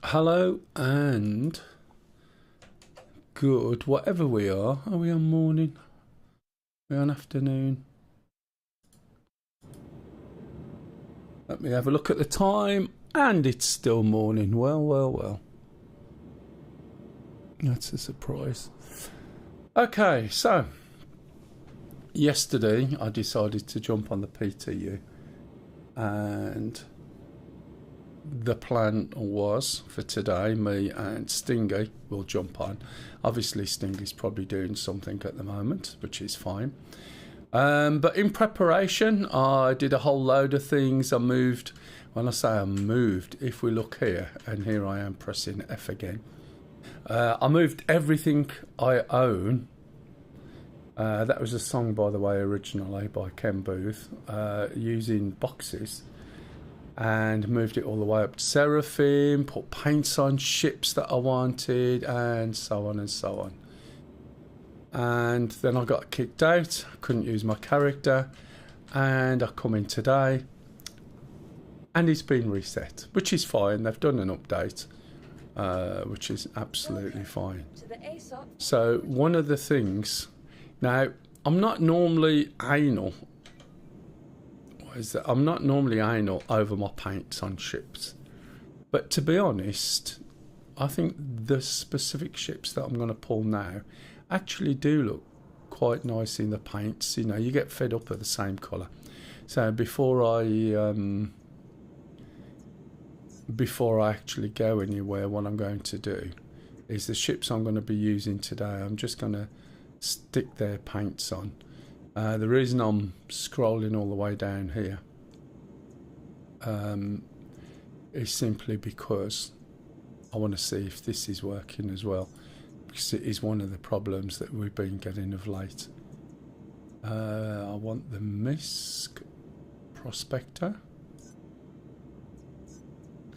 Hello and good, whatever we are. Are we on morning? Are we on afternoon? Let me have a look at the time, and it's still morning. Well. That's a surprise. Okay, so yesterday I decided to jump on the PTU, and the plan was for today, me and Stingy will jump on. Obviously, Stingy's probably doing something at the moment, which is fine. But in preparation, I did a whole load of things. I moved. When I say I moved, if we look here, and here I am pressing F again. I moved everything I own. That was a song, by the way, originally by Ken Booth, using boxes, and moved it all the way up to Seraphim, put paints on ships that I wanted, and so on and so on. And then I got kicked out, I couldn't use my character, and I come in today, and it's been reset, which is fine. They've done an update, which is absolutely fine. So one of the things, now I'm not normally anal. I'm not normally anal over my paints on ships, but to be honest, I think the specific ships that I'm going to pull now actually do look quite nice in the paints. You know, you get fed up with the same colour. So before I actually go anywhere, what I'm going to do is the ships I'm going to be using today, I'm just going to stick their paints on. The reason I'm scrolling all the way down here is simply because I want to see if this is working as well, because it is one of the problems that we've been getting of late. I want the Misk Prospector,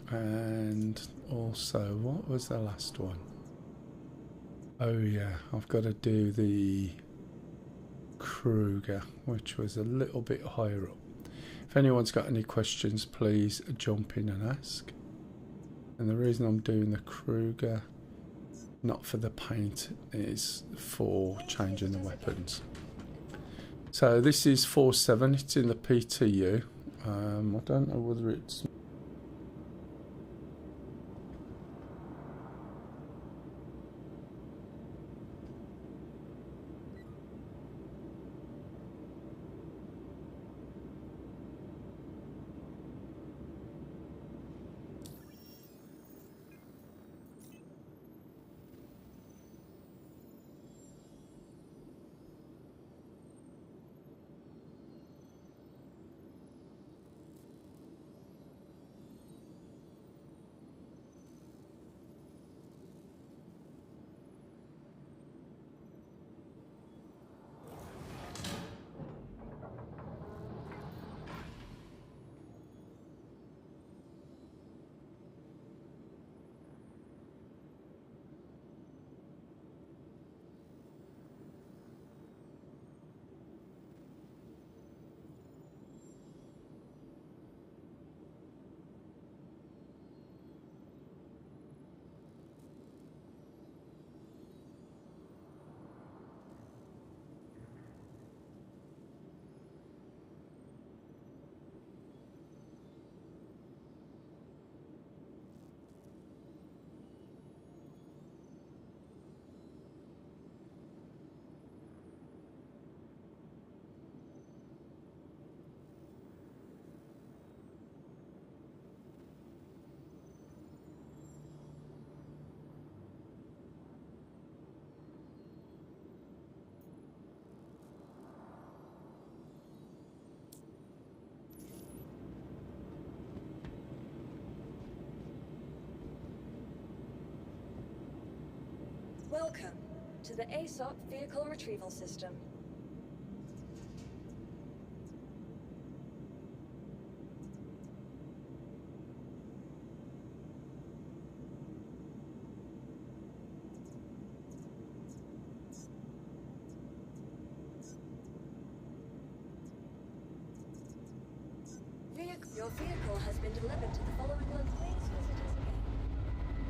and also, what was the last one? Oh yeah, I've got to do the Kruger, which was a little bit higher up. If anyone's got any questions, please jump in and ask. And the reason I'm doing the Kruger, not for the paint, is for changing the weapons. So this is 4.7, it's in the PTU. I don't know whether it's... Welcome to the ASOP Vehicle Retrieval System. Your vehicle has been delivered to the following location. Please visit us again.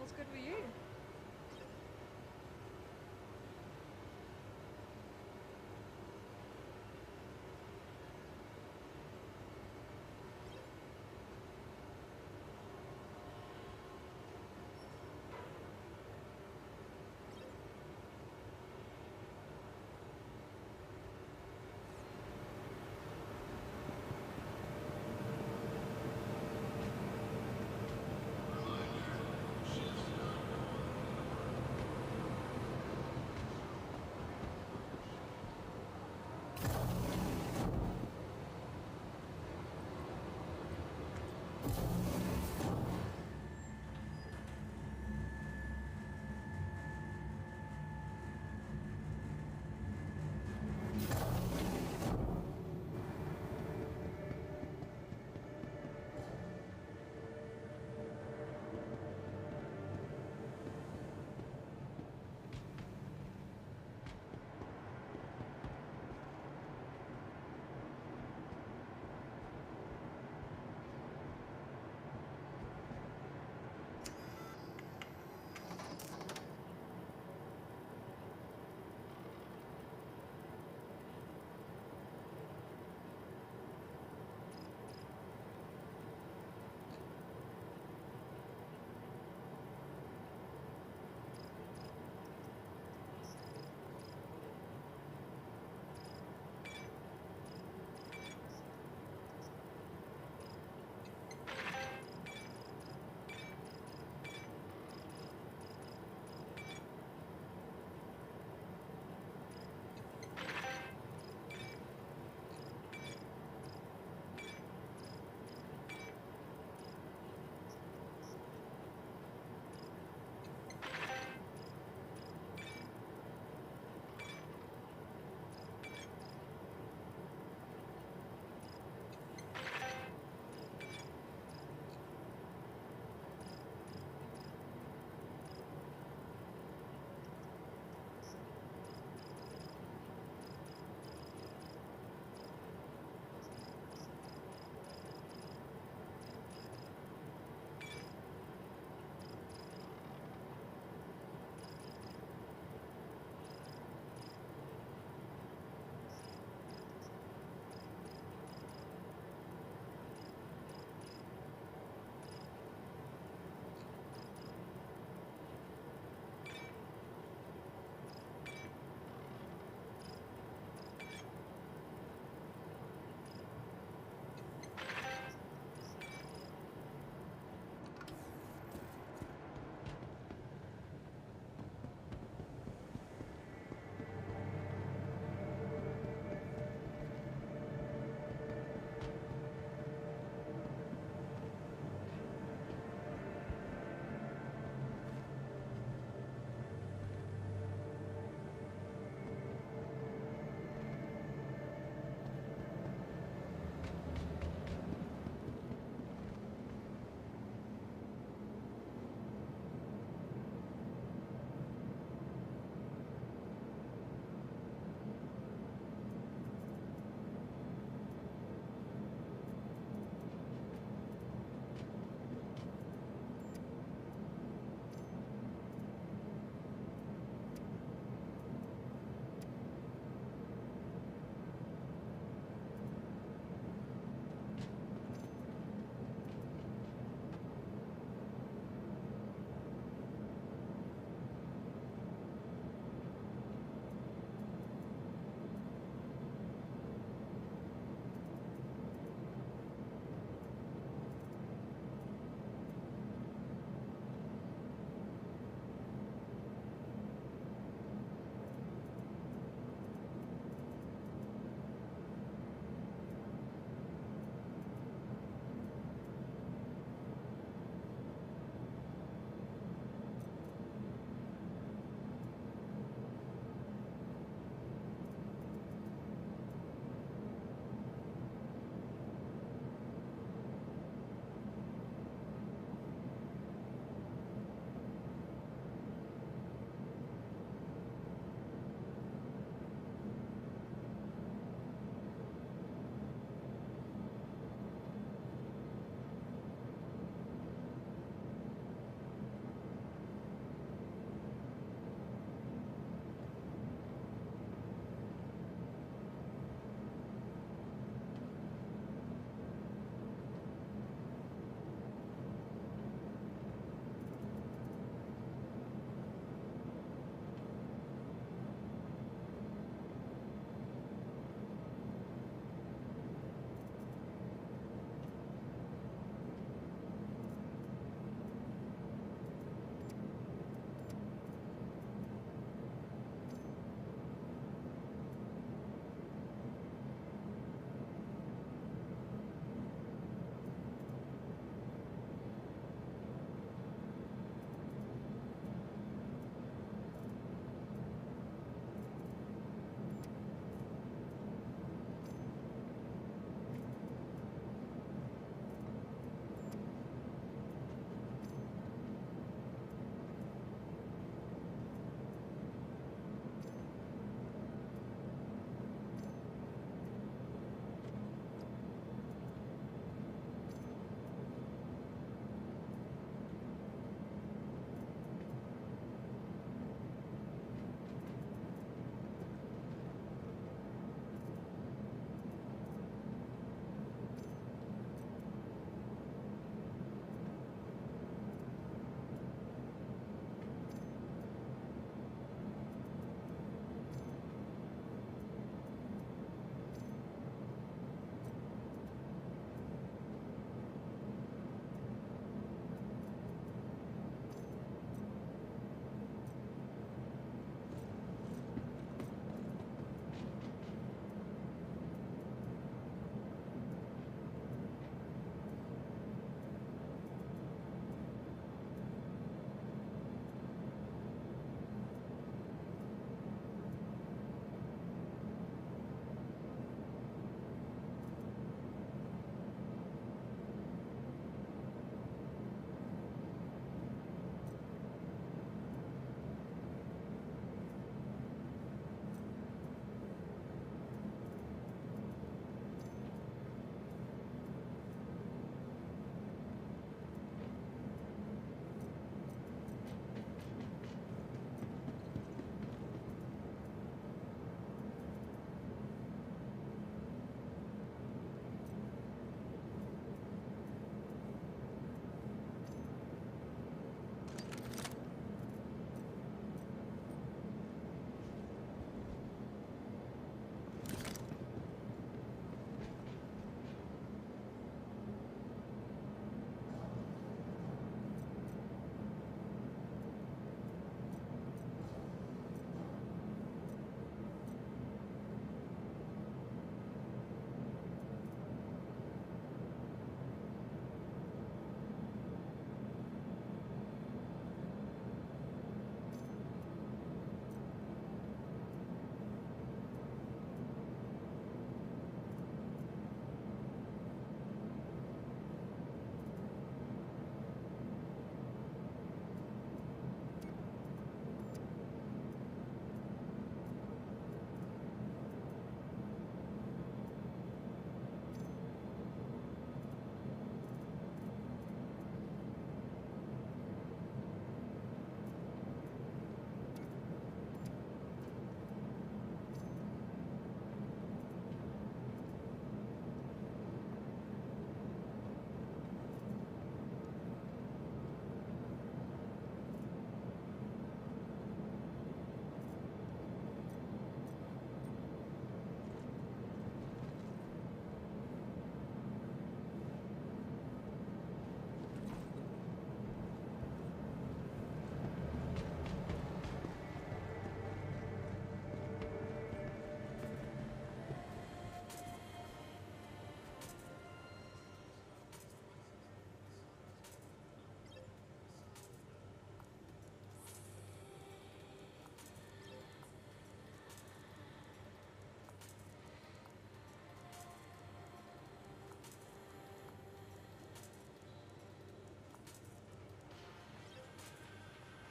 What's good with you?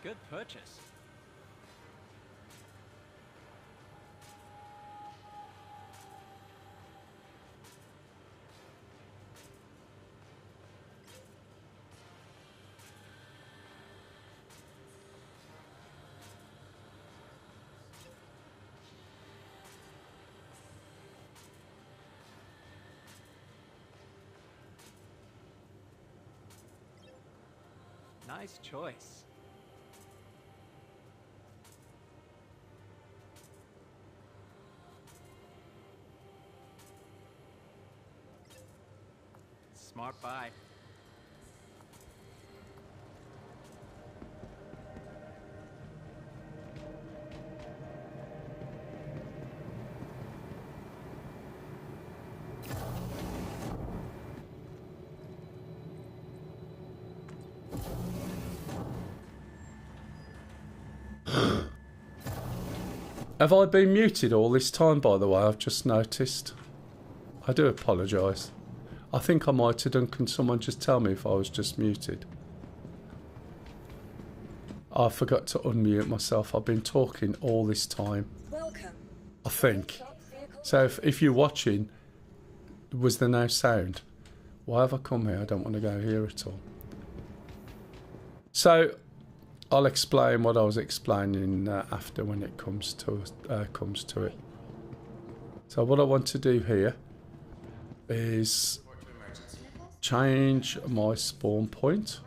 Good purchase. Nice choice. Smart buy. Have I been muted all this time, by the way? I've just noticed. I do apologise. I think I might have done. Can someone just tell me if I was just muted? I forgot to unmute myself. I've been talking all this time. Welcome. I think. ASOP vehicle. So if you're watching, was there no sound? Why have I come here? I don't want to go here at all. So I'll explain what I was explaining after when it comes to it. So what I want to do here is change my spawn point.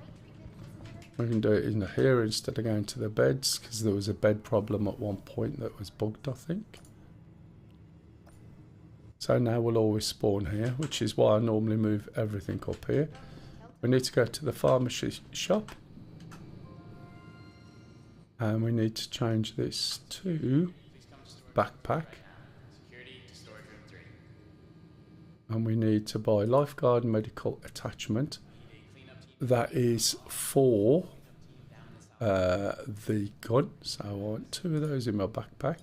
We can do it in here instead of going to the beds, because there was a bed problem at one point that was bugged, I think. So now we'll always spawn here, which is why I normally move everything up here. We need to go to the pharmacy shop. And we need to change this to backpack. And we need to buy lifeguard medical attachment. That is for the gun. So I want 2 of those in my backpack.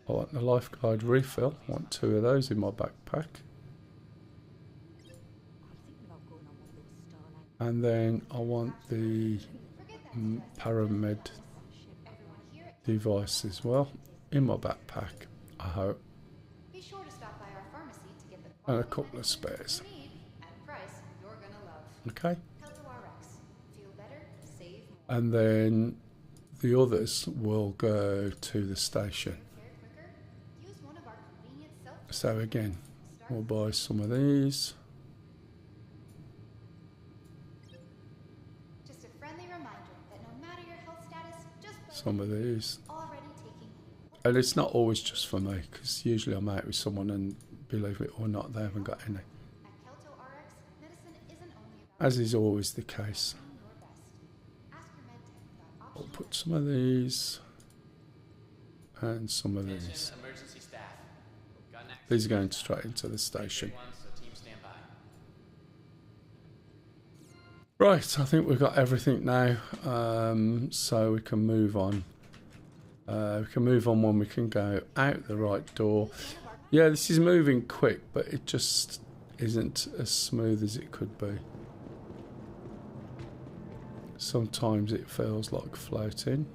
I want the lifeguard refill. I want 2 of those in my backpack. And then I want the paramed device as well in my backpack, I hope. Be sure to stop by our pharmacy to get the And a couple of spares. you need at a price you're gonna love. Okay. Pelto RX. Feel better, save more. And then the others will go to the station. Care quicker? Use one of our convenient self. So again, we'll buy some of these. Just a friendly reminder that no matter your health status, just by Some of these. already taking And it's not always just for me, because usually I'm out with someone and believe it or not, they haven't got any. at Kelto RX, medicine isn't only about As is always the case. doing your best. Ask your med tech about I'll optional put some of these and some of these. Emergency staff. Got an accident. These are going straight into the station. So team stand by. Right, I think we've got everything now, so we can move on. We can move on when we can go out the right door. Yeah, this is moving quick, but it just isn't as smooth as it could be. Sometimes it feels like floating.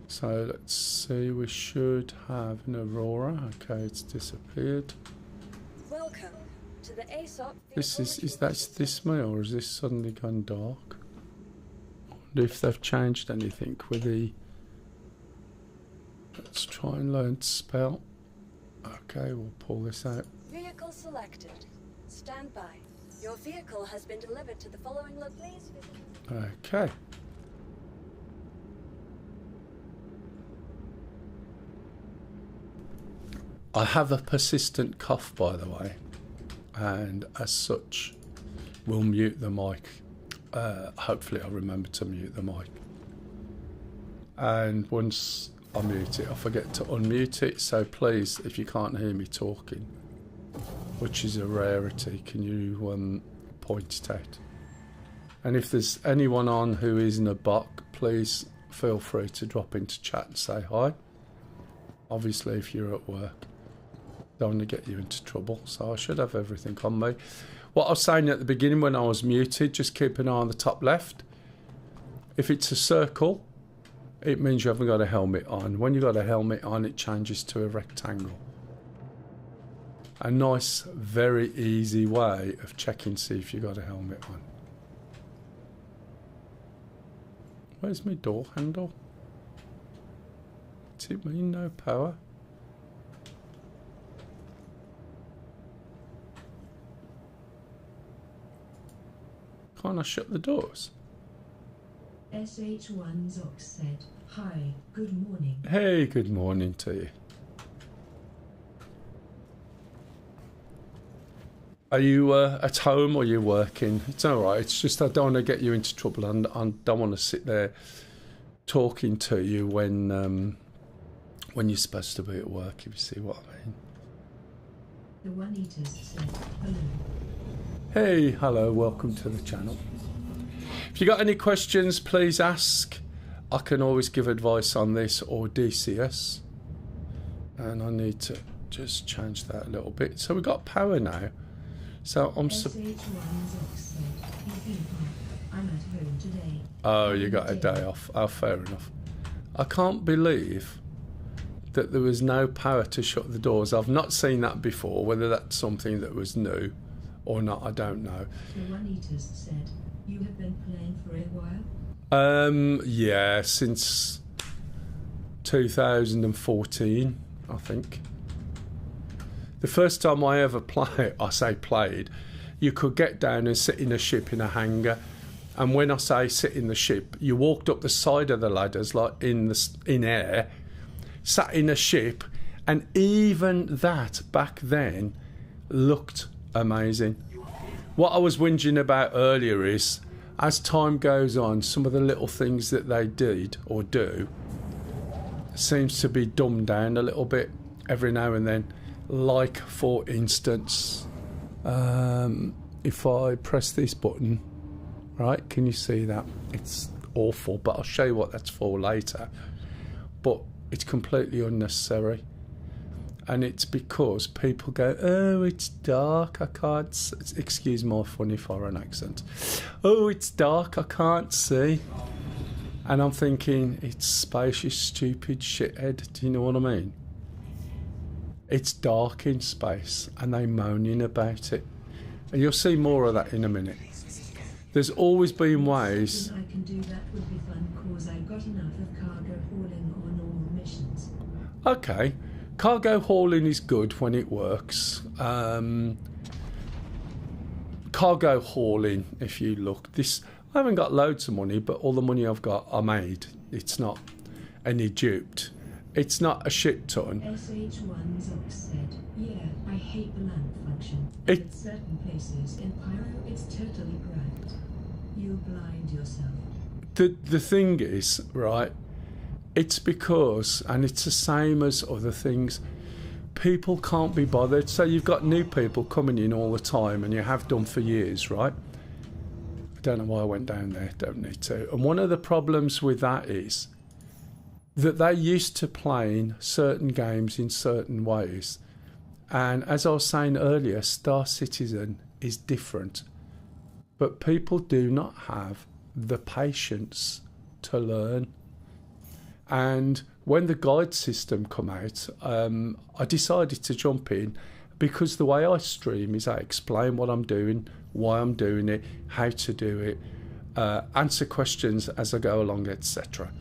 So let's see, we should have an Aurora. Okay, it's disappeared. Welcome to the ASOP This vehicle is that this me, or is this suddenly gone dark? I wonder if they've changed anything with the... Let's try and learn to spell. Okay, we'll pull this out. Vehicle selected. Stand by. Your vehicle has been delivered to the following location. Okay. I have a persistent cough, by the way, and as such, we'll mute the mic. Hopefully I'll remember to mute the mic. And once I mute it, I forget to unmute it, so please, if you can't hear me talking, which is a rarity, can you point it out? And if there's anyone on who isn't a bot, please feel free to drop into chat and say hi. Obviously, if you're at work, don't want to get you into trouble, so I should have everything on me. What I was saying at the beginning when I was muted, just keep an eye on the top left. If it's a circle, it means you haven't got a helmet on. When you've got a helmet on, it changes to a rectangle. A nice, very easy way of checking to see if you've got a helmet on. Where's my door handle? Does it mean no power? Can't I shut the doors? SH1 Zox said, "Hi, good morning." Hey, good morning to you. Are you at home or are you working? It's all right. It's just I don't want to get you into trouble, and I don't want to sit there talking to you when you're supposed to be at work, if you see what I mean. The One Eaters said, "Hello." Hey, hello, welcome to the channel. If you got any questions, please ask. I can always give advice on this or DCS. And I need to just change that a little bit. So we've got power now. So I'm SH1 Zox said, "You've been fine. I'm at home today." Oh, you got a day off. Oh, fair enough. I can't believe that there was no power to shut the doors. I've not seen that before. Whether that's something that was new or not, I don't know. The One Eaters said, "You have been playing for a while?" Yeah, since 2014, I think. The first time I ever played, you could get down and sit in a ship in a hangar. And when I say sit in the ship, you walked up the side of the ladders like in air, sat in a ship, and even that back then looked amazing. What I was whinging about earlier is, as time goes on, some of the little things that they did or do seems to be dumbed down a little bit every now and then. Like, for instance, if I press this button, right, can you see that? It's awful, but I'll show you what that's for later. But it's completely unnecessary. And it's because people go, "Oh, it's dark, I can't see." Excuse my funny foreign accent. "Oh, it's dark, I can't see." And I'm thinking, it's space, you stupid shithead. Do you know what I mean? It's dark in space, and they're moaning about it. And you'll see more of that in a minute. There's always been ways. I can do that would be fun, cause I got enough of cargo hauling on all missions. Okay. Cargo hauling is good when it works. Cargo hauling, if you look, I haven't got loads of money, but all the money I've got, I made. It's not any duped. It's not a shit ton. SH1 Zox said, "Yeah, I hate the lamp function. It- At certain places in Pyro, it's totally bright. You'll blind yourself." The thing is, right, it's because, and it's the same as other things, people can't be bothered. So you've got new people coming in all the time, and you have done for years, right? I don't know why I went down there, don't need to. And one of the problems with that is that they're used to playing certain games in certain ways. And as I was saying earlier, Star Citizen is different. But people do not have the patience to learn. And when the guide system come out, I decided to jump in because the way I stream is I explain what I'm doing, why I'm doing it, how to do it, answer questions as I go along, etc.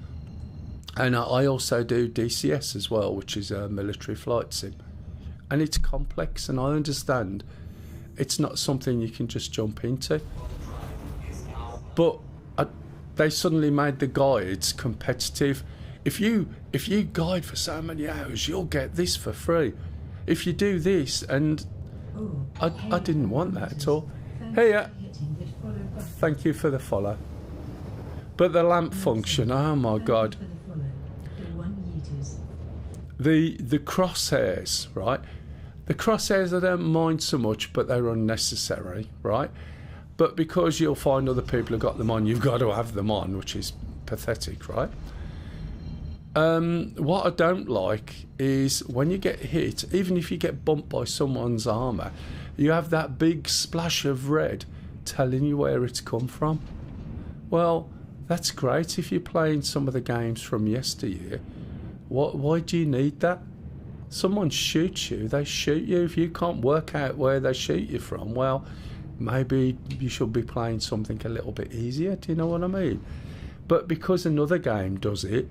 And I also do DCS as well, which is a military flight sim. And it's complex, and I understand it's not something you can just jump into. But they suddenly made the guides competitive. If you guide for so many hours, you'll get this for free. If you do this, and I didn't want that at all. Hey, thank you for the follow. But the lamp function, oh my God. The crosshairs, right? The crosshairs I don't mind so much, but they're unnecessary, right? But because you'll find other people have got them on, you've got to have them on, which is pathetic, right? What I don't like is when you get hit, even if you get bumped by someone's armour, you have that big splash of red telling you where it's come from. Well, that's great if you're playing some of the games from yesteryear. Why do you need that? Someone shoots you, they shoot you. If you can't work out where they shoot you from, well, maybe you should be playing something a little bit easier. Do you know what I mean? But because another game does it,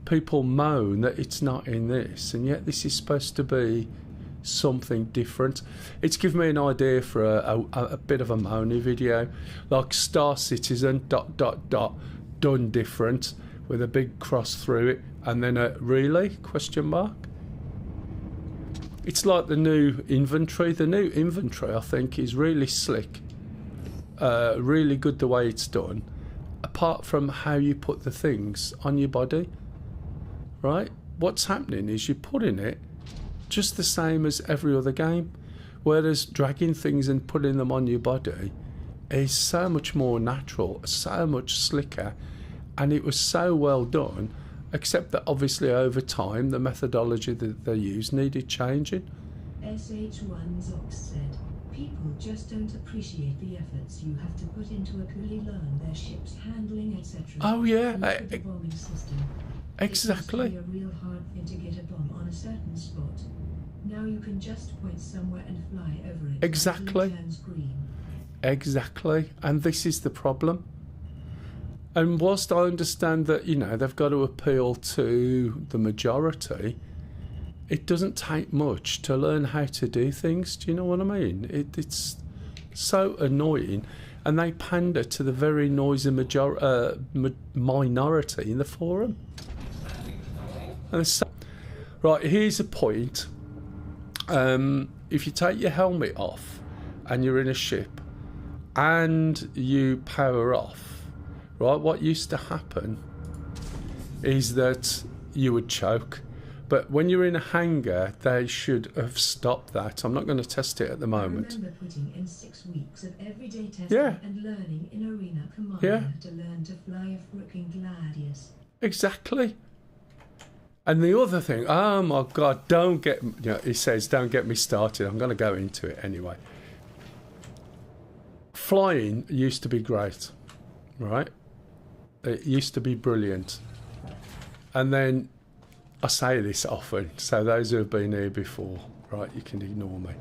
people moan that it's not in this, and yet this is supposed to be something different. It's given me an idea for a bit of a moany video, like Star Citizen ... done different, with a big cross through it, and then a really ? It's like the new inventory. The new inventory, I think, is really slick, really good the way it's done, apart from how you put the things on your body. Right? What's happening is you're putting it just the same as every other game, whereas dragging things and putting them on your body is so much more natural, so much slicker, and it was so well done, except that obviously over time the methodology that they used needed changing. SH1 Zox said, people just don't appreciate the efforts you have to put into it to really learn their ship's handling, etc. Oh yeah, Look at the bombing system. exactly. It used to be a real hard thing to get a bomb on a certain spot. Now you can just point somewhere and fly over it. Exactly. Until it turns green. Exactly, and this is the problem. And whilst I understand that, you know, they've got to appeal to the majority, it doesn't take much to learn how to do things. Do you know what I mean? It's so annoying, and they pander to the very noisy minority in the forum. And so, right, here's a point. If you take your helmet off and you're in a ship and you power off, right, what used to happen is that you would choke. But when you're in a hangar, they should have stopped that. I'm not going to test it at the moment. I remember putting in 6 weeks of everyday testing and learning in Arena Commander to learn to fly a freaking Gladius. Exactly. And the other thing, oh my God, don't get, you know, he says, don't get me started. I'm going to go into it anyway. Flying used to be great, right? It used to be brilliant. And then, I say this often, so those who have been here before, right, you can ignore me.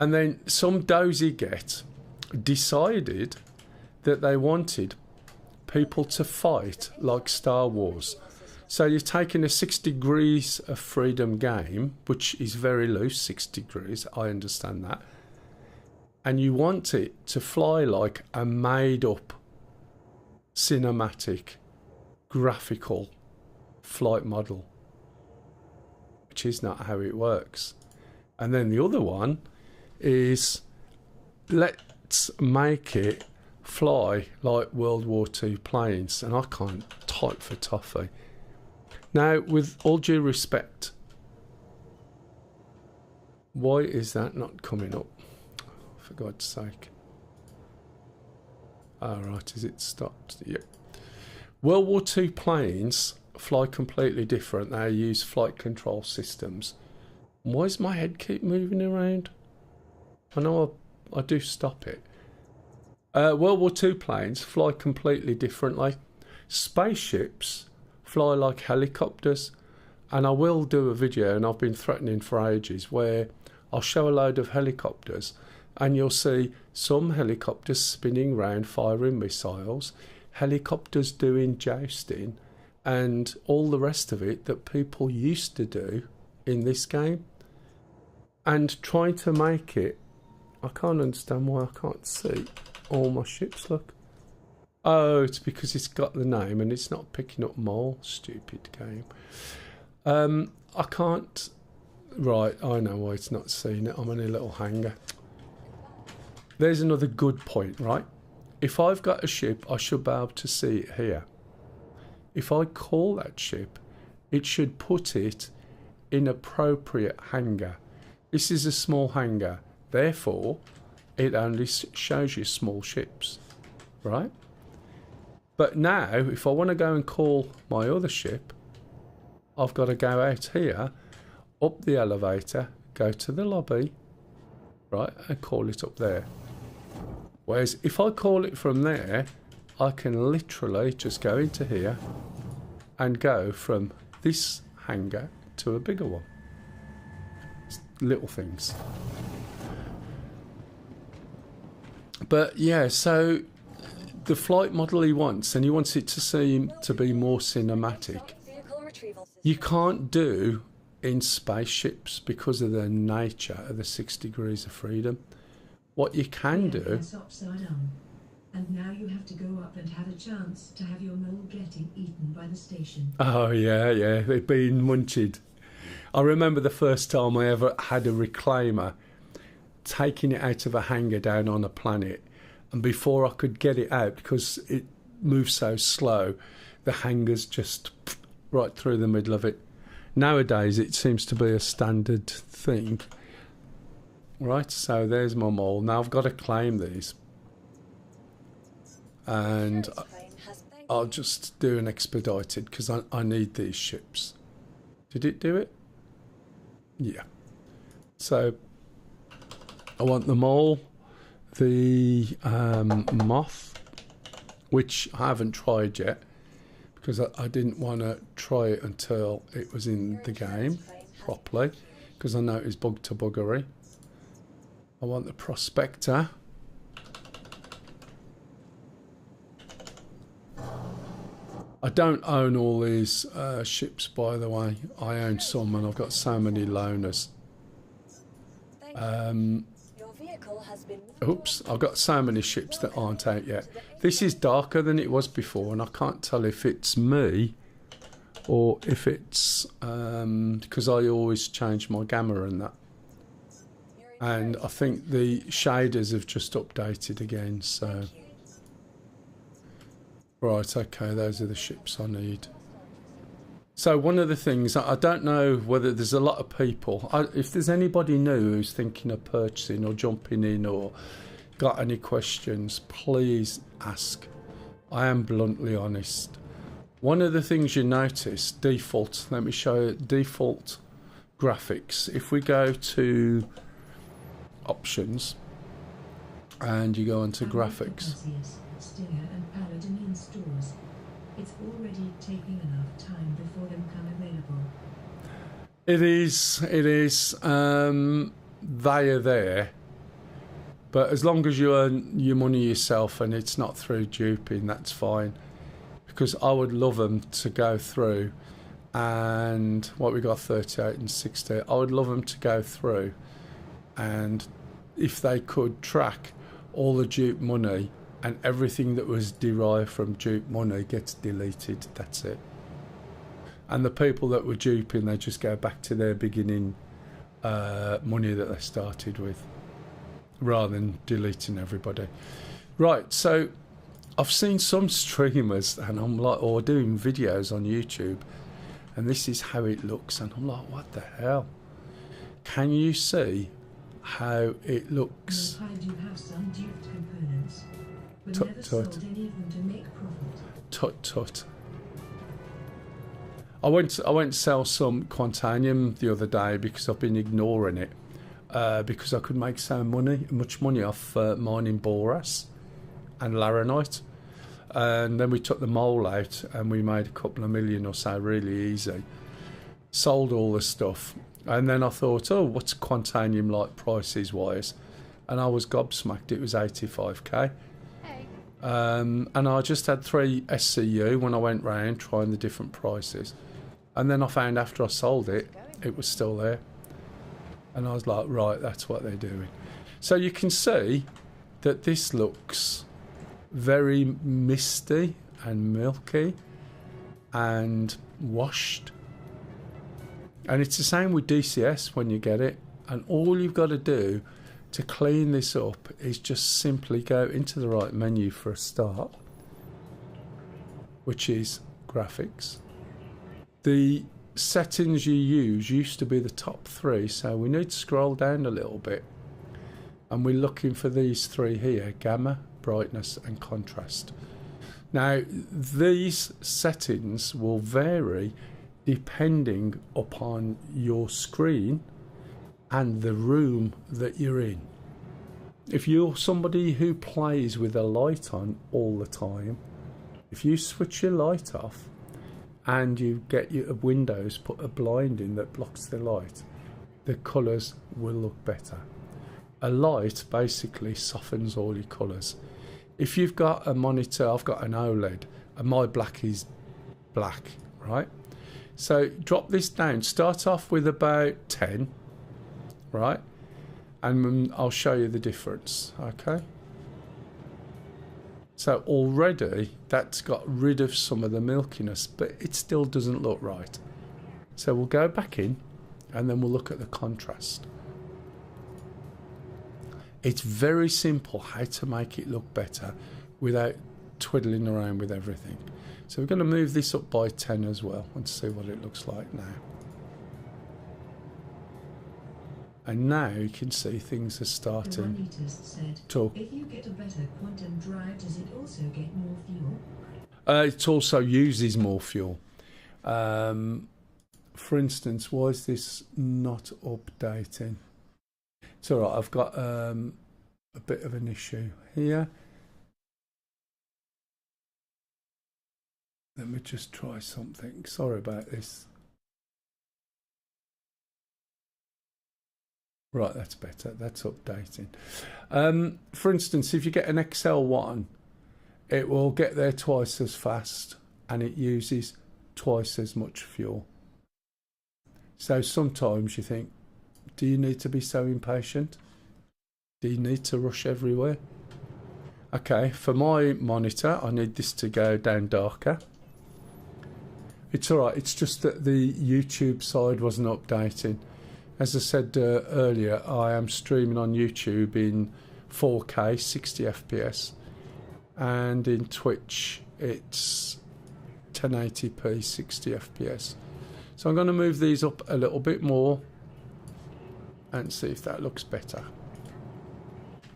And then some dozy get decided that they wanted people to fight like Star Wars. So you've taken a 6 degrees of freedom game, which is very loose, 6 degrees, I understand that. And you want it to fly like a made-up, cinematic, graphical flight model, which is not how it works. And then the other one is, let's make it fly like World War II planes. And I can't type for toffee. Now, with all due respect, why is that not coming up? For God's sake. Right, is it stopped? Yep. World War II planes fly completely different. They use flight control systems. Why does my head keep moving around? I know I do stop it. World War II planes fly completely differently. Spaceships fly like helicopters, and I will do a video, and I've been threatening for ages, where I'll show a load of helicopters and you'll see some helicopters spinning round firing missiles, helicopters doing jousting, and all the rest of it that people used to do in this game. And trying to make it, I can't understand why I can't see all my ships, look. Oh, it's because it's got the name and it's not picking up more. Stupid game. I can't... Right, I know why it's not seeing it. I'm in a little hangar. There's another good point, right? If I've got a ship, I should be able to see it here. If I call that ship, it should put it in appropriate hangar. This is a small hangar. Therefore, it only shows you small ships, right? But now, if I want to go and call my other ship, I've got to go out here, up the elevator, go to the lobby, right, and call it up there. Whereas if I call it from there, I can literally just go into here and go from this hangar to a bigger one. It's little things. But yeah, so the flight model he wants, and he wants it to seem to be more cinematic. Vehicle retrieval system. You can't do in spaceships because of the nature of the 6 degrees of freedom. What you can do... That's upside down. And now you have to go up and have a chance to have your mole getting eaten by the station. Oh, yeah, they've been munched. I remember the first time I ever had a reclaimer, taking it out of a hangar down on a planet, and before I could get it out, because it moves so slow, the hangar's just right through the middle of it. Nowadays, it seems to be a standard thing. Right, so there's my mole. Now I've got to claim these. And I'll just do an expedited, because I need these ships. Did it do it? Yeah. So I want the mole, the moth, which I haven't tried yet, because I didn't want to try it until it was in the game properly, because I know it's bug to buggery. I want the prospector. I don't own all these ships, by the way. I own some, and I've got so many loaners. Oops, I've got so many ships that aren't out yet. This is darker than it was before, and I can't tell if it's me or if it's because I always change my gamma and that. And I think the shaders have just updated again, so... Right, okay, those are the ships I need. So one of the things, I don't know whether there's a lot of people, if there's anybody new who's thinking of purchasing or jumping in or got any questions, please ask. I am bluntly honest. One of the things you notice, default, let me show you, default graphics. If we go to options and you go onto graphics. Stinger and Paladin in stores. It's already taking enough time before them come available. It is. They are there. But as long as you earn your money yourself and it's not through duping, that's fine. Because I would love them to go through and what we got 38 and 60. I would love them to go through and if they could track all the dupe money and everything that was derived from dupe money gets deleted, that's it. And the people that were duping, they just go back to their beginning money that they started with, rather than deleting everybody. Right, so I've seen some streamers, and I'm like, or doing videos on YouTube, and this is how it looks, and I'm like, what the hell? Can you see how it looks? You'll find you have some duped components. We Tut, never tut. sold any of them to make profit. Tut tut. I went to sell some Quantanium the other day because I've been ignoring it because I could make so much money off mining borax and laranite, and then we took the mole out and we made a couple of million or so really easy. Sold all the stuff, and then I thought, oh, what's Quantanium like prices wise? And I was gobsmacked. It was 85k. And I just had 3 SCU when I went round trying the different prices, and then I found after I sold it, it was still there, and I was like, right, that's what they're doing. So you can see that this looks very misty and milky and washed, and it's the same with DCS when you get it, and all you've got to do to clean this up is just simply go into the right menu for a start, which is graphics. The settings you use used to be the top 3, so we need to scroll down a little bit, and we're looking for these 3 here: gamma, brightness and contrast. Now these settings will vary depending upon your screen and the room that you're in. If you're somebody who plays with a light on all the time, if you switch your light off and you get your windows, put a blind in that blocks the light, the colours will look better. A light basically softens all your colours. If you've got a monitor, I've got an OLED, and my black is black, right? So drop this down. Start off with about 10, right? And I'll show you the difference, okay? So already that's got rid of some of the milkiness, but it still doesn't look right. So we'll go back in and then we'll look at the contrast. It's very simple how to make it look better without twiddling around with everything. So we're going to move this up by 10 as well and see what it looks like now. And now you can see things are starting to... If you get a better quantum drive, does it also get more fuel? It also uses more fuel. For instance, why is this not updating? It's all right, I've got a bit of an issue here. Let me just try something. Sorry about this. Right, that's better. That's updating. For instance, if you get an XL1, it will get there twice as fast and it uses twice as much fuel. So sometimes you think, do you need to be so impatient? Do you need to rush everywhere? Okay, for my monitor, I need this to go down darker. It's alright, it's just that the YouTube side wasn't updating. As I said earlier, I am streaming on YouTube in 4K, 60 FPS, and in Twitch it's 1080p, 60 FPS. So I'm going to move these up a little bit more and see if that looks better.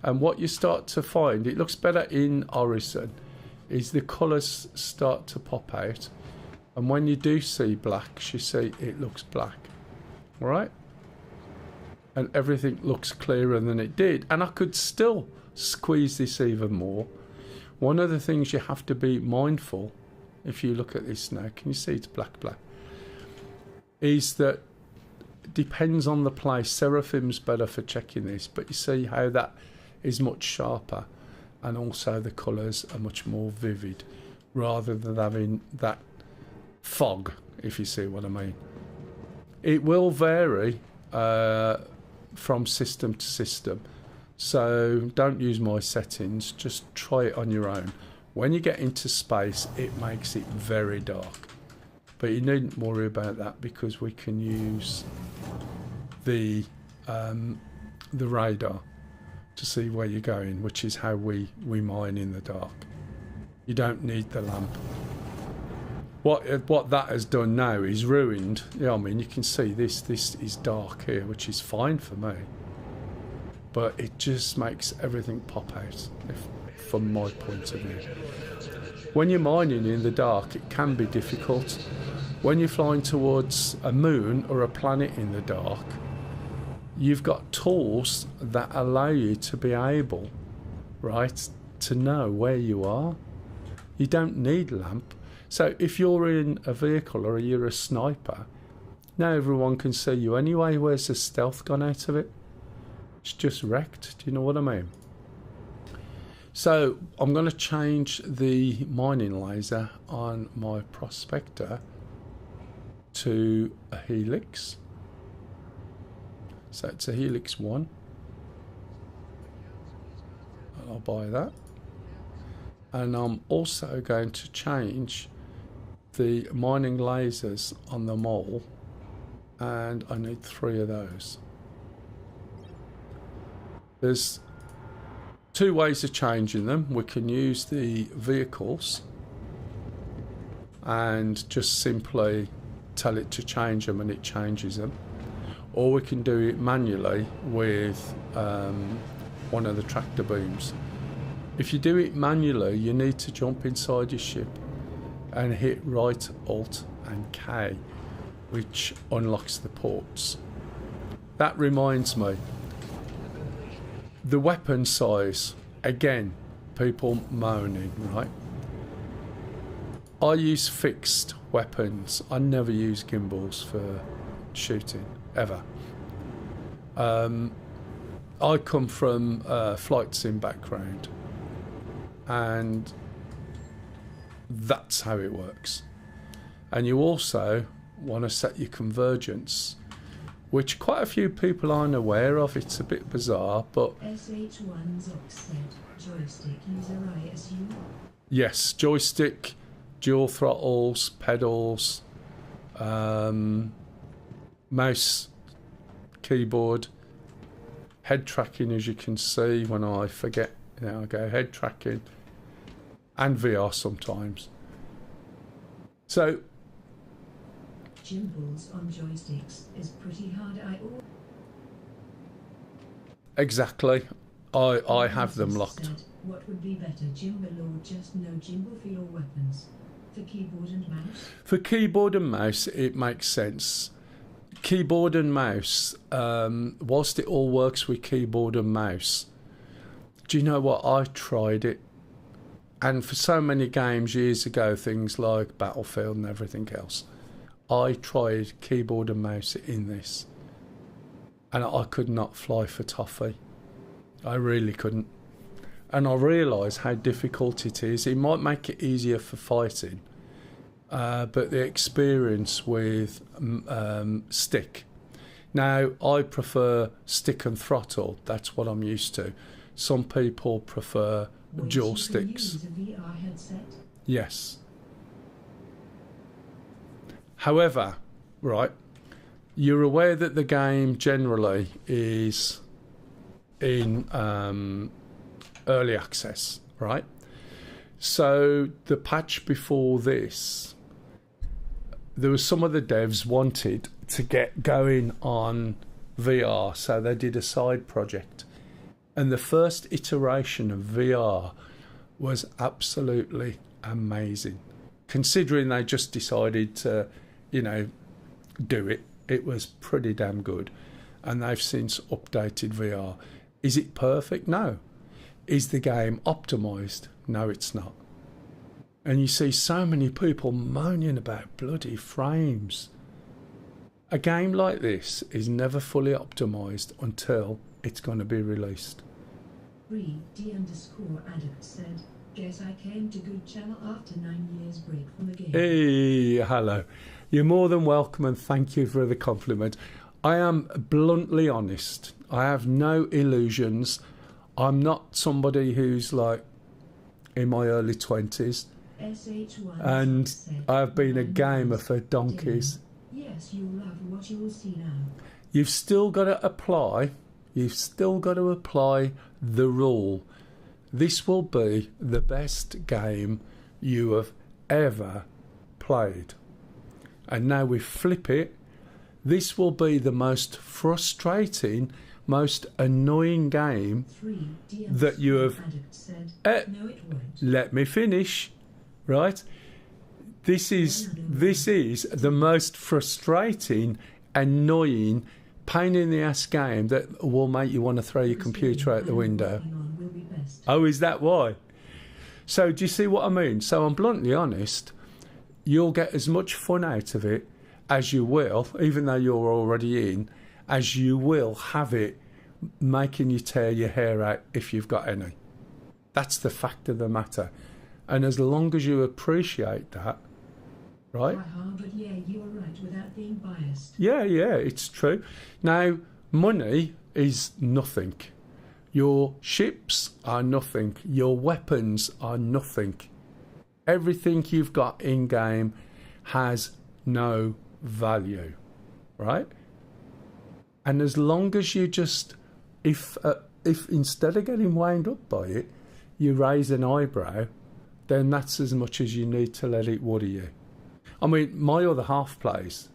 And what you start to find, it looks better in Horizon, is the colours start to pop out. And when you do see blacks, you see it looks black. Alright? And everything looks clearer than it did. And I could still squeeze this even more. One of the things you have to be mindful, if you look at this now, can you see it's black, is that depends on the place. Seraphim's better for checking this, but you see how that is much sharper, and also the colours are much more vivid rather than having that fog, if you see what I mean. It will vary from system to system, so don't use my settings, just try it on your own. When you get into space, it makes it very dark, but you needn't worry about that because we can use the radar to see where you're going, which is how we mine in the dark. You don't need the lamp. What that has done now is ruined. Yeah, I mean, you can see this is dark here, which is fine for me, but it just makes everything pop out from my point of view. When you're mining in the dark, it can be difficult. When you're flying towards a moon or a planet in the dark, you've got tools that allow you to be able, right, to know where you are. You don't need lamp. So if you're in a vehicle or you're a sniper, now everyone can see you anyway. Where's the stealth gone out of it? It's just wrecked. Do you know what I mean? So I'm going to change the mining laser on my Prospector to a Helix. So it's a Helix 1. I'll buy that. And I'm also going to change the mining lasers on the mole, and I need 3 of those. There's 2 ways of changing them. We can use the vehicles and just simply tell it to change them and it changes them, or we can do it manually with one of the tractor beams. If you do it manually, you need to jump inside your ship and hit right Alt and K, which unlocks the ports. That reminds me, the weapon size, again, people moaning, right? I use fixed weapons. I never use gimbals for shooting, ever. I come from a flight sim background, and that's how it works. And you also want to set your convergence, which quite a few people aren't aware of. It's a bit bizarre, but SH1 Zox said, joystick user ISU. yes, joystick, dual throttles, pedals, mouse, keyboard, head tracking, as you can see when I forget, I go head tracking, and VR sometimes. So Gimbals on joysticks is pretty hard. exactly, I have them locked. Said, what would be better, gimbal or just no gimbal for your weapons? For keyboard and mouse? For keyboard and mouse, it makes sense. Keyboard and mouse, whilst it all works with keyboard and mouse, do you know what? I tried it, and for so many games years ago, things like Battlefield and everything else, I tried keyboard and mouse in this, and I could not fly for toffee. I really couldn't. And I realised how difficult it is. It might make it easier for fighting, but the experience with stick. Now, I prefer stick and throttle. That's what I'm used to. Some people prefer dual sticks. Use a VR headset? Yes. However, right, you're aware that the game generally is in early access, right? So the patch before this, there was some of the devs wanted to get going on VR, so they did a side project. And the first iteration of VR was absolutely amazing. Considering they just decided to, do it, it was pretty damn good. And they've since updated VR. Is it perfect? No. Is the game optimised? No, it's not. And you see so many people moaning about bloody frames. A game like this is never fully optimised until it's going to be released. D_addict said, guess I came to good channel after 9 years break from the game. Hey, hello. You're more than welcome, and thank you for the compliment. I am bluntly honest. I have no illusions. I'm not somebody who's like in my early 20s. SH1 And said, I've been a 9 gamer years. for donkeys. Yes, you'll love what you will see now. You've still got to apply the rule. This will be the best game you have ever played. And now we flip it. This will be the most frustrating, most annoying game that you have. Said, no, it won't. Let me finish, right? This is the most frustrating, annoying, pain in the ass game that will make you want to throw your computer out the window. Oh, is that why? So do you see what I mean? So I'm bluntly honest, you'll get as much fun out of it as you will, even though you're already in, as you will have it making you tear your hair out if you've got any. That's the fact of the matter. And as long as you appreciate that, right? But yeah, you're right without being biased. Yeah, it's true. Now, money is nothing. Your ships are nothing. Your weapons are nothing. Everything you've got in-game has no value, right? And as long as you just, if instead of getting wound up by it, you raise an eyebrow, then that's as much as you need to let it worry you. I mean, my other half plays.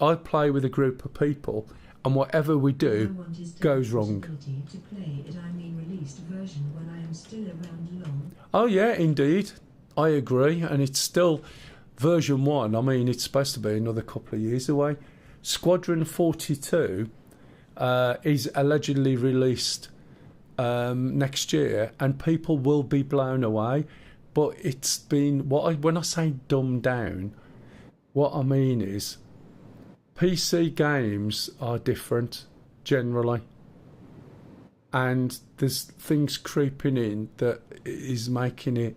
I play with a group of people, and whatever we do goes wrong. To play it, I mean released version when I am still around long. Oh yeah, indeed. I agree, and it's still version 1, I mean, it's supposed to be another couple of years away. Squadron 42 is allegedly released next year, and people will be blown away. But it's been, when I say dumbed down, what I mean is PC games are different generally, and there's things creeping in that is making it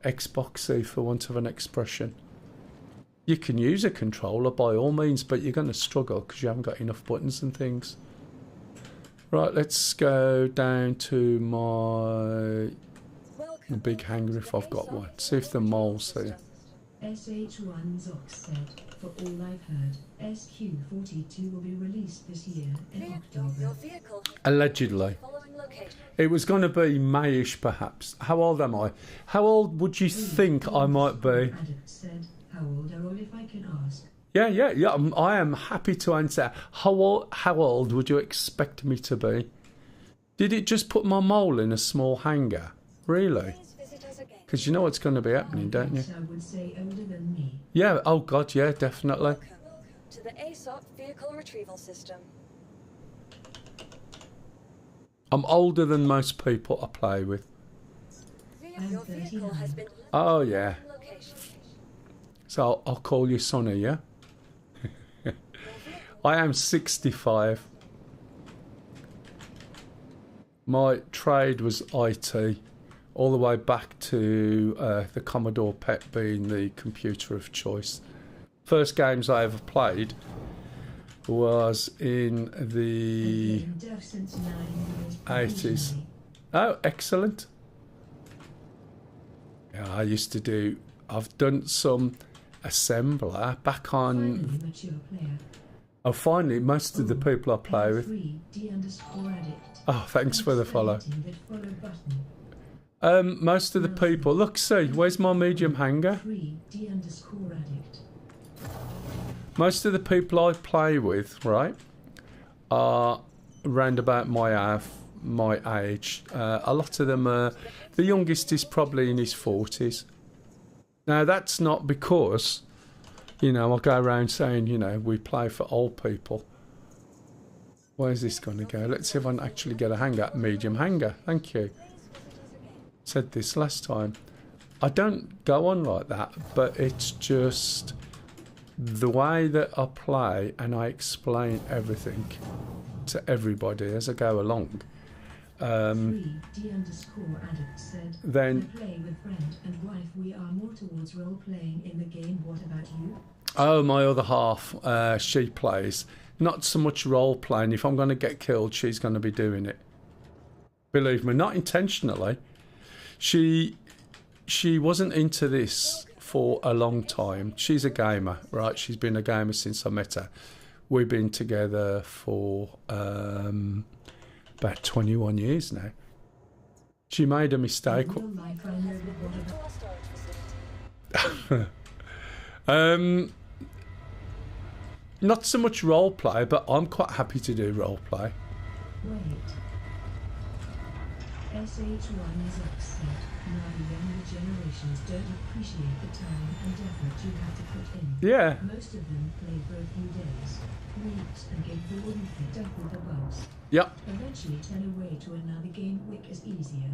Xboxy, for want of an expression. You can use a controller by all means, but you're going to struggle because you haven't got enough buttons and things. Right, let's go down to my big hangar if I've got one. See if the mole's here. SH1 Zox said, for all I've heard, SQ42 will be released this year in October. Allegedly. It was going to be Mayish, perhaps. How old am I? How old would you think I might be? Addict said, how old are all if I can ask? Yeah. I am happy to answer. How old would you expect me to be? Did it just put my mole in a small hangar? Really? Because you know what's going to be happening, don't you? I would say older than me. Yeah, oh God, yeah, definitely. Welcome to the ASOP Vehicle Retrieval System. I'm older than most people I play with. Your vehicle has been delivered Oh, to the yeah. following location. So I'll call you Sonny, yeah? I am 65. My trade was IT, all the way back to the Commodore PET being the computer of choice. First games I ever played was in the Been deaf since 9 years 80s. professionally. Oh, excellent. Yeah, I've done some assembler back on. Finally, mature player. Oh, finally, most of the people I play with. D_addict. Oh, thanks for the follow. Activating the follow button. Most of the people. Look, see, where's my medium hangar? D_addict. Most of the people I play with, right, are around about my age. A lot of them are. The youngest is probably in his 40s. Now, that's not because, I go around saying, we play for old people. Where's this going to go? Let's see if I can actually get a hangar. Medium hangar. Thank you. Said this last time. I don't go on like that, but it's just the way that I play and I explain everything to everybody as I go along. D_addict said, Then, I play with friend and wife. We are more towards role playing in the game. What about you? oh, my other half, she plays. Not so much role playing. If I'm going to get killed, she's going to be doing it. Believe me, not intentionally. She wasn't into this for a long time. She's a gamer, right? She's been a gamer since I met her. We've been together for about 21 years now. She made a mistake. In real life, I know that what about To our storage facility. Not so much role play, but I'm quite happy to do role play. wait. SH1 is upset. Now the younger generations don't appreciate the time and effort you have to put in. Yeah. Most of them play for a few days, weeks, and get bored and fed up with the bugs. Yep. Eventually turn away to another game which is easier.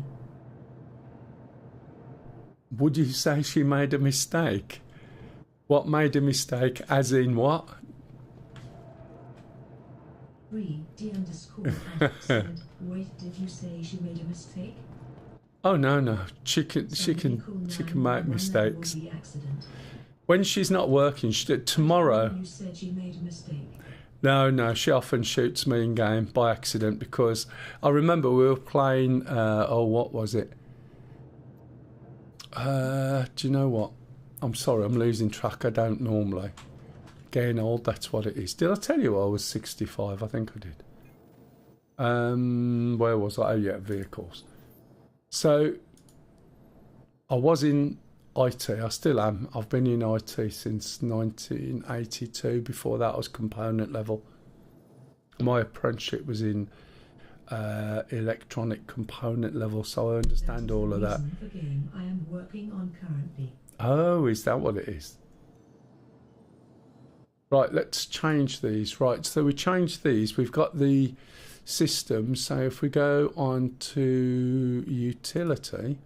Would you say she made a mistake? What made a mistake? As in what? D_addict said, wait, did you say she made a mistake? Oh no. She can make mistakes. When she's not working, tomorrow. You said she made a mistake. No, she often shoots me in game by accident because I remember we were playing. What was it? Do you know what? I'm sorry, I'm losing track. I don't normally. Getting old, that's what it is. Did I tell you I was 65? I think I did. Where was I? Oh yeah, vehicles. So I was in IT. I still am. I've been in IT since 1982. Before that, I was component level. My apprenticeship was in electronic component level, so I understand all of that. The game I am working on currently. Oh, is that what it is? Right, let's change these. Right, so we changed these. We've got the system. So if we go on to utility,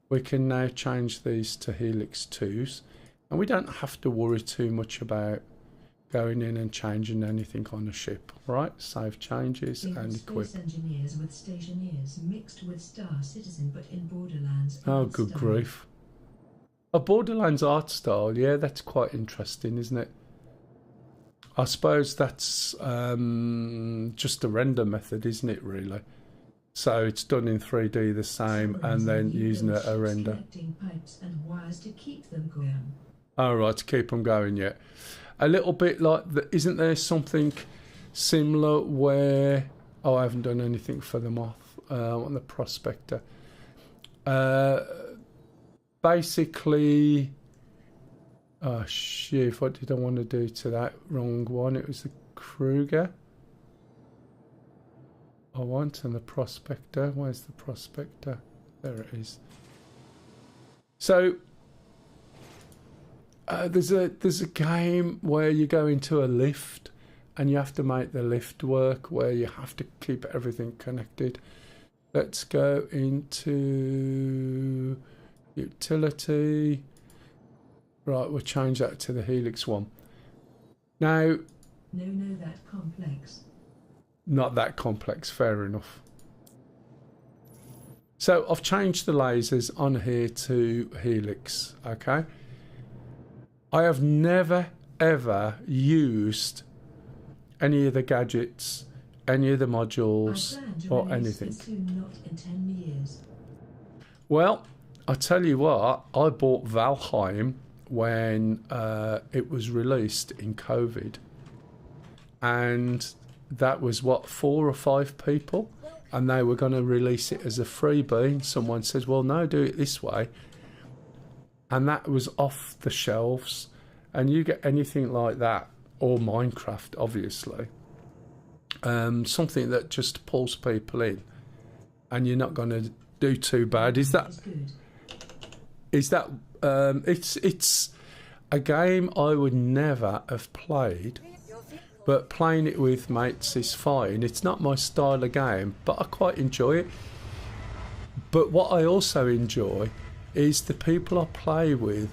we can now change these to Helix 2s. And we don't have to worry too much about going in and changing anything on the ship. Right, save changes and equip. Space engineers with stationeers mixed with Star Citizen, but in Borderlands. Oh, art good style. grief. A Borderlands art style, yeah, that's quite interesting, isn't it? I suppose that's just a render method, isn't it, really? So it's done in 3D the same, and then using a render. Connecting pipes and wires to keep them going. Oh, right, to keep them going, yeah. A little bit like, isn't there something similar where... Oh, I haven't done anything for the moth on the Prospector. Basically... Oh, shit, what did I want to do to that? Wrong one. It was the Kruger. I want, and the Prospector. Where's the Prospector? There it is. So... there's a game where you go into a lift and you have to make the lift work, where you have to keep everything connected. Let's go into utility. Right, we'll change that to the Helix one. Now, No, that complex. not that complex, fair enough. So I've changed the lasers on here to Helix, okay? I have never ever used any of the gadgets, any of the modules, I plan to or release anything. this soon, not in 10 years. Well, I tell you what, I bought Valheim when it was released in COVID, and that was what, 4 or 5 people, and they were going to release it as a freebie. Someone says, well, no, do it this way. And that was off the shelves. And you get anything like that, or Minecraft, obviously, something that just pulls people in, and you're not going to do too bad. Is that? It's a game I would never have played, but playing it with mates is fine. It's not my style of game, but I quite enjoy it. But what I also enjoy is the people I play with.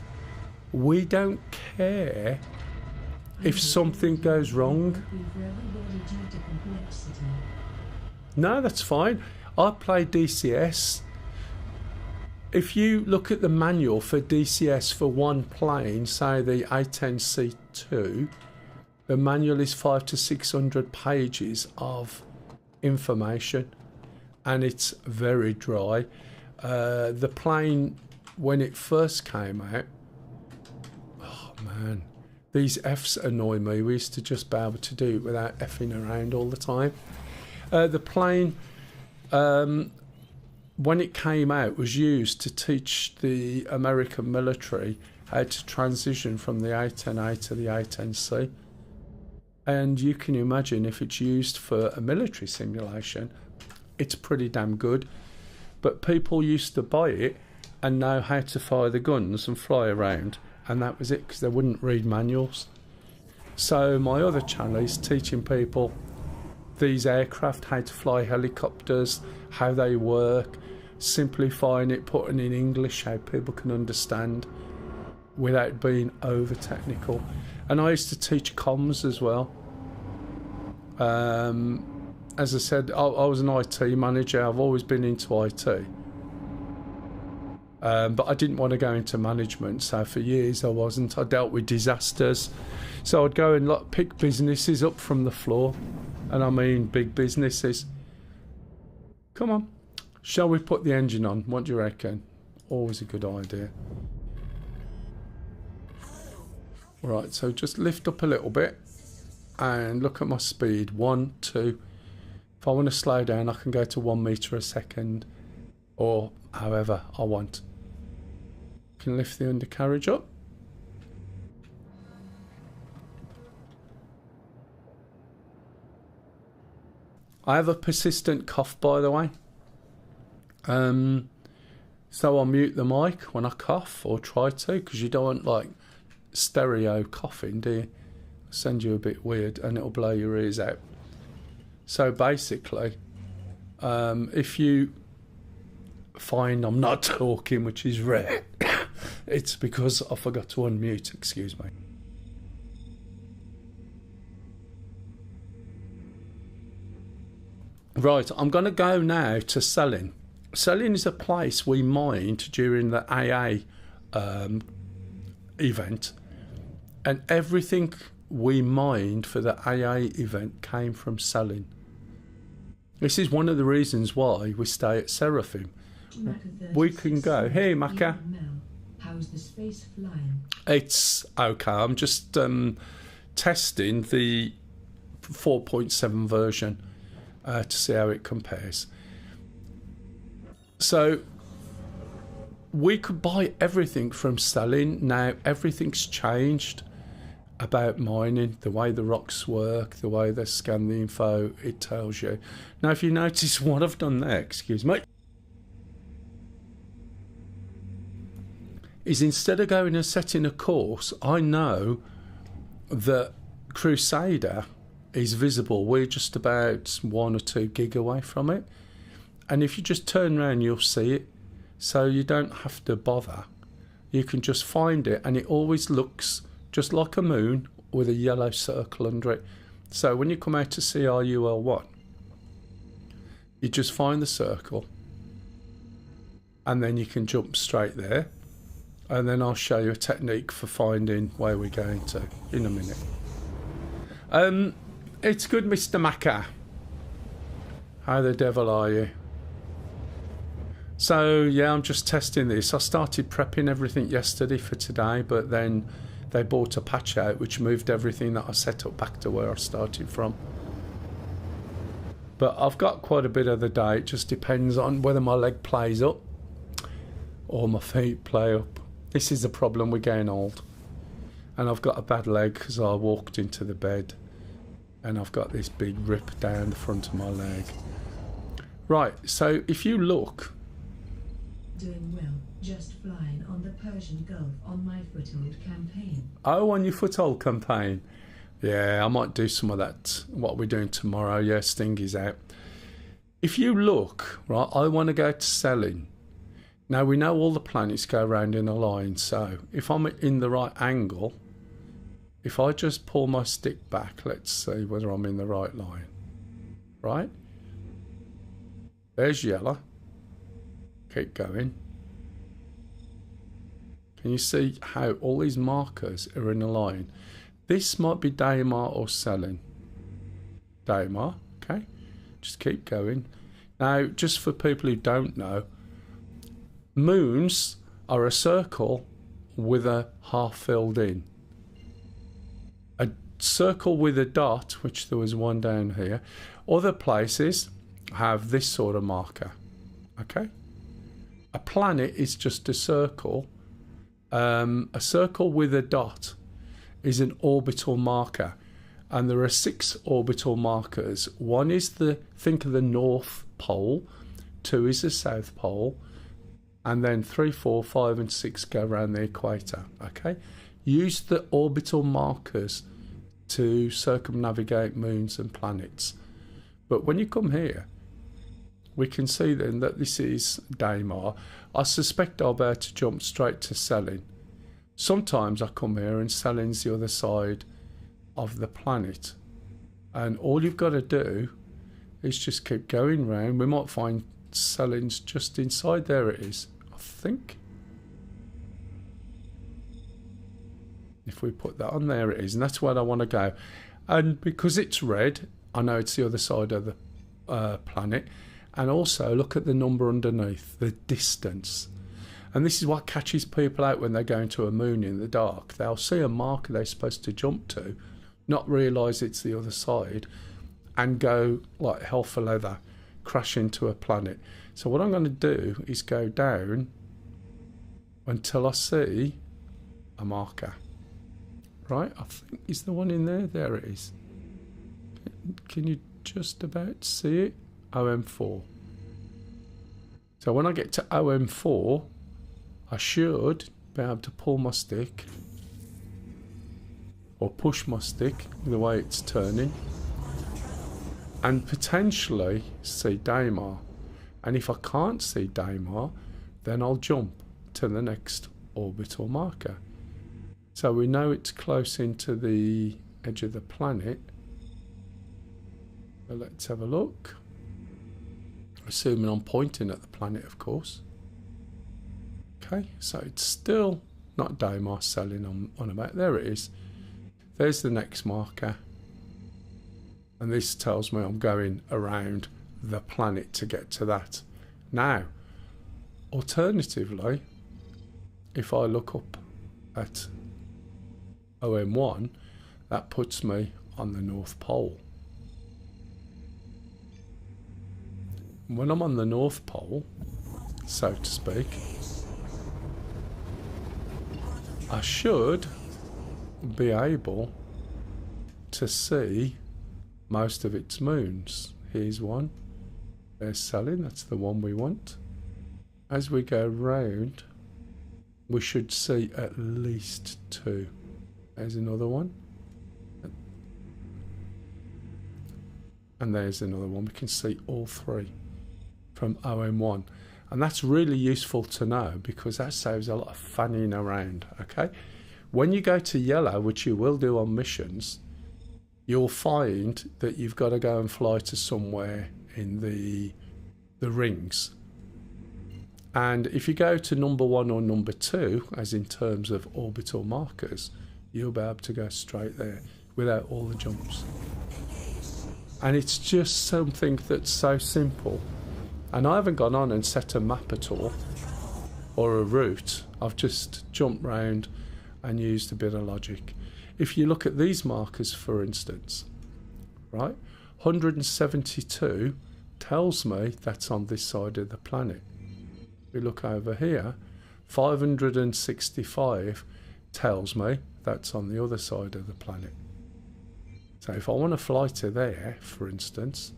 We don't care if something goes wrong. No, that's fine. I play DCS. If you look at the manual for DCS for one plane, say the A10C2, the manual is 500 to 600 pages of information, and it's very dry. The plane, when it first came out, oh man, these Fs annoy me. We used to just be able to do it without effing around all the time. The plane, when it came out, was used to teach the American military how to transition from the A10A to the A10C. And you can imagine if it's used for a military simulation, it's pretty damn good. But people used to buy it and know how to fire the guns and fly around, and that was it, because they wouldn't read manuals. So my other channel is teaching people these aircraft, how to fly helicopters, how they work, simplifying it, putting in English how people can understand without being over technical. And I used to teach comms as well. As I said, I was an IT manager. I've always been into IT. But I didn't want to go into management, so for years I wasn't. I dealt with disasters. So I'd go and pick businesses up from the floor. And I mean big businesses. Come on. Shall we put the engine on? What do you reckon? Always a good idea. Right, so just lift up a little bit and look at my speed. 1, 2. If I want to slow down, I can go to 1 meter a second, or however I want. Can lift the undercarriage up. I have a persistent cough, by the way. So I'll mute the mic when I cough, or try to, because you don't want stereo coughing, do you? send you a bit weird and it'll blow your ears out. So basically, if you find I'm not talking, which is rare, it's because I forgot to unmute, excuse me. Right, I'm going to go now to Selin. Selin is a place we mined during the AA event, and everything we mined for the AA event came from Selin. This is one of the reasons why we stay at Seraphim. We can go, hey Maka. How's the space flying? It's okay, I'm just testing the 4.7 version to see how it compares. So we could buy everything from Selin. Now everything's changed about mining, the way the rocks work, the way they scan the info, it tells you. Now if you notice what I've done there, excuse me, is instead of going and setting a course, I know that Crusader is visible. We're just about 1 or 2 gig away from it. And if you just turn around, you'll see it. So you don't have to bother. You can just find it, and it always looks just like a moon with a yellow circle under it. So when you come out to CRUL1, you just find the circle, and then you can jump straight there. And then I'll show you a technique for finding where we're going to in a minute. It's good, Mr. Maka. How the devil are you? So yeah, I'm just testing this. I started prepping everything yesterday for today, but then they bought a patch out which moved everything that I set up back to where I started from. But I've got quite a bit of the day. It just depends on whether my leg plays up or my feet play up. This is the problem, we're getting old. And I've got a bad leg because I walked into the bed and I've got this big rip down the front of my leg. Right, so if you look... Doing well, just flying on the Persian Gulf on my foothold campaign. Oh, on your foothold campaign. Yeah, I might do some of that, what we're doing tomorrow. Yeah, Stingy's out. If you look, right, I want to go to Selin. Now, we know all the planets go around in a line, so if I'm in the right angle, if I just pull my stick back, let's see whether I'm in the right line. Right? There's yellow. Keep going. Can you see how all these markers are in a line? This might be Daimar or Selin. Daimar, okay. Just keep going. Now, just for people who don't know, moons are a circle with a half filled in. A circle with a dot, which there was one down here. Other places have this sort of marker. Okay? A planet is just a circle. A circle with a dot is an orbital marker. And there are 6 orbital markers. One is think of the North Pole. 2 is the South Pole. And then 3, 4, 5 and 6 go around the equator. Okay? Use the orbital markers to circumnavigate moons and planets. But when you come here, we can see then that this is Daimar. I suspect I'll be able to jump straight to Selin. Sometimes I come here and Selin's the other side of the planet. And all you've got to do is just keep going round. We might find Selin's just inside. There it is, I think. If we put that on, there it is. And that's where I want to go. And because it's red, I know it's the other side of the planet. And also look at the number underneath, the distance. And this is what catches people out when they're going to a moon in the dark. They'll see a marker they're supposed to jump to, not realise it's the other side, and go like hell for leather, crash into a planet. So what I'm going to do is go down until I see a marker. Right, I think is the one in there. There it is. Can you just about see it? OM4. So when I get to OM4, I should be able to pull my stick or push my stick the way it's turning and potentially see Daymar. And if I can't see Daymar, then I'll jump to the next orbital marker. So we know it's close into the edge of the planet. So let's have a look. Assuming I'm pointing at the planet, of course. Okay, so it's still not Daymar sailing on about. There it is. There's the next marker. And this tells me I'm going around the planet to get to that. Now, alternatively, if I look up at OM1, that puts me on the North Pole. When I'm on the North Pole, so to speak, I should be able to see most of its moons. Here's one. There's Selene, that's the one we want. As we go round, we should see at least 2. There's another one. And there's another one. We can see all 3 from OM1. And that's really useful to know because that saves a lot of fanning around, okay? When you go to yellow, which you will do on missions, you'll find that you've got to go and fly to somewhere in the rings. And if you go to number 1 or number 2, as in terms of orbital markers, you'll be able to go straight there without all the jumps. And it's just something that's so simple. And I haven't gone on and set a map at all, or a route. I've just jumped round and used a bit of logic. If you look at these markers, for instance, right, 172 tells me that's on this side of the planet. We look over here, 565 tells me that's on the other side of the planet. So if I want to fly to there, for instance,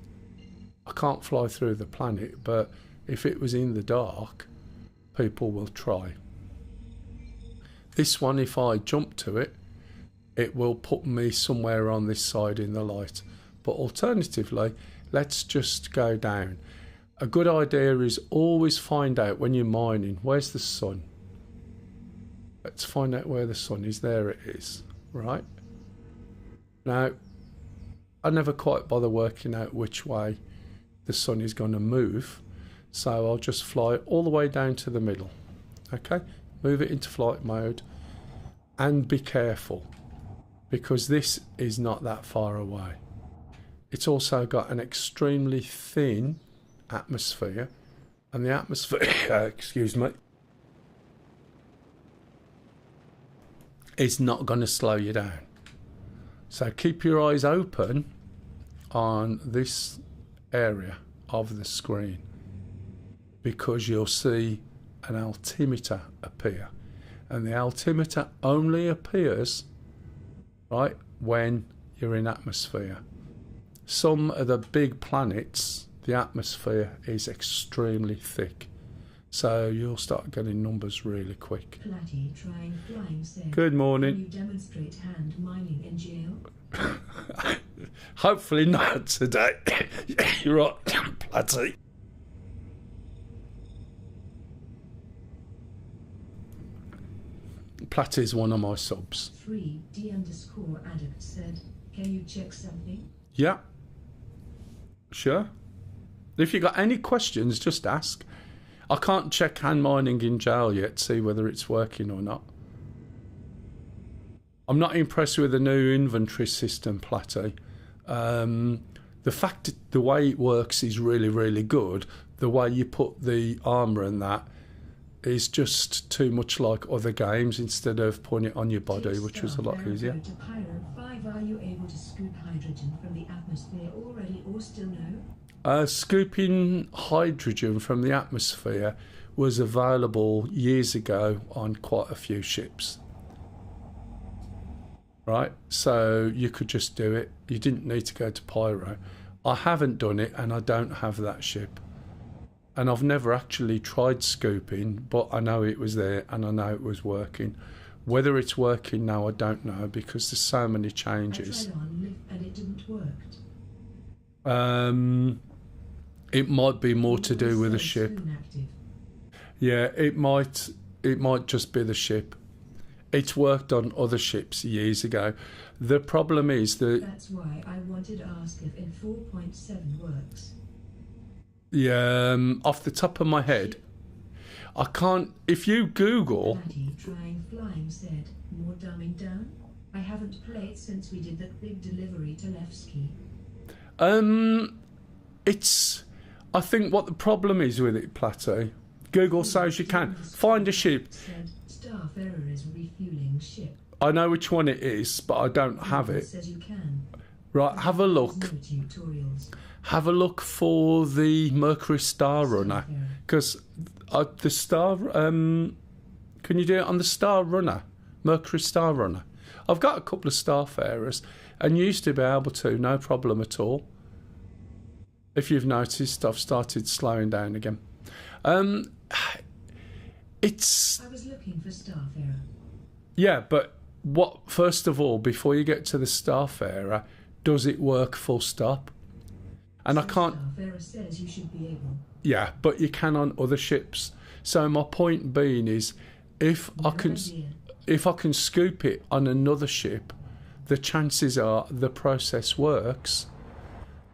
I can't fly through the planet, but if it was in the dark, people will try. This one, if I jump to it, it will put me somewhere on this side in the light. But alternatively, let's just go down. A good idea is always find out when you're mining, where's the sun? Let's find out where the sun is. There it is, right? Now, I never quite bother working out which way the sun is going to move, so I'll just fly all the way down to the middle. Okay, move it into flight mode and be careful because this is not that far away. It's also got an extremely thin atmosphere, and the atmosphere excuse me, is not going to slow you down. So keep your eyes open on this area of the screen because you'll see an altimeter appear, and the altimeter only appears right when you're in atmosphere. Some of the big planets, the atmosphere is extremely thick, so you'll start getting numbers really quick. Platty trying flying said, good morning. Can you demonstrate hand mining in jail? Hopefully not today. You're right, Platty. Platty's one of my subs. 3D_addict said, can you check something? Yeah. Sure. If you got any questions, just ask. I can't check hand mining in jail yet, see whether it's working or not. I'm not impressed with the new inventory system, Platty. The fact that the way it works is really, really good. The way you put the armour and that is just too much like other games instead of putting it on your body, which was a lot easier. To Pyro 5, are you able to scoop hydrogen from the atmosphere already or still no? Scooping hydrogen from the atmosphere was available years ago on quite a few ships. Right, so you could just do it. You didn't need to go to Pyro. I haven't done it and I don't have that ship. And I've never actually tried scooping, but I know it was there and I know it was working. Whether it's working now, I don't know, because there's so many I changes. tried on lift and it didn't work. It might be more to do with the Says ship. soon active. Yeah, it might just be the ship. It's worked on other ships years ago. The problem is that, That's why I wanted to ask if in 4.7 works. off the top of my head, I can't. If you Google, Bloody trying flying said, more dumbing down? I haven't played since we did that big delivery to Levski. it's. I think what the problem is with it, Plateau. Google says you can find a ship. Said, Starfarer is refueling ship. I know which one it is, but I don't have Google it. says you can. Right, have a look. No tutorials. Have a look for the Mercury Star Runner, Starfarer. because the Star. Can you do it on the Star Runner, Mercury Star Runner? I've got a couple of Starfarers, and used to be able to, no problem at all. If you've noticed, I've started slowing down again. It's I was looking for Starfarer. yeah, but what? First of all, before you get to the Starfarer, does it work full stop? And I can't. Starfarer says you should be able. Yeah, but you can on other ships. So my point being is, if I No can, idea. if I can scoop it on another ship, the chances are the process works.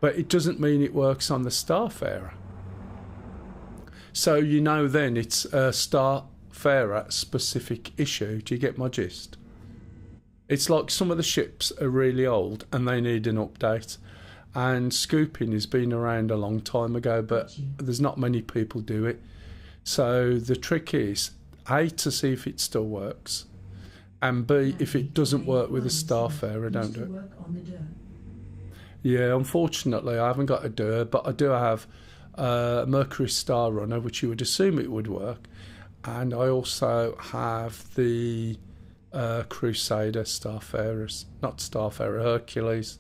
But it doesn't mean it works on the Starfarer. So you know then it's a Starfarer specific issue. Do you get my gist? It's like some of the ships are really old and they need an update. And scooping has been around a long time ago, but there's not many people do it. So the trick is, A, to see if it still works, and B, if it doesn't work with a Starfarer, don't do it. Work on the dirt. Yeah, unfortunately, I haven't got a Dur, but I do have a Mercury Star Runner, which you would assume it would work. And I also have the Crusader Starfarers, not Starfarer, Hercules.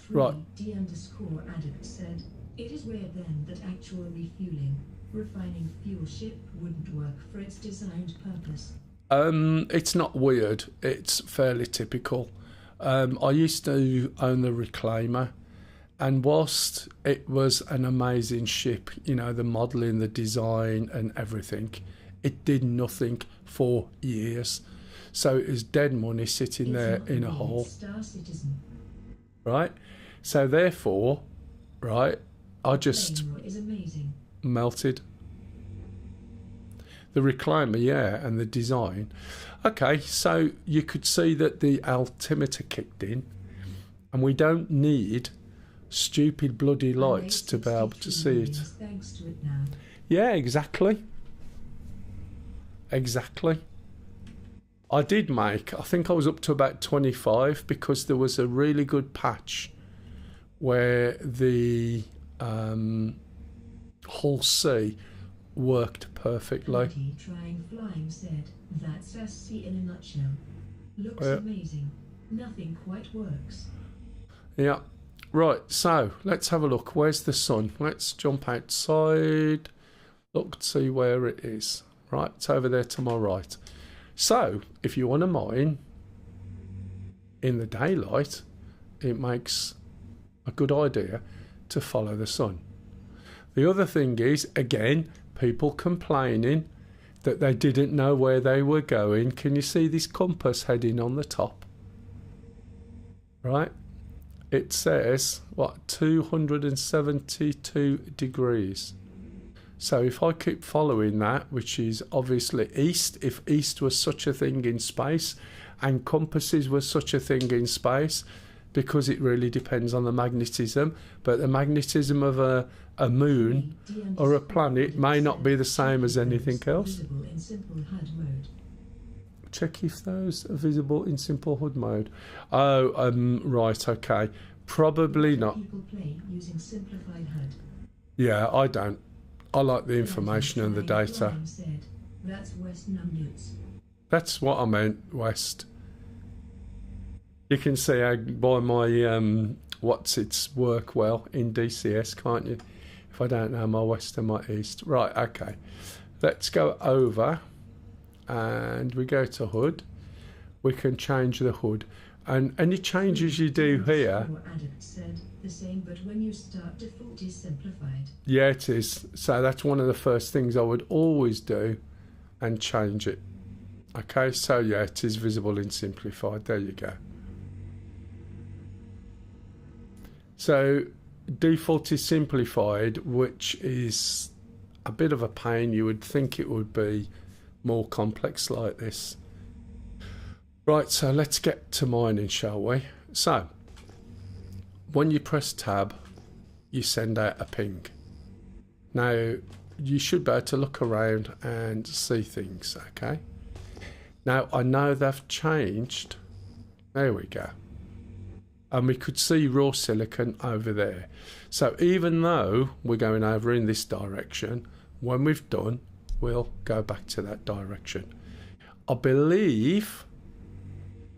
Right. D_addict said, it is weird then that actual refueling, refining fuel ship wouldn't work for its designed purpose. It's not weird. It's fairly typical. I used to own the Reclaimer, and whilst it was an amazing ship, you know, the modelling, the design and everything, it did nothing for years. So it was dead money sitting there in a hole. Star Citizen. Right? So therefore, right, I just Flamewell is amazing. melted. The Reclaimer, yeah, and the design. Okay, so you could see that the altimeter kicked in, and we don't need stupid bloody lights to be able to see it. Thanks to it now. Yeah, exactly. Exactly. I did make, I think I was up to about 25, because there was a really good patch where the Hull C worked perfectly. Bloody trying flying said, that's SC in a nutshell. Looks amazing. Nothing quite works. Yeah. Right, so let's have a look. Where's the sun? Let's jump outside. Look, see where it is. Right, it's over there to my right. So, if you want to mine in the daylight, it makes a good idea to follow the sun. The other thing is, again, people complaining that they didn't know where they were going. Can you see this compass heading on the top? Right? It says, what, 272 degrees. So if I keep following that, which is obviously east, if east was such a thing in space, and compasses were such a thing in space, because it really depends on the magnetism, but the magnetism of a moon or a planet may not be the same as anything else. Visible in simple HUD mode. Check if those are visible in simple HUD mode. Oh, right, okay. Probably not. People play using simplified HUD. Yeah, I don't. I like the information and the Trying data. flying said, that's West Numnutes. That's what I meant, West. You can see how by my what's its work well in DCS, can't you? If I don't know my west and my east. Right, okay. Let's go over and we go to HUD, we can change the HUD. And any changes you do here... Adept said the same, but when you start, default is simplified. Yeah, it is. So that's one of the first things I would always do, and change it. Okay, so yeah, it is visible in simplified. There you go. So default is simplified, which is a bit of a pain. You would think it would be more complex like this. Right, so let's get to mining, shall we? So when you press tab, you send out a ping. Now you should be able to look around and see things, okay? Now I know they've changed. There we go. And we could see raw silicon over there. So even though we're going over in this direction, when we've done, we'll go back to that direction. I believe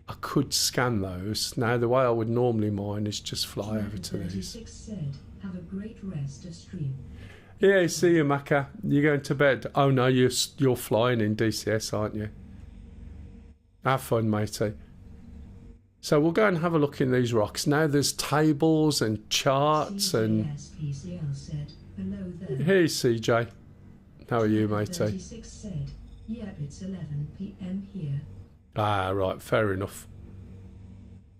I could scan those. Now the way I would normally mine is just fly over to these. Said, have a great rest of stream. Yeah, see you, Macca. You're going to bed. Oh no, you're flying in DCS, aren't you? Have fun, matey. So we'll go and have a look in these rocks. Now there's tables and charts and... PCL said, below there. Hey CJ. How are you, matey? 36 said, yep, it's 11 PM here. Ah, right, fair enough.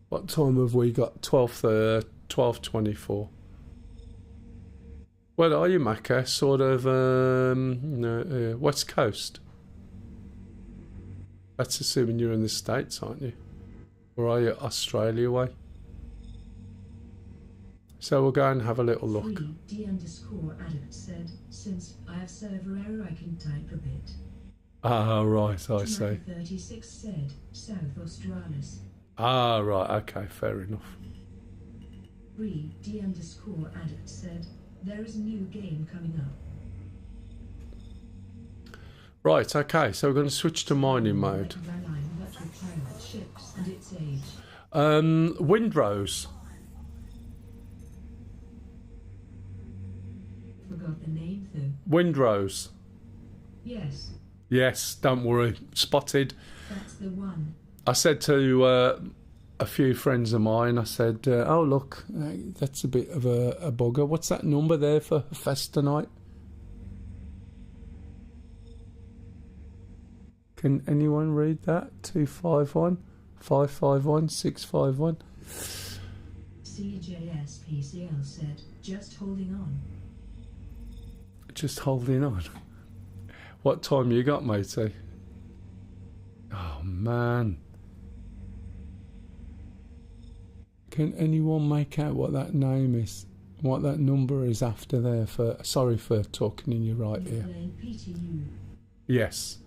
What time have we got? 12:24. Where are you, Macca? Sort of West Coast. That's assuming you're in the States, aren't you? Or are you Australia way? So we'll go and have a little look. D_Adept said, since I have server error, I can type a bit. Ah, right, I see. 36 said, South Australis. Ah, right, okay, fair enough. D_Adept said, there is a new game coming up. Right, okay, so we're going to switch to mining mode. Ships and its age. Windrose. Forgot the name though. Windrose. Yes. Yes, don't worry. Spotted. That's the one. I said to a few friends of mine, I said, oh look, that's a bit of a bugger. What's that number there for Festa night? Can anyone read that? 251 551 651. CJSPCL said, just holding on. Just holding on. What time you got, matey? Oh man. Can anyone make out what that name is? What that number is after there for... Sorry for talking in your right ear. Yes.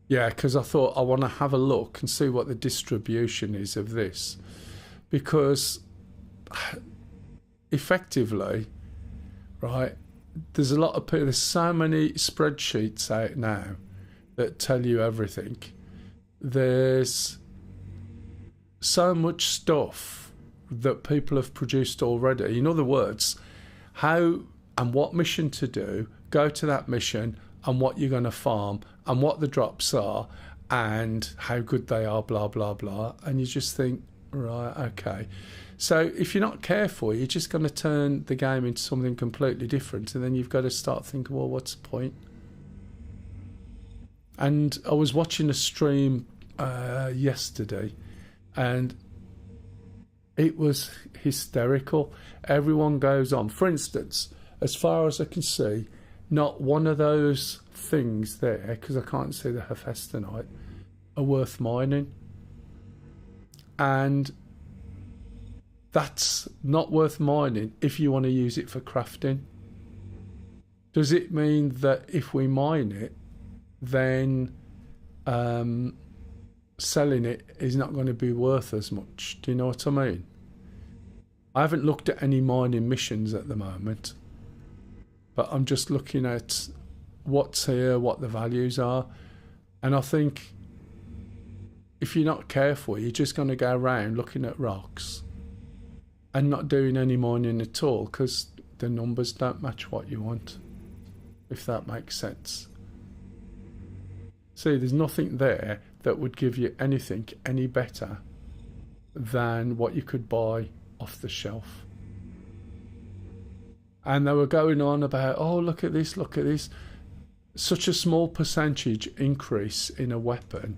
Yeah, because I thought I want to have a look and see what the distribution is of this. Because effectively, right, there's a lot of people, there's so many spreadsheets out now that tell you everything. There's so much stuff that people have produced already. In other words, how and what mission to do, go to that mission, and what you're going to farm, and what the drops are, and how good they are, blah, blah, blah. And you just think, right, okay. So if you're not careful, you're just going to turn the game into something completely different, and then you've got to start thinking, well, what's the point? And I was watching a stream yesterday, and it was hysterical. Everyone goes on. For instance, as far as I can see, not one of those things there, because I can't see the Hephaestonite, are worth mining. And that's not worth mining if you want to use it for crafting. Does it mean that if we mine it, then selling it is not going to be worth as much? Do you know what I mean? I haven't looked at any mining missions at the moment, but I'm just looking at what's here, what the values are, and I think if you're not careful, you're just going to go around looking at rocks and not doing any mining at all, because the numbers don't match what you want, if that makes sense. See, there's nothing there that would give you anything any better than what you could buy off the shelf. And they were going on about, oh, look at this, look at this. Such a small percentage increase in a weapon.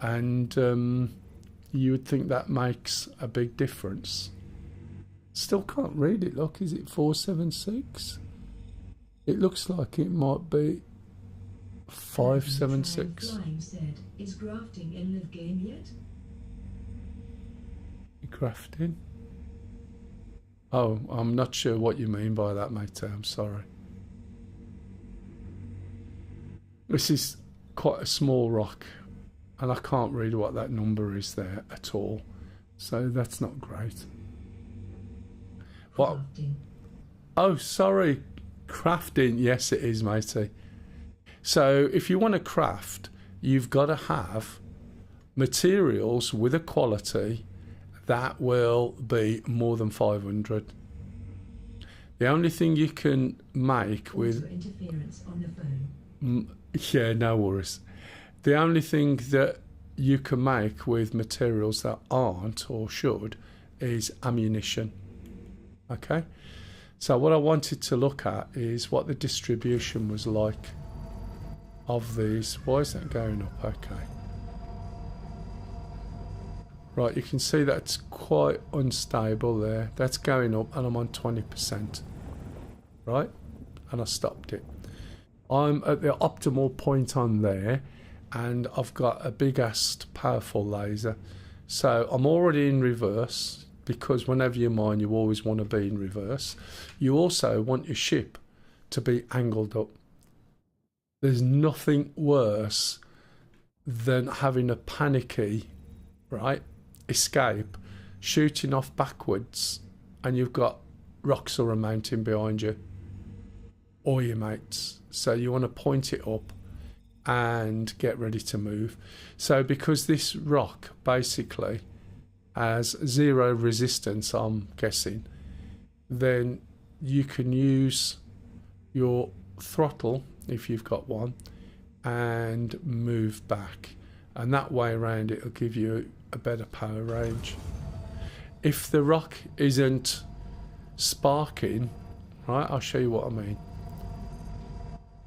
And you would think that makes a big difference. Still can't read it. Look, is it 476? It looks like it might be 576. Flying said, is grafting in the game yet? Grafting? Oh, I'm not sure what you mean by that, mate. I'm sorry. This is quite a small rock, and I can't read what that number is there at all. So that's not great. What? Crafting. Oh, sorry. Crafting. Yes, it is, matey. So if you want to craft, you've got to have materials with a quality that will be more than 500. The only thing you can make with... Also interference on the phone. Yeah, no worries. The only thing that you can make with materials that aren't or should is ammunition. Okay? So what I wanted to look at is what the distribution was like of these. Why is that going up? Okay. Right, you can see that's quite unstable there. That's going up and I'm on 20%. Right? And I stopped it. I'm at the optimal point on there and I've got a big ass powerful laser. So I'm already in reverse because whenever you mine you always want to be in reverse. You also want your ship to be angled up. There's nothing worse than having a panicky, right, escape, shooting off backwards and you've got rocks or a mountain behind you or your mates. So you want to point it up and get ready to move. So because this rock basically has zero resistance, I'm guessing, then you can use your throttle if you've got one and move back, and that way around it'll give you a better power range. If the rock isn't sparking, right, I'll show you what I mean,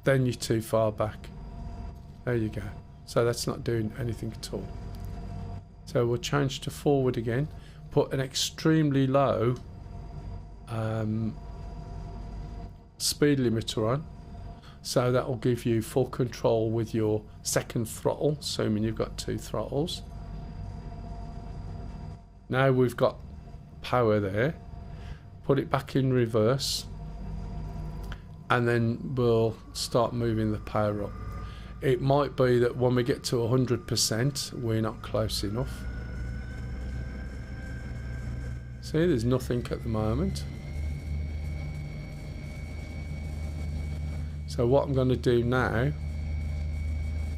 then you're too far back. There you go. So that's not doing anything at all. So we'll change to forward again, put an extremely low speed limiter on, so that will give you full control with your second throttle, assuming you've got two throttles. Now we've got power there, put it back in reverse, and then we'll start moving the power up. It might be that when we get to 100% we're not close enough. See, there's nothing at the moment. So what I'm going to do now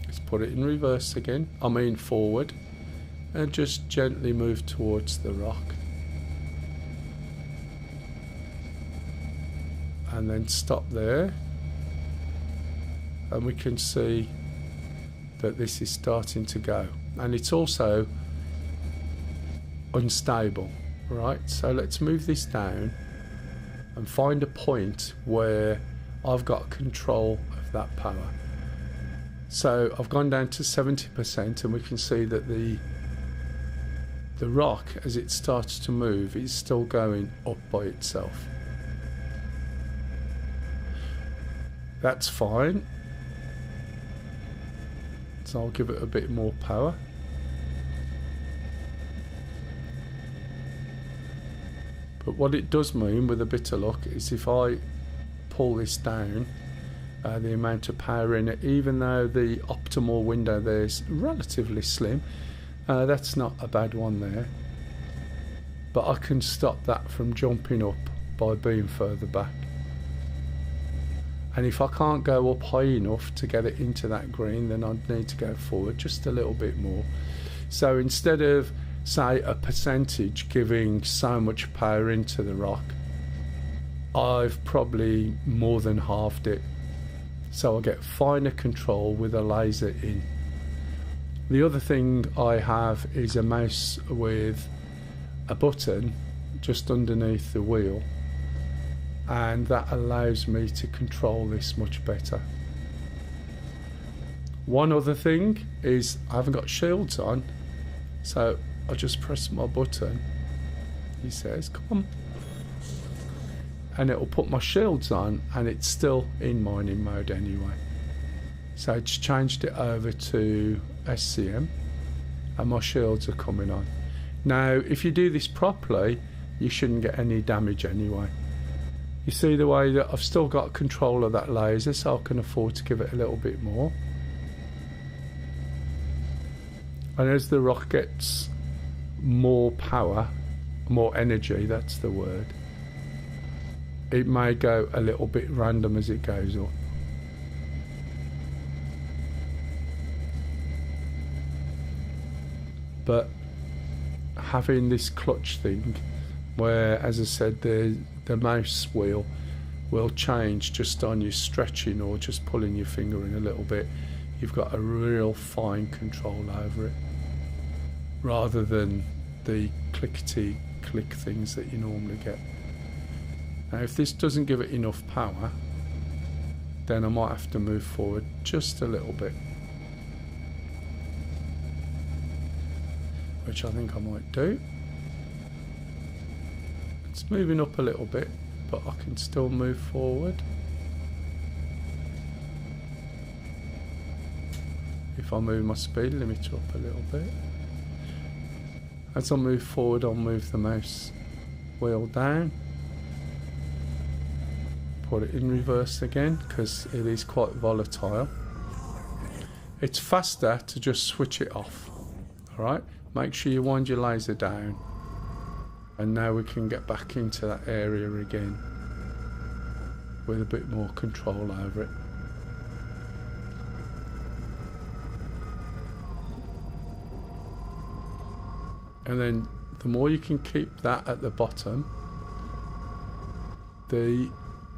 is put it in reverse again, I mean forward, and just gently move towards the rock. And then stop there. And we can see that this is starting to go. And it's also unstable, right? So let's move this down and find a point where I've got control of that power. So I've gone down to 70% and we can see that the rock, as it starts to move, is still going up by itself. That's fine. So I'll give it a bit more power. But what it does mean with a bit of luck is if I pull this down, the amount of power in it, even though the optimal window there is relatively slim, that's not a bad one there, but I can stop that from jumping up by being further back. And if I can't go up high enough to get it into that green, then I'd need to go forward just a little bit more. So instead of, say, a percentage giving so much power into the rock, I've probably more than halved it. So I get finer control with a laser in. The other thing I have is a mouse with a button just underneath the wheel, and that allows me to control this much better. One other thing is I haven't got shields on, so I just press my button. He says, come on. And it'll put my shields on, and it's still in mining mode anyway. So I just changed it over to SCM, and my shields are coming on. Now, if you do this properly, you shouldn't get any damage anyway. You see the way that I've still got control of that laser, so I can afford to give it a little bit more. And as the rock gets more power, more energy, that's the word, it may go a little bit random as it goes up. But having this clutch thing, where, as I said, the mouse wheel will change just on you stretching or just pulling your finger in a little bit, you've got a real fine control over it, rather than the clickety click things that you normally get. Now, if this doesn't give it enough power, then I might have to move forward just a little bit, which I think I might do. It's moving up a little bit, but I can still move forward. If I move my speed limiter up a little bit. As I move forward, I'll move the mouse wheel down. Put it in reverse again, because it is quite volatile. It's faster to just switch it off. Alright, make sure you wind your laser down. And now we can get back into that area again with a bit more control over it. And then the more you can keep that at the bottom, the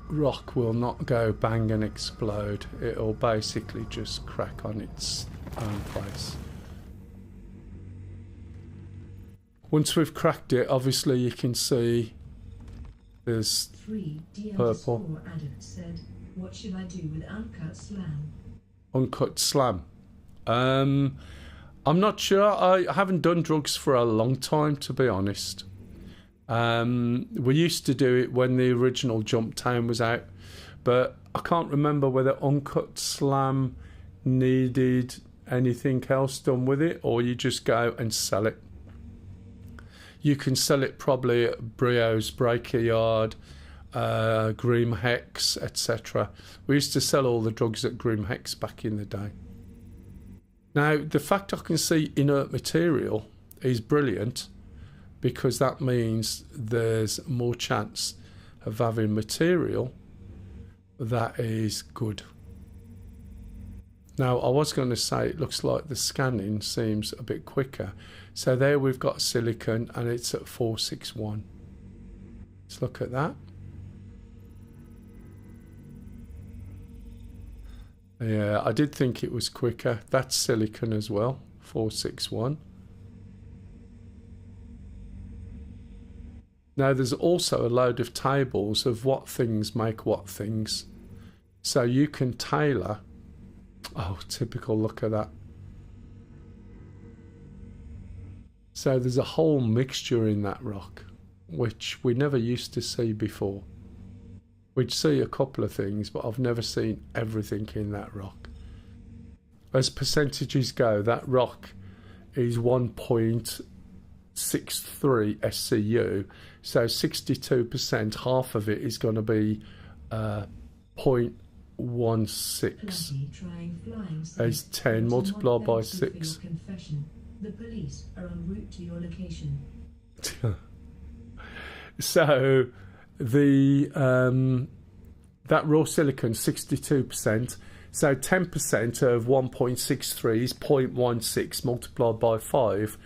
rock will not go bang and explode. It'll basically just crack on its own place. Once we've cracked it, obviously you can see there's purple. Adam said, what should I do with Uncut Slam? Uncut Slam. I'm not sure. I haven't done drugs for a long time, to be honest. We used to do it when the original Jump Town was out, but I can't remember whether Uncut Slam needed anything else done with it, or you just go and sell it. You can sell it probably at Brio's Breaker Yard, Grim Hex, etc. We used to sell all the drugs at Grim Hex back in the day. Now, the fact I can see inert material is brilliant, because that means there's more chance of having material that is good. Now, I was going to say it looks like the scanning seems a bit quicker. So there we've got silicon, and it's at 461. Let's look at that. Yeah, I did think it was quicker. That's silicon as well, 461. Now there's also a load of tables of what things make what things. So you can tailor. Oh, typical, look at that. So there's a whole mixture in that rock, which we never used to see before. We'd see a couple of things, but I've never seen everything in that rock. As percentages go, that rock is 1.63 SCU, so 62%, half of it is going to be 0.16. Is 10 multiplied by 6. The police are en route to your location. So the that raw silicon 62%. So 10% of 1.63 is 0.16 multiplied by 5,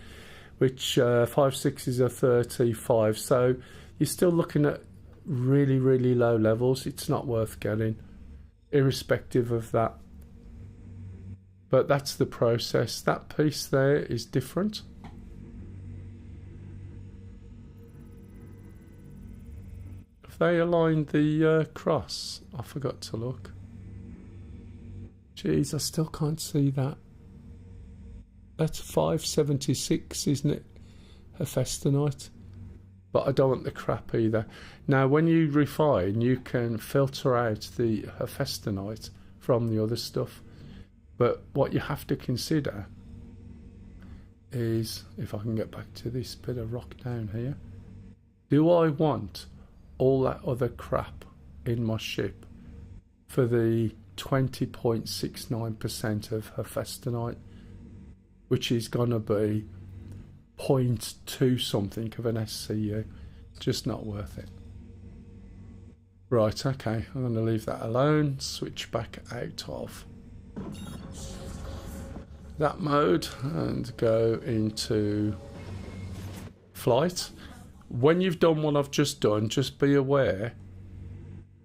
which 5 6s are 35. So you're still looking at really, really low levels. It's not worth getting, irrespective of that. But that's the process. That piece there is different. Have they aligned the cross? I forgot to look. Jeez, I still can't see that. That's 576, isn't it? Hephaestonite. But I don't want the crap either. Now, when you refine, you can filter out the hephaestonite from the other stuff. But what you have to consider is, if I can get back to this bit of rock down here, do I want all that other crap in my ship for the 20.69% of hephaestonite, which is going to be 0.2 something of an SCU? Just not worth it. Right, okay, I'm going to leave that alone. Switch back out of that mode and go into flight. When you've done what I've just done, just be aware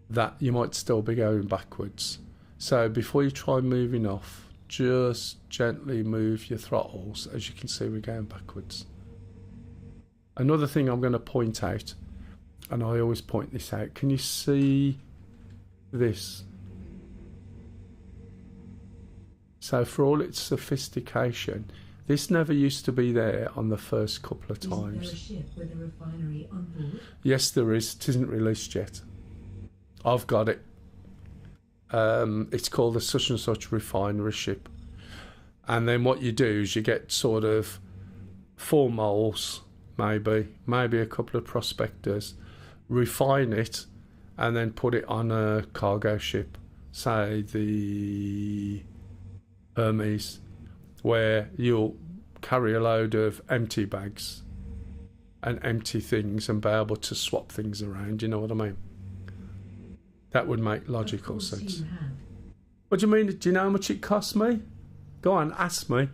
that you might still be going backwards. So before you try moving off, just gently move your throttles. As you can see, we're going backwards. Another thing I'm going to point out, and I always point this out, can you see this? So for all its sophistication, this never used to be there on the first couple of times. Is there a ship with a refinery on board? Yes, there is. It isn't released yet. I've got it. It's called a such and such refinery ship. And then what you do is you get sort of 4 moles, maybe a couple of prospectors, refine it, and then put it on a cargo ship, say the Hermes, where you'll carry a load of empty bags and empty things and be able to swap things around, you know what I mean? That would make logical sense. What do you mean? Do you know how much it cost me? Go on, ask me.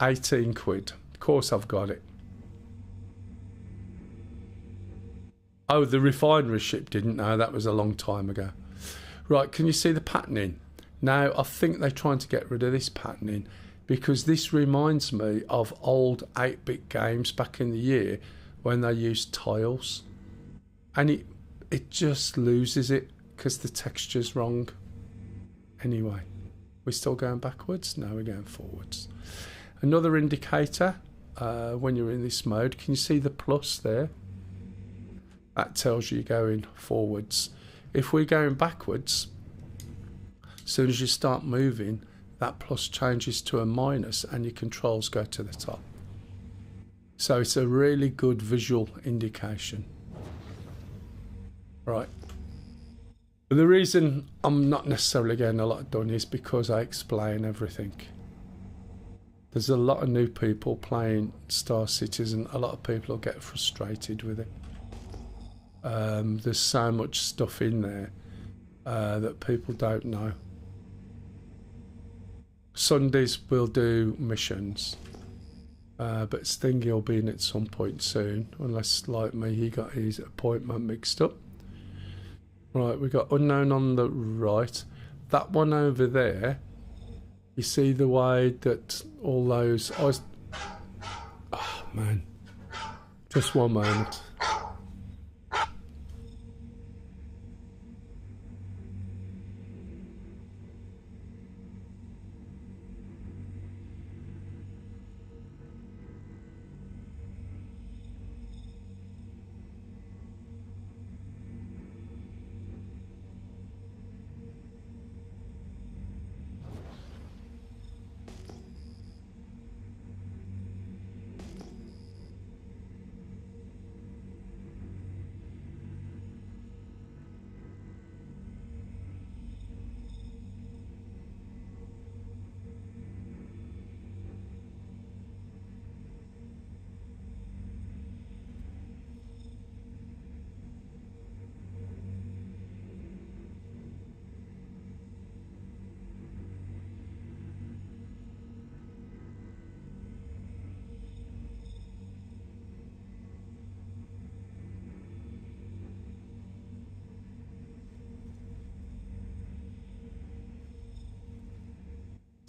18 quid. Of course I've got it. Oh, the refinery ship didn't know. That was a long time ago. Right, can you see the patterning? Now, I think they're trying to get rid of this patterning because this reminds me of old 8-bit games back in the year when they used tiles. And it just loses it because the texture's wrong. Anyway, we're still going backwards? No, we're going forwards. Another indicator, when you're in this mode, can you see the plus there? That tells you you're going forwards. If we're going backwards, as soon as you start moving, that plus changes to a minus and your controls go to the top. So it's a really good visual indication. Right. But the reason I'm not necessarily getting a lot done is because I explain everything. There's a lot of new people playing Star Citizen. A lot of people will get frustrated with it. There's so much stuff in there that people don't know. Sundays we'll do missions, but Stingy will be in at some point soon, unless, like me, he got his appointment mixed up. Right, we got unknown on the right. That one over there, you see the way that all those... Oh, man. Just one moment.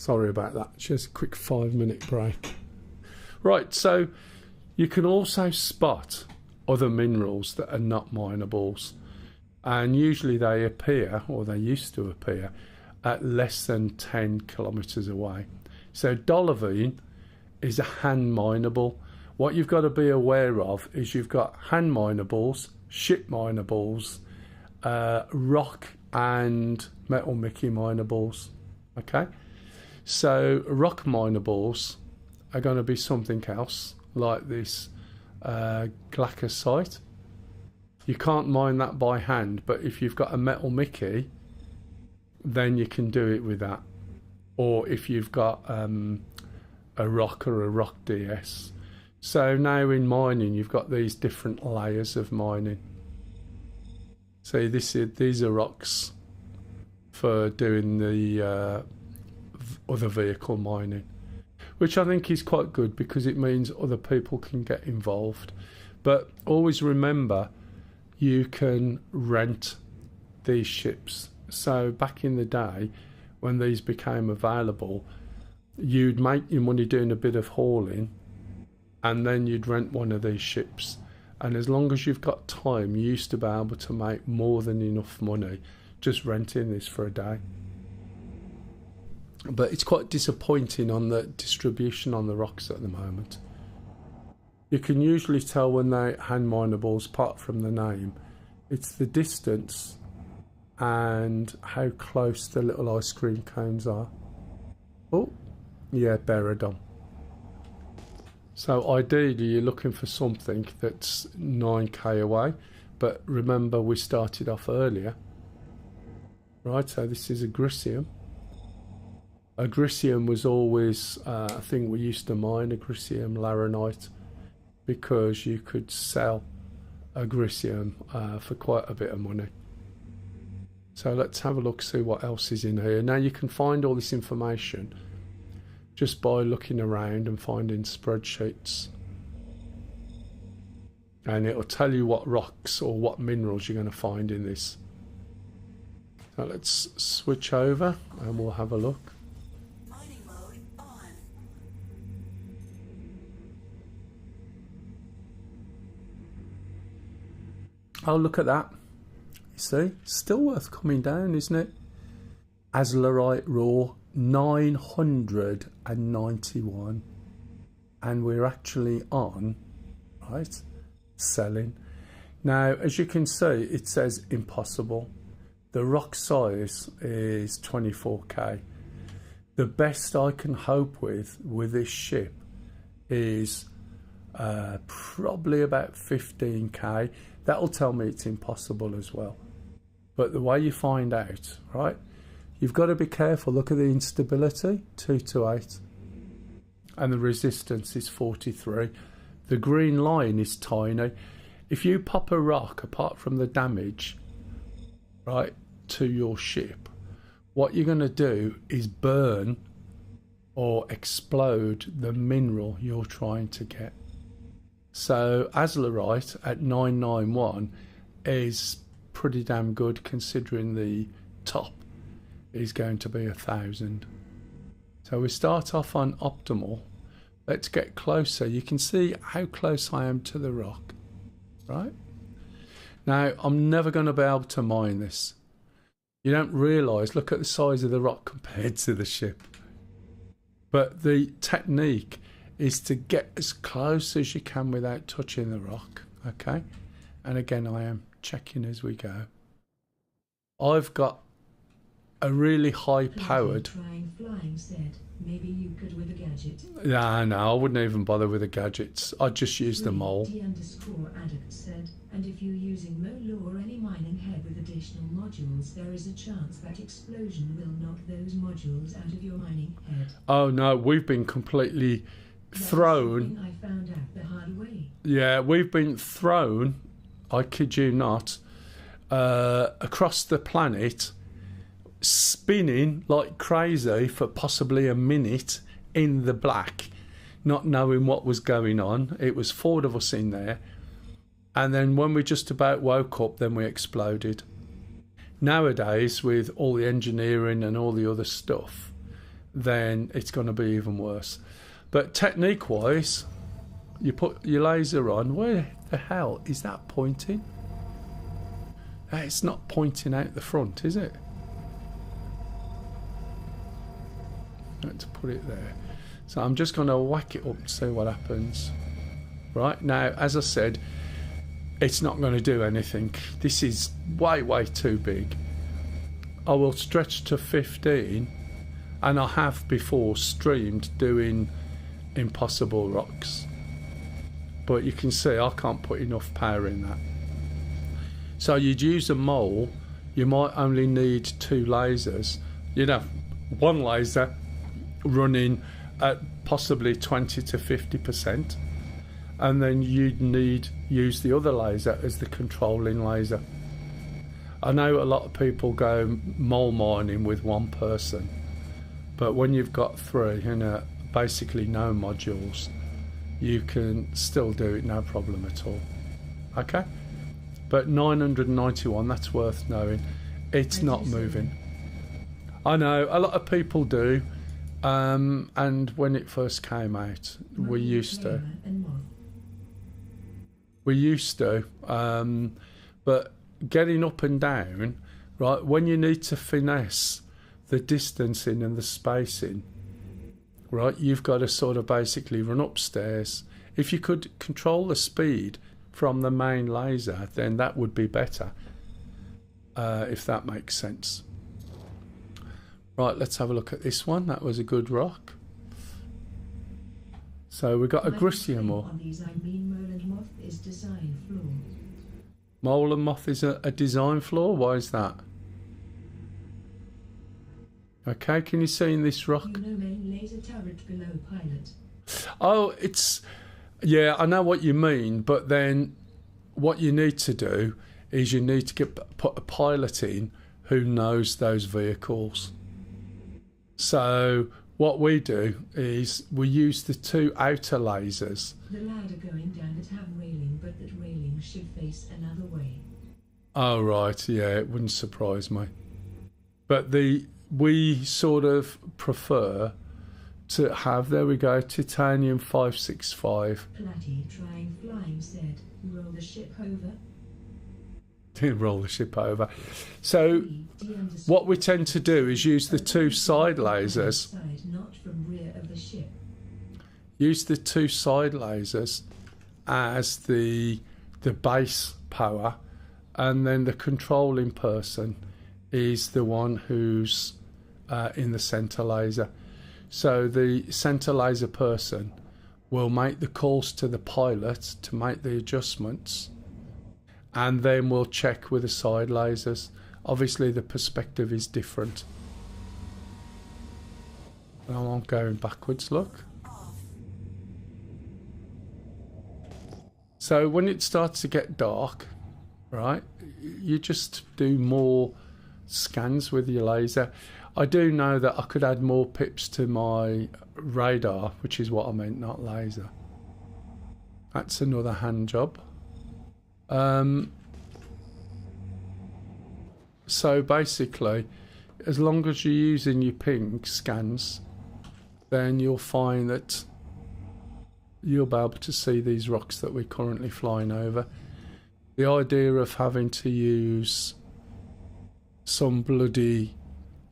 Sorry about that. Just a quick 5-minute break. Right, so you can also spot other minerals that are not minables, and usually they appear, or they used to appear, at less than 10 kilometres away. So dolivine is a hand mineable. What you've got to be aware of is you've got hand minables, ship minables, rock and metal Mickey minables. Okay, so rock minables are going to be something else, like this glaucosite. You can't mine that by hand, but if you've got a metal Mickey, then you can do it with that. Or if you've got a rock or a rock DS. So now in mining, you've got these different layers of mining. So these are rocks for doing the other vehicle mining, which I think is quite good because it means other people can get involved. But always remember, you can rent these ships. So back in the day, when these became available, you'd make your money doing a bit of hauling, and then you'd rent one of these ships. And as long as you've got time, you used to be able to make more than enough money just renting this for a day. But it's quite disappointing on the distribution on the rocks at the moment. You can usually tell when they're hand minables, apart from the name. It's the distance and how close the little ice cream cones are. Oh, yeah, Beradon. So ideally you're looking for something that's 9k away, but remember we started off earlier. Right, so this is agricium. Agricium was always a thing we used to mine, agricium, laranite, because you could sell agricium for quite a bit of money. So let's have a look, see what else is in here. Now you can find all this information just by looking around and finding spreadsheets, and it'll tell you what rocks or what minerals you're going to find in this. So let's switch over and we'll have a look. Mining mode on. Oh, look at that. You see, still worth coming down, isn't it? Azlerite raw, 991, and we're actually on, right, selling. Now, as you can see, it says impossible. The rock size is 24k. The best I can hope with this ship is probably about 15k. That'll tell me it's impossible as well. But the way you find out, right, you've got to be careful. Look at the instability, 228. And the resistance is 43. The green line is tiny. If you pop a rock, apart from the damage, right, to your ship, what you're going to do is burn or explode the mineral you're trying to get. So Azlerite at 991 is pretty damn good, considering the top is going to be 1,000. So we start off on optimal. Let's get closer. You can see how close I am to the rock, right? Now, I'm never going to be able to mine this. You don't realise, look at the size of the rock compared to the ship. But the technique is to get as close as you can without touching the rock, okay? And again, I am checking as we go. I've got a really high-powered... Trying flying said, maybe you could with a gadget. Nah, no, I wouldn't even bother with the gadgets. I'd just use the mole. T_addict said, and if you're using Molo or any mining head with additional modules, there is a chance that explosion will knock those modules out of your mining head. Oh no, we've been completely thrown. I found out the hard way. Yeah, we've been thrown, I kid you not, across the planet, spinning like crazy for possibly a minute in the black, not knowing what was going on. It was 4 of us in there, and then when we just about woke up, then we exploded. Nowadays, with all the engineering and all the other stuff, then it's going to be even worse. But technique-wise, you put your laser on. Where the hell is that pointing? It's not pointing out the front, is it? Let's put it there. So I'm just going to whack it up and see what happens. Right, now, as I said, it's not going to do anything. This is way, way too big. I will stretch to 15, and I have before streamed doing impossible rocks. But you can see I can't put enough power in that. So you'd use a mole, you might only need 2 lasers. You'd have one laser running at possibly 20 to 50%, and then you'd use the other laser as the controlling laser. I know a lot of people go mole mining with one person, but when you've got 3 and basically no modules, you can still do it no problem at all. Okay? But 991, that's worth knowing. It's not moving. I know, a lot of people do, and when it first came out, we used to. But getting up and down, right, when you need to finesse the distancing and the spacing, right, you've got to sort of basically run upstairs. If you could control the speed from the main laser, then that would be better, if that makes sense. Right, let's have a look at this one. That was a good rock. So we got a Grisium ore. On these, I mean Mole and Moth is design flaw. Mole and Moth is a design flaw? Why is that? Okay, can you see in this rock? You know main laser turret below pilot. Oh, it's... Yeah, I know what you mean, but then what you need to do is you need to put a pilot in who knows those vehicles. So what we do is we use the 2 outer lasers. The ladder going down that have railing, but that railing should face another way. Oh, right, yeah, it wouldn't surprise me. But we sort of prefer to have, there we go, Titanium 565. Platty trying flying said, roll the ship over. Roll the ship over. So what we tend to do is use the 2 side lasers. Not from rear of the ship. Use the 2 side lasers as the base power, and then the controlling person is the one who's in the center laser. So the center laser person will make the calls to the pilot to make the adjustments, and then we'll check with the side lasers. Obviously the perspective is different. Well, I'm going backwards, look. So when it starts to get dark, right, you just do more scans with your laser. I do know that I could add more pips to my radar, which is what I meant, not laser. That's another hand job. So basically, as long as you're using your ping scans, then you'll find that you'll be able to see these rocks that we're currently flying over. The idea of having to use some bloody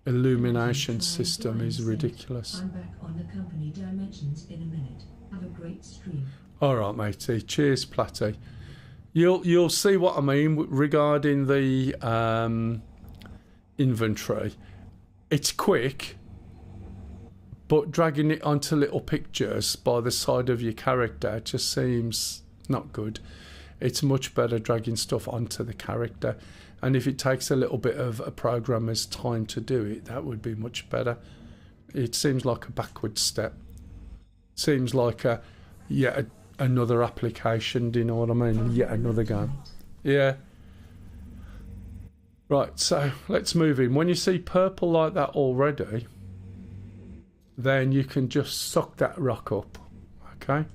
illumination system is ridiculous. I'm back on the company dimensions in a minute. Have a great stream. All right, matey. Cheers, Platty. You'll see what I mean regarding the inventory. It's quick, but dragging it onto little pictures by the side of your character just seems not good. It's much better dragging stuff onto the character, and if it takes a little bit of a programmer's time to do it, that would be much better. It seems like a backward step. Seems like another application, do you know what I mean? Yet another game. Yeah. Right, so let's move in. When you see purple like that already, then you can just suck that rock up. Okay?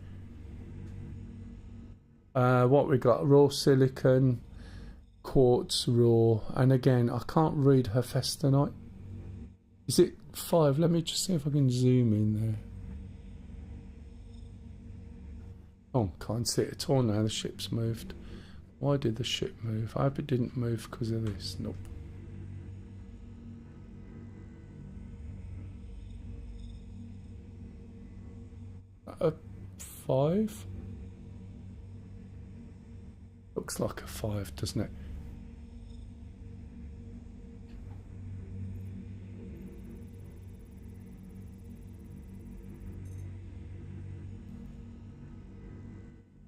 What we got? Raw silicon, quartz, raw, and again, I can't read Hephaestonite. Is it 5. Let me just see if I can zoom in there. Oh, can't see it at all now. The ship's moved. Why did the ship move? I hope it didn't move because of this. Nope. A 5? Looks like a 5, doesn't it?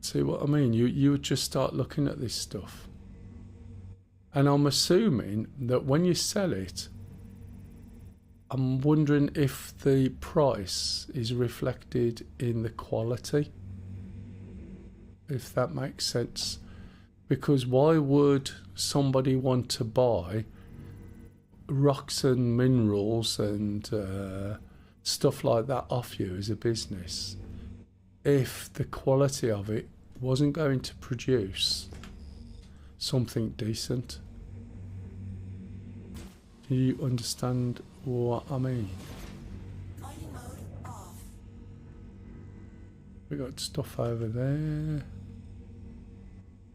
See what I mean? You would just start looking at this stuff. And I'm assuming that when you sell it, I'm wondering if the price is reflected in the quality. If that makes sense. Because why would somebody want to buy rocks and minerals and stuff like that off you as a business if the quality of it wasn't going to produce something decent? Do you understand what I mean? We got stuff over there.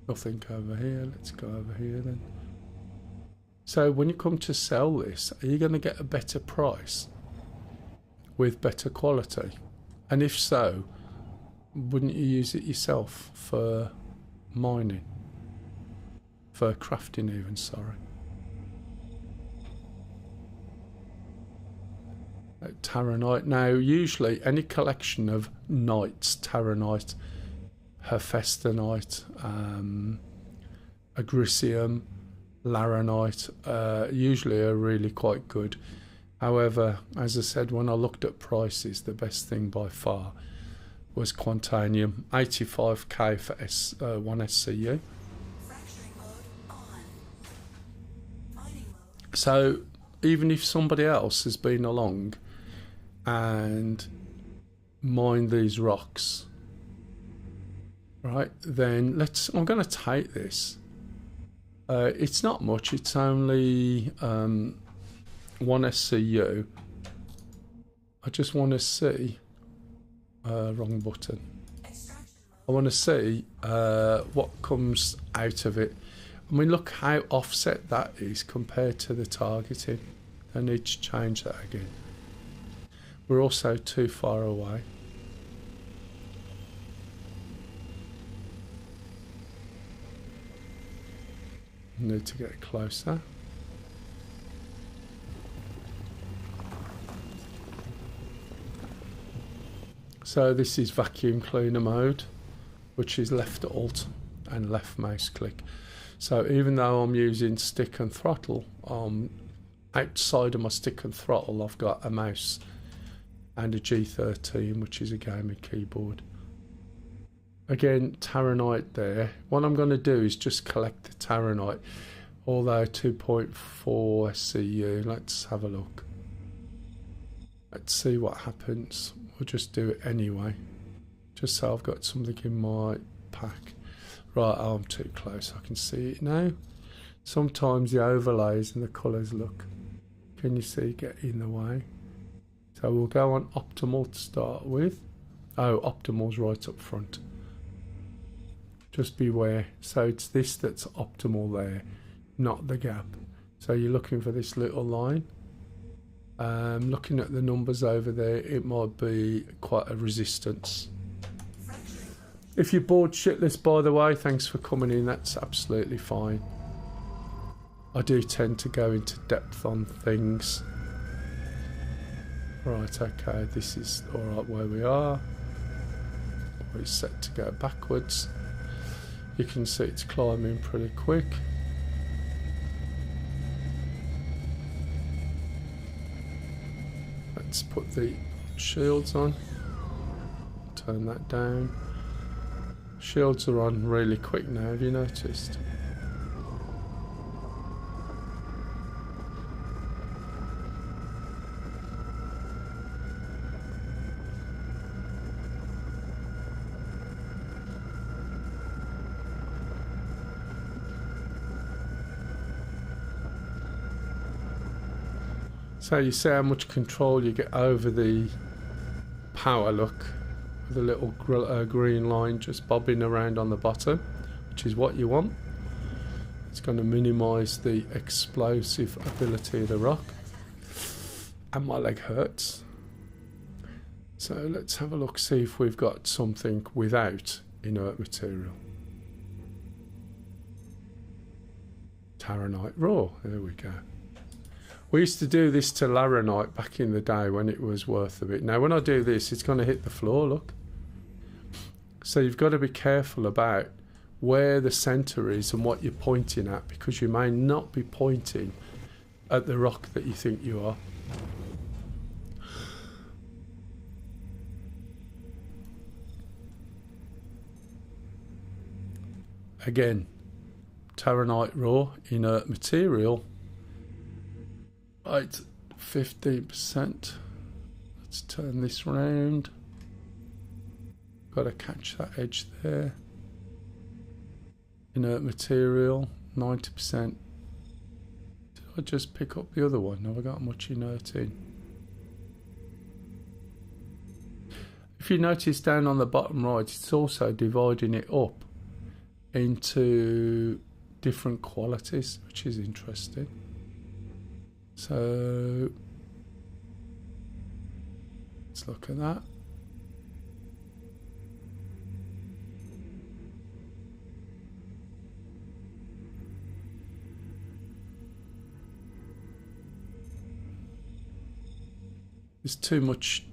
Nothing over here. Let's go over here then. So when you come to sell this, are you going to get a better price with better quality? And if so, wouldn't you use it yourself for mining? For crafting even, sorry. Taronite. Now, usually any collection of knights, Taronite, Hephaestonite, Agricium, Laranite, usually are really quite good. However, as I said, when I looked at prices, the best thing by far was Quantanium, 85k for 1 SCU. So even if somebody else has been along and mined these rocks, right, then I'm going to take this. It's not much, it's only 1 SCU. I just want to see wrong button. I want to see what comes out of it. I mean, look how offset that is compared to the targeting. I need to change that again. We're also too far away. Need to get closer. So this is vacuum cleaner mode, which is left alt and left mouse click. So even though I'm using stick and throttle, outside of my stick and throttle I've got a mouse and a G13, which is a gaming keyboard. Again, Taronite there. What I'm going to do is just collect the Taronite, although 2.4 SCU. Let's have a look. Let's see what happens. We'll just do it anyway, just so I've got something in my pack. Right, oh, I'm too close. I can see it now. Sometimes the overlays and the colours, look, can you see, get in the way. So we'll go on optimal to start with. Oh, optimal's right up front. Just beware. So it's this that's optimal there, not the gap. So you're looking for this little line. Looking at the numbers over there, it might be quite a resistance. If you're bored shitless, by the way, thanks for coming in. That's absolutely fine. I do tend to go into depth on things. Right, okay, this is alright where we are. We're set to go backwards. You can see it's climbing pretty quick. Let's put the shields on. Turn that down. Shields are on really quick now, have you noticed? So you see how much control you get over the power, look, with a little green line just bobbing around on the bottom, which is what you want. It's going to minimise the explosive ability of the rock. And my leg hurts. So let's have a look, see if we've got something without inert material. Taronite raw, there we go. We used to do this to laranite back in the day when it was worth a bit. Now when I do this, it's going to hit the floor, look. So you've got to be careful about where the centre is and what you're pointing at, because you may not be pointing at the rock that you think you are. Again, taronite raw, inert material. Right, 15%. Let's turn this round. Got to catch that edge there. Inert material, 90%. Did I just pick up the other one? Have I got much inert in? If you notice down on the bottom right, it's also dividing it up into different qualities, which is interesting. So let's look at that. There's too much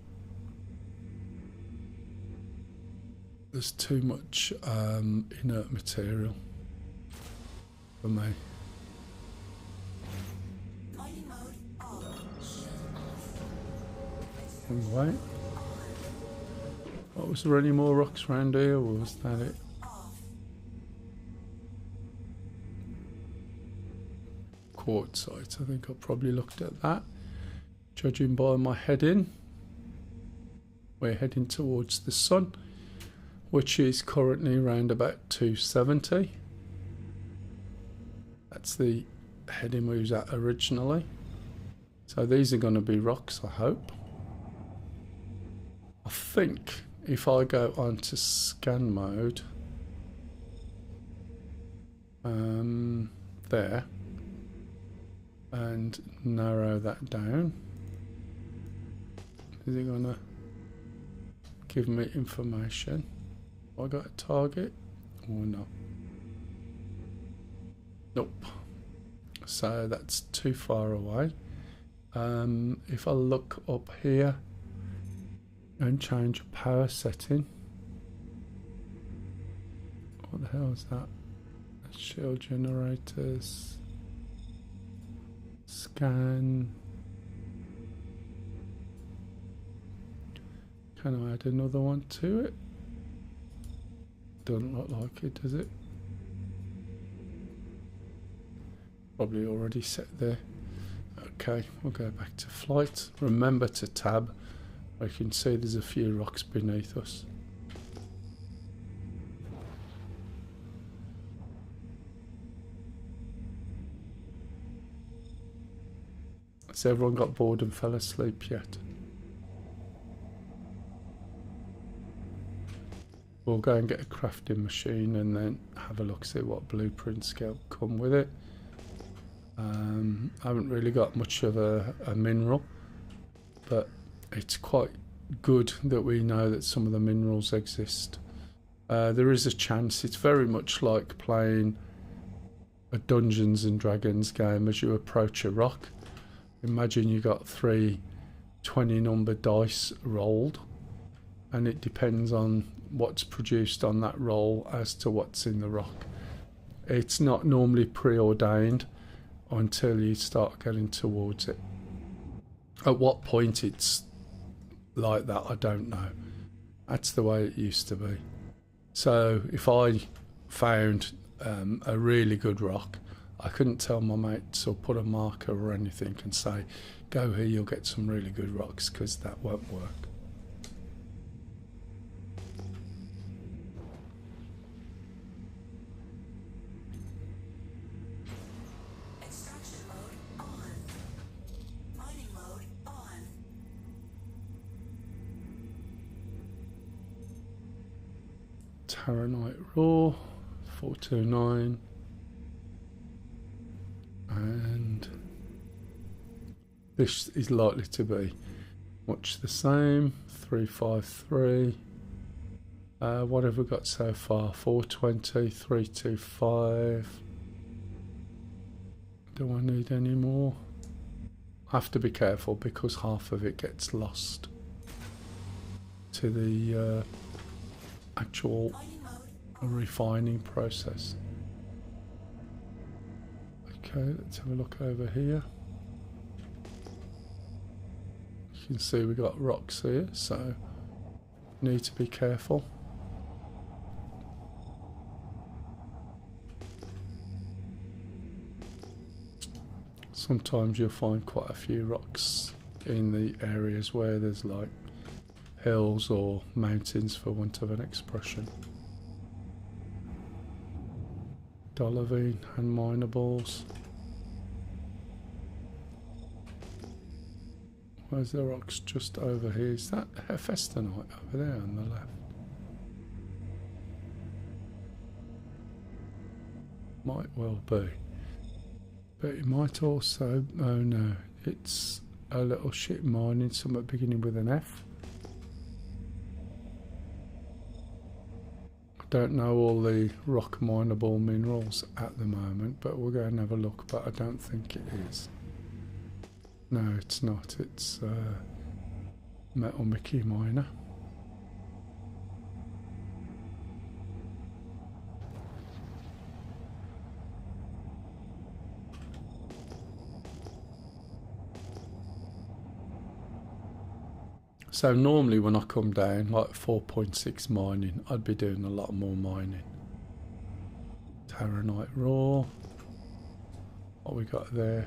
inert material for me. Wait. What, was there any more rocks around here, or was that it? Quartzite, I think I probably looked at that. Judging by my heading, we're heading towards the sun, which is currently around about 270. That's the heading we was at originally. So these are going to be rocks, I hope. I think if I go on to scan mode, there, and narrow that down, is it going to give me information? Have I got a target or not? Nope. So that's too far away. If I look up here and change power setting, what the hell is that? Shield generators, scan. Can I add another one to it? Doesn't look like it, does it? Probably already set there. Okay, we'll go back to flight. Remember to tab. I can see there's a few rocks beneath us. Has everyone got bored and fell asleep yet? We'll go and get a crafting machine and then have a look, see what blueprints come with it. I haven't really got much of a mineral, but it's quite good that we know that some of the minerals exist. There is a chance. It's very much like playing a Dungeons and Dragons game. As you approach a rock, imagine you got 3 20 number dice rolled, and it depends on what's produced on that roll as to what's in the rock. It's not normally preordained until you start getting towards it. At what point it's like that, I don't know. That's the way it used to be. So if I found a really good rock, I couldn't tell my mates or put a marker or anything and say, go here, you'll get some really good rocks, because that won't work. Extraction mode on. Mining mode Terranite Raw 429, and this is likely to be much the same. 353. What have we got so far? 420, 325. Do I need any more? I have to be careful because half of it gets lost to the actual refining process. Okay, let's have a look over here. You can see we got rocks here, so need to be careful. Sometimes you'll find quite a few rocks in the areas where there's like hills or mountains, for want of an expression. Dolivine and minables. Where's the rocks just over here? Is that Hephaestonite over there on the left? Might well be. But it might also... oh no, it's a little ship mining, something beginning with an F. I don't know all the rock mineable minerals at the moment, but we'll go and have a look, but I don't think it is. No, it's not. It's Metal Mickey Miner. So normally when I come down, like 4.6 mining, I'd be doing a lot more mining. Terranite Raw. What we got there?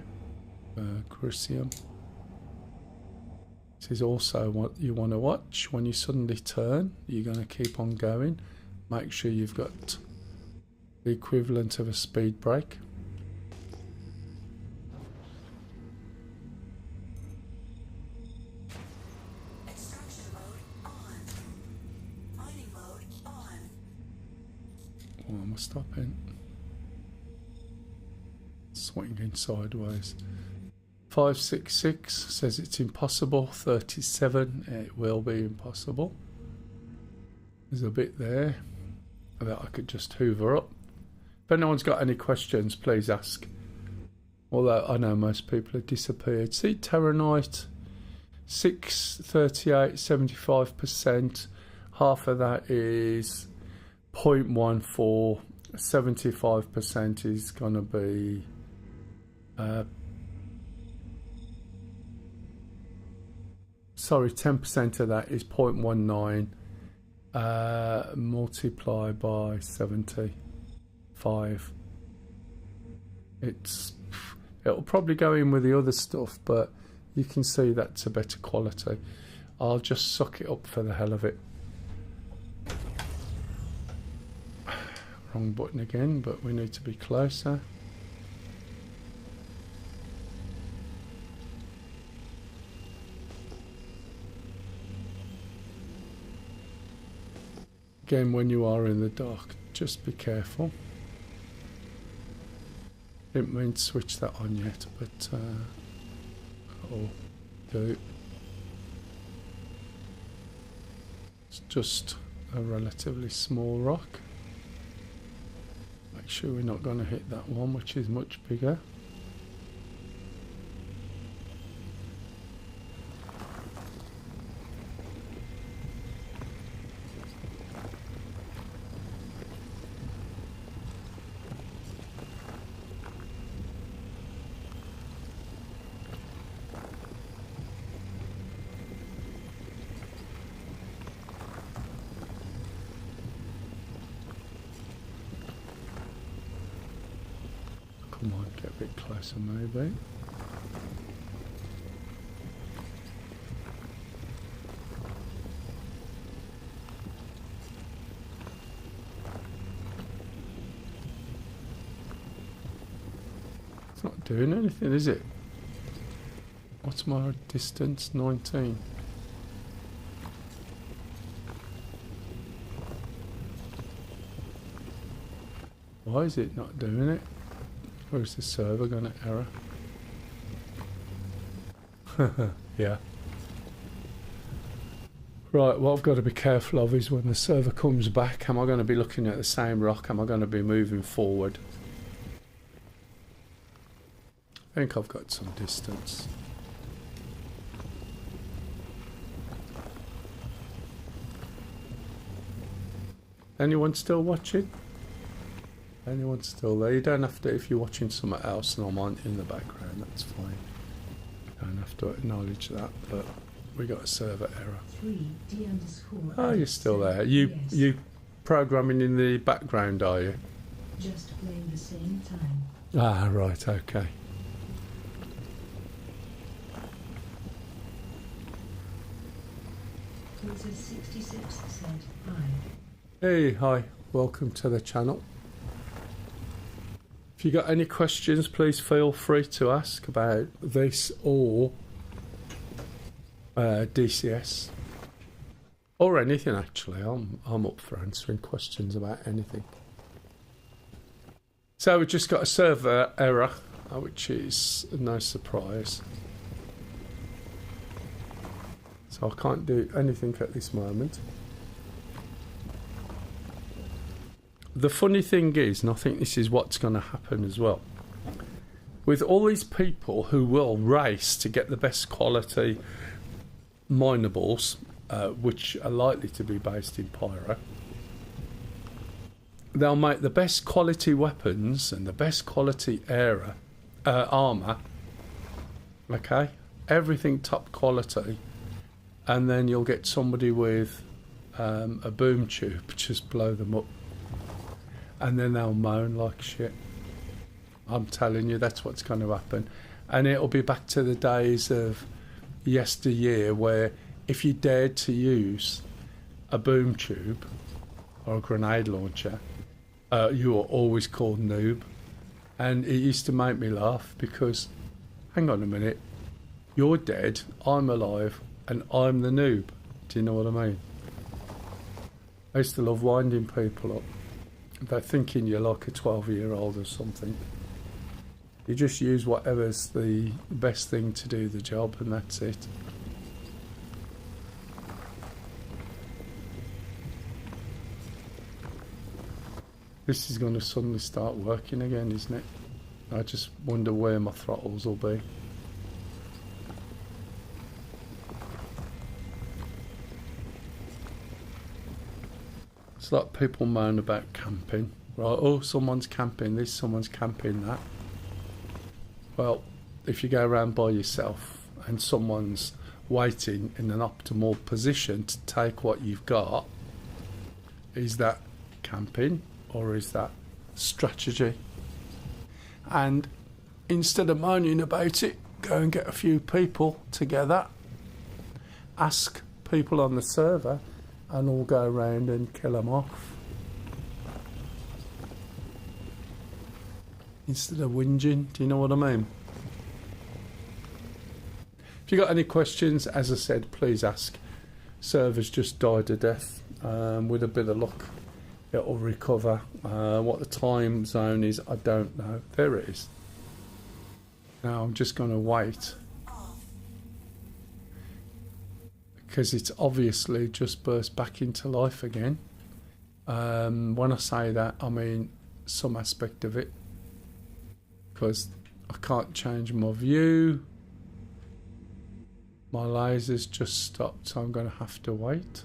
Crucium. This is also what you want to watch. When you suddenly turn, you're going to keep on going. Make sure you've got the equivalent of a speed brake. Why am I stopping? Swinging sideways. 566 says it's impossible. 37, it will be impossible. There's a bit there that I could just hoover up. If anyone's got any questions, please ask. Although I know most people have disappeared. See, Terranite, 638, 75%. Half of that is 0.14. 75% is going to be sorry, 10% of that is 0.19 multiplied by 75. It'll probably go in with the other stuff, but you can see that's a better quality. I'll just suck it up for the hell of it. Wrong button again, but we need to be closer. Again, when you are in the dark, just be careful. Didn't mean to switch that on yet, but I'll do. It's just a relatively small rock. Make sure we're not going to hit that one, which is much bigger. Come on, get a bit closer maybe. It's not doing anything, is it? What's my distance? 19. Why is it not doing it? Or is the server going to error? Yeah. Right, what I've got to be careful of is when the server comes back, am I going to be looking at the same rock? Am I going to be moving forward? I think I've got some distance. Anyone still watching? Anyone still there? You don't have to, if you're watching something else and I'm on in the background, that's fine. You don't have to acknowledge that, but we got a server error. 3D_. Oh, you're still there. You programming in the background, are you? Just playing the same time. Ah, right, okay. Filter 66 said hi. Hey, hi. Welcome to the channel. If you got any questions, please feel free to ask about this or DCS. Or anything, actually. I'm up for answering questions about anything. So we just got a server error, which is no surprise. So I can't do anything at this moment. The funny thing is, and I think this is what's going to happen as well, with all these people who will race to get the best quality minables, which are likely to be based in Pyro, they'll make the best quality weapons and the best quality armour, okay, everything top quality, and then you'll get somebody with a boom tube just blow them up, and then they'll moan like shit. I'm telling you, that's what's going to happen. And it'll be back to the days of yesteryear where if you dared to use a boom tube or a grenade launcher, you were always called noob. And it used to make me laugh because, hang on a minute, you're dead, I'm alive, and I'm the noob. Do you know what I mean? I used to love winding people up. They're thinking you're like a 12-year-old or something. You just use whatever's the best thing to do the job, and that's it. This is going to suddenly start working again, isn't it? I just wonder where my throttles will be. It's like people moan about camping. Right, oh, someone's camping this, someone's camping that. Well, if you go around by yourself and someone's waiting in an optimal position to take what you've got, is that camping or is that strategy? And instead of moaning about it, go and get a few people together, ask people on the server, and all go around and kill them off. Instead of whinging, do you know what I mean? If you got any questions, as I said, please ask. Server's just died to death. With a bit of luck, it'll recover. What the time zone is, I don't know. There it is. Now I'm just going to wait, because it's obviously just burst back into life again. When I say that, I mean some aspect of it, because I can't change my view. My laser's just stopped, so I'm going to have to wait.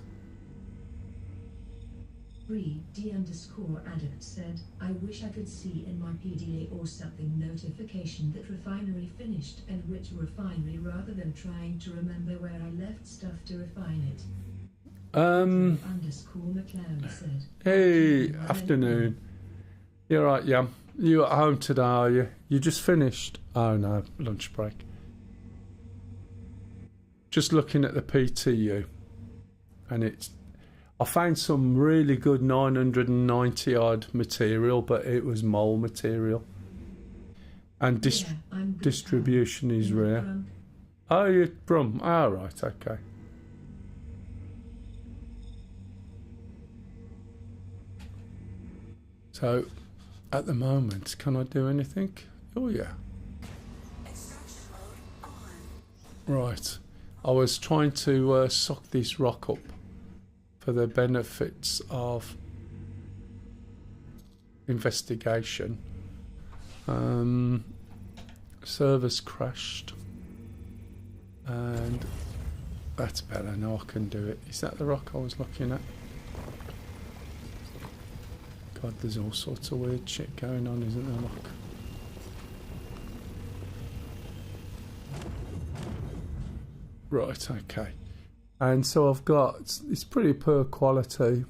3D_addict said, I wish I could see in my PDA or something notification that refinery finished and which refinery, rather than trying to remember where I left stuff to refine it. _McLeod said, Hey, afternoon. You're right, yeah. You at home today, are you? You just finished? Oh no, lunch break. Just looking at the PTU, and I found some really good 990 odd material, but it was mole material, and distribution is rare. Oh, you're from? Oh, right, okay. So at the moment. Can I do anything? Oh yeah. Right. I was trying to suck this rock up for the benefits of investigation. Servers crashed. And that's better. Now I can do it. Is that the rock I was looking at? God, there's all sorts of weird shit going on, isn't there? Look. Right, okay. And so I've got, it's pretty poor quality.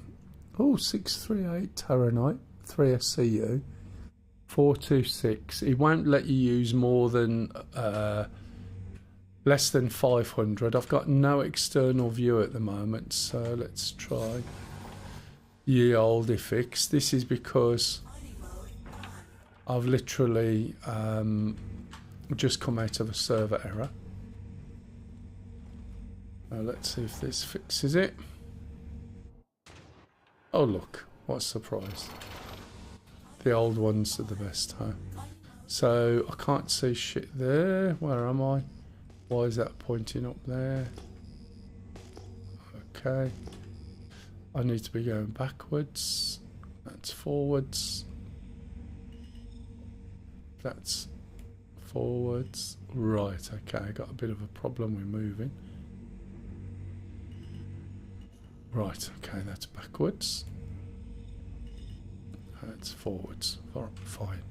Oh, 638 Terranite, 3 SCU, 426. It won't let you use more than less than 500. I've got no external view at the moment, so let's try ye olde fix. This is because I've literally just come out of a server error. Now let's see if this fixes it. Oh look, what a surprise. The old ones are the best, huh? So I can't see shit there. Where am I? Why is that pointing up there? Okay. I need to be going backwards. That's forwards. That's forwards. Right, okay, I got a bit of a problem with moving. Right, okay, that's backwards. That's forwards. Oh, fine.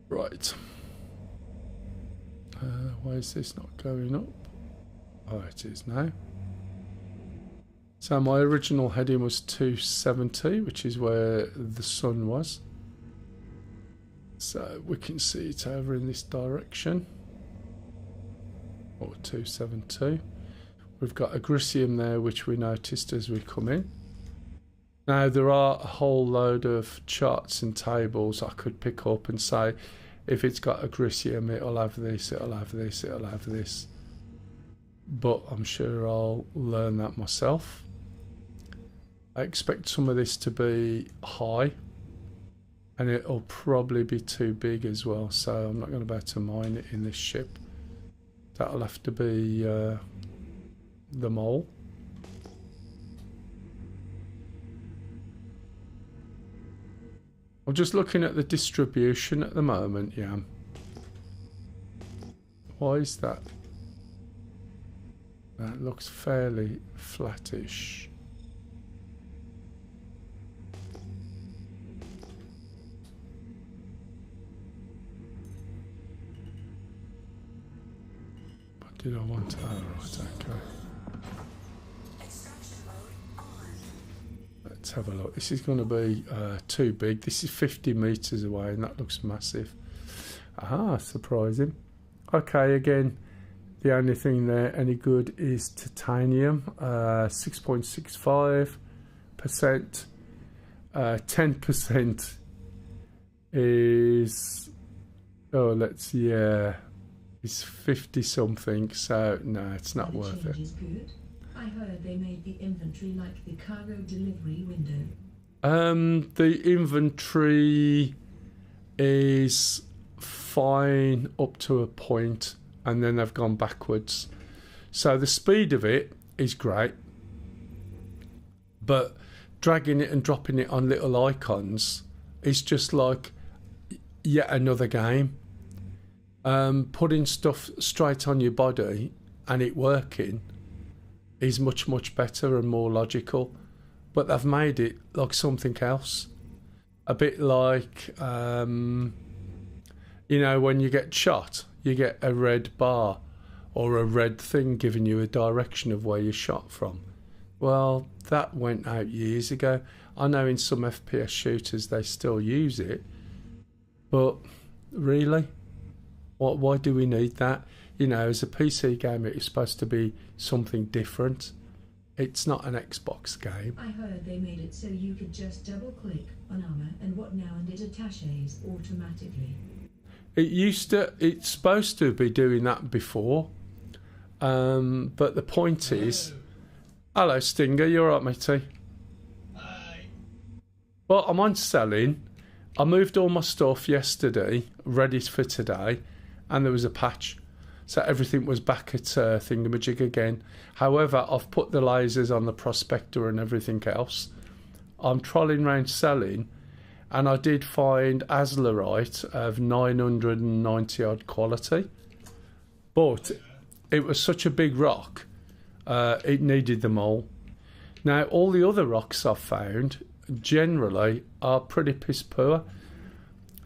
Right. Why is this not going up? Oh, it is now. So my original heading was 270, which is where the sun was. So we can see it over in this direction. Or 272. We've got Agricium there, which we noticed as we come in. Now there are a whole load of charts and tables I could pick up and say, if it's got Agricium, it'll have this, it'll have this, it'll have this. But I'm sure I'll learn that myself. I expect some of this to be high, and it'll probably be too big as well, so I'm not going to be able to mine it in this ship. That'll have to be the mole. I'm just looking at the distribution at the moment, yeah. Why is that? That looks fairly flattish. What did I want? Oh, right, okay. Let's have a look. This is going to be too big. This is 50 meters away and that looks massive. Ah, surprising. Okay, again, the only thing there any good is titanium. 6.65%. 10% is, oh, let's, yeah, it's 50 something, so no, it's not worth it. Is good. I heard they made the inventory like the cargo delivery window. The inventory is fine up to a point, and then they've gone backwards. So the speed of it is great, but dragging it and dropping it on little icons is just like yet another game. Putting stuff straight on your body and it working is much, much better and more logical, but they've made it like something else. A bit like, you know, when you get shot, you get a red bar or a red thing giving you a direction of where you're shot from. Well, that went out years ago. I know in some FPS shooters they still use it, but really? Why do we need that? You know, as a PC game, it's supposed to be something different. It's not an Xbox game. I heard they made it so you could just double-click on armor and whatnot and it attaches automatically. It's supposed to be doing that before, but the point is... Hello, Stinger, you alright, matey? Hi. Well, I'm on selling. I moved all my stuff yesterday, ready for today, and there was a patch. So everything was back at Thingamajig again. However, I've put the lasers on the Prospector and everything else. I'm trolling around selling, and I did find Azlerite of 990 odd quality. But it was such a big rock, it needed them all. Now, all the other rocks I've found generally are pretty piss poor.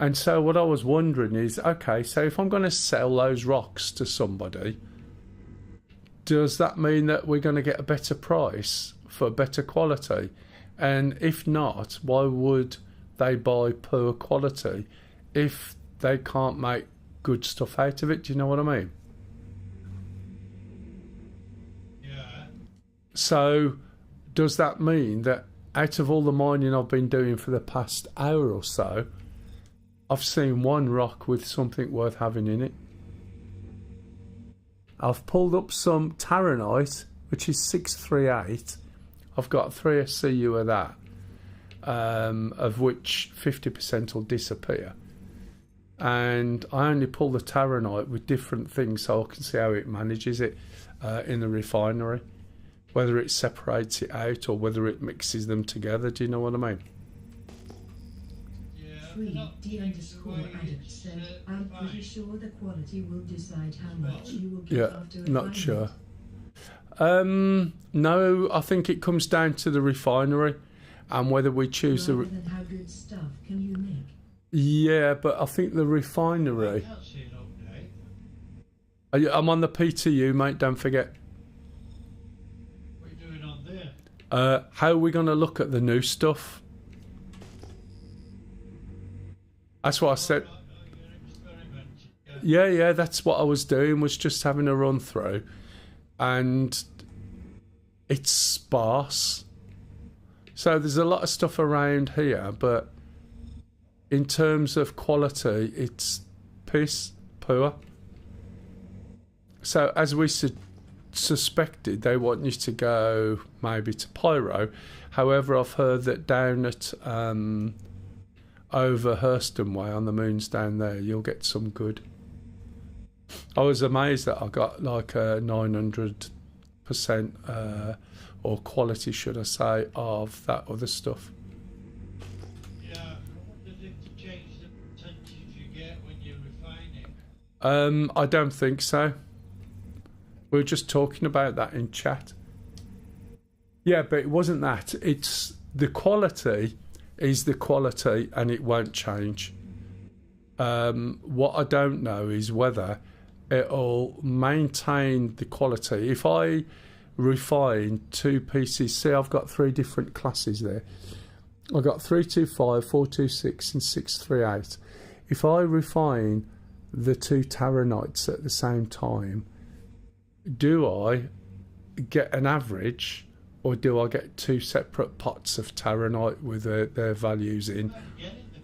And so what I was wondering is, okay, so if I'm going to sell those rocks to somebody, does that mean that we're going to get a better price for better quality? And if not, why would they buy poor quality if they can't make good stuff out of it? Do you know what I mean? Yeah. So does that mean that out of all the mining I've been doing for the past hour or so, I've seen one rock with something worth having in it? I've pulled up some Taranite, which is 638. I've got 3 SCU of that, of which 50% will disappear. And I only pull the Taranite with different things so I can see how it manages it in the refinery. Whether it separates it out or whether it mixes them together. Do you know what I mean? Yeah. 3D_addict said, I'm pretty sure the quality will decide how much you will get Yeah, after not refinement. sure. No, I think it comes down to the refinery and whether we choose Rather the... than how good stuff can you make. Yeah, but I think the I refinery... can't see an update. I'm on the PTU, mate, don't forget. What are you doing on there? How are we going to look at the new stuff? That's what I said. You're experimenting. Yeah, that's what I was doing, was just having a run through. And it's sparse. So there's a lot of stuff around here, but in terms of quality, it's piss poor. So as we suspected, they want you to go maybe to Pyro. However, I've heard that down at over Hurston Way on the moons down there, you'll get some good. I was amazed that I got like a 900% or quality, should I say, of that other stuff. Yeah. Does it change the percentage you get when you're refining? I don't think so. We were just talking about that in chat. Yeah, but it wasn't that. It's the quality is the quality and it won't change. What I don't know is whether it'll maintain the quality. If I refine 2 pieces, see I've got 3 different classes there. I've got 325, 426 and 638. If I refine the 2 Taranites at the same time, do I get an average or do I get 2 separate pots of Taranite with their values in? I'm getting the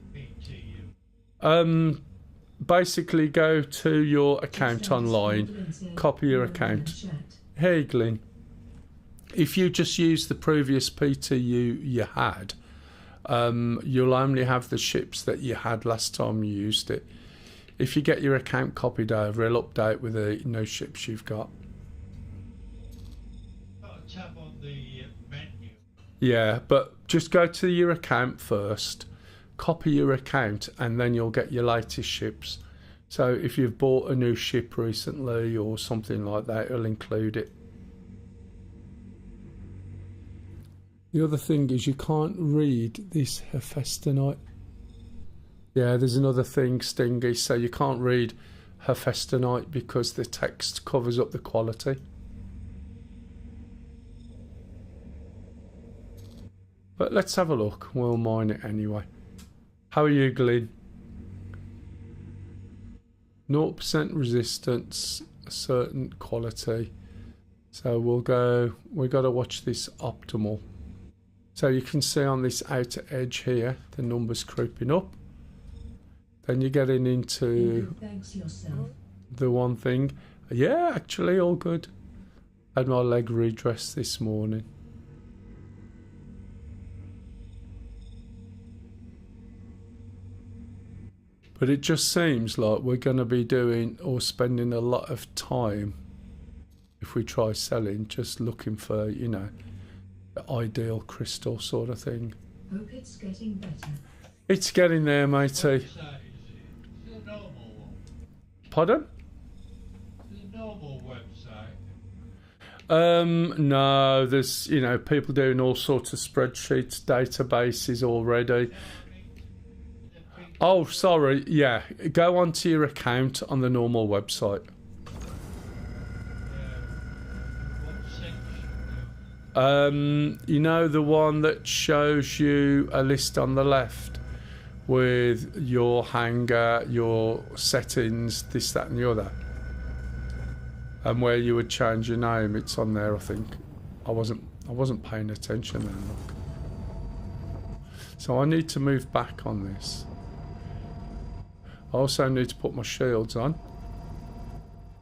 PTU. Basically go to your account Says online, Glyn said, copy your "You're in account. the chat." Hey Glyn, if you just use the previous PTU you had, you'll only have the ships that you had last time you used it. If you get your account copied over, it'll update with the new ships you've got. Got a tab on the menu. Yeah, but just go to your account first, copy your account, and then you'll get your latest ships. So if you've bought a new ship recently or something like that, it'll include it. The other thing is you can't read this Hephaestonite. Yeah, there's another thing, Stingy, so you can't read Hephaestonite because the text covers up the quality. But let's have a look. We'll mine it anyway. How are you, Glyn? 0% resistance, a certain quality. So we'll go, we've got to watch this optimal. So you can see on this outer edge here, the numbers creeping up. Then you're getting into Thanks yourself. the one thing. Yeah, actually, all good. Had my leg redressed this morning. But it just seems like we're going to be doing or spending a lot of time, if we try selling, just looking for, you know, the ideal crystal sort of thing. Hope it's getting better. It's getting there, matey. Website, is it? The normal one. Pardon? The normal website. No, there's, you know, people doing all sorts of spreadsheets, databases already. Oh, sorry, yeah. Go onto your account on the normal website. What section? You know, the one that shows you a list on the left with your hanger, your settings, this, that and the other, and where you would change your name. It's on there, I think. I wasn't paying attention then, look. So I need to move back on this. I also need to put my shields on,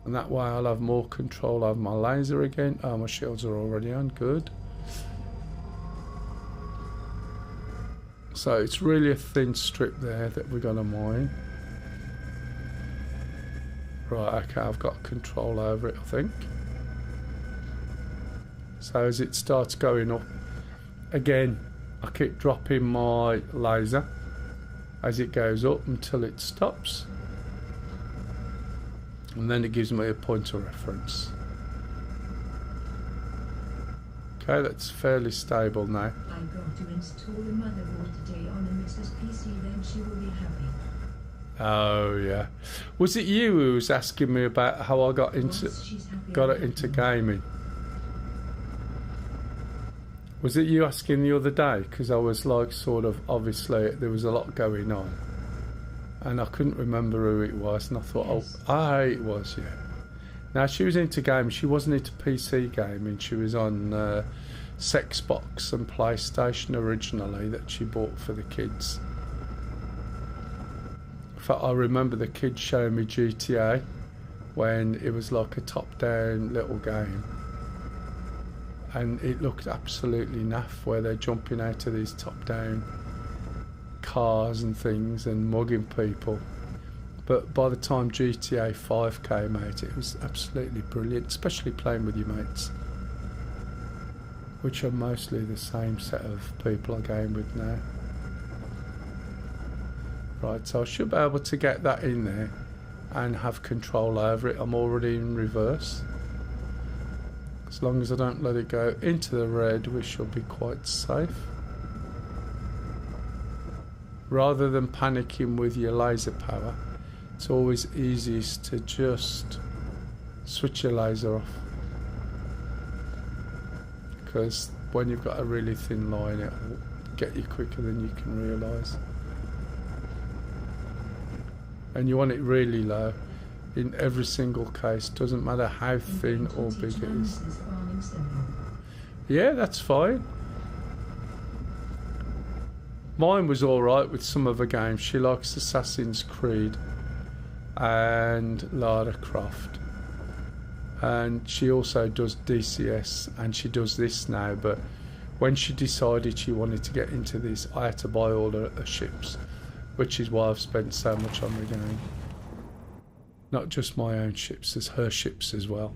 and that way I'll have more control over my laser again. Oh, my shields are already on, good. So it's really a thin strip there that we're going to mine. Right, okay, I've got control over it, I think. So as it starts going up, again, I keep dropping my laser as it goes up until it stops, and then it gives me a point of reference. Okay, that's fairly stable now. I got to install the motherboard today on a Mrs. PC, then she will be happy. Oh yeah, was it you who was asking me about how I got into Once she's happy, got I'm it into happy. gaming? Was it you asking the other day? Because I was like, sort of, obviously there was a lot going on, and I couldn't remember who it was, and I thought, Yes. oh, it was, yeah. Now she was into gaming. She wasn't into PC gaming. She was on Xbox and PlayStation originally that she bought for the kids. In fact, I remember the kids showing me GTA when it was like a top-down little game. And it looked absolutely naff, where they're jumping out of these top-down cars and things and mugging people. But by the time GTA 5 came out, it was absolutely brilliant, especially playing with your mates, which are mostly the same set of people I game with now. Right, so I should be able to get that in there and have control over it. I'm already in reverse. As long as I don't let it go into the red, we should be quite safe. Rather than panicking with your laser power, it's always easiest to just switch your laser off. Because when you've got a really thin line, it'll get you quicker than you can realise. And you want it really low in every single case, doesn't matter how thin or big it is. Yeah, that's fine. Mine was alright with some of her games. She likes Assassin's Creed and Lara Croft. And she also does DCS, and she does this now, but when she decided she wanted to get into this, I had to buy all her ships, which is why I've spent so much on the game. Not just my own ships, there's her ships as well.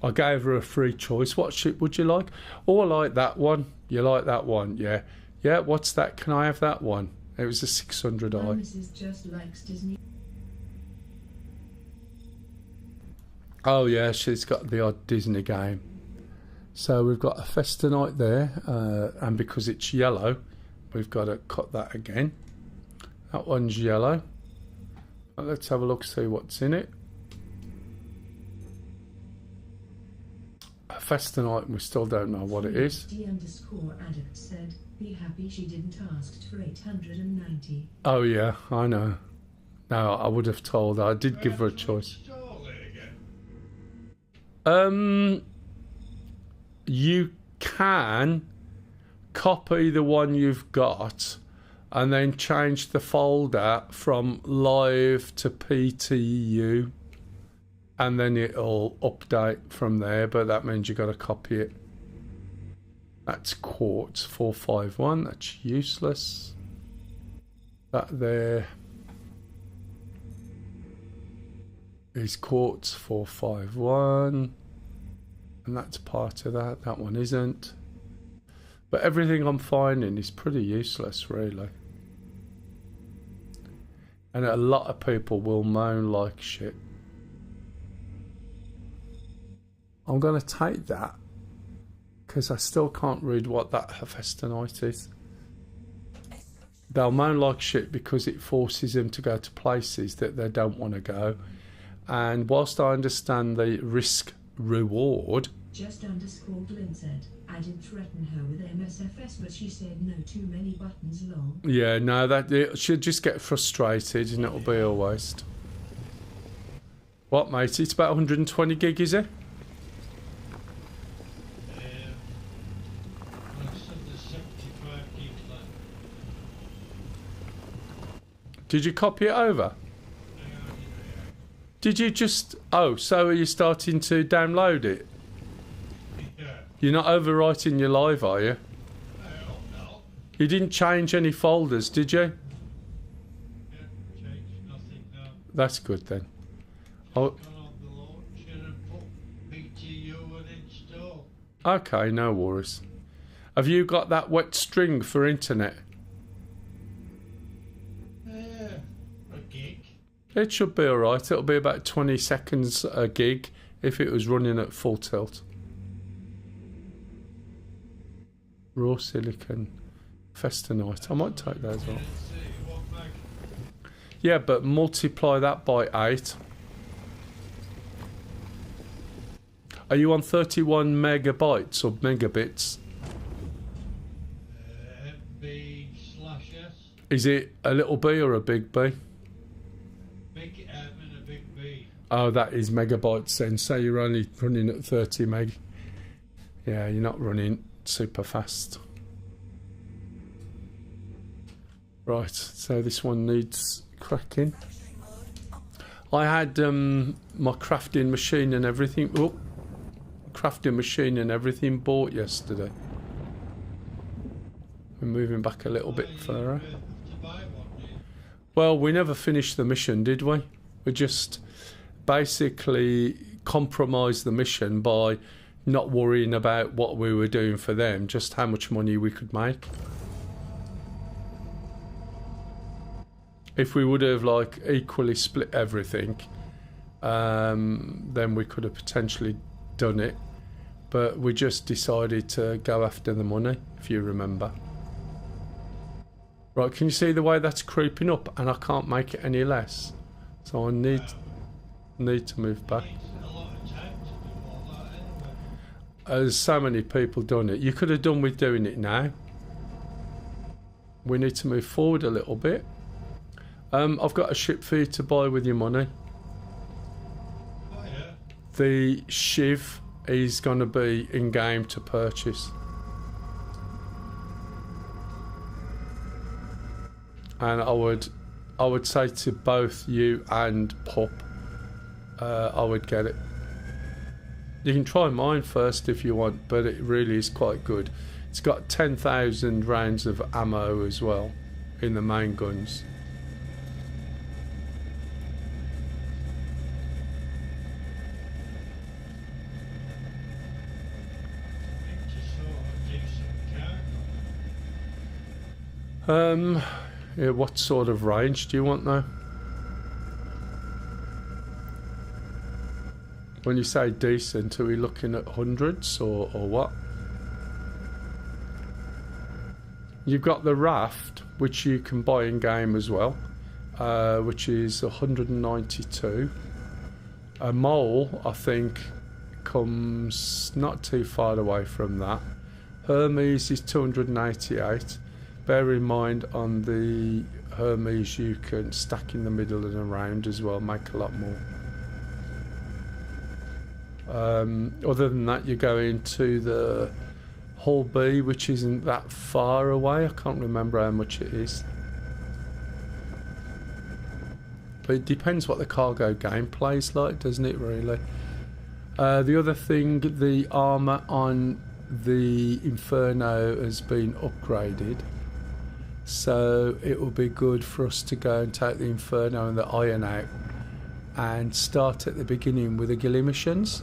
I gave her a free choice. What ship would you like? Oh, I like that one. You like that one? Yeah. Yeah, what's that? Can I have that one? It was a 600i. Mrs. just likes Disney. Oh yeah, she's got the odd Disney game. So we've got a Festa Night there, and because it's yellow, we've got to cut that again. That one's yellow. Let's have a look, see what's in it. A Festa Night, and we still don't know what it is. D_addict said, be happy she didn't ask for 890. Oh yeah, I know. No, I would have told her. I did give her a choice. Install it again. You can copy the one you've got and then change the folder from live to PTU, and then it'll update from there, but that means you've got to copy it. That's Quartz 451, that's useless. That there, is quartz 451, and that's part of that. That one isn't. But everything I'm finding is pretty useless, really. And a lot of people will moan like shit. I'm going to take that, because I still can't read what that Hephaestonite is. They'll moan like shit because it forces them to go to places that they don't want to go. And whilst I understand the risk reward... Just underscore Glyn said, I did threaten her with MSFS, but she said no, too many buttons long. Yeah, no, that she'll just get frustrated and it'll be a waste. What, mate? It's about 120 gig, is it? I said there's 75 gigs left. Did you copy it over? Did you just... Oh, so are you starting to download it? Yeah. You're not overwriting your live, are you? I hope not. You didn't change any folders, did you? Yeah, change nothing now. That's good then. Oh, Gone on the launcher and put PTU and install. okay, no worries. Have you got that wet string for internet? Yeah, a gig. It should be alright. It'll be about 20 seconds a gig if it was running at full tilt. Raw silicon, Festonite. I might take those off. Yeah, but multiply that by 8. Are you on 31 megabytes or megabits? MB/S. Is it a little B or a big B? Big M and a big B. Oh, that is megabytes then. Say you're only running at 30 meg. Yeah, you're not running super fast. Right, so this one needs cracking. I had my crafting machine and everything. Oh, crafting machine and everything bought yesterday. We're moving back a little bit further. Well, we never finished the mission, did we? We just basically compromised the mission by not worrying about what we were doing for them, just how much money we could make. If we would have like equally split everything, then we could have potentially done it. But we just decided to go after the money, if you remember. Right, can you see the way that's creeping up? And I can't make it any less. So I need to move back. There's so many people done it. You could have done with doing it now. We need to move forward a little bit. I've got a ship for you to buy with your money. Oh, yeah. The Shiv is going to be in game to purchase. And I would say to both you and Pop, I would get it. You can try mine first if you want, but it really is quite good. It's got 10,000 rounds of ammo as well in the main guns. Yeah, what sort of range do you want though? When you say decent, are we looking at hundreds or what? You've got the Raft, which you can buy in game as well, which is 192. A Mole, I think, comes not too far away from that. Hermes is 288. Bear in mind on the Hermes you can stack in the middle and around as well, make a lot more. Other than that, you go into the Hull B, which isn't that far away. I can't remember how much it is. But it depends what the cargo gameplay is like, doesn't it, really? The other thing, the armour on the Inferno has been upgraded. So it will be good for us to go and take the Inferno and the Iron out and start at the beginning with the ghillie missions.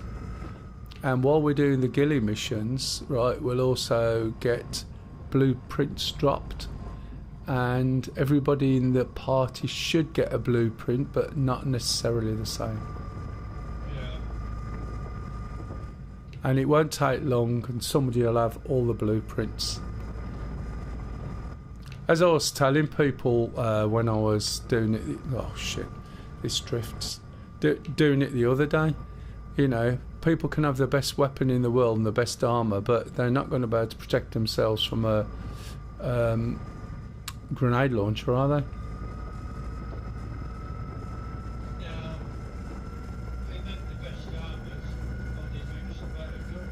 And while we're doing the ghillie missions, right, we'll also get blueprints dropped, and everybody in the party should get a blueprint, but not necessarily the same. Yeah. And it won't take long, and somebody will have all the blueprints. As I was telling people when I was doing it, oh shit, this drifts. Doing it the other day, you know, people can have the best weapon in the world and the best armour, but they're not going to be able to protect themselves from a grenade launcher, are they? Yeah. They meant the best armors, only makes a better gun.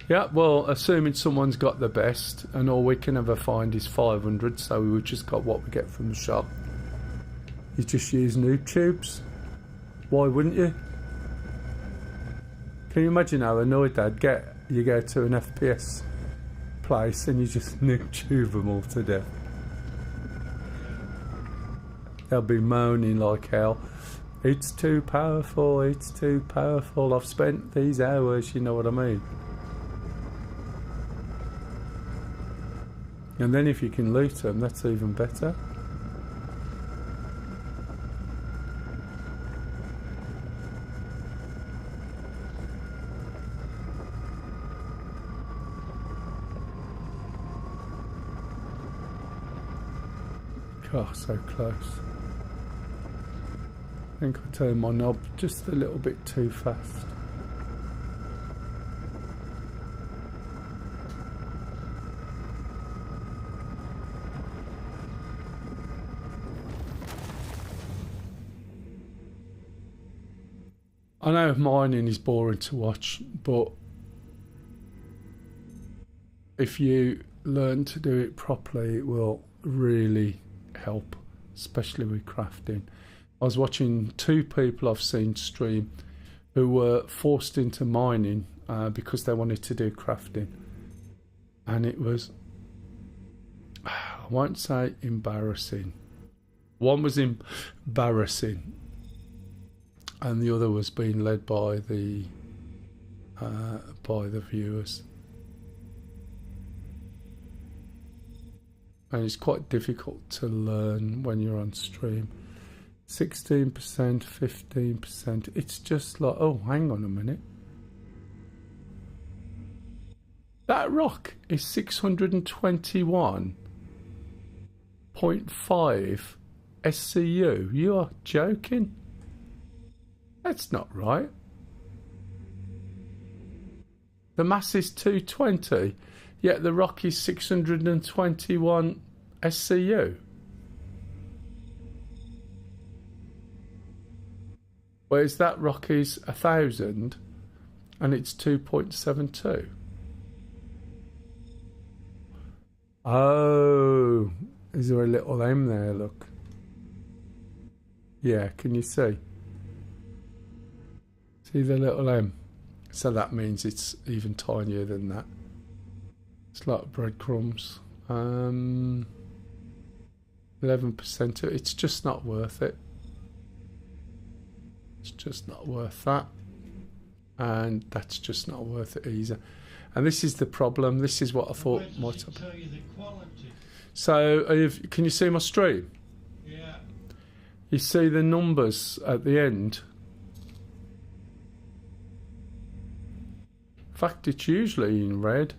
Yeah, well, assuming someone's got the best, and all we can ever find is 500, so we've just got what we get from the shop. You just use noob tubes. Why wouldn't you? Can you imagine how annoyed they'd get? You go to an FPS place and you just noob tube them all to death. They'll be moaning like hell. It's too powerful, it's too powerful. I've spent these hours, you know what I mean? And then if you can loot them, that's even better. God, so close. I think I turned my knob just a little bit too fast. I know mining is boring to watch, but if you learn to do it properly, it will really help, especially with crafting. I was watching two people I've seen stream who were forced into mining because they wanted to do crafting, and it was, I won't say embarrassing. One was embarrassing and the other was being led by the viewers. And it's quite difficult to learn when you're on stream. 16%, 15%. It's just like, oh, hang on a minute. That rock is 621.5 SCU. You are joking? That's not right. The mass is 220. Yet the rock is 621 SCU. Whereas that rock is 1,000 and it's 2.72. Oh, is there a little M there? Look. Yeah, can you see? See the little M? So that means it's even tinier than that. It's like breadcrumbs. 11%. It's just not worth it. It's just not worth that. And that's just not worth it either. And this is the problem. This is what I thought might happen. Tell you the quality. So, can you see my stream? Yeah. You see the numbers at the end. In fact, it's usually in red.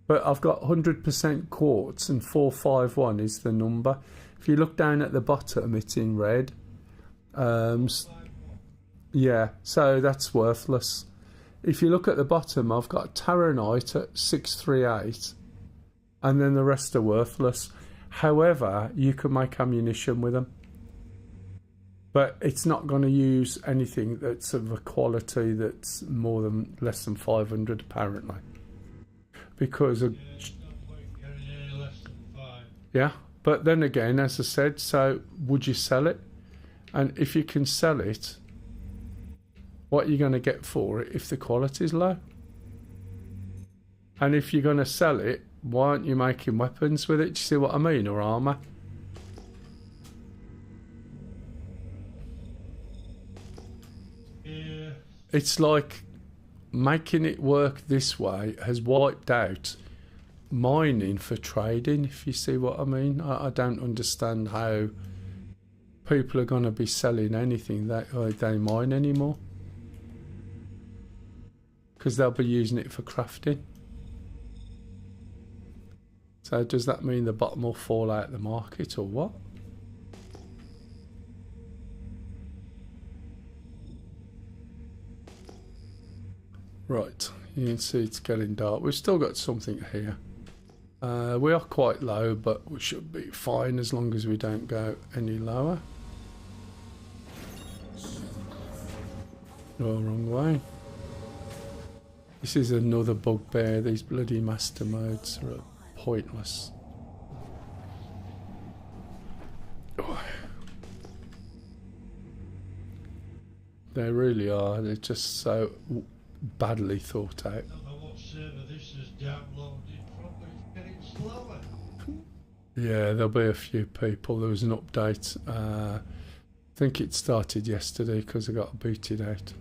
But I've got 100% quartz and 451 is the number. If you look down at the bottom, it's in red. Yeah, so that's worthless. If you look at the bottom, I've got Taronite at 638, and then the rest are worthless. However, you can make ammunition with them. But it's not going to use anything that's of a quality that's less than 500 apparently. Because of, yeah, but then again, as I said, so would you sell it? And if you can sell it, what are you going to get for it if the quality is low? And if you're going to sell it, why aren't you making weapons with it? Do you see what I mean? Or armour? it's like making it work this way has wiped out mining for trading, if you see what I mean. I don't understand how people are going to be selling anything that they mine anymore, because they'll be using it for crafting. So does that mean the bottom will fall out of the market or what? Right, you can see it's getting dark. We've still got something here. We are quite low, but we should be fine as long as we don't go any lower. Oh, wrong way. This is another bugbear. These bloody master modes are pointless. Oh. They really are. They're just so badly thought out. I don't know what server this is downloaded from, but it's getting slower. Yeah, there'll be a few people. There was an update. I think it started yesterday because I got booted out.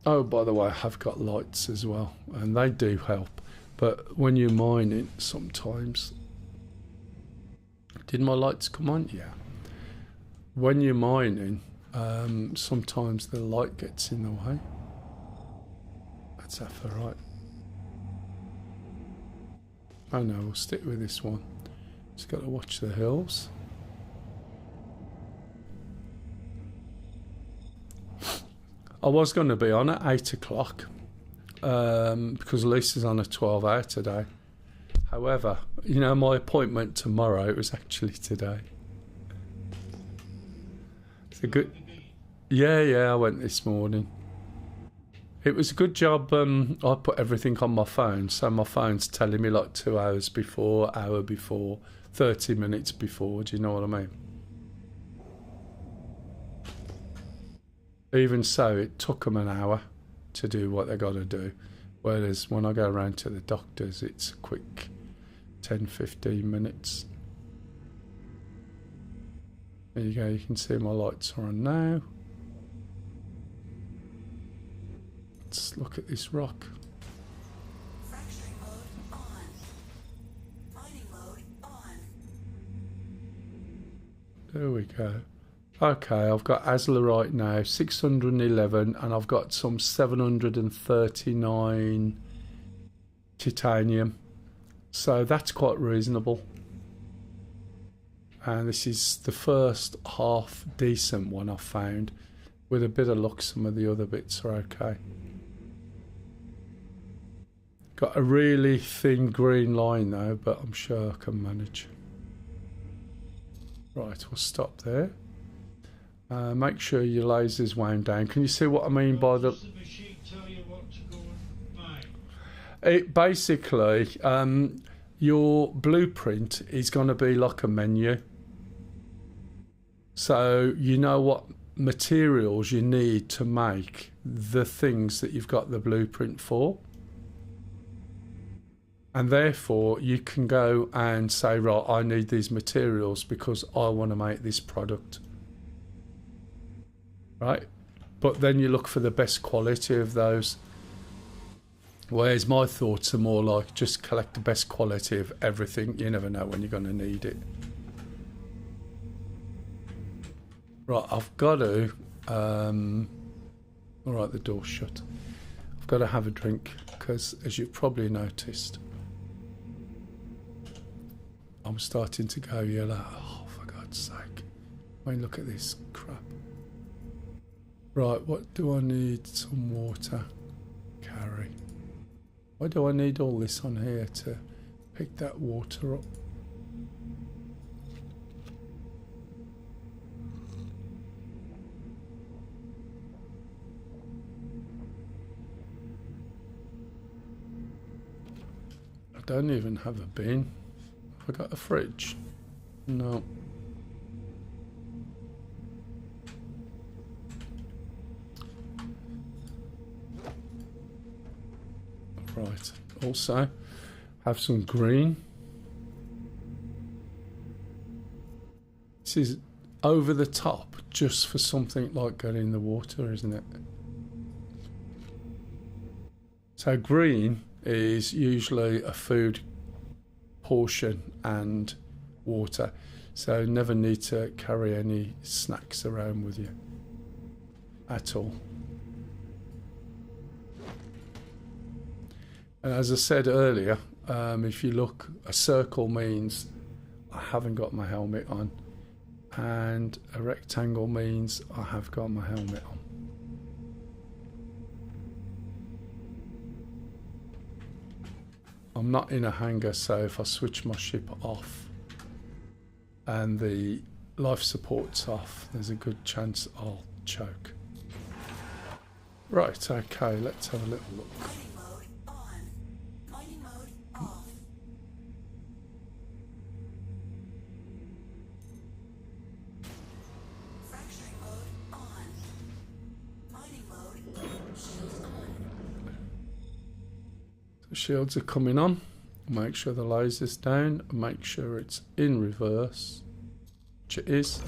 Oh, by the way, I have got lights as well, and they do help. But when you're mining, sometimes... Did my lights come on? Yeah. When you're mining, sometimes the light gets in the way. That's half right. Oh no, we'll stick with this one. Just got to watch the hills. I was going to be on at 8 o'clock because Lisa's on a 12-hour today. However, you know, my appointment tomorrow, it was actually today. It's a good... Yeah, I went this morning. It was a good job. I put everything on my phone, so my phone's telling me like 2 hours before, hour before, 30 minutes before. Do you know what I mean? Even so, it took them an hour to do what they got to do. Whereas when I go around to the doctors, it's a quick 10-15 minutes. There you go, you can see my lights are on now. Let's look at this rock. Fracturing mode on. Mining mode on. There we go. Okay, I've got Azlerite now, 611, and I've got some 739 titanium. So that's quite reasonable. And this is the first half decent one I've found. With a bit of luck, some of the other bits are okay. Got a really thin green line though, but I'm sure I can manage. Right, we'll stop there. Make sure your laser's wound down. Can you see what I mean by the... Does the machine tell you what to go and mine? It basically, your blueprint is going to be like a menu. So you know what materials you need to make the things that you've got the blueprint for. And therefore you can go and say, right, I need these materials because I want to make this product. Right? But then you look for the best quality of those. Whereas my thoughts are more like just collect the best quality of everything. You never know when you're going to need it. Right, I've got to... Alright, the door's shut. I've got to have a drink because, as you've probably noticed, I'm starting to go yellow. Oh, for God's sake. I mean, look at this crap. Right, what do I need? Some water. Carry. Why do I need all this on here to pick that water up? I don't even have a bin. Have I got a fridge? No. Right, also have some green. This is over the top just for something like getting in the water, isn't it? So green is usually a food portion and water, so never need to carry any snacks around with you at all. And as I said earlier, if you look, a circle means I haven't got my helmet on, and a rectangle means I have got my helmet on. I'm not in a hangar, so if I switch my ship off and the life support's off, there's a good chance I'll choke. Right, okay, let's have a little look. Mining mode on. Mining mode off. Fracturing mode on. Mining mode. Shields on. The shields are coming on. Make sure the laser's down. Make sure it's in reverse, which it is.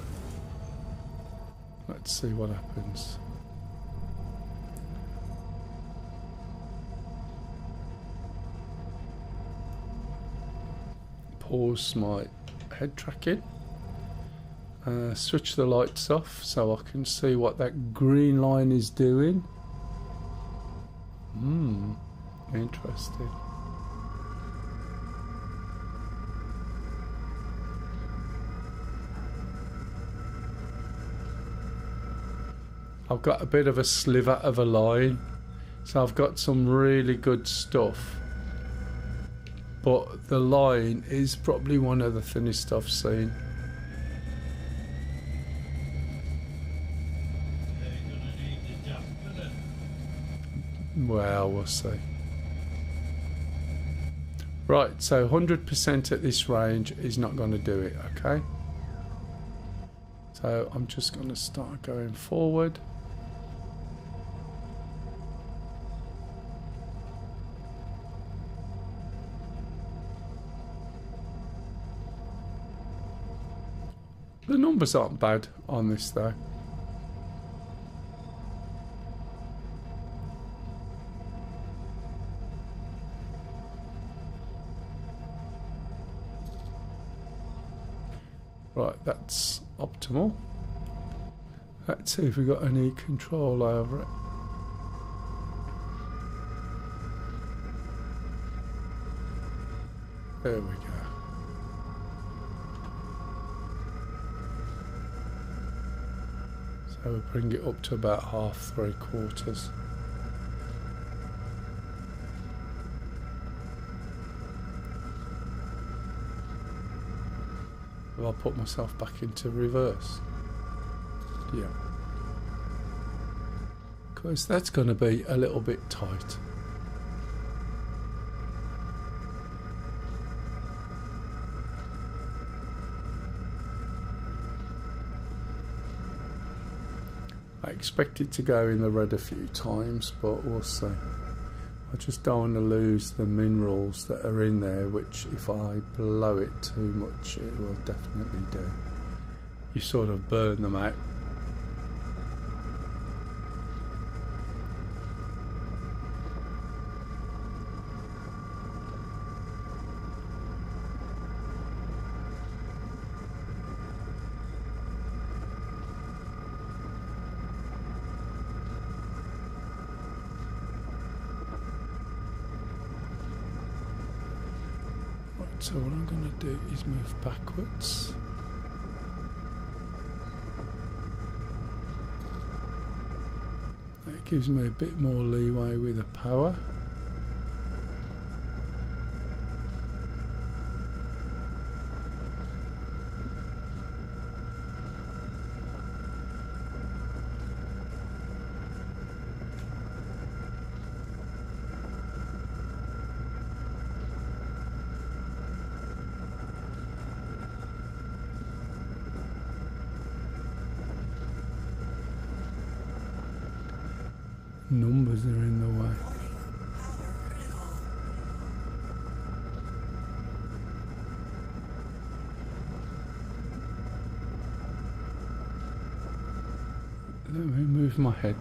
Let's see what happens. Pause my head tracking. Switch the lights off so I can see what that green line is doing. Interesting. I've got a bit of a sliver of a line, so I've got some really good stuff, but the line is probably one of the thinnest I've seen. You're gonna need the jump for that. Well, we'll see. Right, so 100% at this range is not going to do it, okay? So I'm just going to start going forward. The numbers aren't bad on this though. Right, that's optimal. Let's see if we've got any control over it. There we go. So we bring it up to about half, 3/4. I'll put myself back into reverse. Yeah. Because that's going to be a little bit tight. I expect it to go in the red a few times, but we'll see. I just don't want to lose the minerals that are in there, which if I blow it too much, it will definitely do. You sort of burn them out. So what I'm going to do is move backwards. That gives me a bit more leeway with the power. Numbers are in the way. Let me move my head.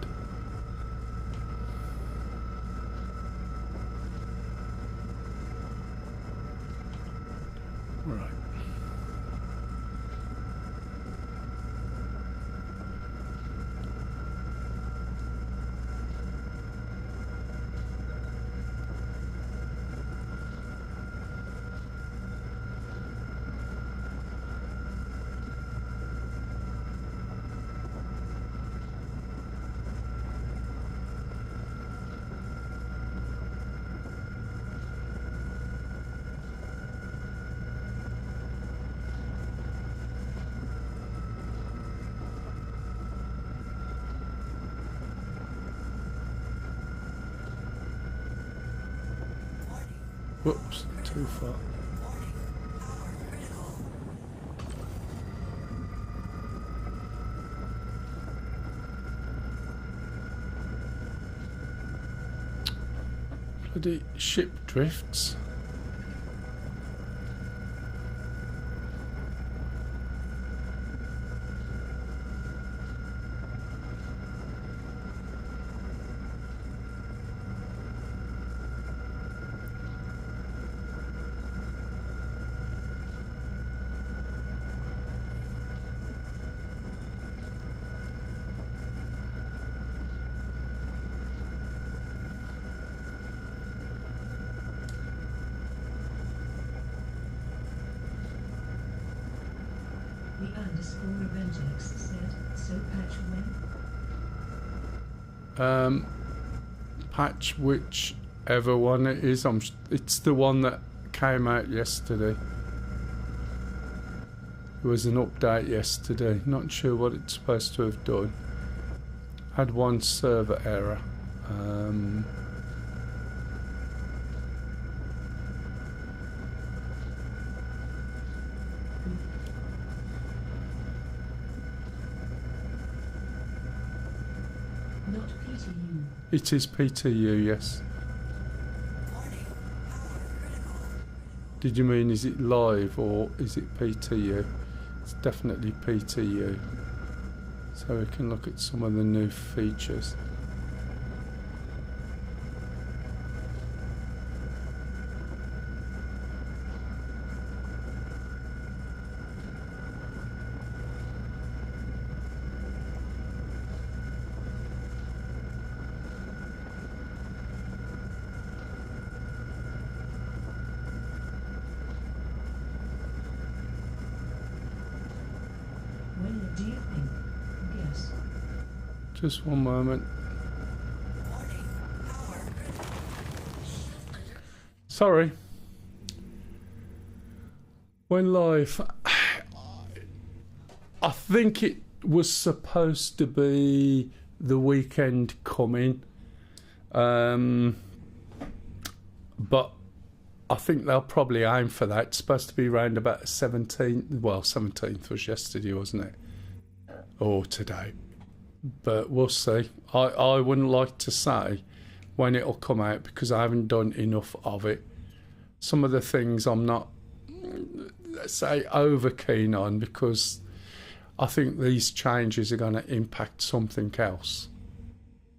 Right. Whoops, too far. Bloody ship drifts. The _ Revengex said, so patch when? Patch whichever one it is. It's the one that came out yesterday. There was an update yesterday. Not sure what it's supposed to have done. Had one server error. Not PTU. It is PTU, yes. Did you mean is it live or is it PTU? It's definitely PTU. So we can look at some of the new features. When do you think? Guess. Just one moment. Sorry. When live, I think it was supposed to be the weekend coming, but I think they'll probably aim for that. It's supposed to be around about 17th. Well, 17th was yesterday, wasn't it? Or today. But we'll see. I wouldn't like to say when it'll come out because I haven't done enough of it. Some of the things I'm not, let's say, over keen on because I think these changes are going to impact something else.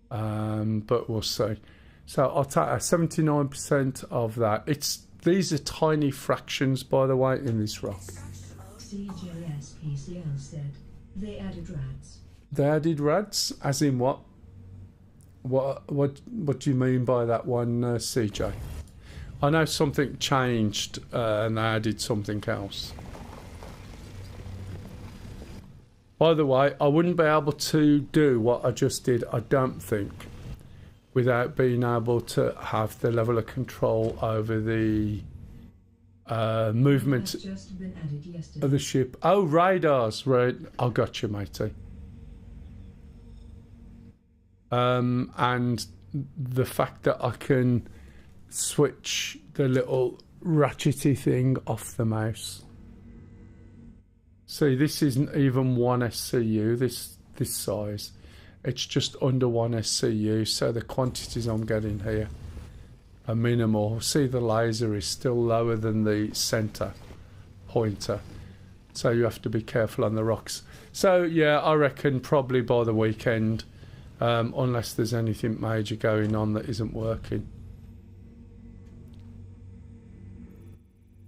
But we'll see. So I'll take 79% of that. These are tiny fractions, by the way, in this rock. CJS PCL said they added rats. They added rads, as in what? What do you mean by that one, CJ? I know something changed and they added something else. By the way, I wouldn't be able to do what I just did, I don't think, without being able to have the level of control over the movement Just been added yesterday. of the ship. Oh, radars, right. I got you, matey. And the fact that I can switch the little ratchety thing off the mouse. See, this isn't even 1 SCU, this size. It's just under 1 SCU, so the quantities I'm getting here are minimal. See, the laser is still lower than the center pointer. So you have to be careful on the rocks. So yeah, I reckon probably by the weekend, unless there's anything major going on that isn't working.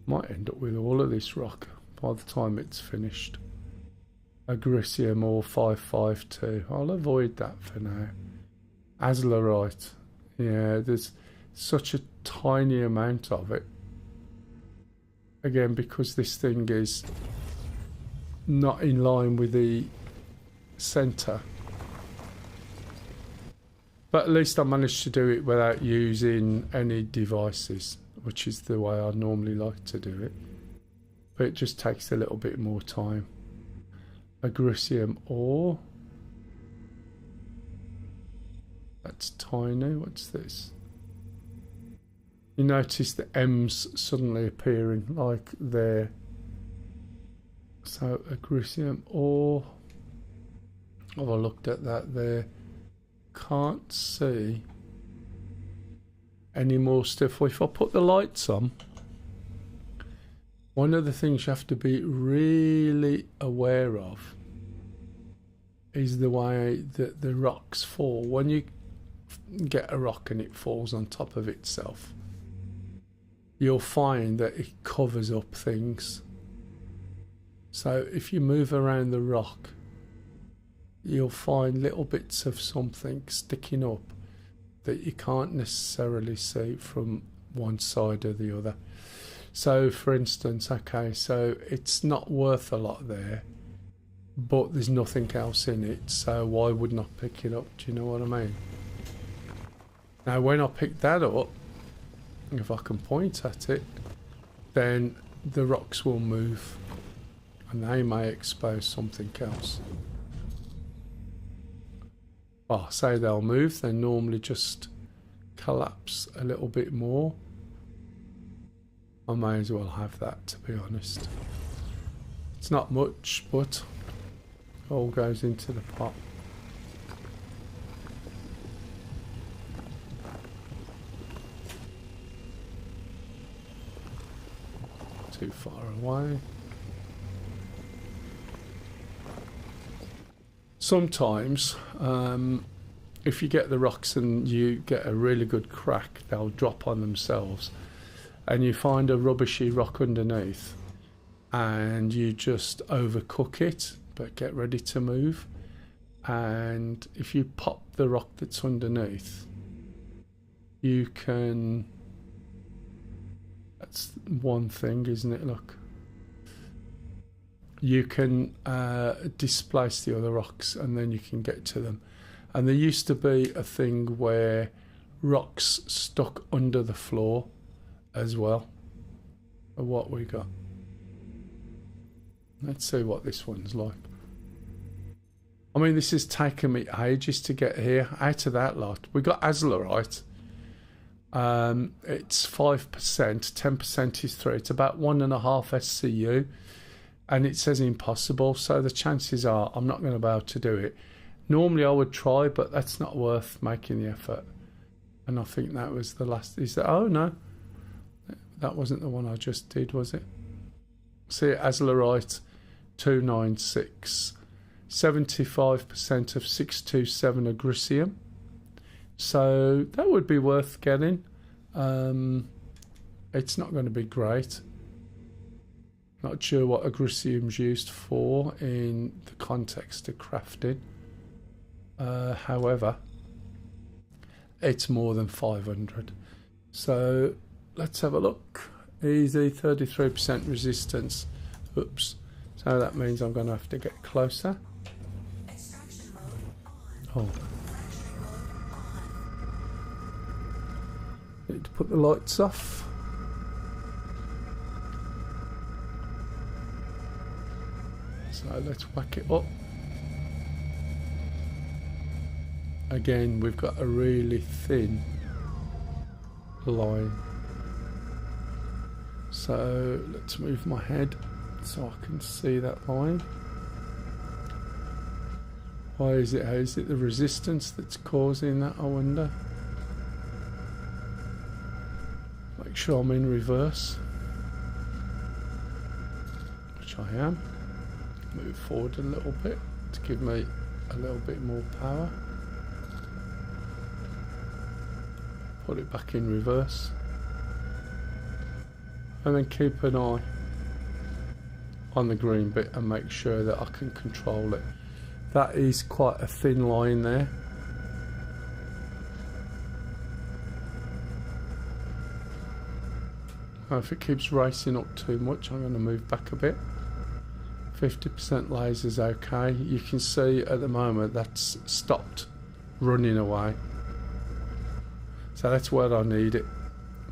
Might end up with all of this rock by the time it's finished. Agricium ore 552. I'll avoid that for now. Azlerite. Yeah, there's such a tiny amount of it. Again, because this thing is not in line with the centre. But at least I managed to do it without using any devices, which is the way I normally like to do it. But it just takes a little bit more time. Agricium ore. That's tiny. What's this? You notice the M's suddenly appearing like there. So Agricium ore. Oh, I looked at that there. Can't see any more stuff. Well, if I put the lights on, one of the things you have to be really aware of is the way that the rocks fall. When you get a rock and it falls on top of itself, you'll find that it covers up things. So if you move around the rock, you'll find little bits of something sticking up that you can't necessarily see from one side or the other. So for instance, okay, so it's not worth a lot there, but there's nothing else in it, so why wouldn't I pick it up? Do you know what I mean? Now when I pick that up, if I can point at it, then the rocks will move and they may expose something else. Well, say they'll move, they normally just collapse a little bit more. I may as well have that, to be honest. It's not much, but it all goes into the pot. Too far away. Sometimes, if you get the rocks and you get a really good crack, they'll drop on themselves. And you find a rubbishy rock underneath and you just overcook it, but get ready to move. And if you pop the rock that's underneath, you can... That's one thing, isn't it? Look. You can displace the other rocks and then you can get to them. And there used to be a thing where rocks stuck under the floor as well. What we got? Let's see what this one's like. I mean, this has taken me ages to get here. Out of that lot, we got Azlerite. It's 5%, 10% is 3. It's about 1.5 SCU. And it says impossible, so the chances are I'm not going to be able to do it. Normally I would try, but that's not worth making the effort. And I think that was the last... Is that? Oh no, that wasn't the one I just did, was it? See, Azlerite 296, 75% of 627 Agricium. So that would be worth getting. It's not going to be great. Not sure what Agricium's used for in the context of crafting. However, it's more than 500. So let's have a look. Easy, 33% resistance. Oops. So that means I'm going to have to get closer. Oh. Need to put the lights off. So let's whack it up. Again, we've got a really thin line. So let's move my head so I can see that line. Why is it? How is it the resistance that's causing that, I wonder? Make sure I'm in reverse, which I am. move forward a little bit to give me a little bit more power. Put it back in reverse. And then keep an eye on the green bit and make sure that I can control it. That is quite a thin line there. If it keeps racing up too much, I'm going to move back a bit. 50% laser's okay. You can see at the moment that's stopped running away. So that's where I need it.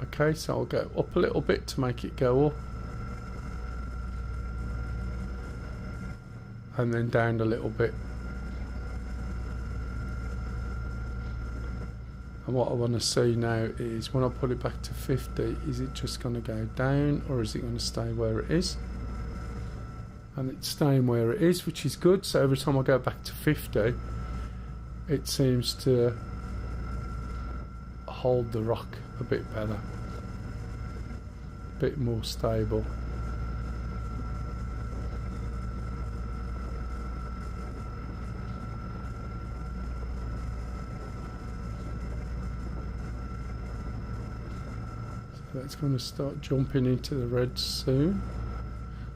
Okay, so I'll go up a little bit to make it go up. And then down a little bit. And what I want to see now is when I put it back to 50, is it just going to go down or is it going to stay where it is? And it's staying where it is, which is good. So every time I go back to 50, it seems to hold the rock a bit better, a bit more stable. That's going to start jumping into the red soon.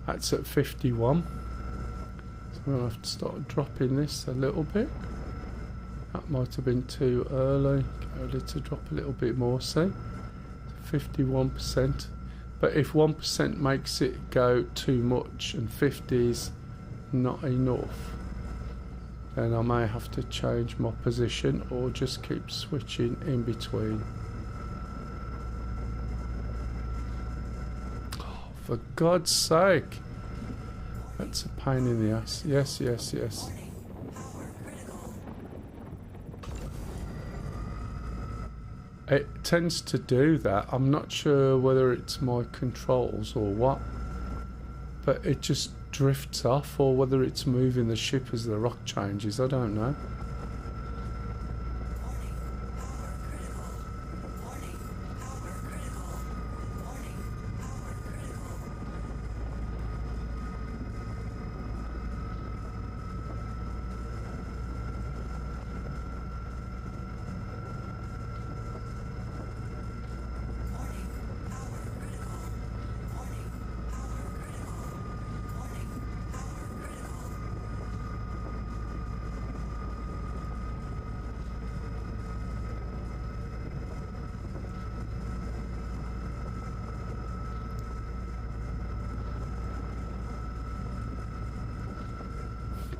That's at 51. So I'm going to have to start dropping this a little bit. That might have been too early. Go a little, drop a little bit more, see? 51%. But if 1% makes it go too much and 50 is not enough, then I may have to change my position or just keep switching in between. For God's sake. That's a pain in the ass. Yes, yes, yes. It tends to do that. I'm not sure whether it's my controls or what. But it just drifts off, or whether it's moving the ship as the rock changes. I don't know.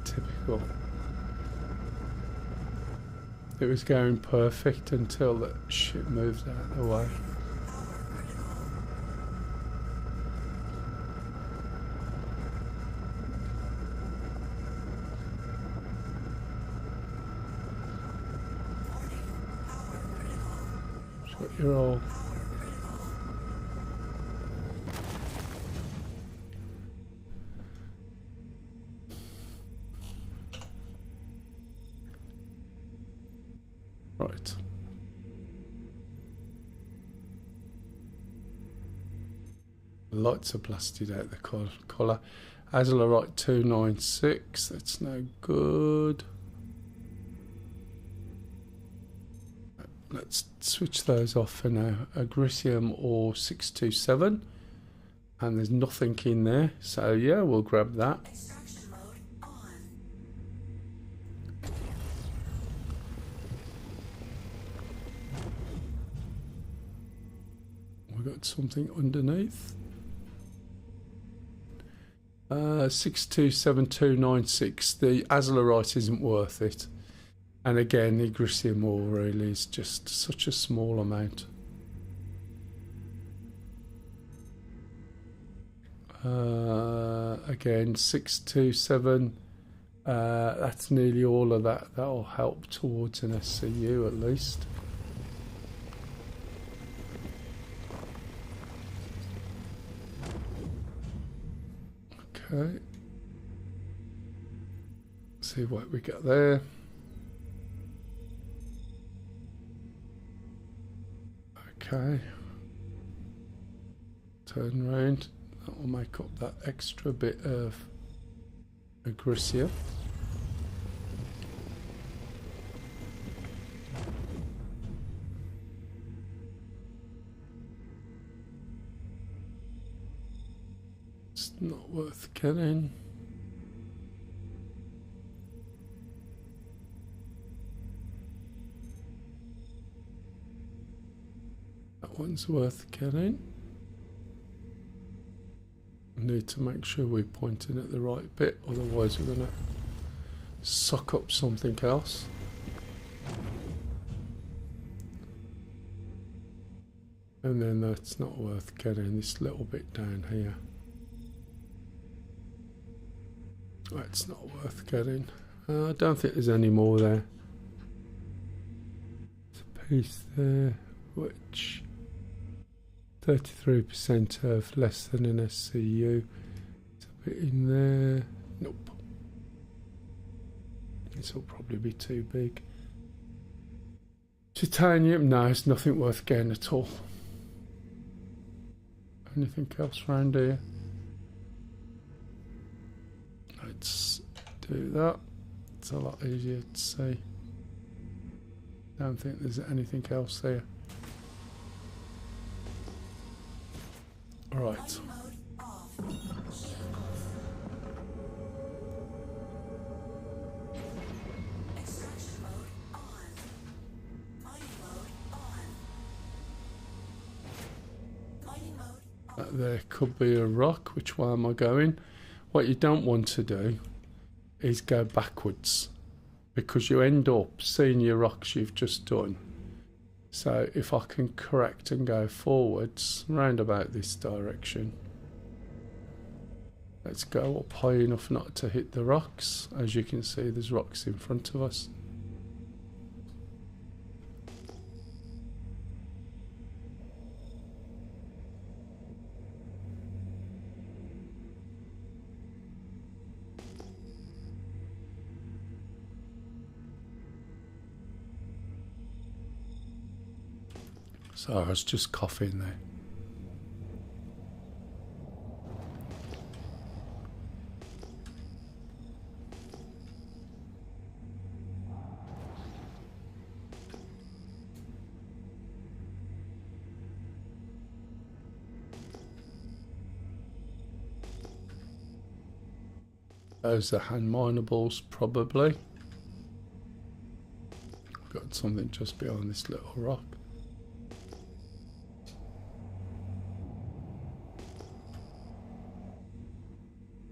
Typical. It was going perfect until the ship moved out of the way. That's what you're all. Right. The lights are blasted out the colour. Azulite 296, that's no good. Let's switch those off for now. Agricium or 627. And there's nothing in there. So yeah, we'll grab that. Extraction mode on. We've got something underneath. 627296. The Azulite isn't worth it. And again, the Agricium ore really is just such a small amount. Again, 627. That's nearly all of that. That'll help towards an SCU at least. Okay. See what we got there. Okay. Turn round. That will make up that extra bit of Agricia. It's not worth getting. That one's worth getting. Need to make sure we're pointing at the right bit, otherwise we're going to suck up something else. And then that's not worth getting, this little bit down here. That's not worth getting. I don't think there's any more there. There's a piece there which 33% of less than an SCU. It's a bit in there. Nope. This will probably be too big. Titanium, no, it's nothing worth getting at all. Anything else around here? Let's do that. It's a lot easier to see. Don't think there's anything else there. Alright. Mining mode off. Extraction mode on. Mining mode on. Mining mode There could be a rock. Which way am I going? What you don't want to do is go backwards, because you end up seeing your rocks you've just done. So if I can correct and go forwards round about this direction. Let's go up high enough not to hit the rocks. As you can see, there's rocks in front of us. So I was just coughing there. Those are hand minables, probably. Got something just behind this little rock.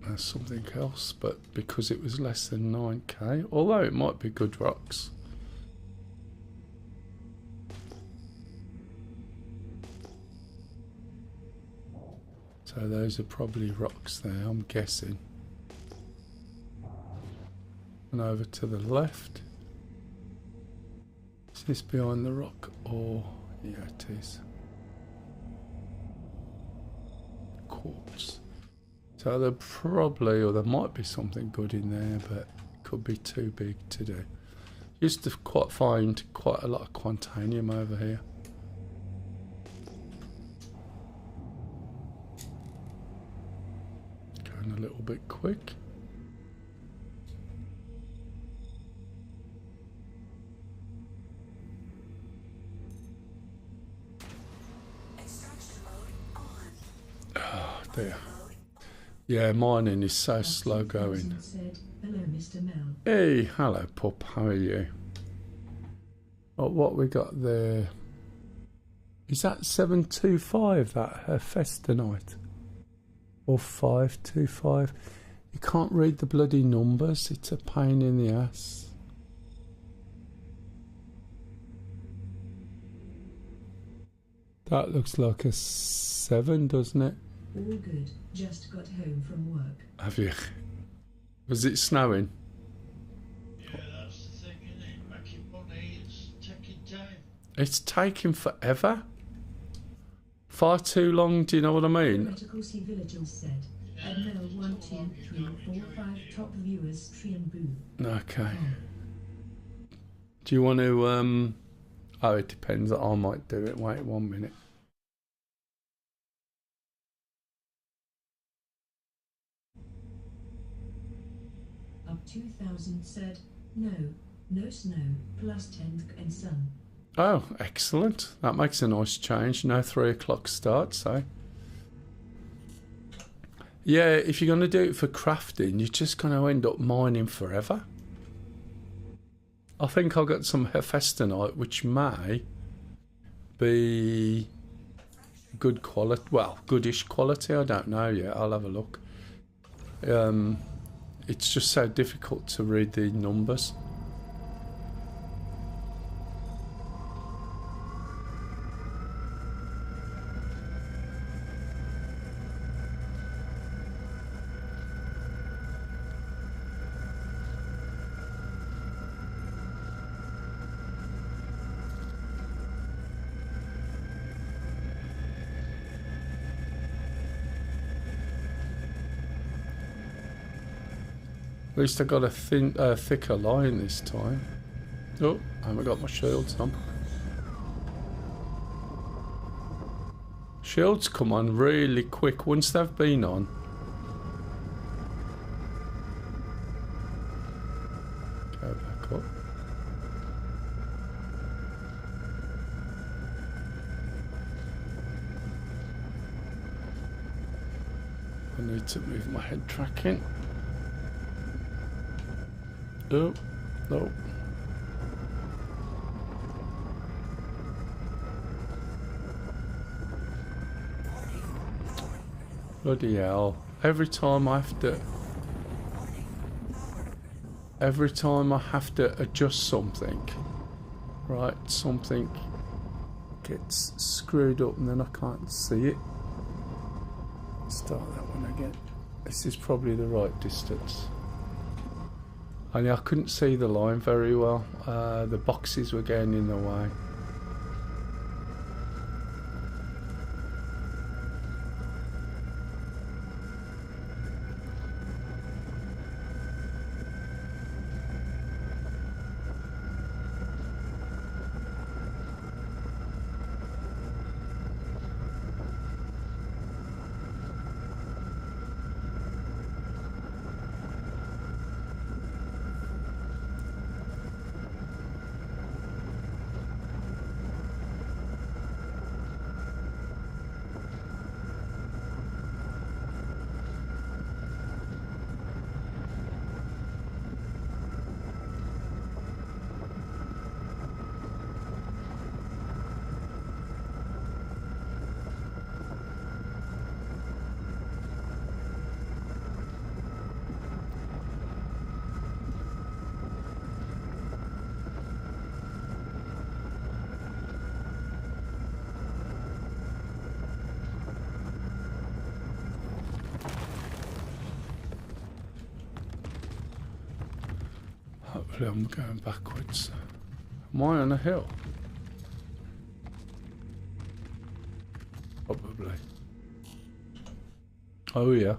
There's something else, but because it was less than 9k, although it might be good rocks. So those are probably rocks there, I'm guessing. And over to the left. Is this behind the rock? Or, yeah, it is. Quartz. So there probably, or there might be something good in there, but it could be too big to do. Used to find quite a lot of quantanium over here. Going a little bit quick. Oh, there. Yeah, mining is so slow going. Said, hello, Mr. Mel. Hey, hello, pup. How are you? Oh, what we got there? Is that 725? That Hephaestonite, or 525? You can't read the bloody numbers. It's a pain in the ass. That looks like a 7, doesn't it? All good. Just got home from work. Have you? Was it snowing? Yeah, that's the thing, isn't it? Making money, it's taking time. It's taking forever. Far too long, do you know what I mean? Theoretical Sea Villagers said, Admel 1, 2, 3, 4, 5 top viewers, Tree and Boo. Okay. Do you want to, oh, it depends. I might do it. Wait 1 minute. 2000 said, no, no snow, plus 10 and sun. Oh, excellent. That makes a nice change. No 3 o'clock start, so. Yeah, if you're going to do it for crafting, you're just going to end up mining forever. I think I'll get some Hephaestonite, which may be good quality. Well, goodish quality. I don't know yet. I'll have a look. It's just so difficult to read the numbers. At least I got a thicker line this time. Oh, I haven't got my shields on. Shields come on really quick once they've been on. Go back up. I need to move my head tracking. Oh, no. Bloody hell. Every time I have to adjust something, right, something gets screwed up and then I can't see it. Start that one again. This is probably the right distance. Only I couldn't see the line very well. The boxes were getting in the way. Hopefully I'm going backwards. Am I on a hill? Probably. Oh yeah.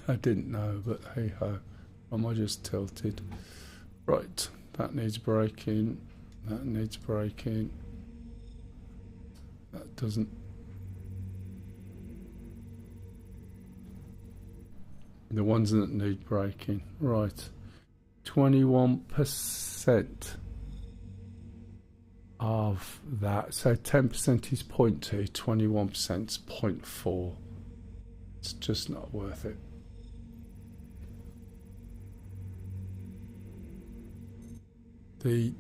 I didn't know, but hey ho. Am I just tilted? Right, that needs braking. That needs braking. That doesn't. The ones that need braking. Right. 21% of that. So 10% is 0.2, 21% is 0.4. It's just not worth it. It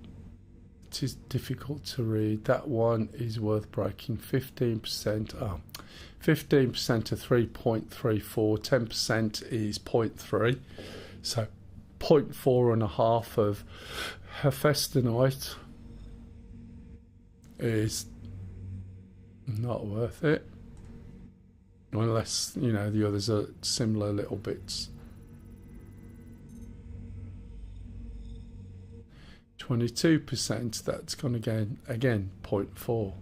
is difficult to read. That one is worth breaking. 15%. 15% of 3.34. 10% is 0.3. So 0.4.5 of Hephaestonite is not worth it. Unless, you know, the others are similar little bits. 22%, that's gone again 0.4.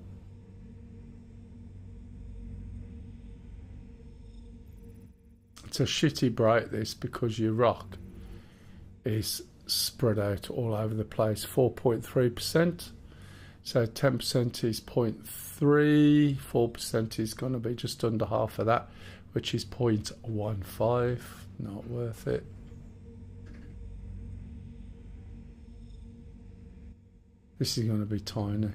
It's a shitty bright this because your rock is spread out all over the place. 4.3%. So 10% is 0.3. 4% is going to be just under half of that, which is 0.15. Not worth it. This is going to be tiny.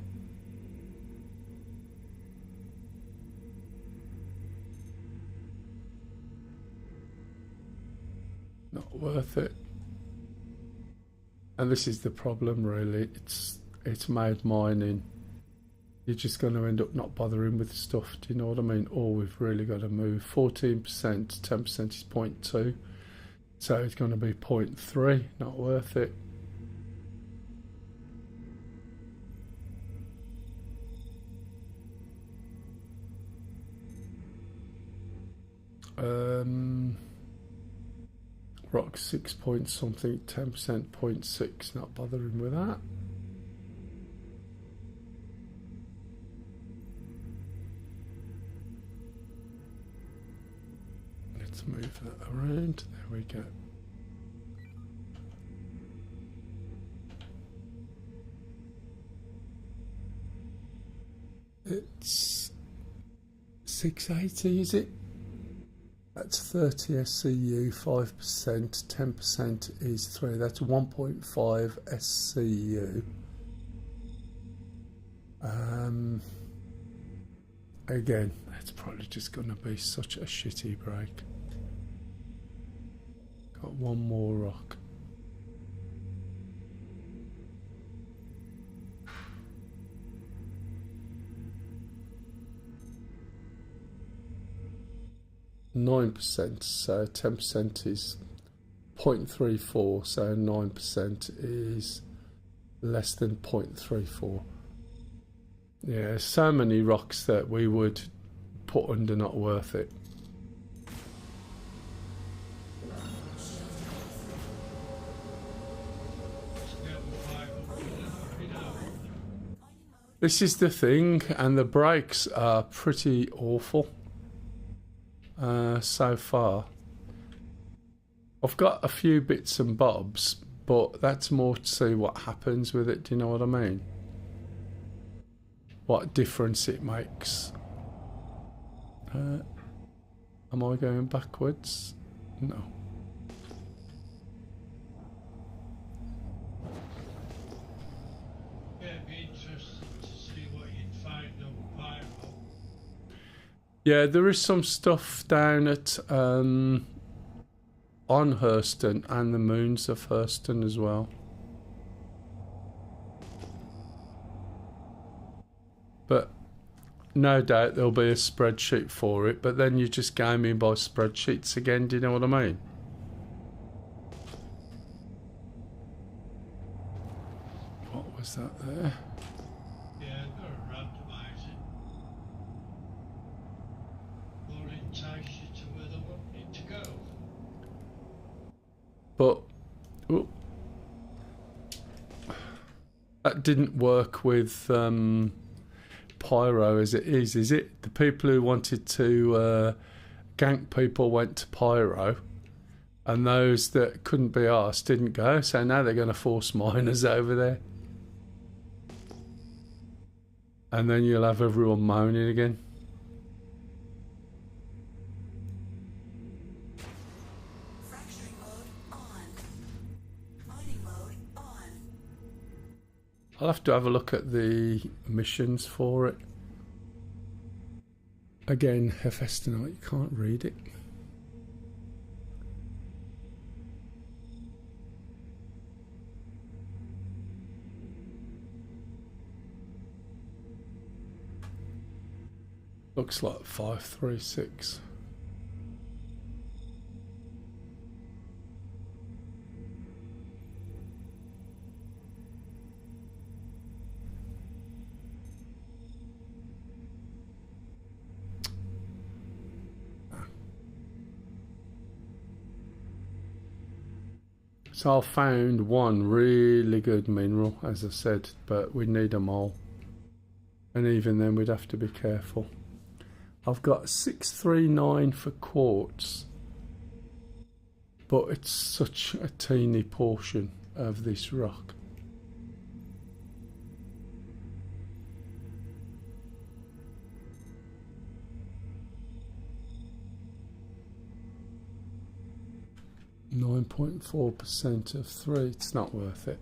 Not worth it. And this is the problem, really. It's made mining. You're just going to end up not bothering with stuff. Do you know what I mean? Or we've really got to move 14%, 10% is 0.2. So it's going to be 0.3. Not worth it. Rock 6 point something, 10%, 0.6. Not bothering with that. Let's move that around. There we go. It's 680, is it? That's 30 SCU, 5%, 10% is 3. That's 1.5 SCU. Again, that's probably just going to be such a shitty break. Got one more rock. %, so 10% is 0.34, so 9% is less than 0.34. Yeah, so many rocks that we would put under not worth it. This is the thing, and the brakes are pretty awful. So far I've got a few bits and bobs, but that's more to see what happens with it. Do you know what I mean? What difference it makes. Am I going backwards? No. Yeah, it'd be interesting to see what you'd find on Pyro. Yeah, there is some stuff down at on Hurston and the moons of Hurston as well. But no doubt there'll be a spreadsheet for it, but then you're just gaming by spreadsheets again, do you know what I mean? What was that there? Yeah, got to randomise it. Or entice you to where they want it to go. But that didn't work with Pyro as it is it? The people who wanted to gank people went to Pyro, and those that couldn't be asked didn't go, so now they're going to force miners over there. And then you'll have everyone moaning again. Fracturing mode on. Mining mode on. I'll have to have a look at the missions for it. Again, Hephaestonite, you can't read it. Looks like 536. So I found one really good mineral, as I said, but we need them all. And even then we'd have to be careful. I've got 639 for quartz, but it's such a teeny portion of this rock. .4% of 3, it's not worth it.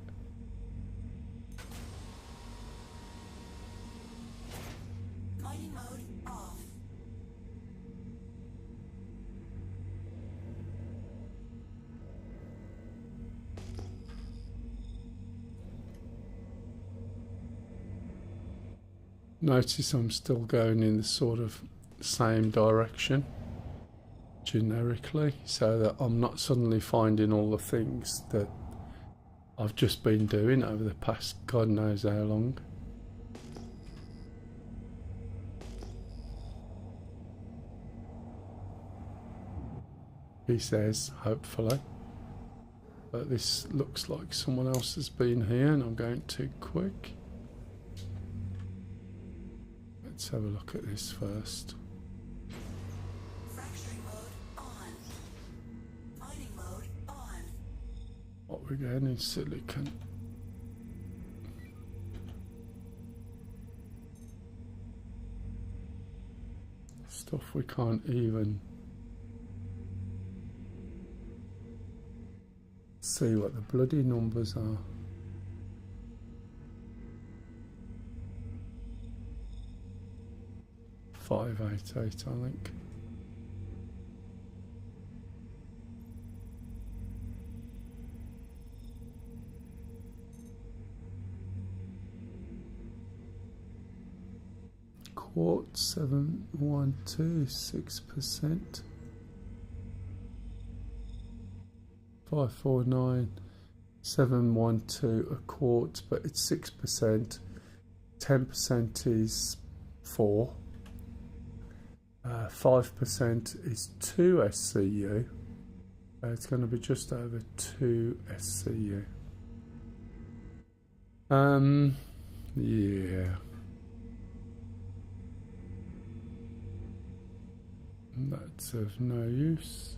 Notice I'm still going in the sort of same direction generically, so that I'm not suddenly finding all the things that I've just been doing over the past God knows how long. He says, hopefully. But this looks like someone else has been here and I'm going too quick. Let's have a look at this first. Fracturing mode on. Mining mode on. What we're getting is silicon. Stuff we can't even see what the bloody numbers are. $588, I think. Quartz 712, 6%. 549, 712 a quartz, but it's 6%. 10% is 4. 5% is 2 SCU. It's going to be just over 2 SCU. Yeah. That's of no use.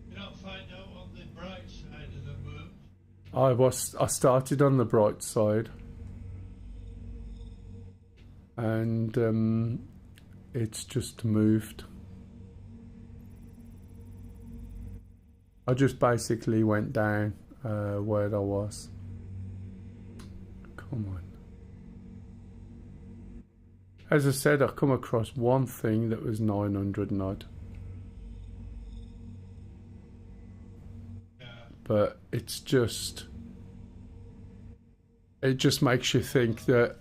You don't find out on the bright side of the moon. I started on the bright side, and it's just moved. I just basically went down where I was. Come on. As I said, I come across one thing that was 900 and odd. But it's just, it just makes you think that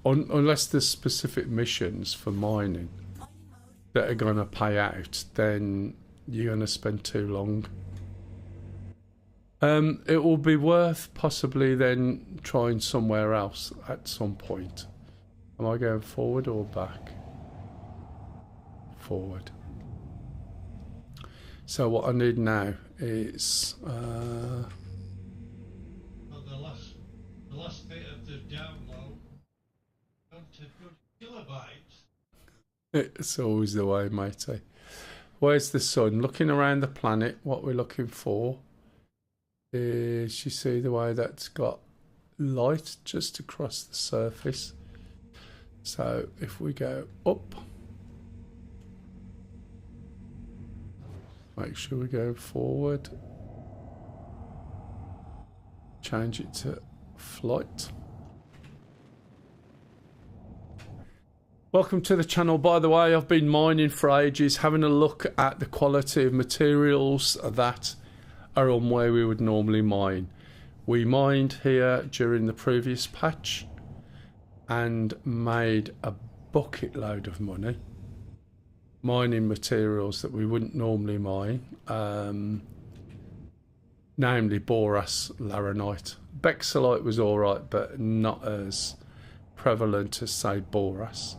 unless there's specific missions for mining that are going to pay out, then you're going to spend too long. It will be worth possibly then trying somewhere else at some point. Am I going forward or back? Forward. So what I need now is Well, the last bit of the download, down to good kilobytes. it's always the way, matey. Where's the sun? Looking around the planet, what we're looking for is, you see the way that's got light just across the surface. So if we go up, make sure we go forward, change it to flight. Welcome to the channel, by the way. I've been mining for ages, having a look at the quality of materials that are on where we would normally mine. We mined here during the previous patch and made a bucket load of money mining materials that we wouldn't normally mine, namely boras, laranite. Bexolite was alright, but not as prevalent as, say, boras,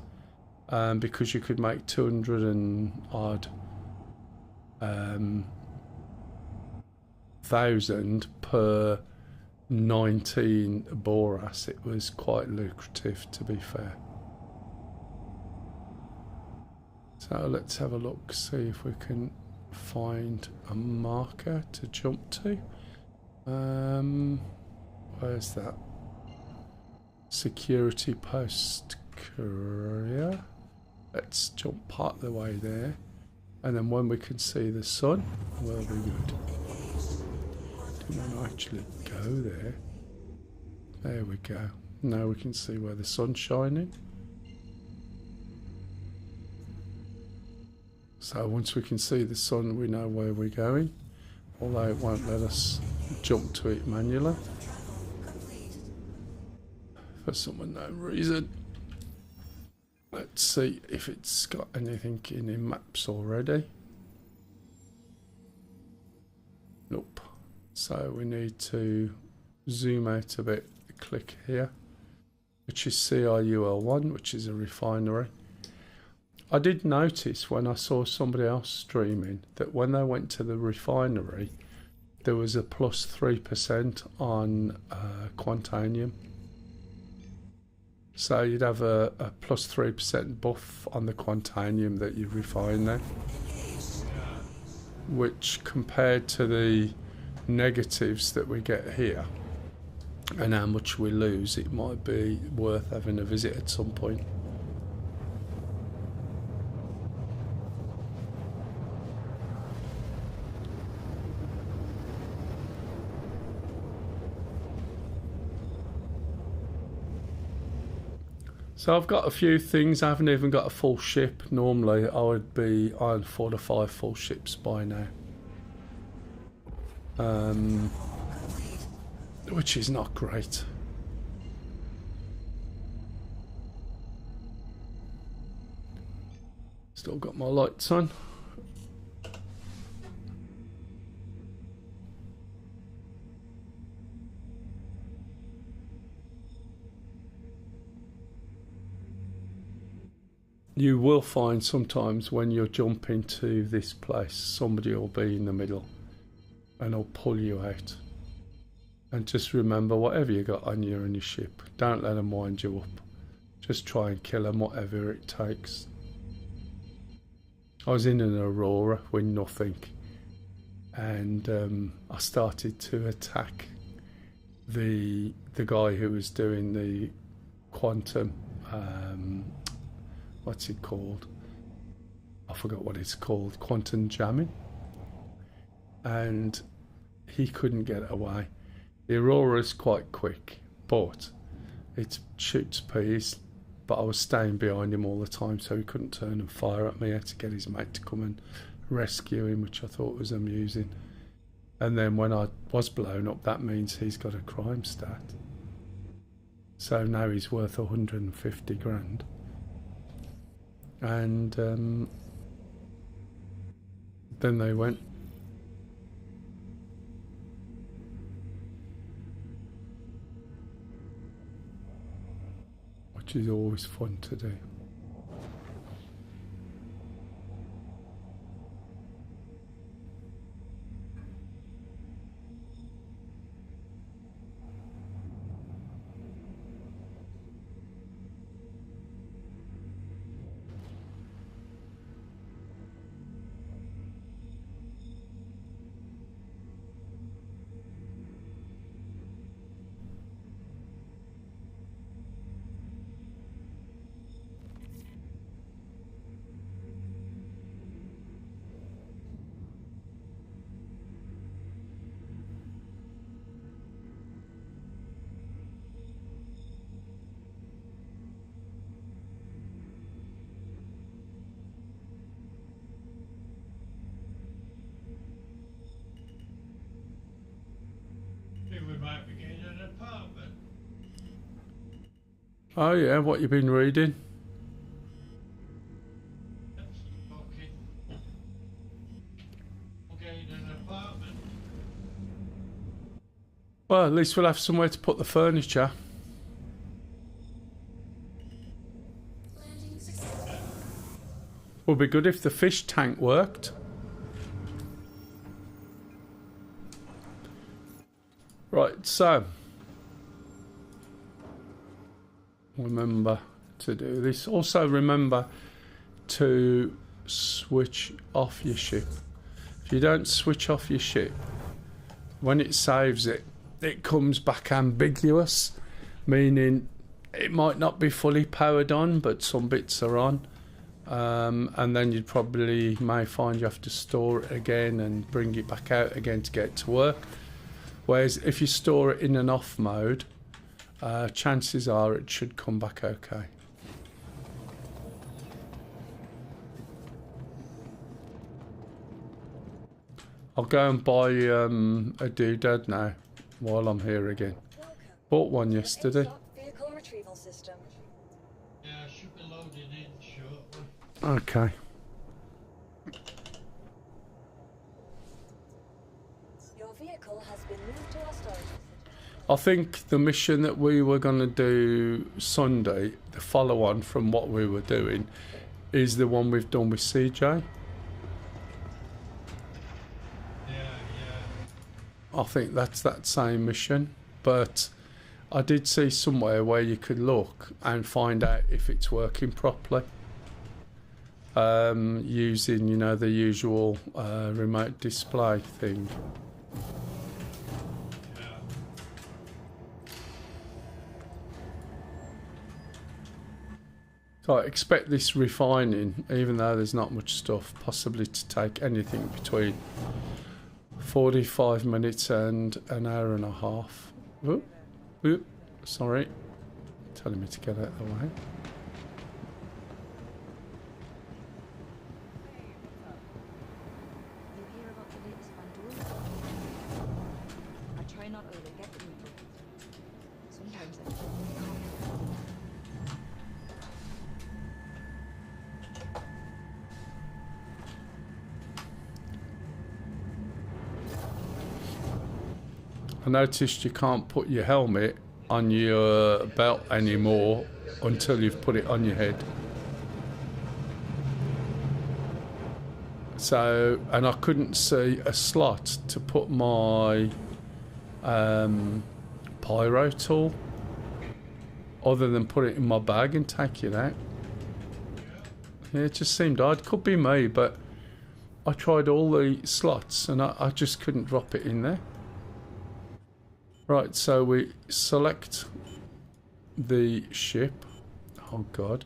because you could make 200 and odd thousand per 19 boras. It was quite lucrative, to be fair. So let's have a look, see if we can find a marker to jump to. Where's that? Security post courier. Let's jump part of the way there, and then when we can see the sun, we'll be good. Didn't want to actually go there. There we go. Now we can see where the sun's shining. So once we can see the sun, we know where we're going, although it won't let us jump to it manually for some unknown reason. Let's see if it's got anything in maps already. Nope. So we need to zoom out a bit, click here, which is CRUL1, which is a refinery. I did notice when I saw somebody else streaming that when they went to the refinery, there was a plus 3% on Quantanium. So you'd have a plus 3% buff on the Quantanium that you refine there, which compared to the negatives that we get here and how much we lose, it might be worth having a visit at some point. So I've got a few things. I haven't even got a full ship. Normally I would be on 4 to 5 full ships by now. Which is not great. Still got my lights on. You will find sometimes when you're jumping to this place, somebody will be in the middle and will pull you out. And just remember, whatever you got on you and your ship, don't let them wind you up. Just try and kill them, whatever it takes. I was in an Aurora with nothing, and I started to attack the guy who was doing the quantum. What's it called? I forgot what it's called. Quantum jamming. And he couldn't get away. The Aurora's quite quick, but it shoots peas. But I was staying behind him all the time, so he couldn't turn and fire at me. I had to get his mate to come and rescue him, which I thought was amusing. And then when I was blown up, that means he's got a crime stat. So now he's worth 150 grand. And then they went. Which is always fun to do. We might be getting an apartment. Oh yeah, what you been reading? That's okay. We're getting an apartment. Well, at least we'll have somewhere to put the furniture. Would be good if the fish tank worked. Right, so remember to do this. Also remember to switch off your ship. If you don't switch off your ship, when it saves it, it comes back ambiguous, meaning it might not be fully powered on, but some bits are on. And then you probably may find you have to store it again and bring it back out again to get it to work. Whereas if you store it in an off mode, chances are it should come back okay. I'll go and buy a doodad now while I'm here again. Welcome. Bought one to the yesterday. in-stock vehicle retrieval system. Yeah, I should be loading in shortly. Okay. Your vehicle has been moved to our storage facility. I think the mission that we were going to do Sunday, the follow on from what we were doing, is the one we've done with CJ. I think that's that same mission, but I did see somewhere where you could look and find out if it's working properly, using, you know, the usual remote display thing. So I expect this refining, even though there's not much stuff, possibly to take anything between 45 minutes and an hour and a half. Oop, oop, sorry. Telling me to get out of the way. You hear about the latest Bandura? I try not to get them. Sometimes I feel I noticed you can't put your helmet on your belt anymore until you've put it on your head. So, and I couldn't see a slot to put my pyro tool other than put it in my bag and take it out. Yeah, it just seemed odd. Could be me, but I tried all the slots and I just couldn't drop it in there. Right, so we select the ship. Oh God,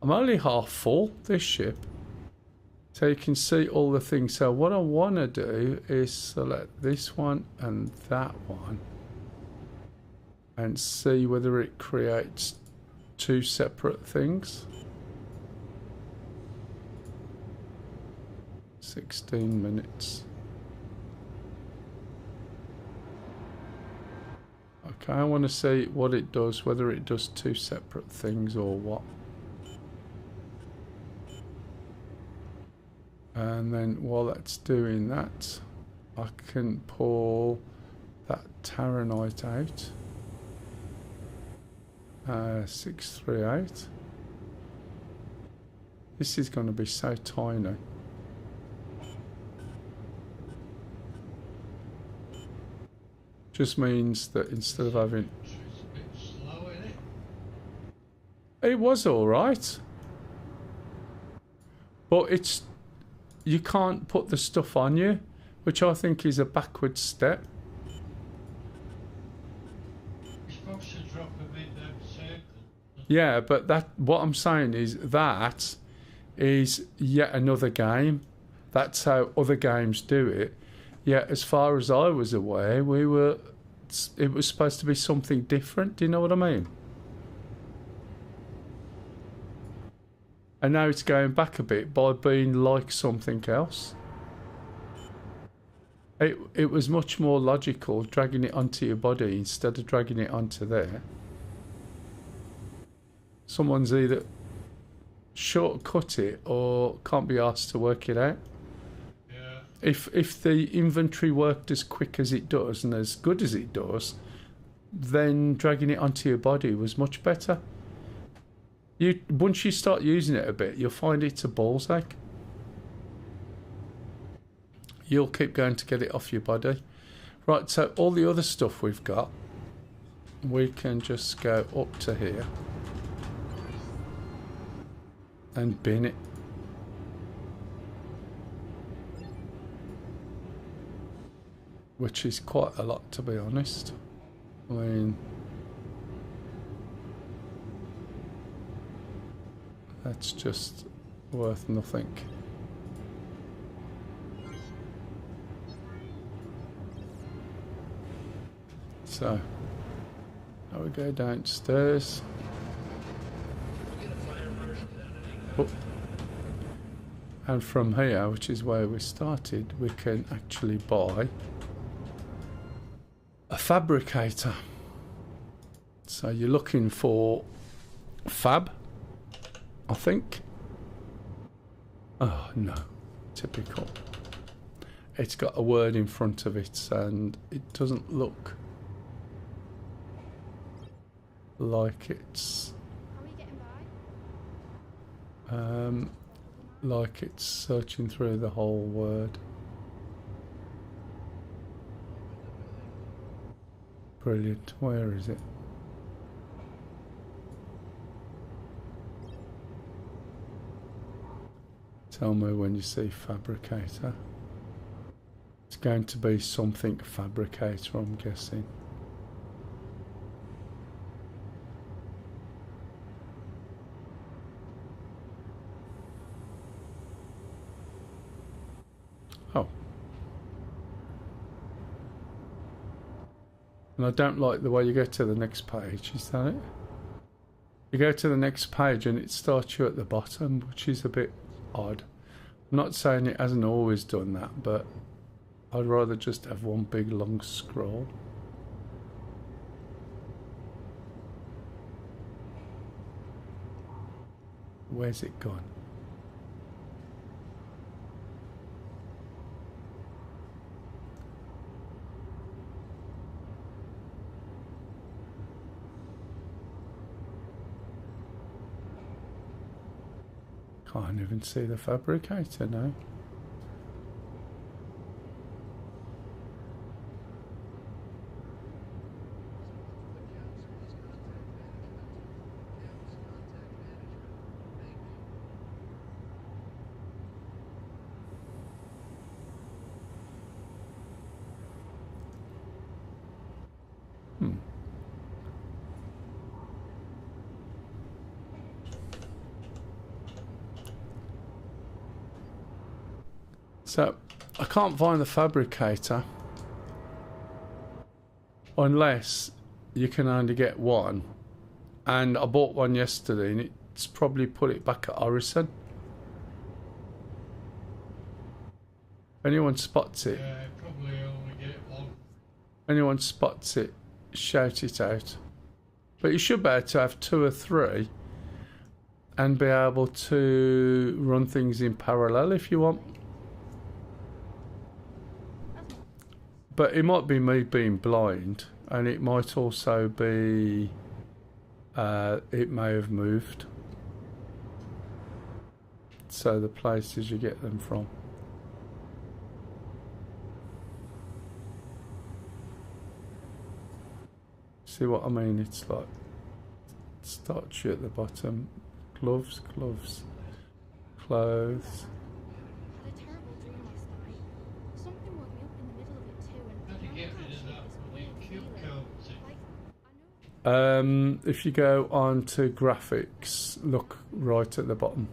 I'm only half full, this ship. So you can see all the things. So what I want to do is select this one and that one and see whether it creates two separate things. 16 minutes. Okay, I want to see what it does, whether it does two separate things or what. And then while that's doing that, I can pull that Taranite out. 638. This is going to be so tiny. Just means that instead of having... It's a bit slow, isn't it? It was alright. But it's... You can't put the stuff on you, which I think is a backward step. You're supposed to drop them in that circle. Yeah, but that what I'm saying is that is yet another game. That's how other games do it. Yet, as far as I was aware, it was supposed to be something different. Do you know what I mean? And now it's going back a bit by being like something else. It was much more logical dragging it onto your body instead of dragging it onto there. Someone's either shortcut it or can't be asked to work it out. Yeah. If the inventory worked as quick as it does and as good as it does, then dragging it onto your body was much better. Once you start using it a bit, you'll find it's a ball's ache. You'll keep going to get it off your body. Right, so all the other stuff we've got, we can just go up to here and bin it. Which is quite a lot, to be honest. I mean, that's just worth nothing. So, now we go downstairs. Oh. And from here, which is where we started, we can actually buy a fabricator. So you're looking for fab, I think. Oh no, typical. It's got a word in front of it and it doesn't look like it's like it's searching through the whole word. Brilliant. Where is it? Tell me when you see fabricator. It's going to be something fabricator, I'm guessing. Oh. And I don't like the way you go to the next page, is that it? You go to the next page and it starts you at the bottom, which is a bit odd. I'm not saying it hasn't always done that, but I'd rather just have one big long scroll. Where's it gone? Can't even see the fabricator now. So, I can't find the fabricator unless you can only get one. And I bought one yesterday and it's probably put it back at Orison. If anyone spots it, Yeah, probably only get one. anyone spots it, shout it out. But you should be able to have 2 or 3 and be able to run things in parallel if you want. But it might be me being blind, and it might also be it may have moved. So the places you get them from. See what I mean? It's like starts you at the bottom. Gloves, clothes. Had a terrible dream last night. Something woke me up in the middle of it too, and How do you get rid of that bloody cube code thing? like I know If you go on to graphics, look right at the bottom.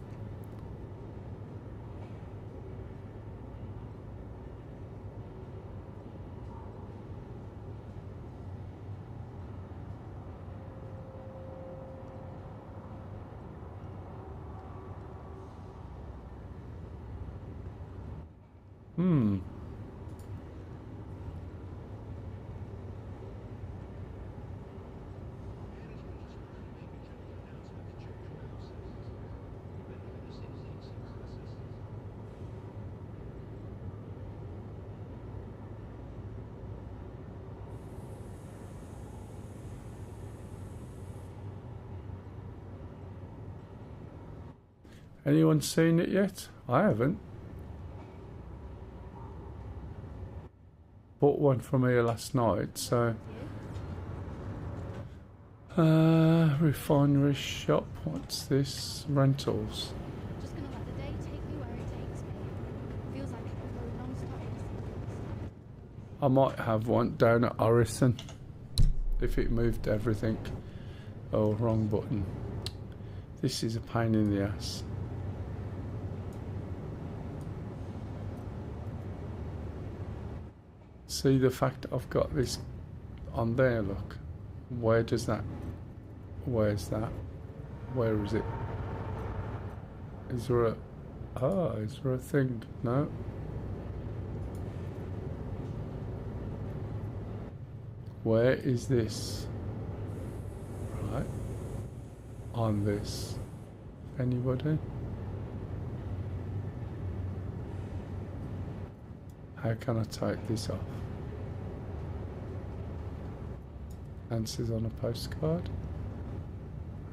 Anyone seen it yet? I haven't. Bought one from here last night, so refinery shop, what's this? Rentals. just gonna let the day take me where it takes me. Feels like it could go non-stop yesterday. I might have one down at Orison if it moved everything. Oh, wrong button. This is a pain in the ass. See the fact I've got this on there, look. Where does that, where's that? Where is it? Is there a Oh, is there a thing? No. Where is this? Right. On this. Anybody? How can I take this off? Answers on a postcard.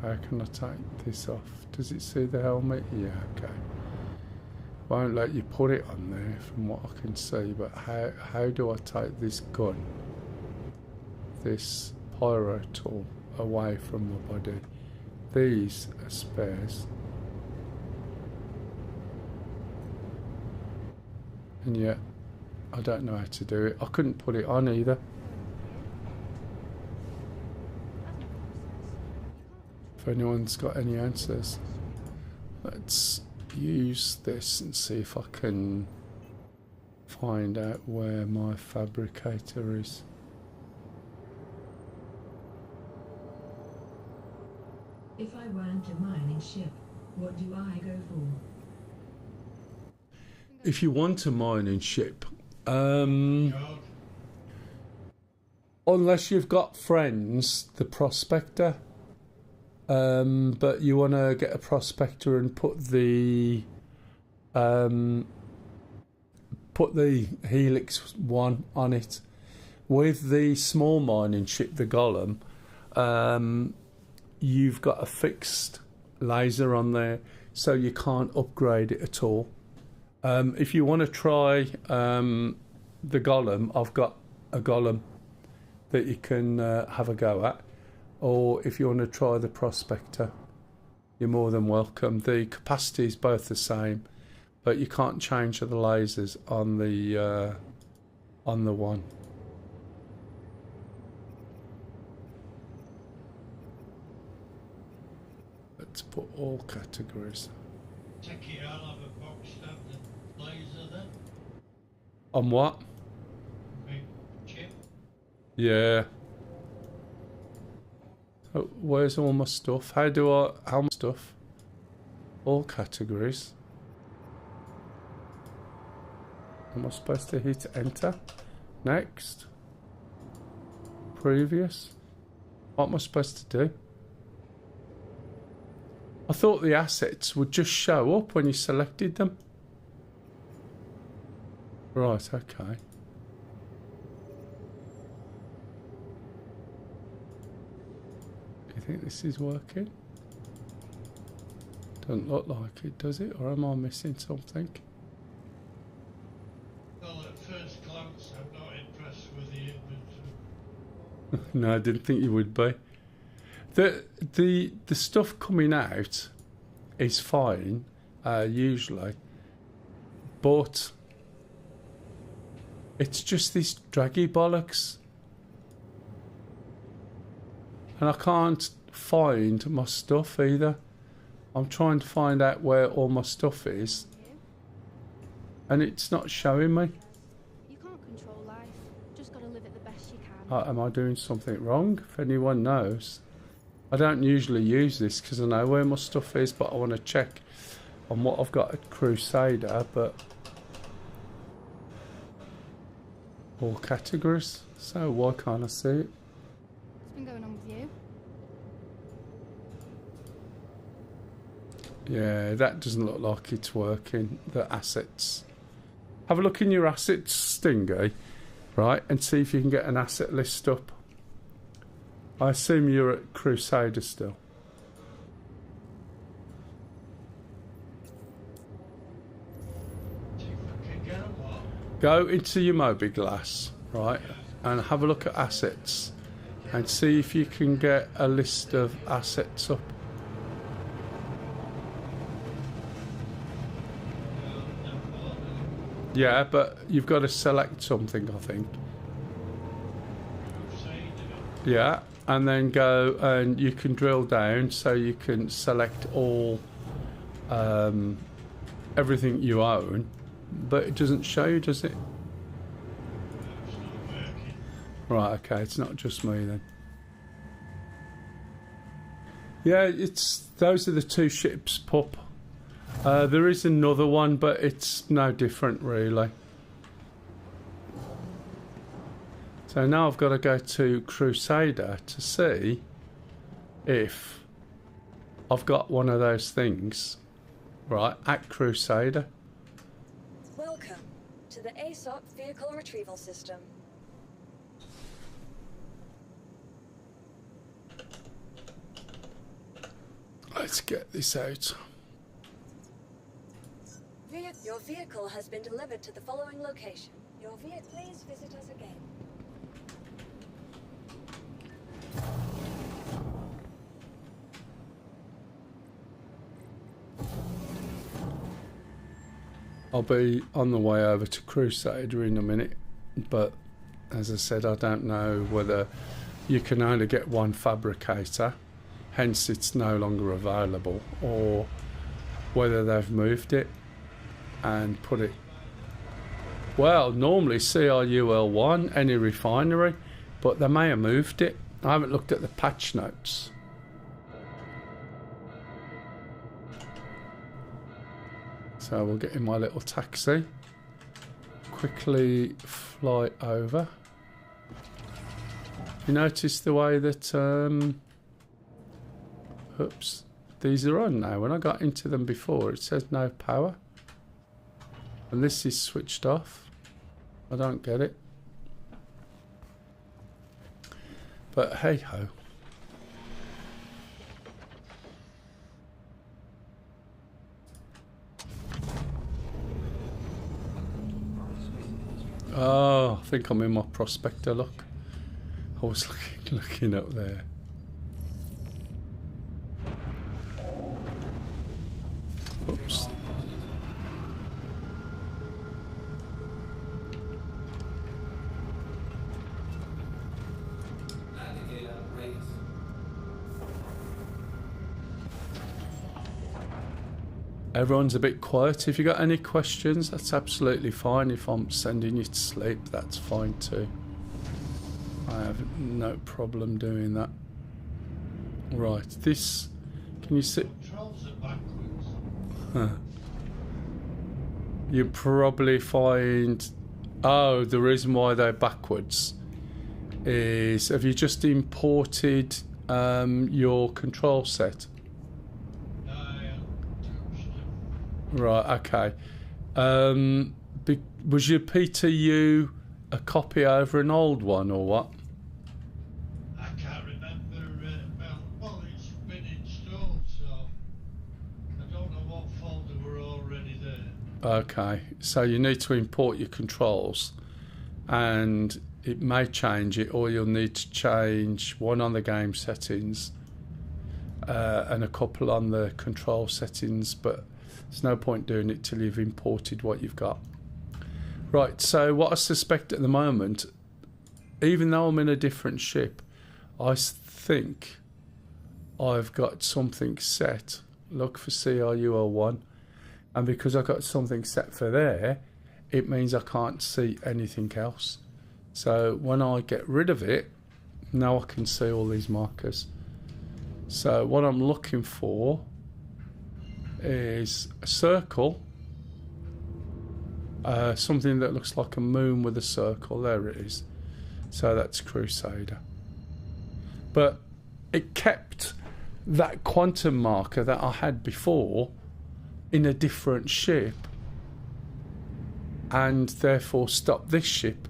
How can I take this off? Does it see the helmet? Yeah, okay. Won't let you put it on there from what I can see, but how do I take this gun, this pyro tool, away from my body? These are spares. And yet, I don't know how to do it. I couldn't put it on either. If anyone's got any answers, let's use this and see if I can find out where my fabricator is. If I weren't a mining ship, what do I go for? If you want a mining ship, God. unless you've got friends, the prospector. But you want to get a prospector and put the Helix 1 on it. With the small mining ship, the Golem, you've got a fixed laser on there, so you can't upgrade it at all. If you want to try the Golem, I've got a Golem that you can have a go at. Or if you want to try the Prospector, you're more than welcome. The capacity is both the same, but you can't change the lasers on the one. Let's put all categories. Take it out of a box standard laser then. On what? Big chip. Yeah. Oh, where's all my stuff? How much stuff? All categories. Am I supposed to hit enter? Next. Previous. What am I supposed to do? I thought the assets would just show up when you selected them. Right, okay. Do you think this is working? Doesn't look like it, does it? Or am I missing something? Well, at first glance, I'm not impressed with the inventory. No, I didn't think you would be. The stuff coming out is fine, usually, but it's just this draggy bollocks, and I can't find my stuff either. I'm trying to find out where all my stuff is, and it's not showing me. You can't control life. Just gotta live it the best you can. Am I doing something wrong? If anyone knows. I don't usually use this because I know where my stuff is, but I want to check on what I've got at Crusader, but all categories, so why can't I see it? What's been going on with you? Yeah, that doesn't look like it's working, the assets. Have a look in your assets, Stingy, right, and see if you can get an asset list up. I assume you're at Crusader still. See if I can get a what? Go into your Mobiglass, right, and have a look at assets and see if you can get a list of assets up. Yeah, but you've got to select something, I think. Yeah, and then go and you can drill down so you can select all everything you own, but it doesn't show you, does it? Right, okay, it's not just me then. Yeah, those are the two ships, pup. There is another one, but it's no different really. So now I've got to go to Crusader to see if I've got one of those things, right, at Crusader. Welcome to the ASOP Vehicle Retrieval System. Let's get this out. Your vehicle has been delivered to the following location. Please visit us again. I'll be on the way over to Crusader in a minute, but as I said, I don't know whether you can only get one fabricator, hence it's no longer available, or whether they've moved it and put it, well, normally CRUL1, any refinery, but they may have moved it. I haven't looked at the patch notes. So we'll get in my little taxi, quickly fly over. You notice the way that, oops, these are on now. When I got into them before, it says no power. And this is switched off. I don't get it. But hey ho. Oh, I think I'm in my prospector look. I was looking up there. Oops. Everyone's a bit quiet. If you got any questions, that's absolutely fine. If I'm sending you to sleep, that's fine too. I have no problem doing that. Right, this, can you see? Controls are backwards. Huh. You probably find, oh, the reason why they're backwards is, have you just imported your control set? Right, okay. Was your PTU a copy over an old one or what? I can't remember. Well, it's been installed, so I don't know what folder were already there. Okay, so you need to import your controls, and it may change it, or you'll need to change one on the game settings and a couple on the control settings, but there's no point doing it till you've imported what you've got. Right, so what I suspect at the moment, even though I'm in a different ship, I think I've got something set. Look for CRUL1. And because I've got something set for there, it means I can't see anything else. So when I get rid of it, now I can see all these markers. So what I'm looking for is a circle, something that looks like a moon with a circle. There it is. So that's Crusader. But it kept that quantum marker that I had before in a different ship, and therefore stopped this ship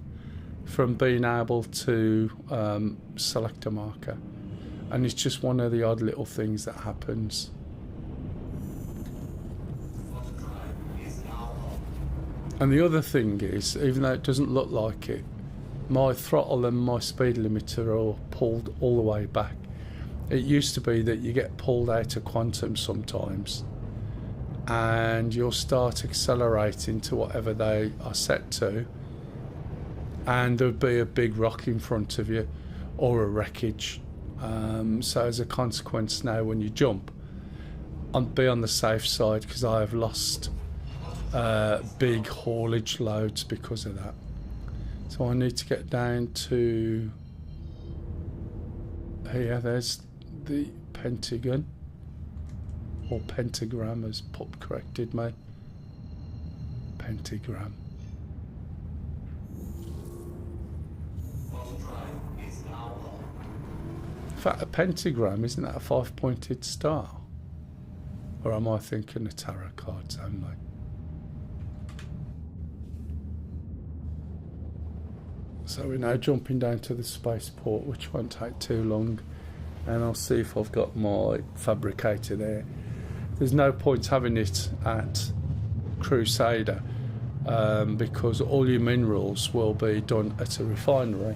from being able to select a marker. And it's just one of the odd little things that happens. And the other thing is, even though it doesn't look like it, my throttle and my speed limiter are pulled all the way back. It used to be that you get pulled out of quantum sometimes, and you'll start accelerating to whatever they are set to, and there'll be a big rock in front of you or a wreckage. So as a consequence now, when you jump, be on the safe side, because I have lost big haulage loads because of that. So I need to get down to here. There's the Pentagon, or pentagram, as Pup corrected me. Pentagram. In fact, a pentagram, isn't that a 5-pointed star? Or am I thinking of tarot cards only? So we're now jumping down to the spaceport, which won't take too long. And I'll see if I've got my fabricator there. There's no point having it at Crusader because all your minerals will be done at a refinery.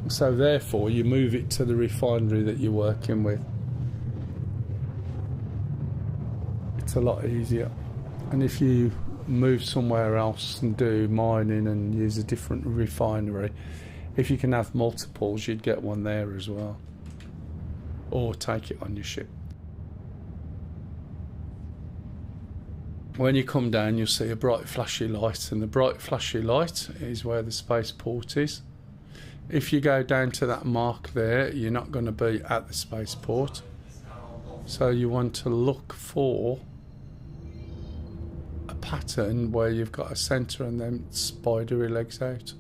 So therefore you move it to the refinery that you're working with. It's a lot easier. And if you move somewhere else and do mining and use a different refinery, if you can have multiples, you'd get one there as well. Or take it on your ship. When you come down, you'll see a bright flashy light, and the bright flashy light is where the spaceport is. If you go down to that mark there, you're not going to be at the spaceport. So you want to look for a pattern where you've got a centre and then spidery legs out.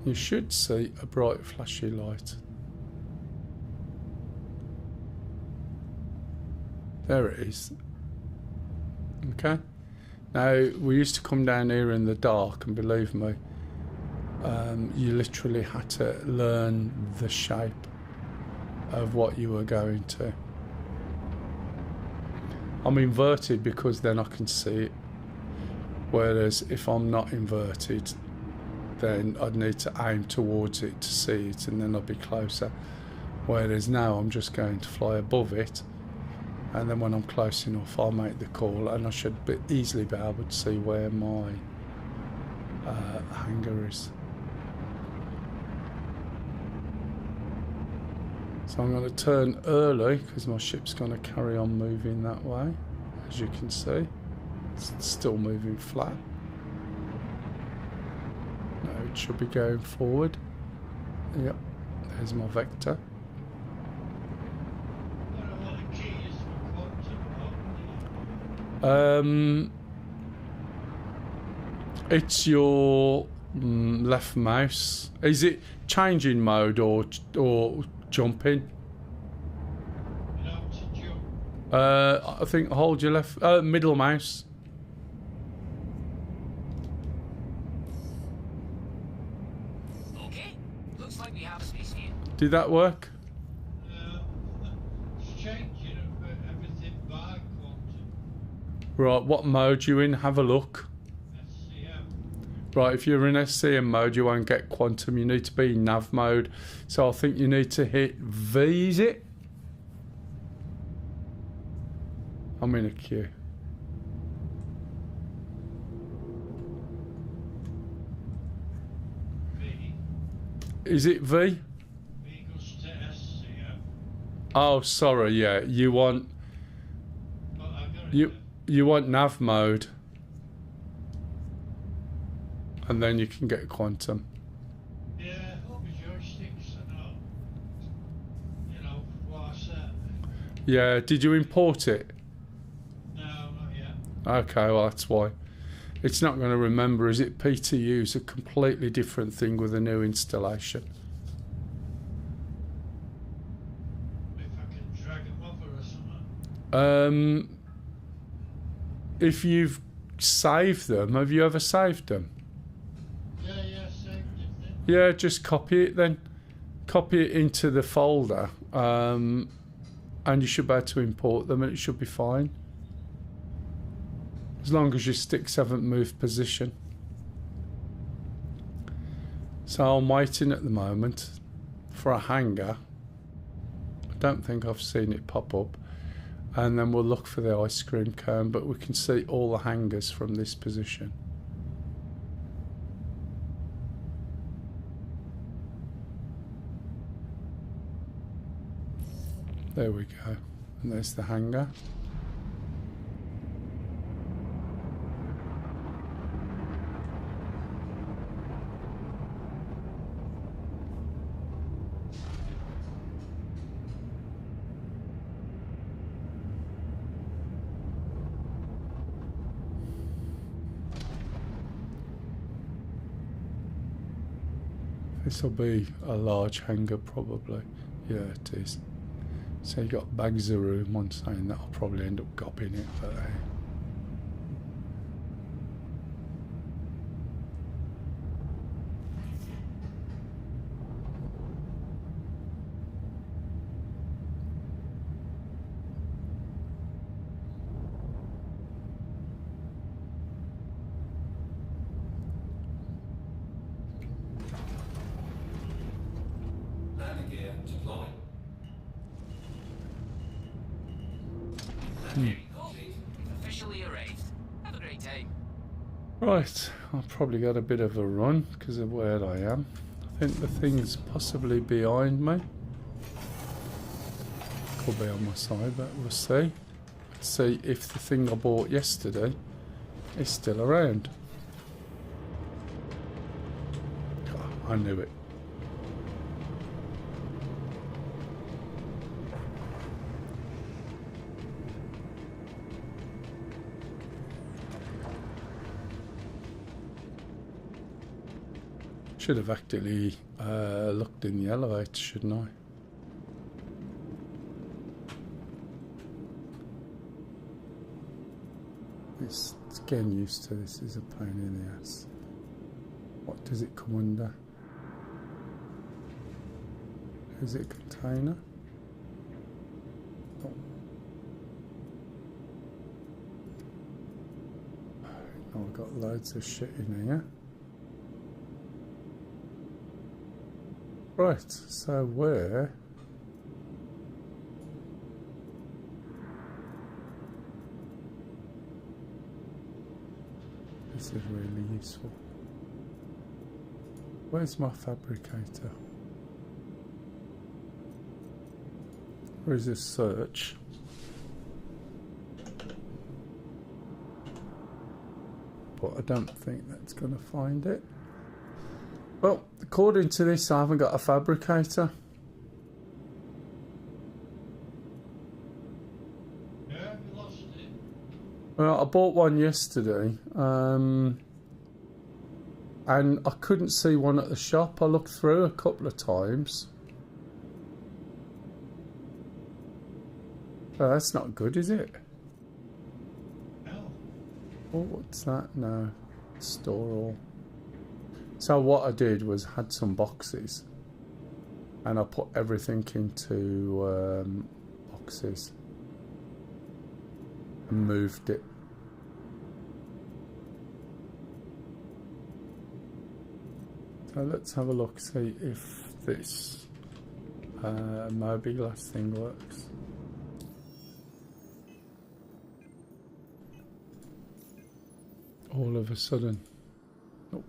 You should see a bright flashy light. There it is. Okay. Now, we used to come down here in the dark, and believe me, you literally had to learn the shape of what you were going to. I'm inverted because then I can see it. Whereas if I'm not inverted, then I'd need to aim towards it to see it, and then I'd be closer. Whereas now I'm just going to fly above it, and then when I'm close enough I'll make the call, and I should easily be able to see where my hangar is. So I'm going to turn early because my ship's going to carry on moving that way. As you can see, it's still moving flat. No, it should be going forward. Yep, there's my vector. It's your left mouse. Is it changing mode or jumping? I think hold your left middle mouse. Okay, looks like we have space here. Did that work? It's changing everything by quantum. Right, what mode you in? Have a look. SCM. Right, if you're in SCM mode, you won't get quantum. You need to be in nav mode. So I think you need to hit V, is it? I'm in a queue. V. Is it V? V goes to SCM. Oh, sorry, yeah. You want But I got it. you want nav mode. And then you can get quantum. Yeah, all my joysticks are not, you know, what I said. Yeah, did you import it? No, not yet. Okay, well that's why. It's not going to remember, is it? PTU is a completely different thing with a new installation. If I can drag them over or something. If you've saved them, have you ever saved them? Yeah, saved it then. Yeah, just copy it then. Copy it into the folder, and you should be able to import them, and it should be fine. As long as your sticks haven't moved position. So I'm waiting at the moment for a hangar. I don't think I've seen it pop up. And then we'll look for the ice cream cone, but we can see all the hangars from this position. There we go. And there's the hangar. This will be a large hangar probably. Yeah, it is. So you got bags of room. One saying that I'll probably end up gobbing it, but Landing gear deployed. Officially erased. Have a great time. right, I've probably got a bit of a run because of where I am. I think the thing's possibly behind me. Could be on my side, but we'll see. Let's see if the thing I bought yesterday is still around. Oh, I knew it. Should have actually looked in the elevator, shouldn't I? It's getting used to this is a pain in the ass. What does it come under? Is it a container? Oh. Oh, I've got loads of shit in here. Right, so where? This is really useful. Where's my fabricator? Where is this search? But I don't think that's going to find it. Well, according to this, I haven't got a fabricator. Yeah, you lost it. Well, I bought one yesterday, and I couldn't see one at the shop. I looked through a couple of times. Oh, that's not good, is it? No. Oh, what's that? No. Store all. So what I did was had some boxes and I put everything into boxes and moved it. So let's have a look, see if this Moby-Glass thing works. All of a sudden. Nope.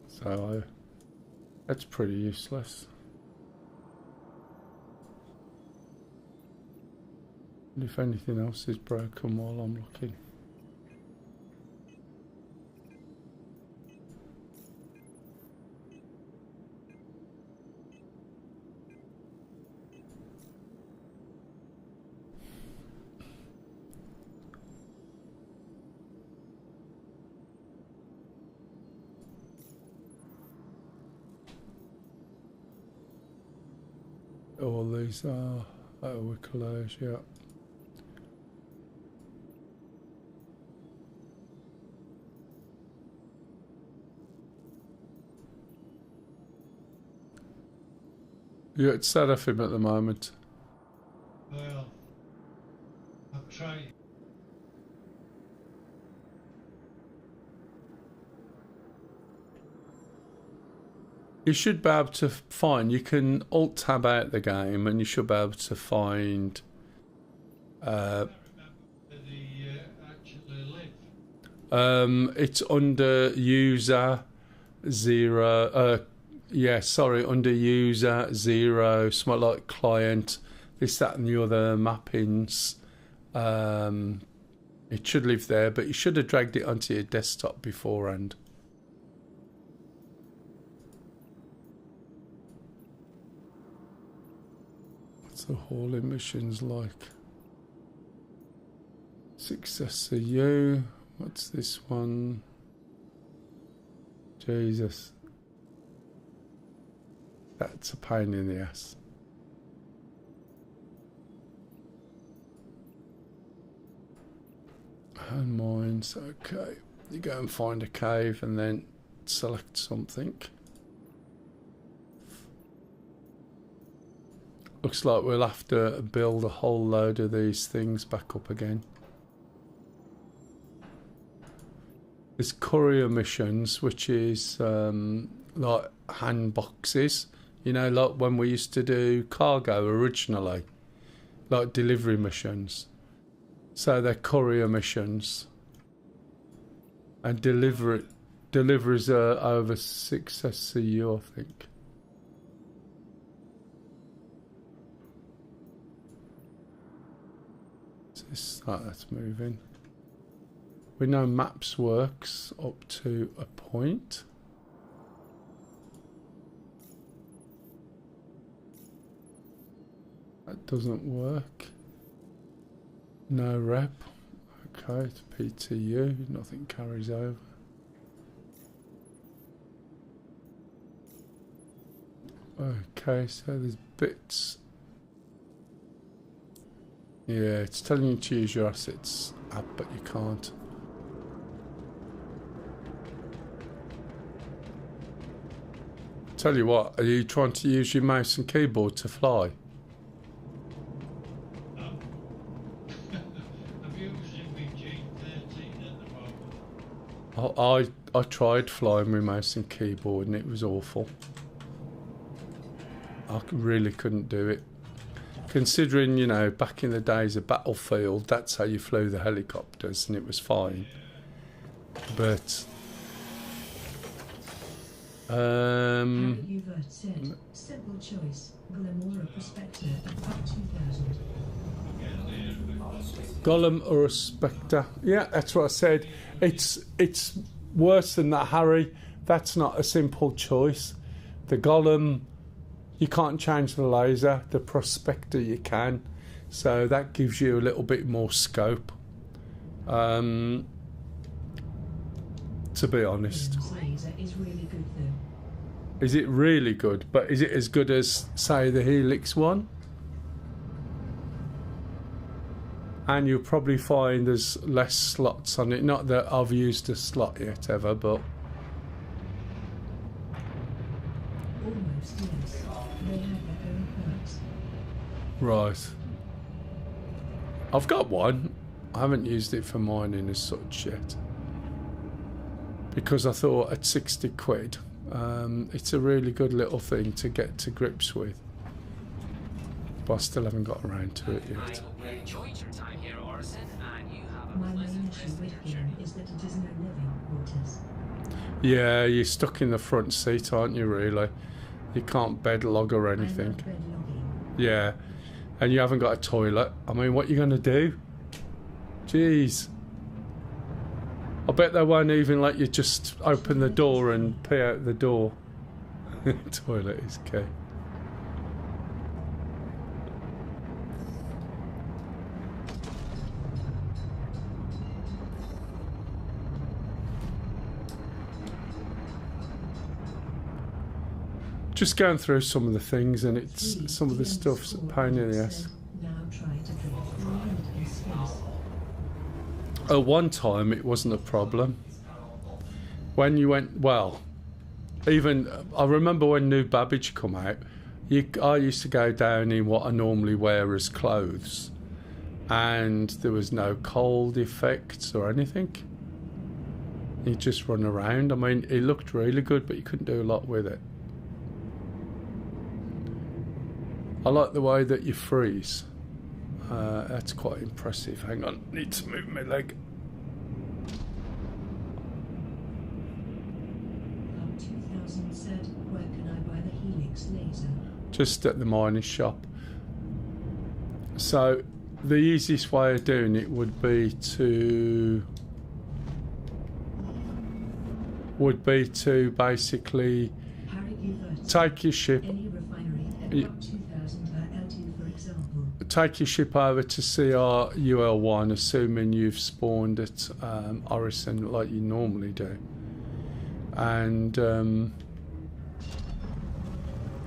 So that's pretty useless. And if anything else is broken while I'm looking. All these are collage, yeah. Yeah, it's set off him at the moment. Well, I've tried. You should be able to find, you can alt-tab out the game and you should be able to find I remember where they actually live. it's under user 0 under user 0, something like client, this, that and the other mappings. It should live there, but you should have dragged it onto your desktop beforehand. What's the hauling missions like? Successor U. What's this one? Jesus. That's a pain in the ass. And mines, okay. You go and find a cave and then select something. Looks like we'll have to build a whole load of these things back up again. There's courier missions, which is like hand boxes. You know, like when we used to do cargo originally, like delivery missions. So they're courier missions. And deliveries are over 6 SCU, I think. That's moving. We know maps works up to a point. That doesn't work. No rep. Okay, it's PTU. Nothing carries over. Okay, so there's bits. Yeah, it's telling you to use your assets app, but you can't. Tell you what, are you trying to use your mouse and keyboard to fly? I'm using my G13 at the moment. I tried flying with mouse and keyboard and it was awful. I really couldn't do it. Considering, you know, back in the days of Battlefield, that's how you flew the helicopters and it was fine. But Uvert said, simple choice, Golem or a Prospector at 2000. Golem or a Spectre? Yeah, that's what I said. It's worse than that, Harry. That's not a simple choice. The Golem, you can't change the laser. The Prospector you can. So that gives you a little bit more scope. To be honest. Golem's laser is really good though. Is it really good? But is it as good as, say, the Helix one? And you'll probably find there's less slots on it. Not that I've used a slot yet ever, but... Almost, yes. They have their own perks. Right. I've got one. I haven't used it for mining as such yet. Because I thought at 60 quid, it's a really good little thing to get to grips with. But I still haven't got around to it yet. I enjoyed your time here, Orison, and you have a My pleasant main rest issue of with your him journey. is that it is no living quarters. Yeah, you're stuck in the front seat, aren't you, really? You can't bed log or I love anything. bed logging. Yeah. And you haven't got a toilet. I mean, what are you going to do? Jeez. I bet they won't even let you just open the door and pee out the door. Toilet is key. Just going through some of the things, and it's some of the stuff's a pain in the ass. Now try to drift forward in space. At one time, it wasn't a problem. When you went, well, even I remember when New Babbage come out, I used to go down in what I normally wear as clothes, and there was no cold effects or anything. You just run around. I mean, it looked really good, but you couldn't do a lot with it. I like the way that you freeze. That's quite impressive. Hang on, need to move my leg. Up 2000 said, where can I buy the Helix laser? Just at the mining shop. So the easiest way of doing it would be to basically Harry Uvert said, take your ship, any refinery at Yeah. up 2000 per L2, for example. take your ship over to CR-UL1, assuming you've spawned at Orison like you normally do, and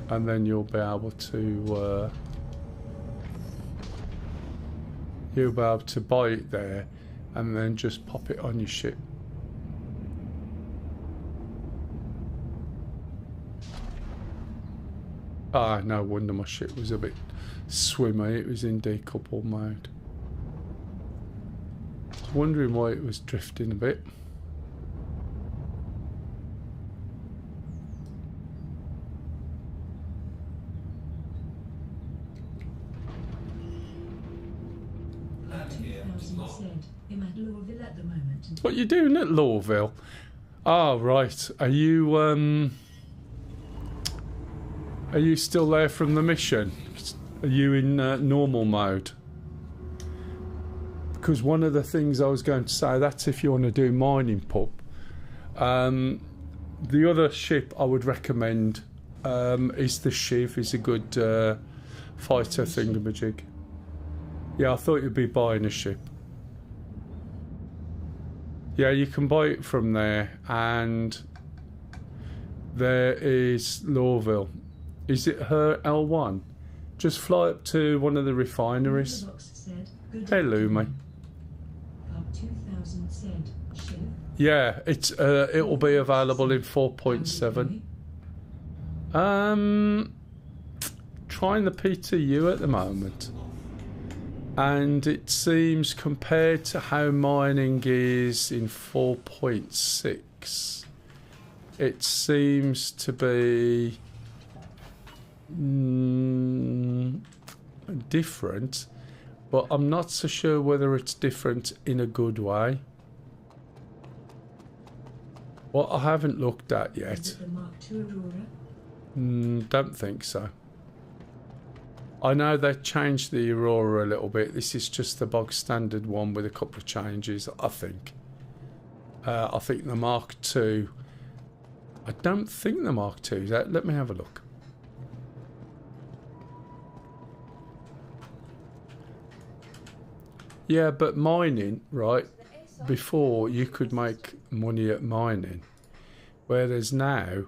then you'll be able to buy it there, and then just pop it on your ship. Ah, no wonder my ship was a bit swimmy. It was in decouple mode. I was wondering why it was drifting a bit. What are you doing at Lawville? Oh, right. Are you still there from the mission? Are you in normal mode? Because one of the things I was going to say, that's if you want to do mining pub. The other ship I would recommend is the Shiv. It's a good fighter thingamajig. Yeah, I thought you'd be buying a ship. Yeah, you can buy it from there, and there is Lawville. Is it her L1? Just fly up to one of the refineries. Hey, Lumi. Yeah, it's it'll be available in 4.7. Trying the PTU at the moment, and it seems compared to how mining is in 4.6, it seems to be different, but I'm not so sure whether it's different in a good way. What I haven't looked at yet. Is it the Mark II Aurora? Don't think so. I know they changed the Aurora a little bit. This is just the bog standard one with a couple of changes, I think. I think the Mark II... I don't think the Mark II is out. Let me have a look. Yeah, but mining, right, before you could make money at mining, whereas now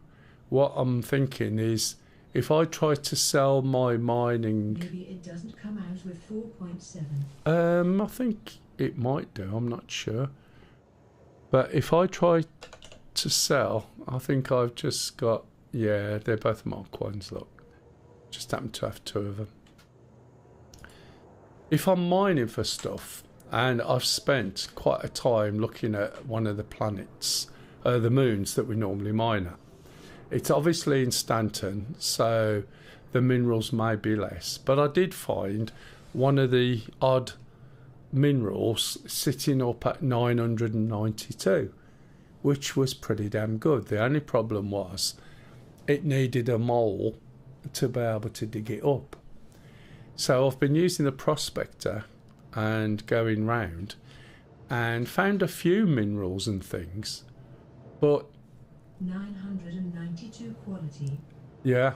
what I'm thinking is if I try to sell my mining... Maybe it doesn't come out with 4.7. I think it might do, I'm not sure. But if I try to sell, I think I've just got... Yeah, they're both Mark 1s, look. Just happen to have two of them. If I'm mining for stuff, and I've spent quite a time looking at one of the planets, the moons that we normally mine at, it's obviously in Stanton, so the minerals may be less. But I did find one of the odd minerals sitting up at 992, which was pretty damn good. The only problem was it needed a mole to be able to dig it up. So I've been using the prospector and going round and found a few minerals and things, but 992 quality. Yeah,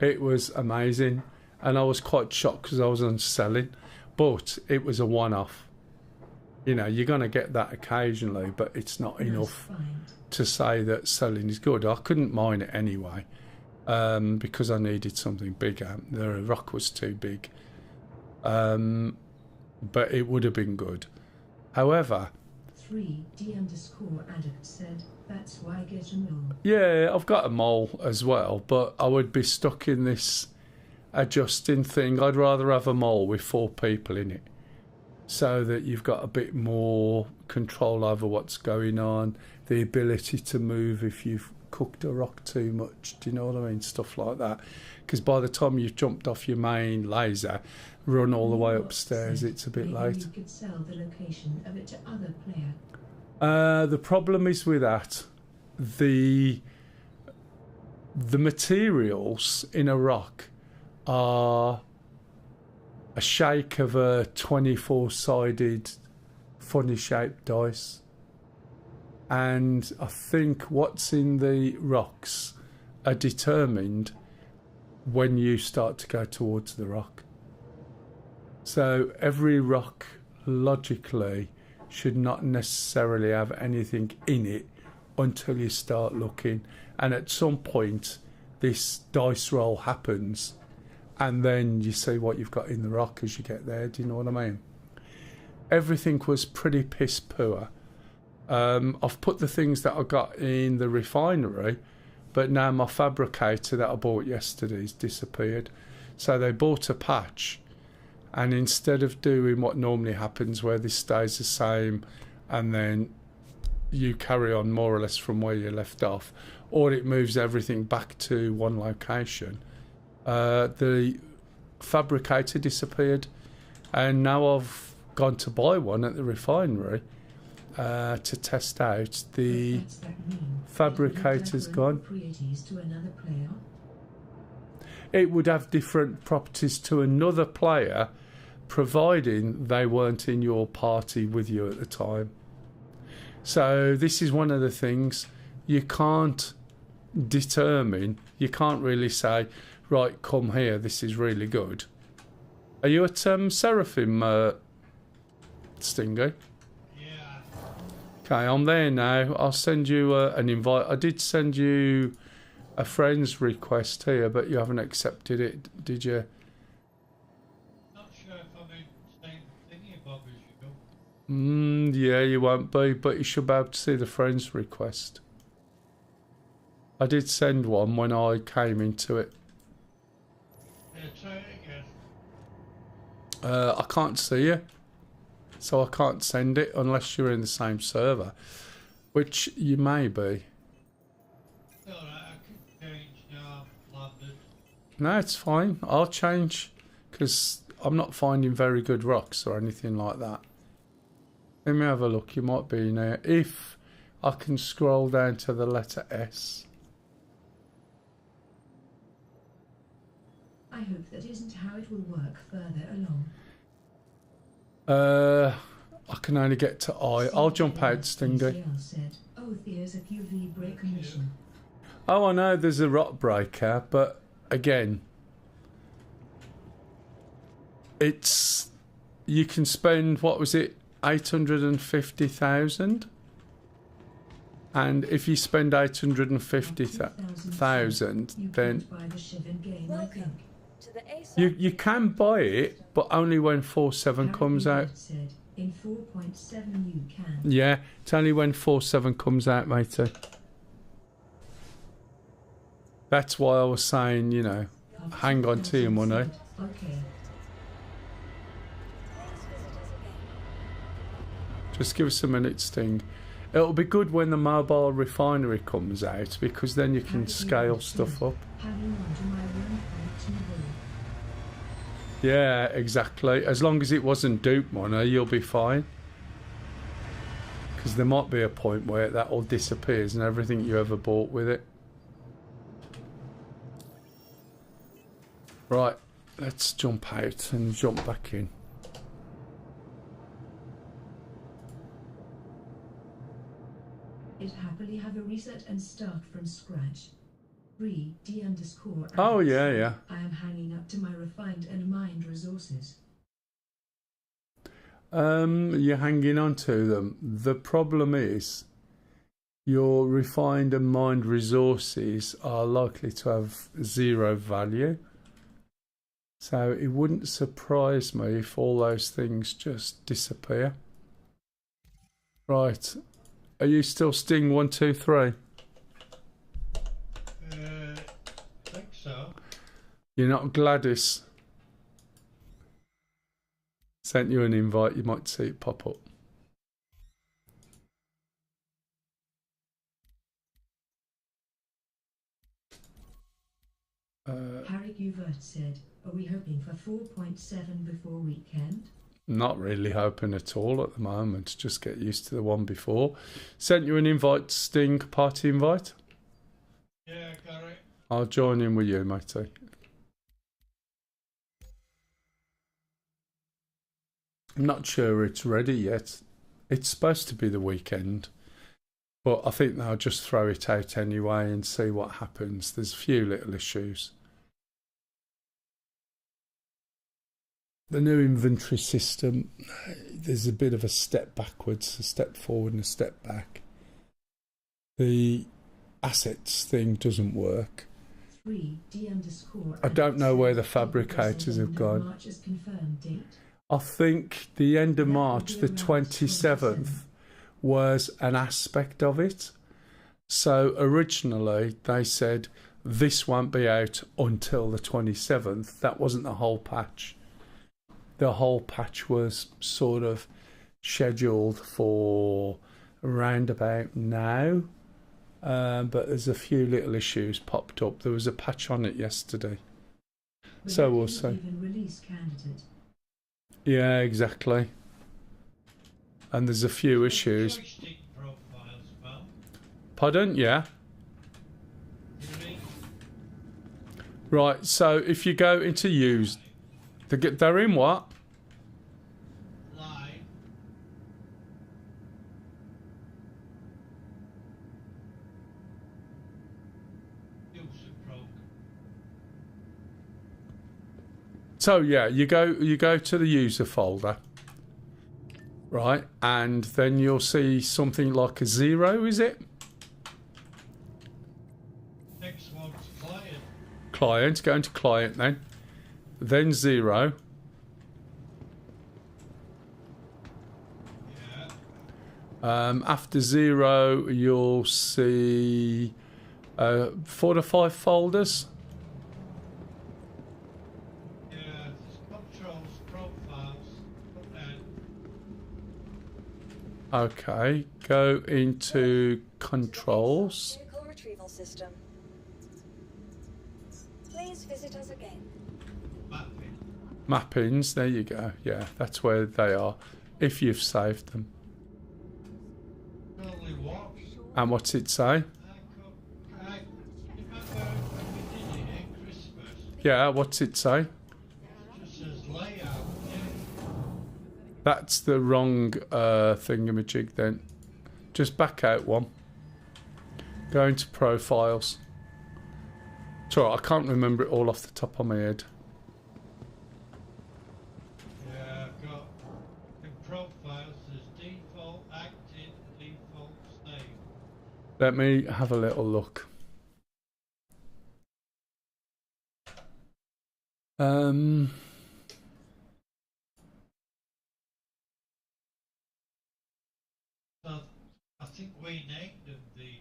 it was amazing, and I was quite shocked because I was on selling, but it was a one-off. You know, you're going to get that occasionally, but it's not enough to say that selling is good. I couldn't mine it anyway. Because I needed something bigger. The rock was too big. But it would have been good. However... 3D_Addict said, that's why I get a mole. Yeah, I've got a mole as well, but I would be stuck in this adjusting thing. I'd rather have a mole with 4 people in it, so that you've got a bit more control over what's going on, the ability to move if you've cooked a rock too much, do you know what I mean? Stuff like that. Because by the time you've jumped off your main laser, run all the way upstairs, it's a bit late. You could sell the location of it to other player. The problem is with that, the materials in a rock are a shake of a 24-sided funny shaped dice. And I think what's in the rocks are determined when you start to go towards the rock. So every rock logically should not necessarily have anything in it until you start looking, and at some point this dice roll happens and then you see what you've got in the rock as you get there. Do you know what I mean? Everything was pretty piss poor. I've put the things that I got in the refinery, but now my fabricator that I bought yesterday's disappeared. So they bought a patch, and instead of doing what normally happens where this stays the same and then you carry on more or less from where you left off, or it moves everything back to one location, the fabricator disappeared, and now I've gone to buy one at the refinery to test out. The fabricator's gone. It would have different properties to another player, providing they weren't in your party with you at the time. So this is one of the things you can't determine. You can't really say, right, come here, this is really good. Are you at Seraphim, Stingy? Yeah. Okay, I'm there now. I'll send you an invite. I did send you a friend's request here, but you haven't accepted it, did you? Not sure if I'm in the same thingy bob as you. Yeah, you won't be, but you should be able to see the friend's request. I did send one when I came into it. Yeah, try it again. I can't see you, so I can't send it unless you're in the same server, which you may be. Alright, I can change now. I've landed. No, it's fine. I'll change, because I'm not finding very good rocks or anything like that. Let me have a look. You might be in there. If I can scroll down to the letter S. I hope that isn't how it will work further along. I can only get to I. I'll jump out, Stingy. Said, oh, there's a QV break mission. Oh, I know there's a rock breaker, but again, it's, you can spend, what was it, 850,000? And if you spend 850,000, then Welcome to the ASAP. you can buy it, but only when 4.7 comes out. Said, in 4.7 you can. Yeah, it's only when 4.7 comes out, matey. That's why I was saying, you know, hang on to your money. Okay. Just give us a minute, Sting. It'll be good when the mobile refinery comes out, because then you can scale stuff up. Yeah, exactly. As long as it wasn't Duke money, you'll be fine. Because there might be a point where that all disappears and everything you ever bought with it. Right, let's jump out and jump back in. It happily have a reset and start from scratch. 3D_. Oh, yeah. I am hanging up to my refined and mined resources. You're hanging on to them. The problem is your refined and mined resources are likely to have zero value. So it wouldn't surprise me if all those things just disappear. Right. Are you still Sting 123? Think so. You're not Gladys. Sent you an invite, you might see it pop up. Harry Guvert said, are we hoping for 4.7 before weekend? Not really hoping at all at the moment. Just get used to the one before. Sent you an invite, Sting, party invite. Yeah, got it. I'll join in with you, matey. I'm not sure it's ready yet. It's supposed to be the weekend, but I think they'll just throw it out anyway and see what happens. There's a few little issues. the new inventory system, there's a bit of a step backwards, a step forward and a step back. The assets thing doesn't work. I don't know where the fabricators have gone. I think the end of March, the 27th, was an aspect of it. So originally they said this won't be out until the 27th. That wasn't the whole patch. The whole patch was sort of scheduled for around about now. But there's a few little issues popped up. There was a patch on it yesterday. So we'll see. Yeah, exactly. And there's a few issues. Pardon? Yeah. Right, so if you go into use, they're in what? So yeah, you go to the user folder, right, and then you'll see something like a 0, is it? Next one's client. Client, go into client then 0. Yeah. After 0, you'll see 4 to 5 folders. Okay, go into controls. Vehicle retrieval system. Please visit us again. Mappings, there you go. Yeah, that's where they are. If you've saved them. And what's it say? Yeah, what's it say? That's the wrong thingamajig then. Just back out one. Go into profiles. Sorry, I can't remember it all off the top of my head. Yeah, I've got in profiles there's default, active, default, save. Let me have a little look. I think we named them the.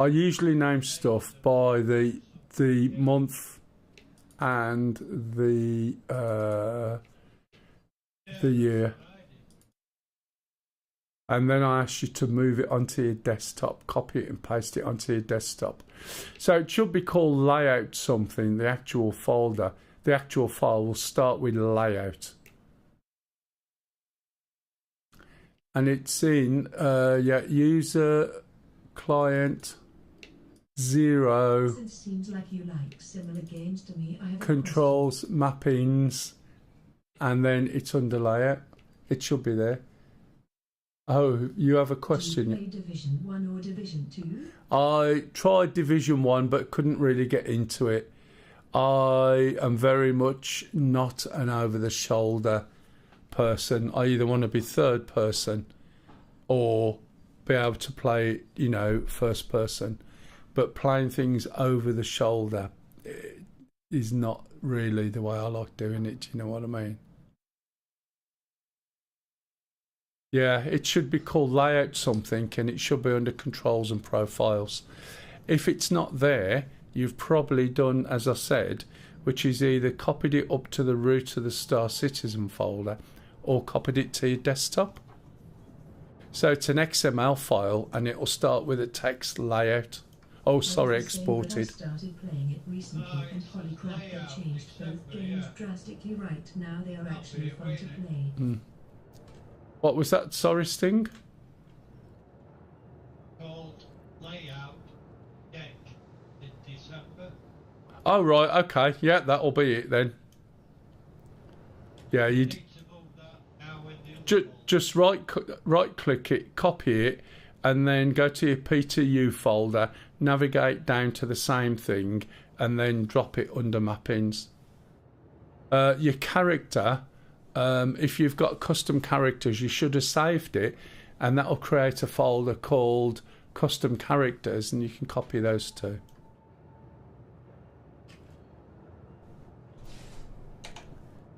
I usually name stuff by the month and the year, and then I ask you to move it onto your desktop, copy it and paste it onto your desktop. So it should be called layout something. The actual folder, the actual file will start with layout. And it's in user client 0 Since it seems like you like similar games to me, I have controls mappings, and then it's under layout. It should be there. Oh, you have a question? Do you play Division 1 or Division 2? I tried Division 1 but couldn't really get into it. I am very much not an over-the-shoulder person. I either want to be third person or be able to play, first person. But playing things over the shoulder is not really the way I like doing it. Do you know what I mean? Yeah, it should be called layout something, and it should be under controls and profiles. If it's not there, you've probably done, as I said, which is either copied it up to the root of the Star Citizen folder or copied it to your desktop. So it's an XML file and it will start with a text layout. Oh, sorry, exported. I started playing it recently and holy crap, they changed both games drastically right. Now they are actually fun to play. What was that? Sorry, Sting? Called Layout Deck in December. Oh, right, okay. Yeah, that'll be it then. Yeah, you just right click it, copy it, and then go to your P2U folder, navigate down to the same thing, and then drop it under mappings. Your character if you've got custom characters, you should have saved it, and that'll create a folder called custom characters, and you can copy those too.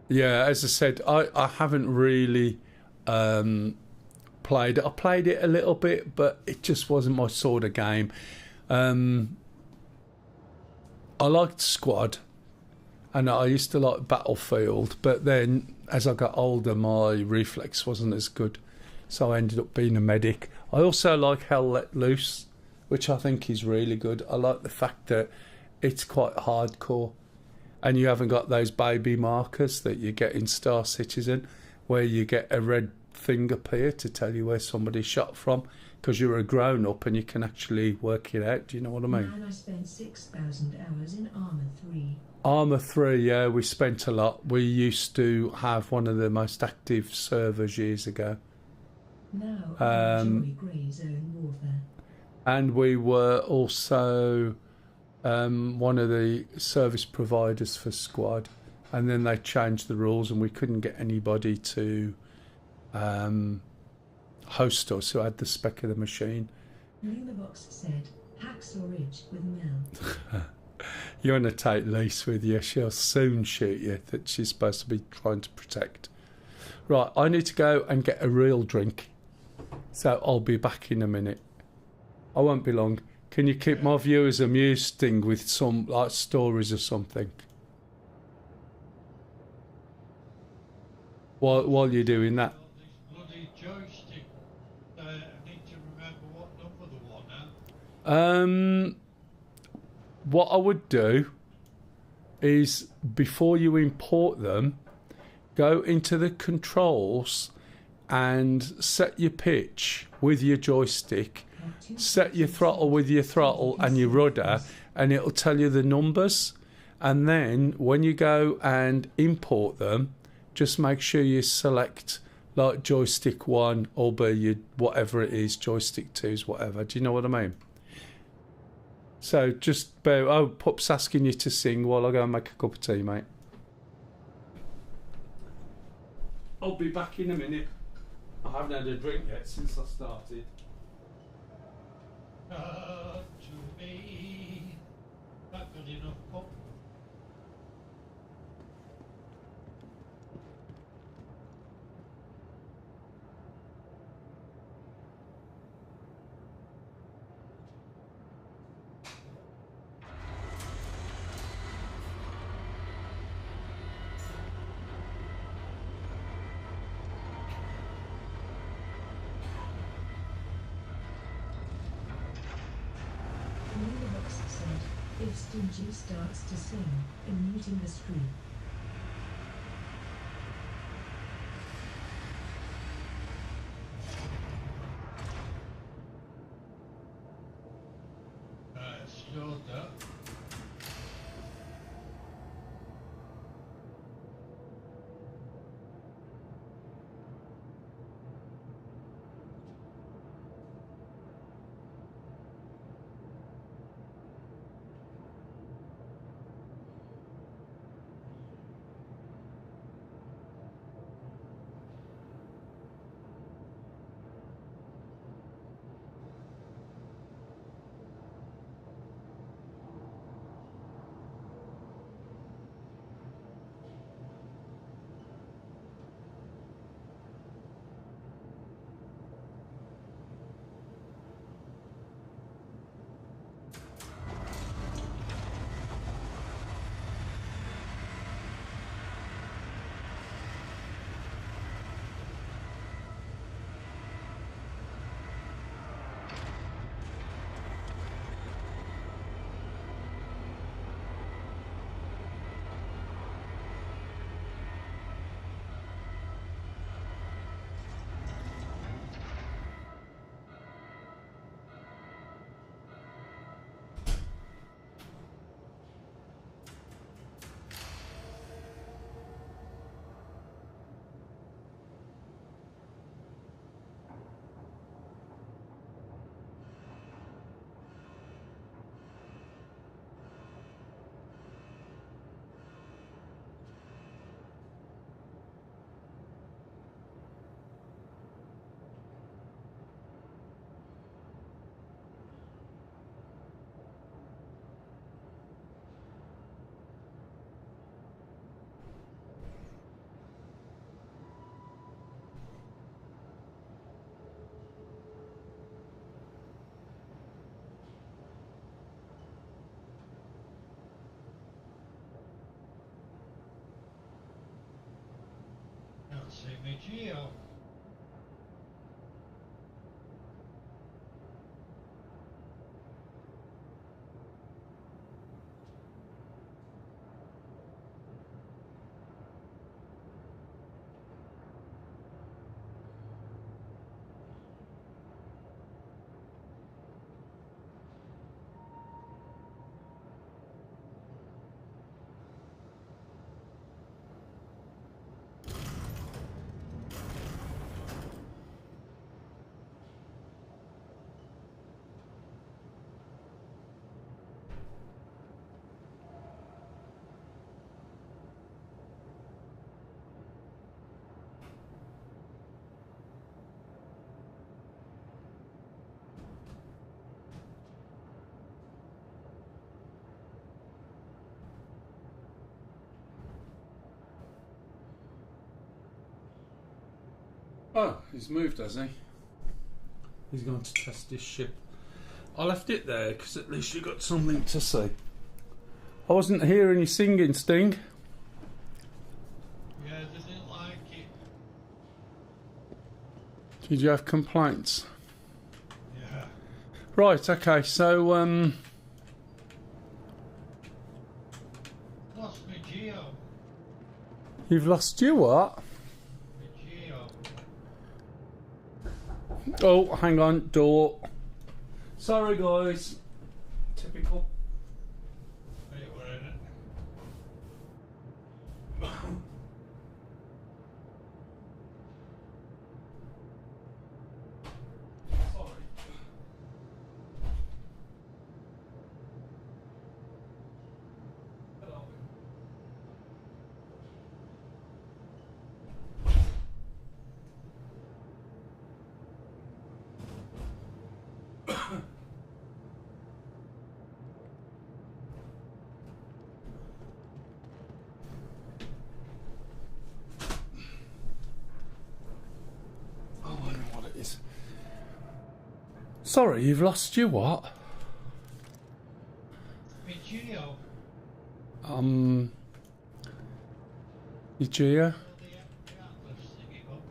Yeah, as I said, I haven't really played it. I played it a little bit, but it just wasn't my sort of game. I liked Squad, and I used to like Battlefield, but then as I got older, my reflex wasn't as good, so I ended up being a medic. I also like Hell Let Loose, which I think is really good. I like the fact that it's quite hardcore, and you haven't got those baby markers that you get in Star Citizen, where you get a red thing appear to tell you where somebody shot from, because you're a grown-up and you can actually work it out. Do you know what I mean? Man, I spent 6,000 hours in Arma 3. Arma 3, yeah, we spent a lot. We used to have one of the most active servers years ago. Now I enjoy Grey Zone Warfare. And we were also one of the service providers for Squad, and then they changed the rules and we couldn't get anybody to host us who had the spec of the machine. Lumabox said, Hacksaw Ridge with Mel. You want to take Lise with you, she'll soon shoot you, that she's supposed to be trying to protect. Right, I need to go and get a real drink, so I'll be back in a minute. I won't be long. Can you keep my viewers amused, Sting, with some like stories or something while you're doing that? This bloody joystick. I need to remember what number the one now. What I would do is, before you import them, go into the controls and set your pitch with your joystick, set your throttle with your throttle and your rudder, and it'll tell you the numbers. And then when you go and import them, just make sure you select like joystick 1 or B, whatever it is, joystick 2's whatever. Do you know what I mean? So just bear. Oh, Pup's asking you to sing while I go and make a cup of tea, mate. I'll be back in a minute. I haven't had a drink yet since I started. To me, not good enough. Pop. Lumabox said, if Stingy starts to sing, I'm muting the stream. Slowed up. see me Geo. Oh, he's moved, has he? He's going to test his ship. I left it there because at least you got something to see. I wasn't hearing you singing, Sting. Yeah, they didn't like it. Did you have complaints? Yeah. Right, okay, so, Lost me Geo. you've lost your what? Me Geo. Oh, hang on, door. Sorry, guys. Typical. Wait, we're in it. Oh, I know what it is. Sorry, you've lost your what? Me Geo. Your Geo? The Atlas thingy up.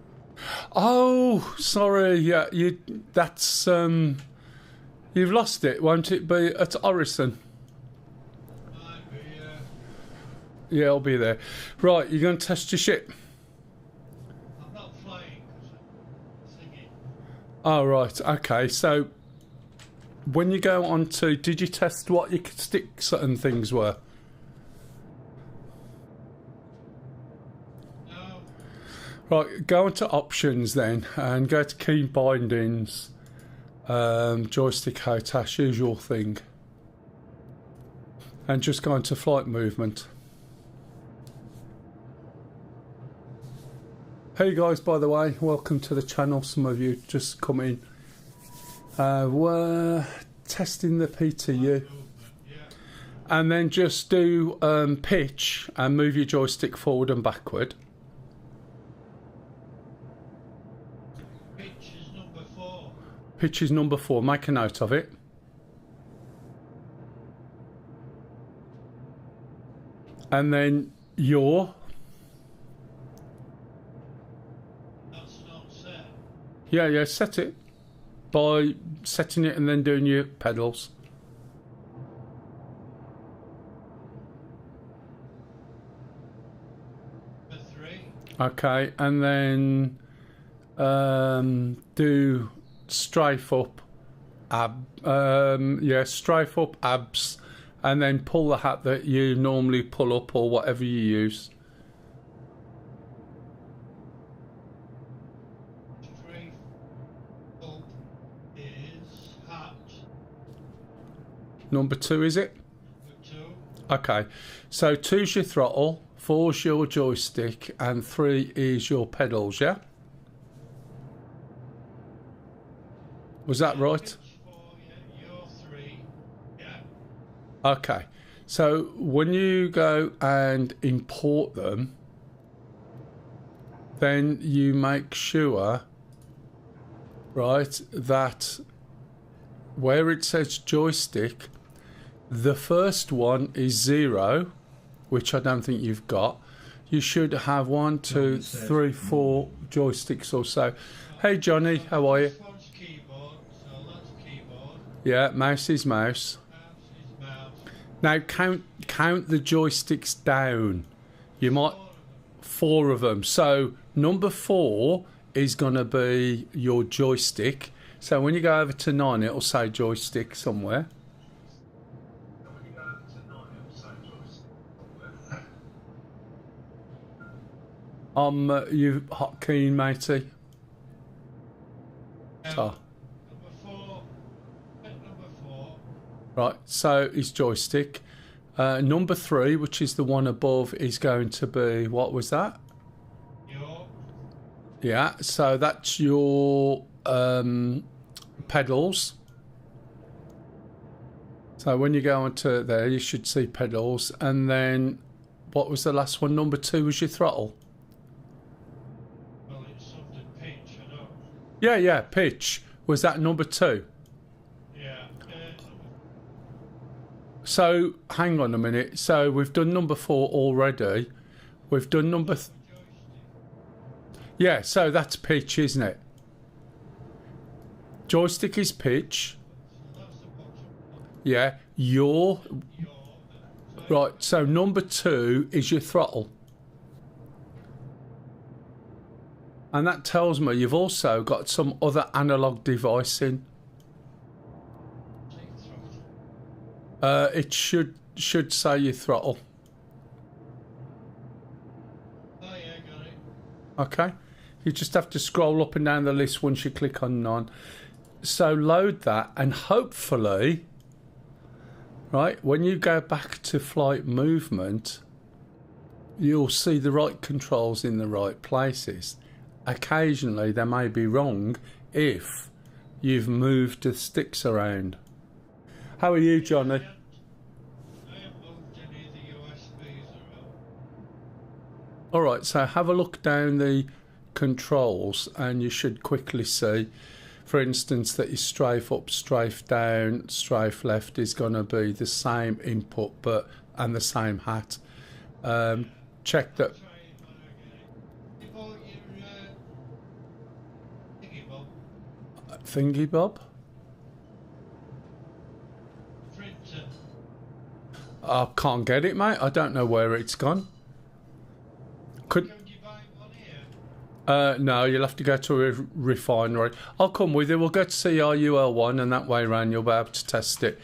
Oh, sorry, yeah, that's, you've lost it, won't it be at Orison? Might be, Yeah, I'll be there. Right, you're going to test your ship? I'm not flying because I'm thingy. Oh, right, okay, so when you go on to, did you test what your sticks and things were? No. Right, go into options then and go to key bindings, joystick HOTAS, usual thing, and just go into flight movement. Hey guys, by the way, welcome to the channel. Some of you just come in. We're testing the PTU, and then just do pitch and move your joystick forward and backward. Pitch is number 4. Pitch is number 4, make a note of it. And then yaw. That's not set. Yeah, set it by setting it and then doing your pedals. Number 3. Okay, and then do strafe up, strafe up, abs, and then pull the hat that you normally pull up or whatever you use. 3 up is hat. Number 2, is it? Number 2. Okay, so 2's your throttle, 4's your joystick, and 3 is your pedals, yeah? Was that right? Pitch 4, yeah. You're 3. Yeah. Okay, so when you go and import them, then you make sure, right, that where it says joystick, the first one is 0, which I don't think you've got. you should have 1, 2, 3, 4 joysticks or so. Hey Johnny, how are you? This one's keyboard, so that's keyboard. Yeah, mouse is mouse. Mouse is mouse. Now count the joysticks down. You might 4 of them. So number 4 is gonna be your joystick. So when you go over to 9, it'll say joystick somewhere. You hot keen, matey. So, Number 4. Hit number 4. right, so is joystick. Number 3, which is the one above, is going to be, what was that? Your. Yeah, so that's your pedals. So when you go onto there, you should see pedals. And then, what was the last one? Number 2 was your throttle. Well, it's something pitch, I know. Yeah, pitch. Was that number 2? Yeah. So, hang on a minute. So, we've done number 4 already. We've done number... yeah, so that's pitch, isn't it? Joystick is pitch. Yeah, your... right, so number 2 is your throttle. And that tells me you've also got some other analog device in. It should say your throttle. Oh yeah, got it. Okay. You just have to scroll up and down the list once you click on none. So load that, and hopefully, right, when you go back to flight movement, you'll see the right controls in the right places. Occasionally they may be wrong if you've moved the sticks around. How are you, Johnny? I haven't moved any of the USBs around. Alright, so have a look down the controls and you should quickly see, for instance, that your strafe up, strafe down, strafe left is going to be the same input and the same hat. Check that. You bought your thingy bob, Thingy Bob? printer. I can't get it, mate. I don't know where it's gone. Could... Can you buy one here? no, you'll have to go to a refinery. I'll come with you. We'll go to CRUL1 and that way round you'll be able to test it.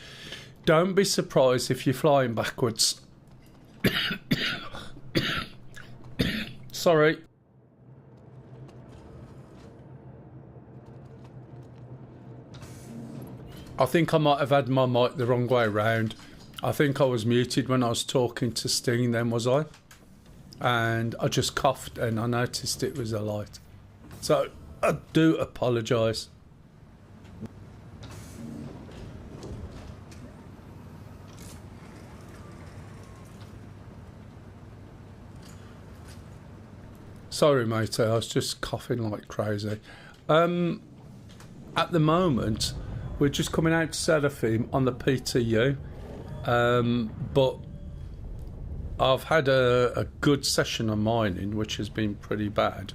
Don't be surprised if you're flying backwards. Sorry. I think I might have had my mic the wrong way round. I think I was muted when I was talking to Sting then, was I? And I just coughed and I noticed it was a light. So I do apologise. Sorry, mate, I was just coughing like crazy. At the moment, we're just coming out to Seraphim on the PTU, but I've had a good session of mining, which has been pretty bad.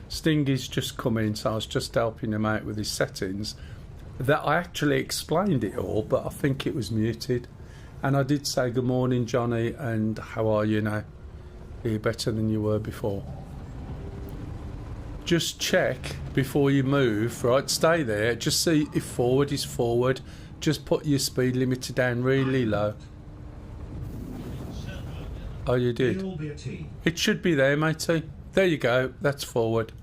Stingy's just come in, so I was just helping him out with his settings. That I actually explained it all, but I think it was muted. And I did say good morning, Johnny, and how are you now? Are you better than you were before? Just check before you move, right? Stay there. Just see if forward is forward. Just put your speed limiter down really low. Oh, you did? It should be there, matey. There you go. That's forward.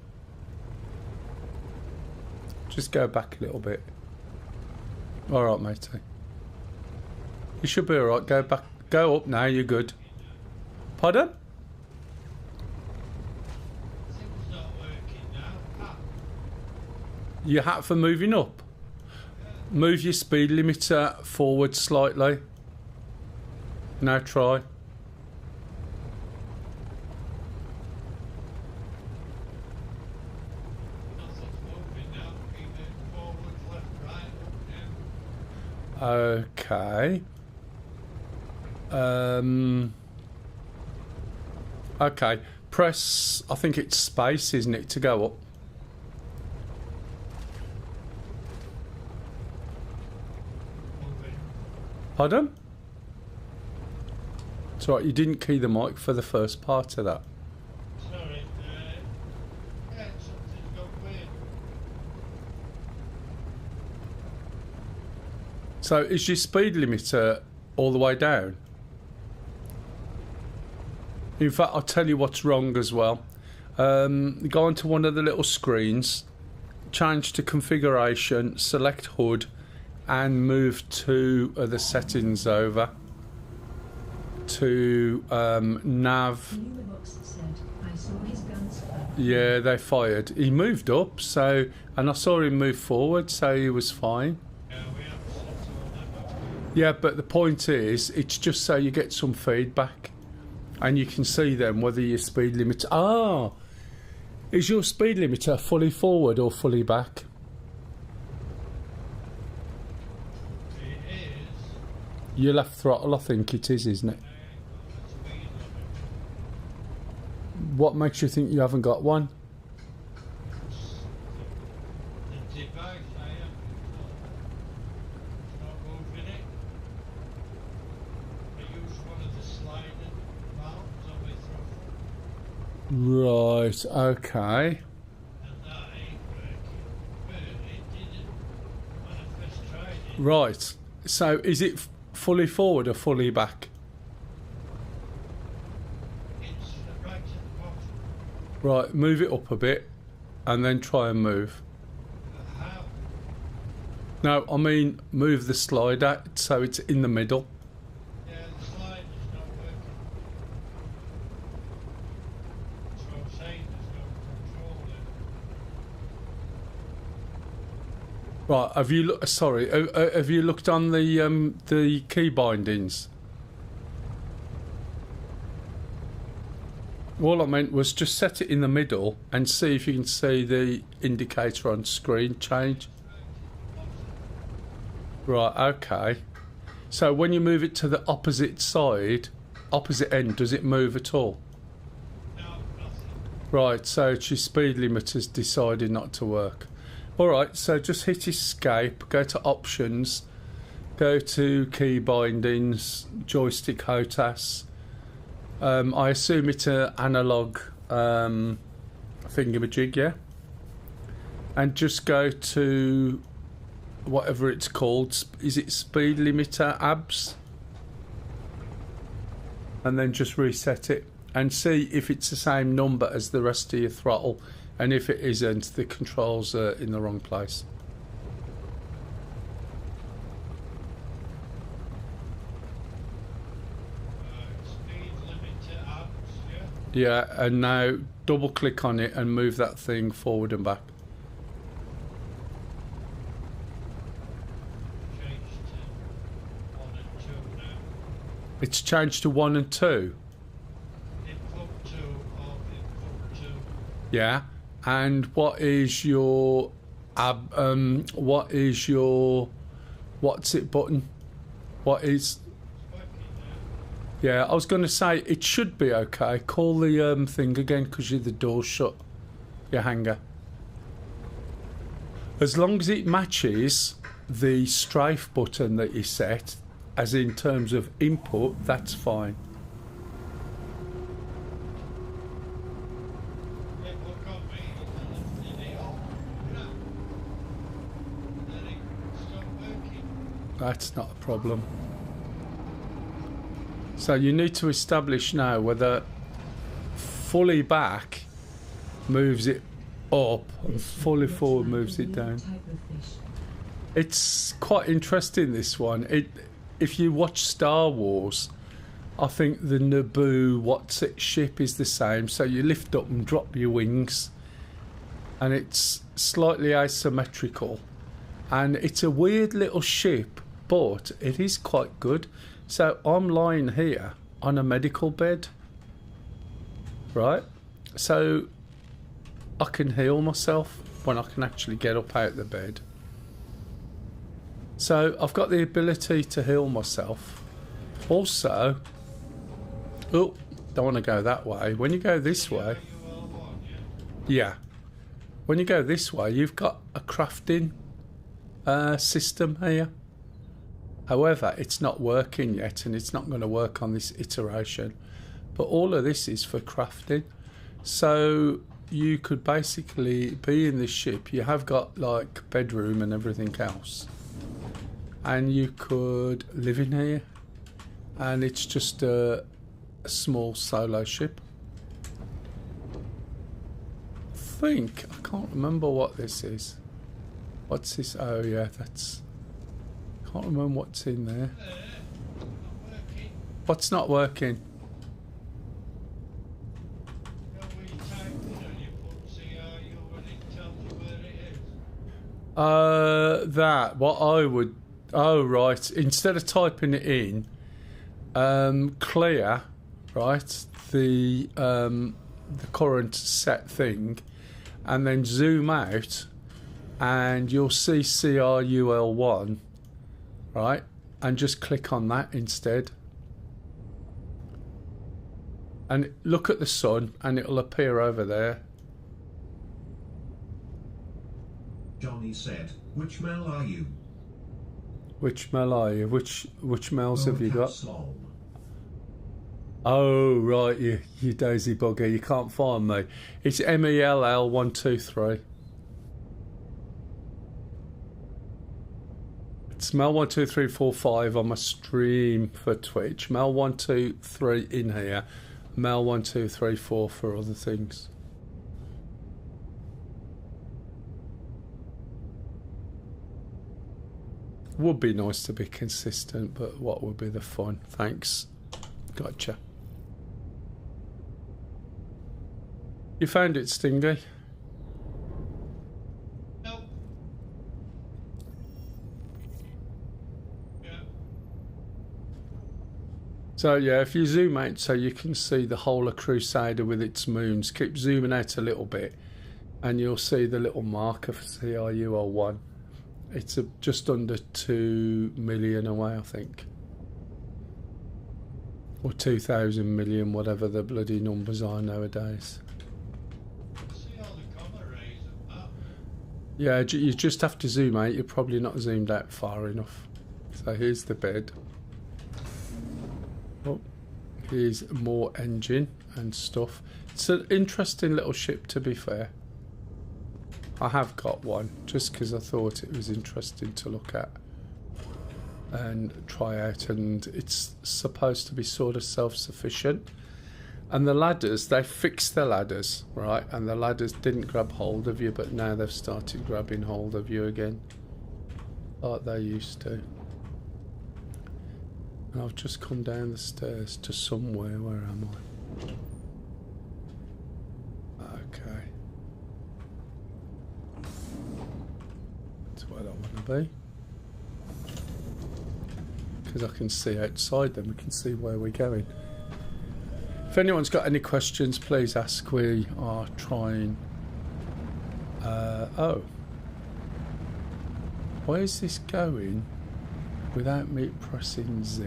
Just go back a little bit. Alright, matey. You should be alright. Go back. Go up now. You're good. Pardon? Your hat for moving up. Move your speed limiter forward slightly. Now try. Okay. Okay, press, I think it's space, isn't it, to go up? Moving. Pardon? It's right, you didn't key the mic for the first part of that. Sorry. Yeah, something's gone weird. So is your speed limiter all the way down? In fact, I'll tell you what's wrong as well. Go onto one of the little screens, change to configuration, select HUD, and move to the settings over to nav. Box said, I saw his guns fire. Yeah, they fired. He moved up, so, and I saw him move forward, so he was fine. Yeah, we have set all that up. Yeah, but the point is, it's just so you get some feedback, and you can see then whether your speed limit. Ah, is your speed limiter fully forward or fully back? It is. Your left throttle, I think it is, isn't it? That's weird of it. What makes you think you haven't got one? The device I have it's not moving it. I use one of the sliding valves on my throttle, Right, okay. and that ain't working. But it didn't when I first tried it. Right, so is it fully forward or fully back? It's right at the bottom. Right, move it up a bit, and then try and move. How? No, I mean move the slider so it's in the middle. Yeah, the slider's not working. That's what I'm saying, there's no control there. Right, have you looked? Sorry, have you looked on the key bindings? All I meant was just set it in the middle and see if you can see the indicator on screen change. Right, okay. So when you move it to the opposite side, opposite end, does it move at all? No, nothing. Right, so it's your speed limiter's decided not to work. Alright, so just hit escape, go to options, go to key bindings, joystick HOTAS. I assume it's an analog thingamajig, yeah? And just go to whatever it's called. Is it speed limiter abs? And then just reset it and see if it's the same number as the rest of your throttle. And if it isn't, the controls are in the wrong place. Speed limiter apps, yeah? Yeah, and now double click on it and move that thing forward and back. Changed to 1 and 2 now. It's changed to 1 and 2. Input 2 or input 2. Yeah. And what is your what's it button? What is? It's working now. Yeah, I was going to say it should be okay. Call the thing again because the door's shut. Your hanger. As long as it matches the strafe button that you set, as in terms of input, that's fine. It will come me and then it off. No. And then it stopped working. That's not a problem. So you need to establish now whether fully back moves it up and fully forward moves it down. Type of fish. It's quite interesting, this one. If you watch Star Wars, I think the Naboo what's it ship is the same. So you lift up and drop your wings, and it's slightly asymmetrical, and it's a weird little ship, but it is quite good. So I'm lying here on a medical bed, right? So I can heal myself when I can actually get up out of the bed. So I've got the ability to heal myself. Also, oh, don't want to go that way. When you go this way, yeah. When you go this way, you've got a crafting system here. However, it's not working yet, and it's not going to work on this iteration. But all of this is for crafting. So you could basically be in this ship. You have got like bedroom and everything else. And you could live in here. And it's just a small solo ship. I can't remember what this is. What's this? Oh yeah, that's... Can't remember what's in there. What's not working? That, what I would... Oh, right. Instead of typing it in, clear, right, the current set thing, and then zoom out, and you'll see CRUL1, right, and just click on that instead. And look at the sun, and it'll appear over there. Johnny said, "Which Mel are you?" Which Mel are you? Which Mels have you got? Long. Oh, right, you daisy bugger, you can't find me. It's MELL123. It's Mel12345 on my stream for Twitch. Mel123 in here. Mel1234 for other things. Would be nice to be consistent, but what would be the fun? Thanks. Gotcha. You found it, Stingy? Nope. Yeah. So yeah, if you zoom out so you can see the whole of Crusader with its moons, keep zooming out a little bit and you'll see the little marker for CRUL1. It's just under 2 million away, I think. Or 2,000 million, whatever the bloody numbers are nowadays. See all the comma rays and that. Yeah, you just have to zoom out. You're probably not zoomed out far enough. So here's the bed. Oh, here's more engine and stuff. It's an interesting little ship, to be fair. I have got one, just because I thought it was interesting to look at and try out, and it's supposed to be sort of self-sufficient. And the ladders, they fixed the ladders, right? And the ladders didn't grab hold of you, but now they've started grabbing hold of you again, like they used to. And I've just come down the stairs to somewhere. Where am I? Okay. That's where I want to be. Because I can see outside them, we can see where we're going. If anyone's got any questions, please ask. We are trying... oh. Where is this going without me pressing Z?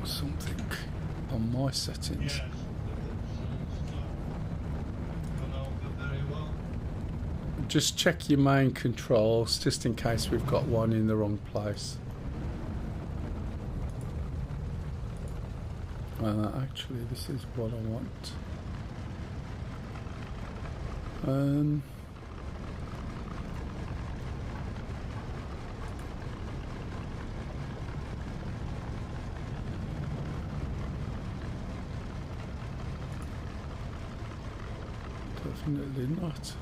Something on my settings. Yes. Just check your main controls, just in case we've got one in the wrong place. Actually, this is what I want. Definitely not.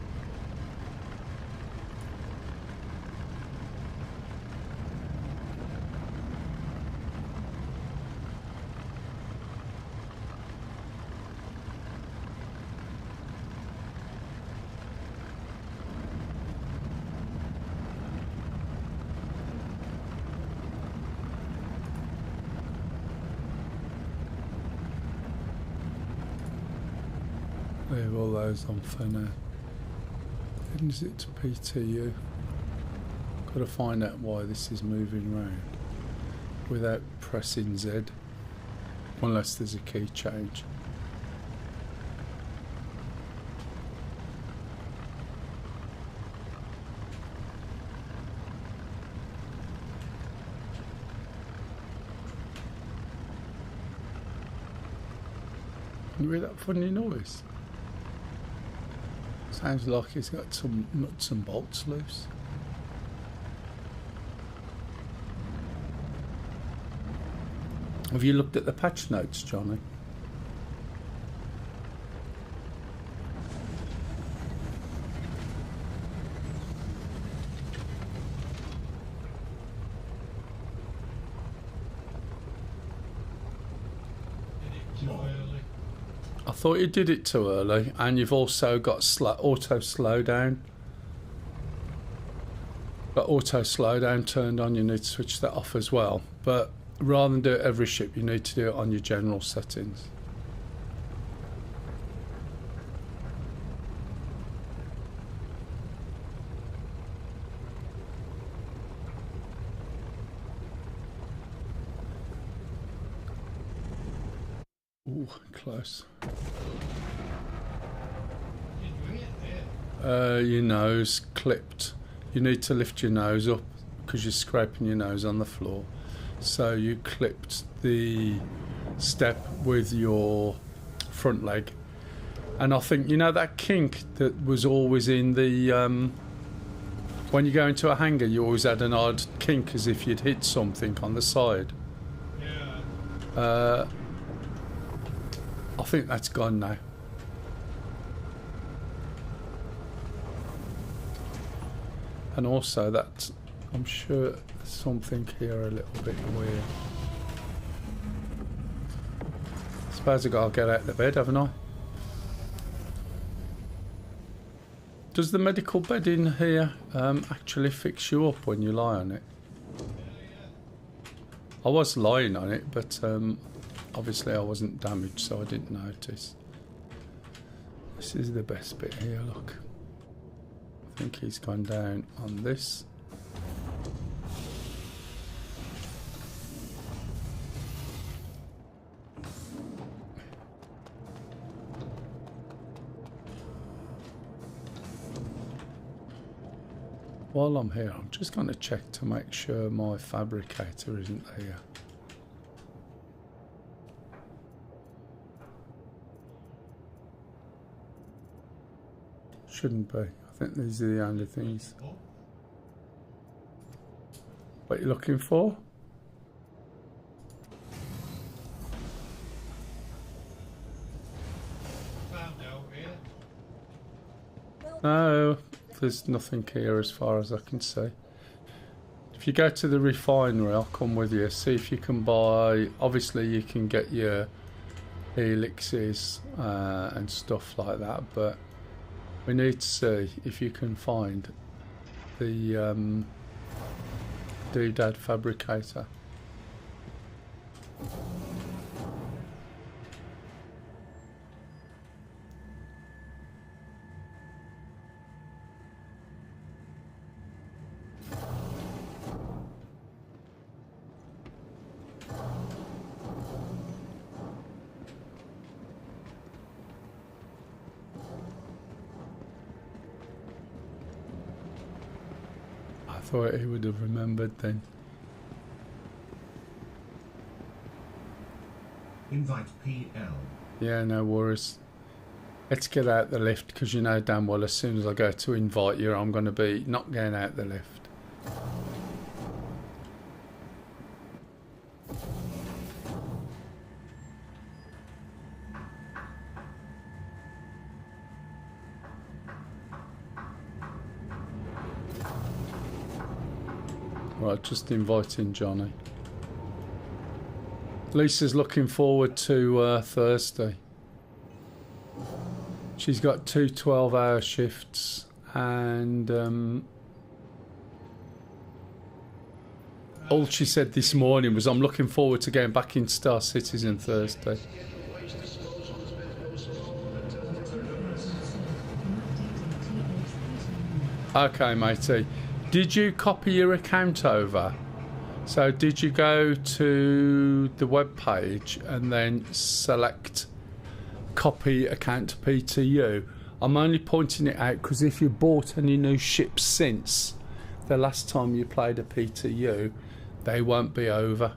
Leave all those on for now. And is it to PTU? Got to find out why this is moving round without pressing Z, unless there's a key change. You hear that funny noise? Sounds like he's got some nuts and bolts loose. Have you looked at the patch notes, Johnny? I thought you did it too early, and you've also got auto slowdown. Got auto slowdown turned on, you need to switch that off as well. But rather than do it every ship, you need to do it on your general settings. Ooh, close. Your nose clipped. You need to lift your nose up because you're scraping your nose on the floor. So you clipped the step with your front leg. And I think, you know that kink that was always in the... when you go into a hangar, you always had an odd kink as if you'd hit something on the side. Yeah. I think that's gone now. And also that, I'm sure there's something here a little bit weird. I suppose I've got to get out of the bed, haven't I? Does the medical bed in here actually fix you up when you lie on it? I was lying on it, but obviously I wasn't damaged, so I didn't notice. This is the best bit here, look. I think he's gone down on this. While I'm here, I'm just going to check to make sure my fabricator isn't here. Shouldn't be. I think these are the only things. What you looking for? No, there's nothing here as far as I can see. If you go to the refinery, I'll come with you. See if you can buy. Obviously, you can get your helixes and stuff like that, but we need to see if you can find the doodad fabricator. I thought he would have remembered then. Invite PL. Yeah, no worries. Let's get out the lift, because you know damn well as soon as I go to invite you, I'm going to be not getting out the lift. Right, just inviting Johnny. Lisa's looking forward to Thursday. She's got 2 12-hour shifts, and all she said this morning was, I'm looking forward to getting back in Star Citizen Thursday. Okay, matey. Did you copy your account over? So did you go to the web page and then select copy account to PTU? I'm only pointing it out because if you bought any new ships since the last time you played a PTU, they won't be over.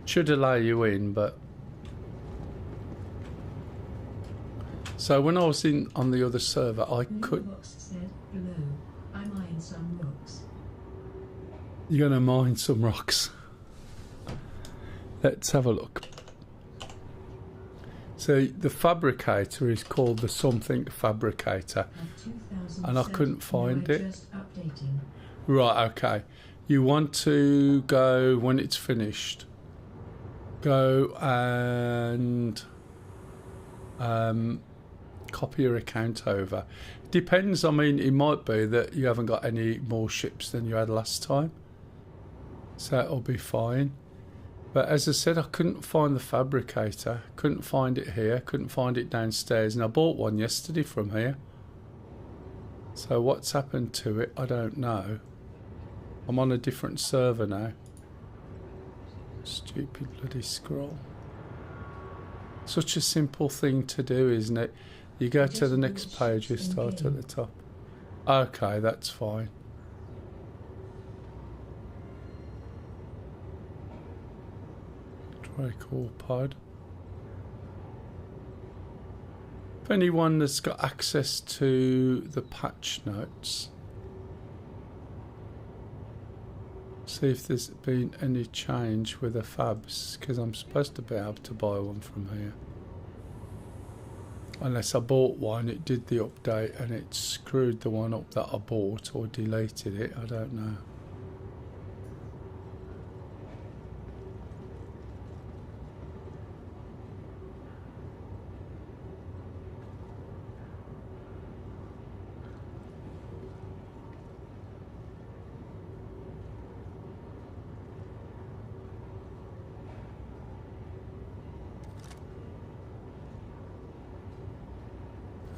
Should allow you in, but... So when I was in on the other server, I could... Said below, I mine some rocks. You're going to mine some rocks. Let's have a look. So the fabricator is called the something fabricator. And I couldn't find it. Right, okay. You want to go when it's finished. Go and copy your account over. Depends, I mean, it might be that you haven't got any more ships than you had last time. So it'll be fine. But as I said, I couldn't find the fabricator. Couldn't find it here. Couldn't find it downstairs. And I bought one yesterday from here. So what's happened to it, I don't know. I'm on a different server now. Stupid bloody scroll. Such a simple thing to do, isn't it? You go to the next page, you start at the top. Okay, that's fine. Recall pod. If anyone that's got access to the patch notes, see if there's been any change with the fabs, because I'm supposed to be able to buy one from here. Unless I bought one, it did the update and it screwed the one up that I bought or deleted it, I don't know.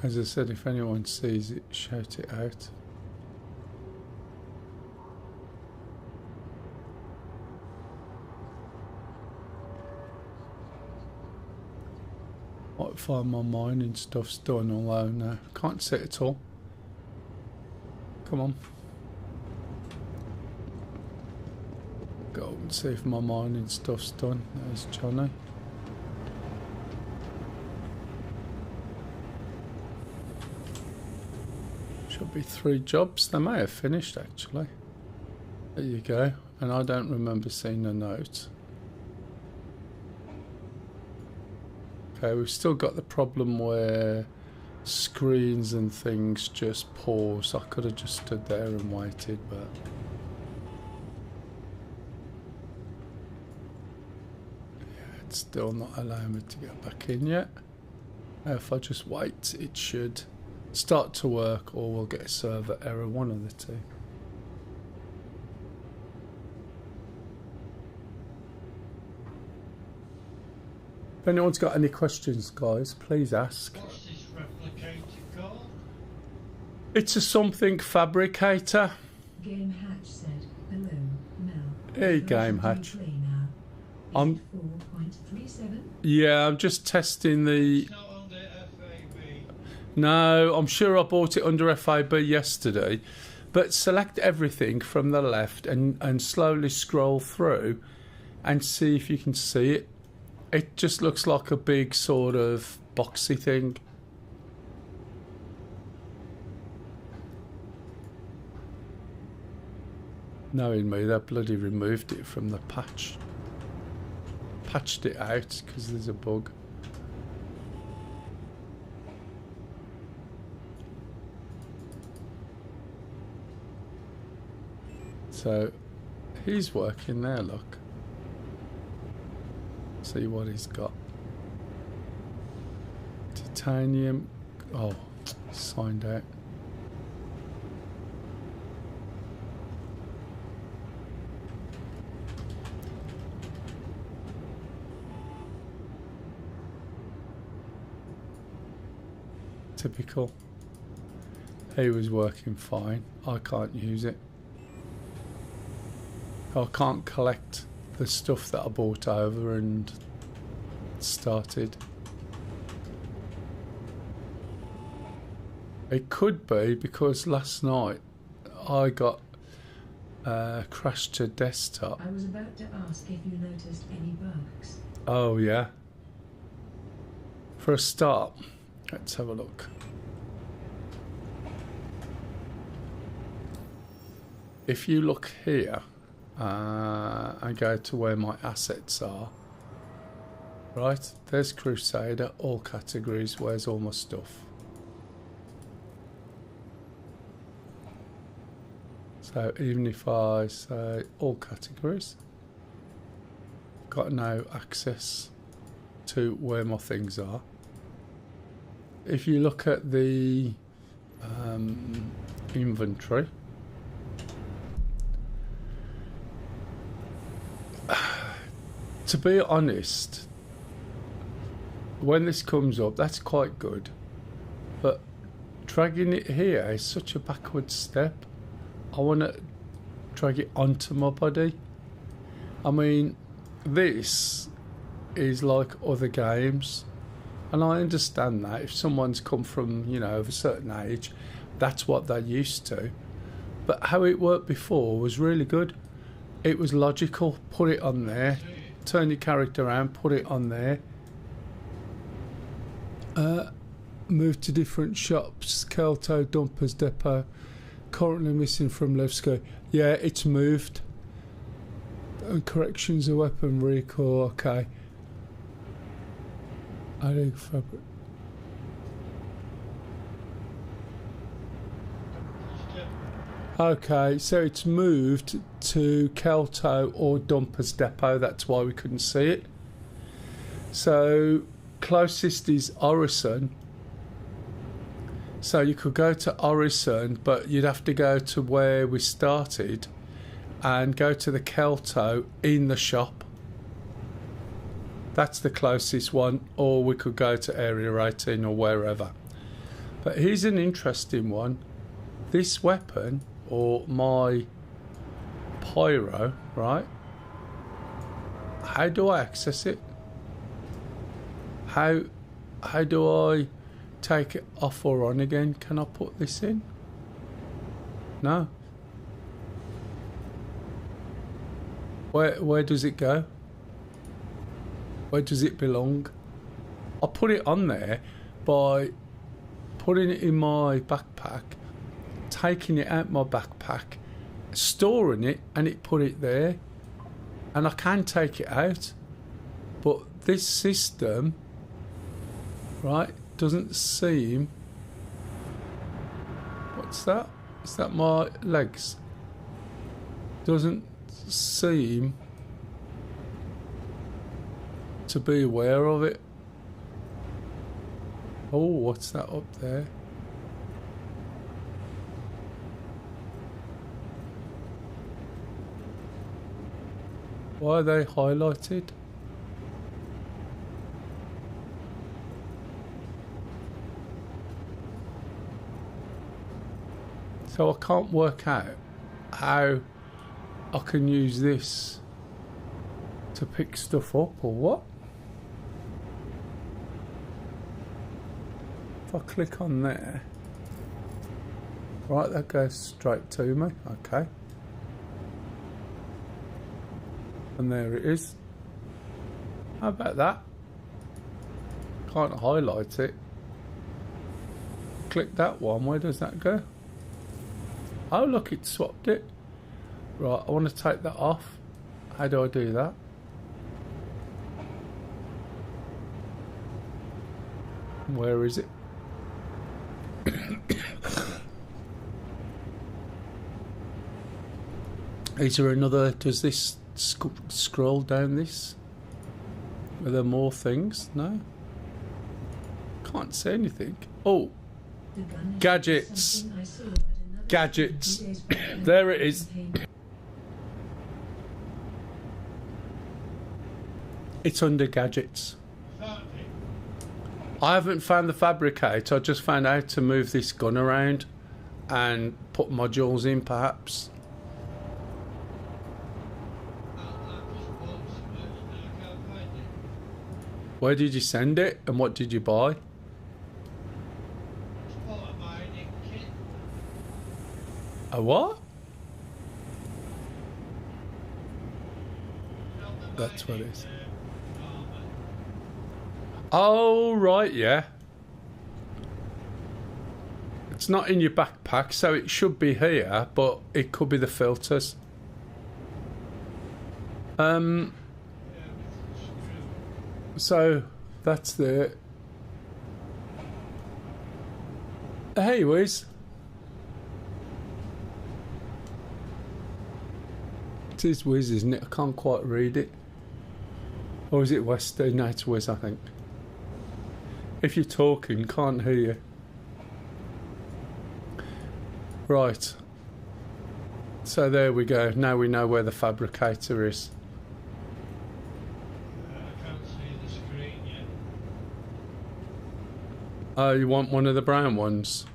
As I said, if anyone sees it, shout it out. Might find my mining stuff's done, although no, can't see it at all. Come on. Go and see if my mining stuff's done. There's Johnny. Should be 3 jobs. They may have finished actually. There you go. And I don't remember seeing a note. Okay, we've still got the problem where screens and things just pause. I could have just stood there and waited, but yeah, it's still not allowing me to get back in yet. Now if I just wait, it should start to work, or we'll get a server error, one of the two. If anyone's got any questions, guys, please ask. What's this replicator called? It's a something fabricator. Game Hatch said, hello, Mel. Hey, Game Hatch. I'm 4.37. Yeah, I'm just testing the. It's not under FAB. No, I'm sure I bought it under FAB yesterday. But select everything from the left and slowly scroll through and see if you can see it. It just looks like a big sort of boxy thing. Knowing me, they bloody removed it from the patch. Patched it out because there's a bug. So he's working there, look. See what he's got. Titanium. Oh, signed out. Typical. He was working fine. I can't use it. I can't collect the stuff that I bought over and started. It could be because last night I got crashed to desktop. I was about to ask if you noticed any bugs. Oh yeah. For a start, let's have a look. If you look here and go to where my assets are, right, there's Crusader, all categories, where's all my stuff? So even if I say all categories, got no access to where my things are. If you look at the inventory, to be honest, when this comes up, that's quite good, but dragging it here is such a backward step. I want to drag it onto my body. I mean, this is like other games, and I understand that if someone's come from, you know, of a certain age, that's what they're used to. But how it worked before was really good. It was logical. Put it on there, turn your character around, put it on there, move to different shops. Kelto, Dumpers Depot, currently missing from Levsko. Yeah, it's moved. And corrections of weapon recall. Okay. Adding fabric. Okay, so it's moved to Kelto or Dumpers Depot. That's why we couldn't see it. So closest is Orison. So you could go to Orison, but you'd have to go to where we started and go to the Kelto in the shop. That's the closest one, or we could go to Area 18 or wherever. But here's an interesting one. This weapon, or my pyro, right? How do I access it? How do I take it off or on again? Can I put this in? No. Where does it go? Where does it belong? I put it on there by putting it in my backpack, taking it out my backpack, storing it, and it put it there. And I can take it out, but this system, right, doesn't seem... What's that? Is that my legs? Doesn't seem to be aware of it. Oh, what's that up there? Why are they highlighted? So I can't work out how I can use this to pick stuff up or what? If I click on there, right, that goes straight to me, okay. And there it is. How about that? Can't highlight it. Click that one, where does that go? Oh look, it swapped it. Right, I want to take that off. How do I do that? Where is it? Is there another... Does this scroll down this? Are there more things? No? Can't see anything. Oh! Gadgets! Gadgets! There it is. It's under gadgets. I haven't found the fabricator. I just found out to move this gun around and put modules in, perhaps. Where did you send it and what did you buy? What a mining kit. A what? That's what it is. Oh, right, yeah. It's not in your backpack, so it should be here, but it could be the filters. So that's the. Hey, Wiz. It is Wiz, isn't it? I can't quite read it. Or is it Western? No, it's Wiz, I think. If you're talking, can't hear you. Right. So there we go. Now we know where the fabricator is. I can't see the screen yet. Oh, you want one of the brown ones?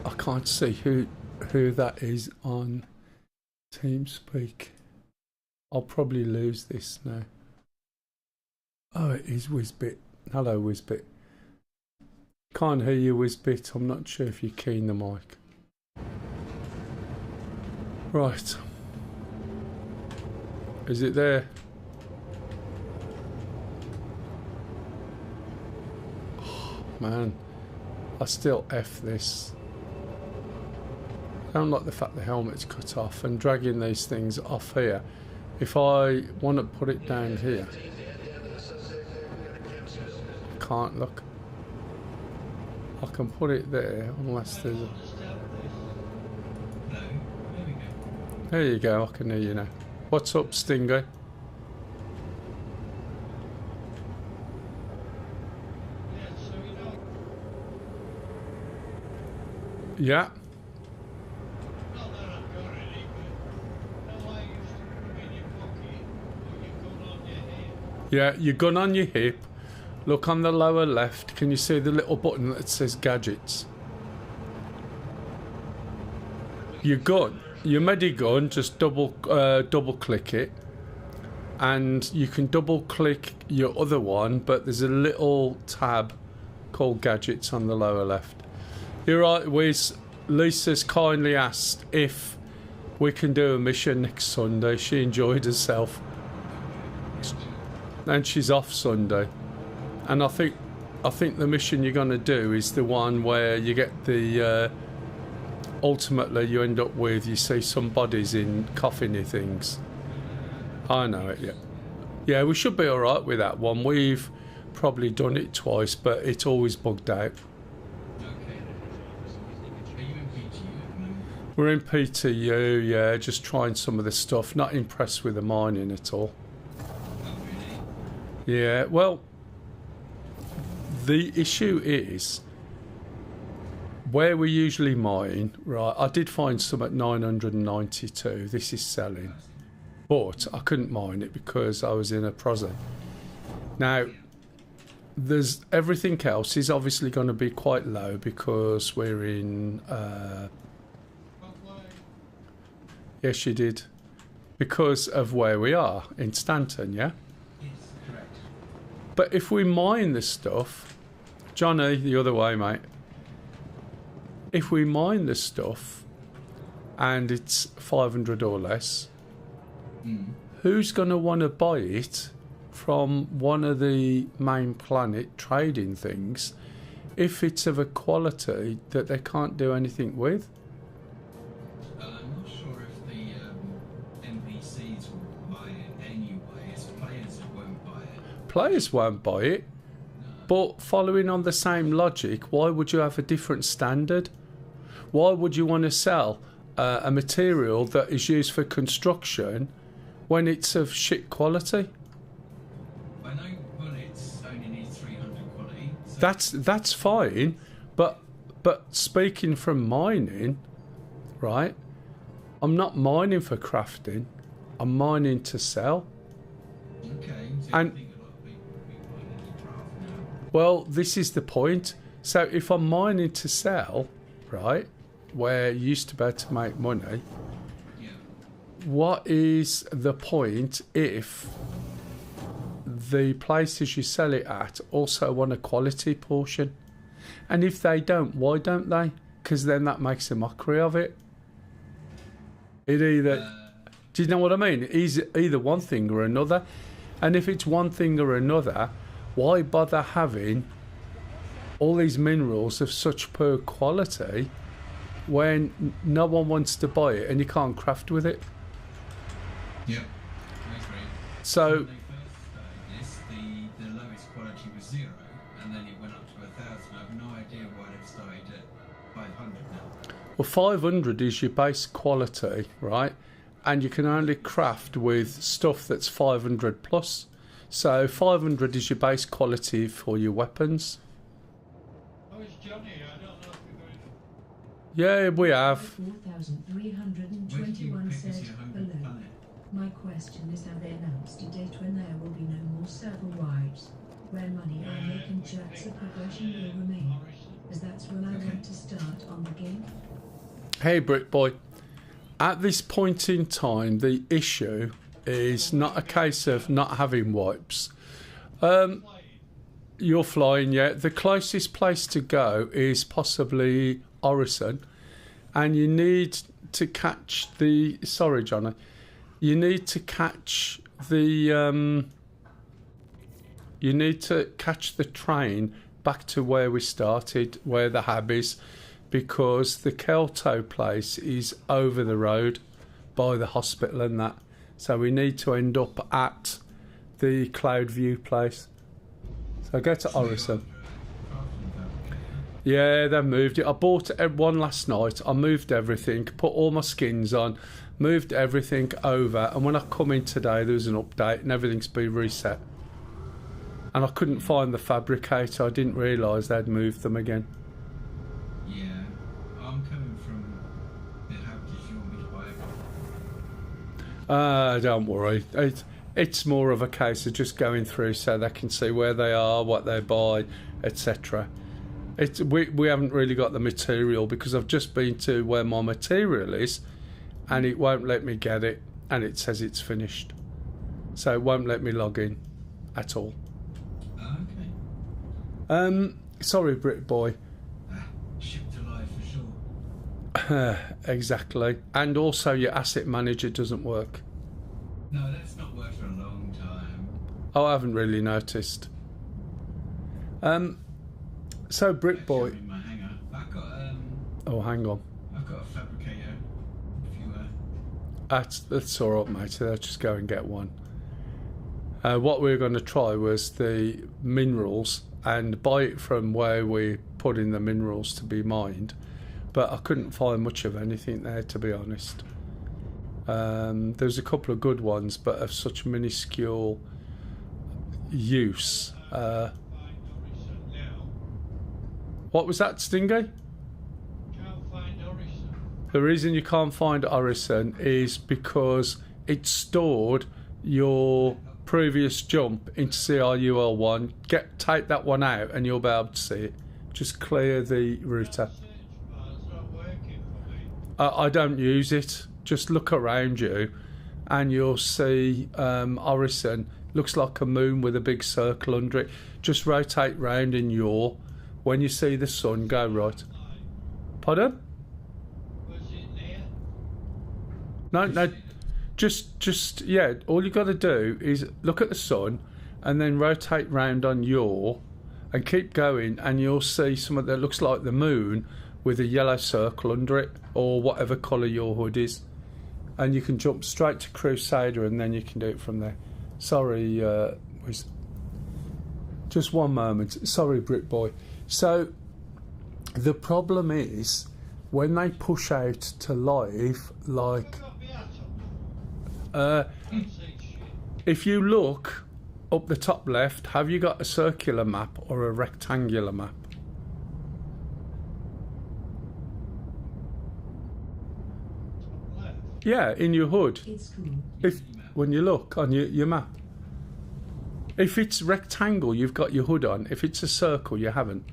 I can't see who that is on TeamSpeak. I'll probably lose this now. Oh, it is Whizbit. Hello, Whizbit. Can't hear you, Whizbit. I'm not sure if you're keying the mic. Right. Is it there? Oh, man. I still F this. I don't like the fact the helmet's cut off and dragging these things off here. If I want to put it down here, can't look. I can put it there unless there's a... There you go, I can hear you now. What's up, Stinger? Yeah. Yeah, your gun on your hip. Look on the lower left. Can you see the little button that says gadgets? Your gun, your Medigun, just double click it, and you can double click your other one, but there's a little tab called gadgets on the lower left. You're right, Wiz. Lisa's kindly asked if we can do a mission next Sunday. She enjoyed herself. And she's off Sunday. And I think the mission you're going to do is the one where you get the... ultimately, you end up with, you see some bodies in coffin-y things. I know it, yeah. Yeah, we should be alright with that one. We've probably done it twice, but it's always bugged out. We're in PTU, yeah, just trying some of the stuff. Not impressed with the mining at all. Yeah, well, the issue is where we usually mine, right, I did find some at 992. This is selling. But I couldn't mine it because I was in a prosy. Now, there's everything else is obviously going to be quite low because we're in... yes, you did. Because of where we are, in Stanton, yeah? Yes, correct. But if we mine the stuff... Johnny, the other way, mate. If we mine the stuff and it's 500 or less, who's going to want to buy it from one of the main planet trading things if it's of a quality that they can't do anything with? I'm not sure if the NPCs will buy it anyway. It's players that won't buy it. Players won't buy it. But following on the same logic, why would you have a different standard? Why would you want to sell a material that is used for construction when it's of shit quality? I know bullets only need 300 quality. So That's fine, but speaking from mining, right? I'm not mining for crafting. I'm mining to sell. okay, so And- I think a lot of people will be buying any craft now. Well, this is the point. So if I'm mining to sell, right, where you used to be able to make money, Yeah. what is the point if the places you sell it at also want a quality portion? And if they don't, why don't they? Because then that makes a mockery of it. It either... do you know what I mean? It's either one thing or another. And if it's one thing or another, why bother having all these minerals of such poor quality when no one wants to buy it and you can't craft with it? Yep. I agree. So... When they first started this, the lowest quality was 0, and then it went up to 1,000. I have no idea why they've started at 500 now. Well, 500 is your base quality, right? And you can only craft with stuff that's 500 plus. So 500 is your base quality for your weapons. Oh, it's Johnny. I don't know if we're going to... Yeah, we have. 4,321 said below. My question is, have they announced a date when there will be no more circle rides, where money I make and jerks of progression will remain, as that's when I want to start on the game? Hey, Brick Boy. At this point in time, the issue is not a case of not having wipes. You're flying, yeah. The closest place to go is possibly Orison, and you need to catch the... Sorry, Johnny. You need to catch the... you need to catch the train back to where we started, where the hub is, because the Kelto place is over the road by the hospital and that. So we need to end up at the Cloudview place. So go to Orison. Yeah, they've moved it. I bought one last night. I moved everything, put all my skins on, moved everything over, and when I come in today there was an update and everything's been reset. And I couldn't find the fabricator. I didn't realise they'd moved them again. Yeah, I'm coming from the house. If you want me to buy it. Don't worry. It's more of a case of just going through so they can see where they are, what they buy, etc. We haven't really got the material because I've just been to where my material is and it won't let me get it and it says it's finished. So it won't let me log in at all. Okay. Sorry, Brit Boy. Shipped alive for sure. Exactly. And also your asset manager doesn't work. No, that's not worked for a long time. Oh, I haven't really noticed. So Brit Boy. In my hangar. I've got Oh, hang on. I've got a fabricator. If you That's all right, mate. I'll just go and get one. What we were going to try was the minerals and buy it from where we put in the minerals to be mined, but I couldn't find much of anything there, to be honest. There's a couple of good ones, but of such minuscule use. What was that, Stingy? Can't find Orison. The reason you can't find Orison is because it stored your previous jump into CRUL1. Take that one out and you'll be able to see it. Just clear the router. It's not working for me. I don't use it. Just look around you and you'll see Orison. Looks like a moon with a big circle under it. Just rotate round in yaw. When you see the sun, go right. Pardon? Was it there? No. Just yeah. All you got to do is look at the sun, and then rotate round on yaw, and keep going, and you'll see something that looks like the moon with a yellow circle under it, or whatever colour your hood is, and you can jump straight to Crusader, and then you can do it from there. Sorry, just one moment. Sorry, Brit Boy. So the problem is when they push out to live, like if you look up the top left, have you got a circular map or a rectangular map? Yeah, in your hood. If when you look on your map. If it's rectangle, you've got your hood on. If it's a circle, you haven't.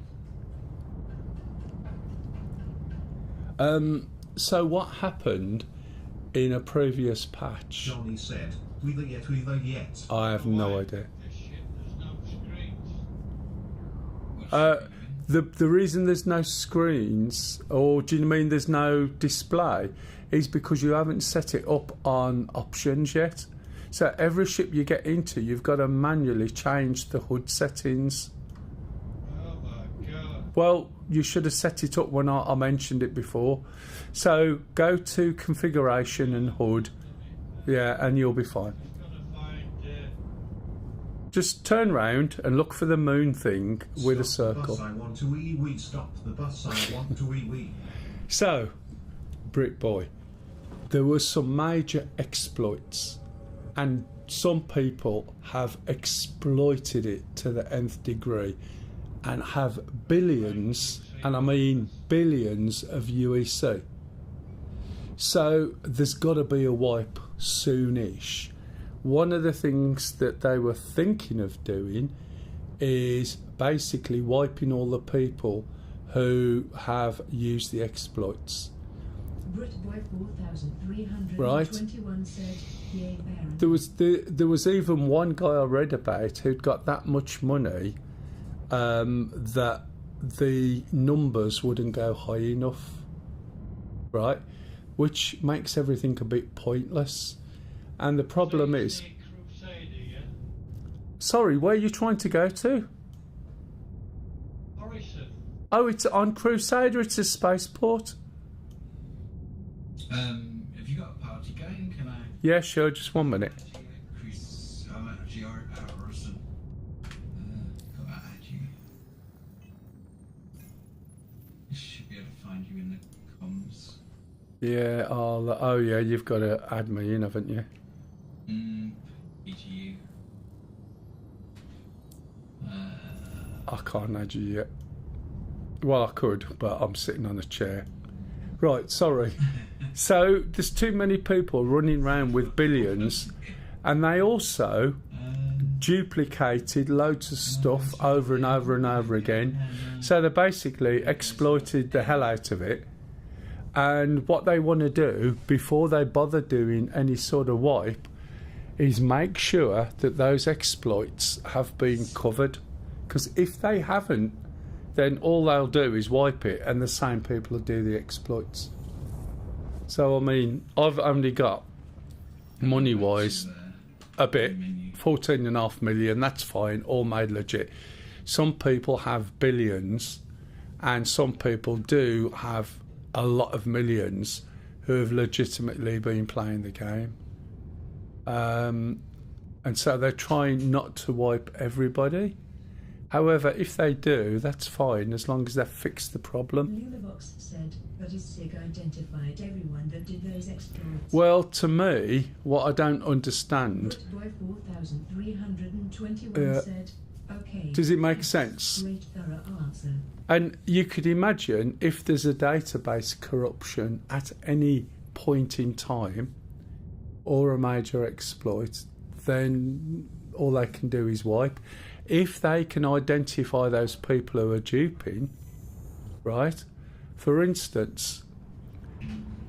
So what happened in a previous patch? Johnny said, we the yet. I have no idea. This ship, there's no screens. The reason there's no screens, or do you mean there's no display, is because you haven't set it up on options yet. So every ship you get into, you've got to manually change the HUD settings. Oh my god. Well, you should have set it up when I mentioned it before. So go to configuration and HUD, yeah, and you'll be fine. Gotta find Just turn round and look for the moon thing with a Stop the circle. bus, I want to wee. Stop the bus, I want to wee. So, Brit Boy, there were some major exploits, and some people have exploited it to the nth degree and have billions, and I mean billions, of UEC. So there's got to be a wipe soonish. One of the things that they were thinking of doing is basically wiping all the people who have used the exploits. Britboy 4321 Right. said, yay, Baron. There was even one guy I read about who'd got that much money that the numbers wouldn't go high enough, right? Which makes everything a bit pointless. And the problem is... Crusader, yeah? Sorry, where are you trying to go to? Morrison. Oh, it's on Crusader, it's a spaceport. Have you got a party going? Can I? Yeah, sure, just 1 minute. Chris, I'm actually Orison. Got to add you. Should be able to find you in the comms. Yeah, oh yeah, you've got to add me in, haven't you? EGU. I can't add you yet. Well, I could, but I'm sitting on a chair. Right, sorry. So there's too many people running around with billions, and they also duplicated loads of stuff over and over and over again. So they basically exploited the hell out of it. And what they want to do before they bother doing any sort of wipe is make sure that those exploits have been covered. Because if they haven't, then all they'll do is wipe it, and the same people will do the exploits. So, I mean, I've only got, money-wise, a bit, 14.5 million, that's fine, all made legit. Some people have billions, and some people do have a lot of millions who have legitimately been playing the game. And so they're trying not to wipe everybody. However, if they do, that's fine, as long as they fix the problem. Lunabox said, but is SIG identified everyone that did those exploits? Well, to me, what I don't understand... Britboy 4321 said, okay. Does it make sense? Great thorough answer. And you could imagine if there's a database corruption at any point in time, or a major exploit, then all they can do is wipe. If they can identify those people who are duping, right? For instance,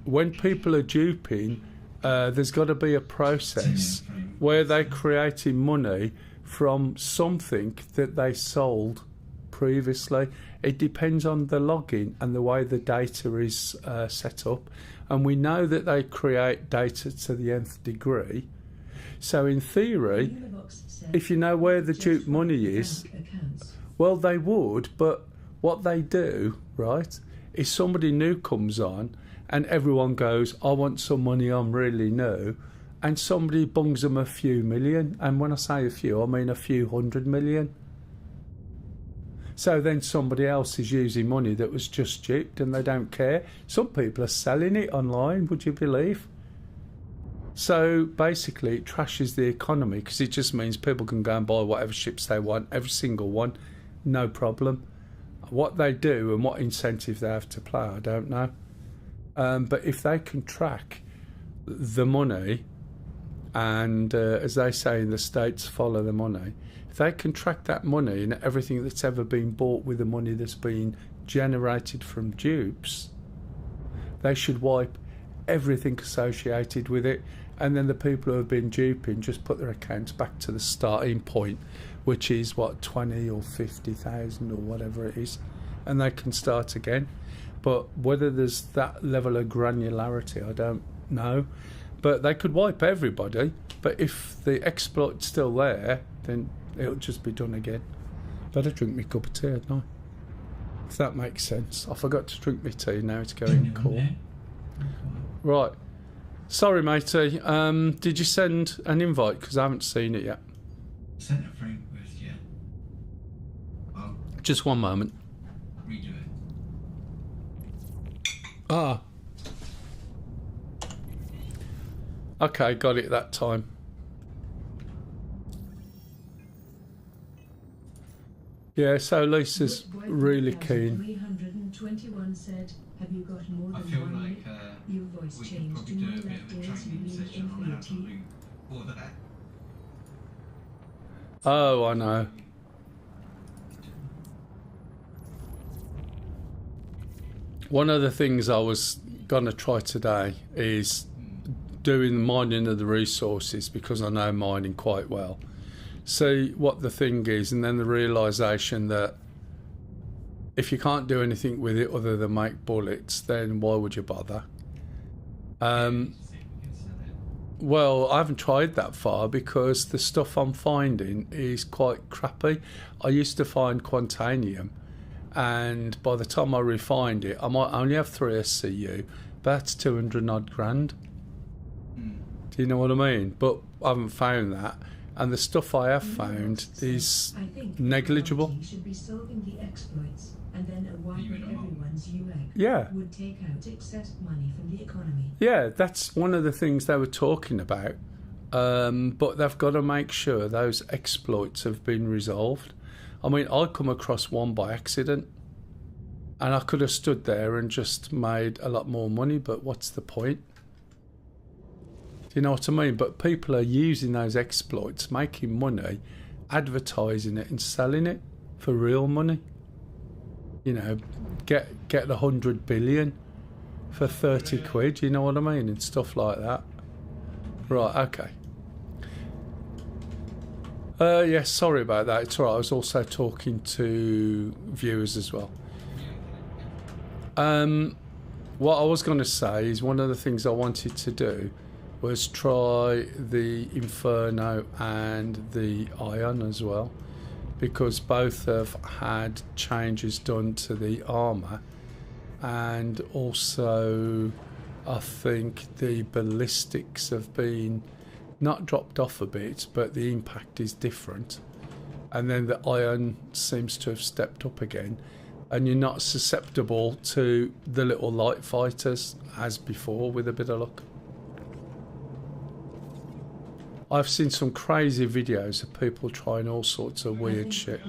when people are duping, there's got to be a process where they're creating money from something that they sold previously. It depends on the login and the way the data is set up. And we know that they create data to the nth degree. So in theory, if you know where the dupe money is, well, they would, but what they do, right, is somebody new comes on and everyone goes, I want some money, I'm really new, and somebody bungs them a few million, and when I say a few, I mean a few 100 million. So then somebody else is using money that was just duped and they don't care. Some people are selling it online, would you believe? So basically it trashes the economy because it just means people can go and buy whatever ships they want, every single one, no problem. What they do and what incentive they have to play, I don't know. But if they can track the money, and as they say in the States, follow the money, if they can track that money and everything that's ever been bought with the money that's been generated from dupes, they should wipe everything associated with it, and then the people who have been duping just put their accounts back to the starting point, which is what, 20 or 50,000 or whatever it is, and they can start again. But whether there's that level of granularity, I don't know. But they could wipe everybody, but if the exploit's still there, then it'll just be done again. Better drink me cup of tea, hadn't I? If that makes sense. I forgot to drink my tea, now it's going cool. Right. Sorry, matey. Did you send an invite? Because I haven't seen it yet. Sent a friend request, yeah. I'll Just one moment. redo it. Ah. Okay, got it that time. Yeah, so Lisa's really keen. 321 said, have you got more I than feel 1 like minute? Your voice we could changed probably to do my a bit left of a ear to training lean session on how to infinity. do all that. Oh, I know. One of the things I was going to try today is doing the mining of the resources, because I know mining quite well. See what the thing is, and then the realisation that if you can't do anything with it other than make bullets, then why would you bother? Well, I haven't tried that far because the stuff I'm finding is quite crappy. I used to find Quantanium, and by the time I refined it, I might only have 3 SCU, but that's 200 odd grand. Do you know what I mean? But I haven't found that, and the stuff I have found is negligible. You should be solving the exploits, and then a wipe of everyone's UX Yeah. would take out excess money from the economy. Yeah, that's one of the things they were talking about. But they've got to make sure those exploits have been resolved. I mean, I come across one by accident, and I could have stood there and just made a lot more money, but what's the point? Do you know what I mean? But people are using those exploits, making money, advertising it and selling it for real money. You know, get 100 billion for 30 quid, you know what I mean? And stuff like that. Right, okay. Yeah, sorry about that. It's all right. I was also talking to viewers as well. What I was going to say is one of the things I wanted to do was try the Inferno and the Ion as well, because both have had changes done to the armour, and also I think the ballistics have been not dropped off a bit, but the impact is different, and then the Ion seems to have stepped up again, and you're not susceptible to the little light fighters as before with a bit of luck. I've seen some crazy videos of people trying all sorts of weird shit.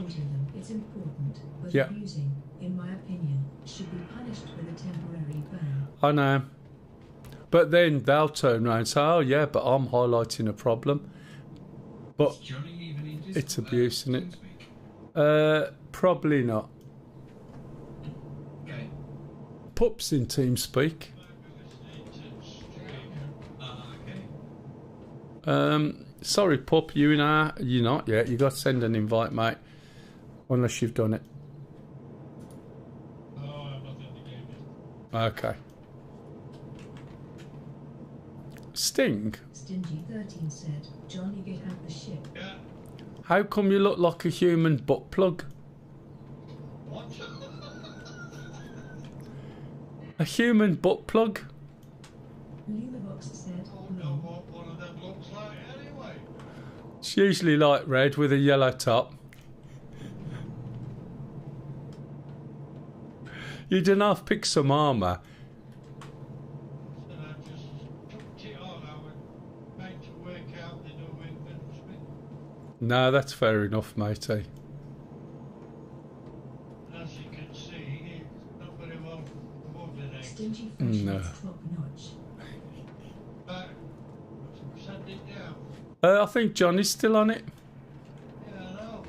It's important, but Yeah. abusing, in my opinion, should be punished with a temporary ban. I know. But then they'll turn around and say, oh yeah, but I'm highlighting a problem. But it's abuse, isn't it? Probably not. Okay. Pups in TeamSpeak. Sorry, Pup, you're not yet. You got to send an invite, mate. Unless you've done it. No, I'm not in the game yet. Okay. Sting, Stingy 13 said, Johnny, get out the ship. Yeah. how come you look like a human butt plug? What? A human butt plug? Lunabox said, I don't know what one of them looks like anyway. It's usually light red with a yellow top. You didn't have to pick some armour. And I just took it on. I went back to work out the new inventory. No, that's fair enough, matey. As you can see, it's not very well coordinated. Stingy No. fashion top notch. But send it down. I think Johnny's still on it. Yeah, I know.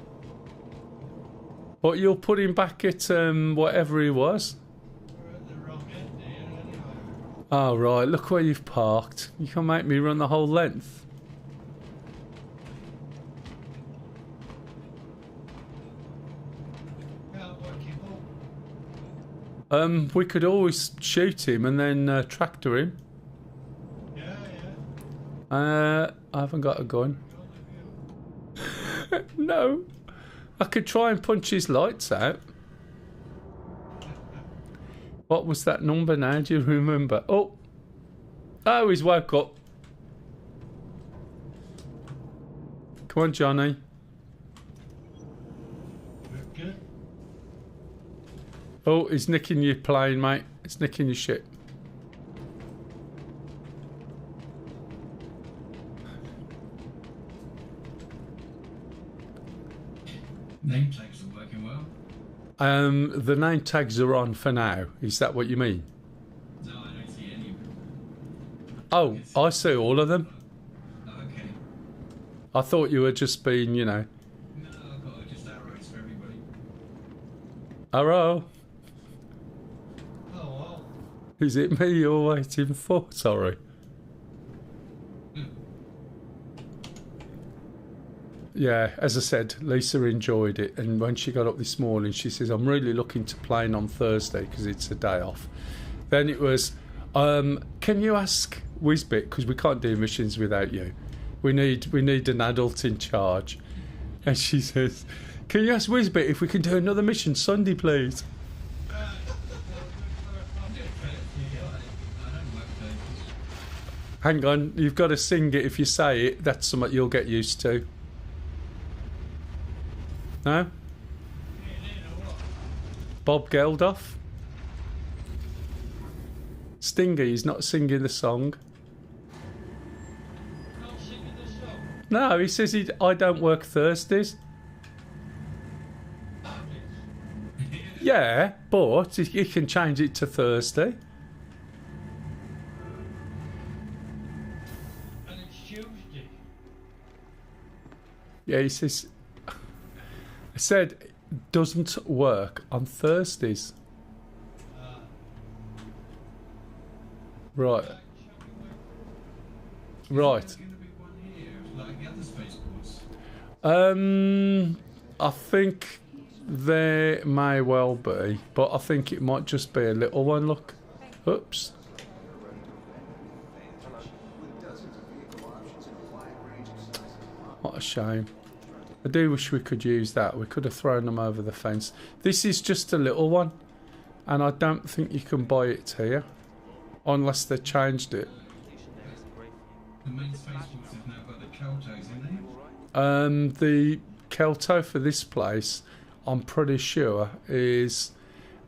But you'll put him back at whatever he was. We're at the wrong end here anyway. Oh, right, look where you've parked. You can make me run the whole length. Can't work him up. We could always shoot him and then tractor him. Yeah. I haven't got a gun. No. I could try and punch his lights out. What was that number now? Do you remember? Oh, he's woke up. Come on, Johnny. Good. Oh, he's nicking your plane, mate. It's nicking your ship. Name tags are working well. The name tags are on for now. Is that what you mean? No, I don't see any of them. Oh, I see all of them. Okay. I thought you were just being, you know. No, I've got just arrows for everybody. Hello? Oh, well. Is it me you're waiting for? Sorry. Yeah, as I said, Lisa enjoyed it, and when she got up this morning, she says, I'm really looking to playing on Thursday because it's a day off. Then it was, can you ask Whizbit, because we can't do missions without you. We need an adult in charge. And she says, can you ask Whizbit if we can do another mission Sunday, please? Hang on, you've got to sing it. If you say it, that's something you'll get used to. No? Bob Geldof? Stinger, he's not singing the song. Not singing the song. No, he says I don't work Thursdays. Yeah, but you can change it to Thursday. And it's Tuesday. Yeah, he says... I said doesn't work on Thursdays. Right. Right. I think there may well be, but I think it might just be a little one. Look. Oops. What a shame. I do wish we could use that. We could have thrown them over the fence. This is just a little one, and I don't think you can buy it here, unless they changed it. The main spaceports have now got the Keltos in there. The Kelto for this place, I'm pretty sure, is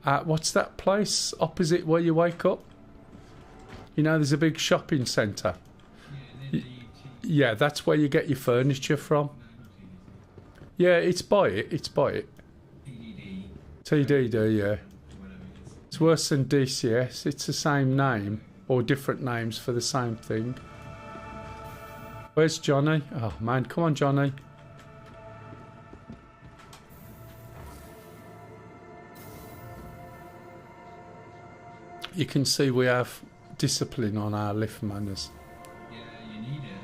at, what's that place opposite where you wake up? You know, there's a big shopping centre. Yeah, that's where you get your furniture from. Yeah, it's by it. TDD, yeah. It's worse than DCS. It's the same name, or different names for the same thing. Where's Johnny? Oh, man, come on, Johnny. You can see we have discipline on our lift manners. Yeah, you need it.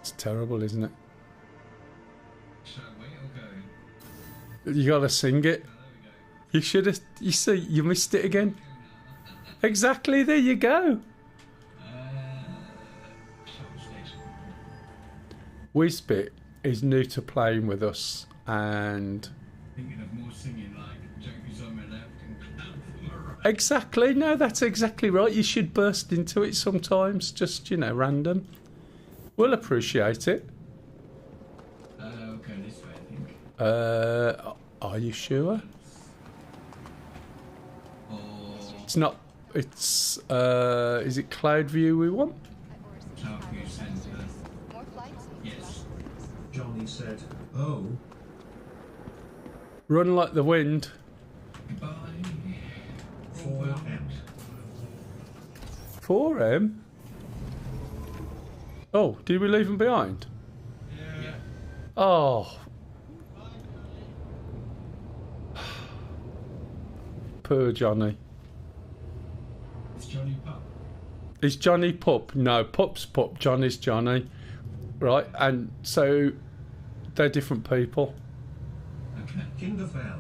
It's terrible, isn't it? So wait or go. You gotta sing it. Oh, there we go. You should have. You see, you missed it again. Exactly. There you go. Whizbit is new to playing with us, and Thinking of more singing like Jokers on my left and Clown on my right. exactly. No, that's exactly right. You should burst into it sometimes. Just, you know, random. We'll appreciate it. Okay, this way I think. Are you sure? Or It's not. It's. Is it Cloudview we want? Cloudview Centre. More flights? Yes. Johnny said, oh, Run like the wind. Goodbye. 4M. 4M. Oh, did we leave them behind? Yeah. Oh. Poor Johnny. It's Johnny Pup. Is Johnny Pup? No, Pup's Pup. Johnny's Johnny. Right, and so they're different people. Okay. Kinderfell.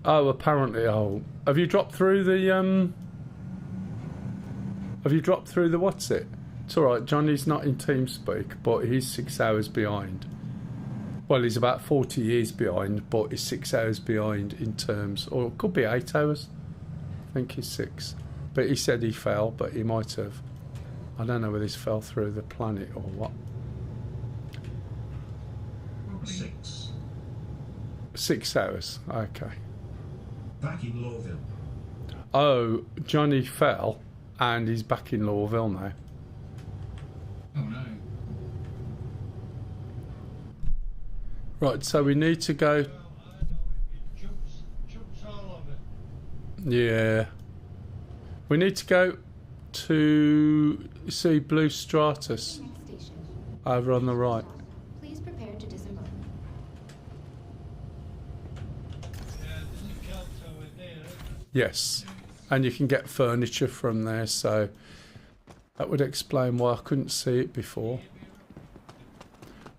Oh, apparently. Oh, have you dropped through the Have you dropped through the what's it? It's all right. Johnny's not in TeamSpeak, but he's 6 hours behind. Well, he's about 40 years behind, but he's 6 hours behind in terms, or it could be 8 hours. I think he's 6. But he said he fell, but he might have. I don't know whether he's fell through the planet or what. 6. 6 hours. Okay. Back in Lawville. Oh, Johnny fell, and he's back in Lawville now. Oh no. Right, so we need to go. Yeah. We need to go to see Blue Stratus over on the right. Please prepare to disembark. Yes. And you can get furniture from there, so that would explain why I couldn't see it before.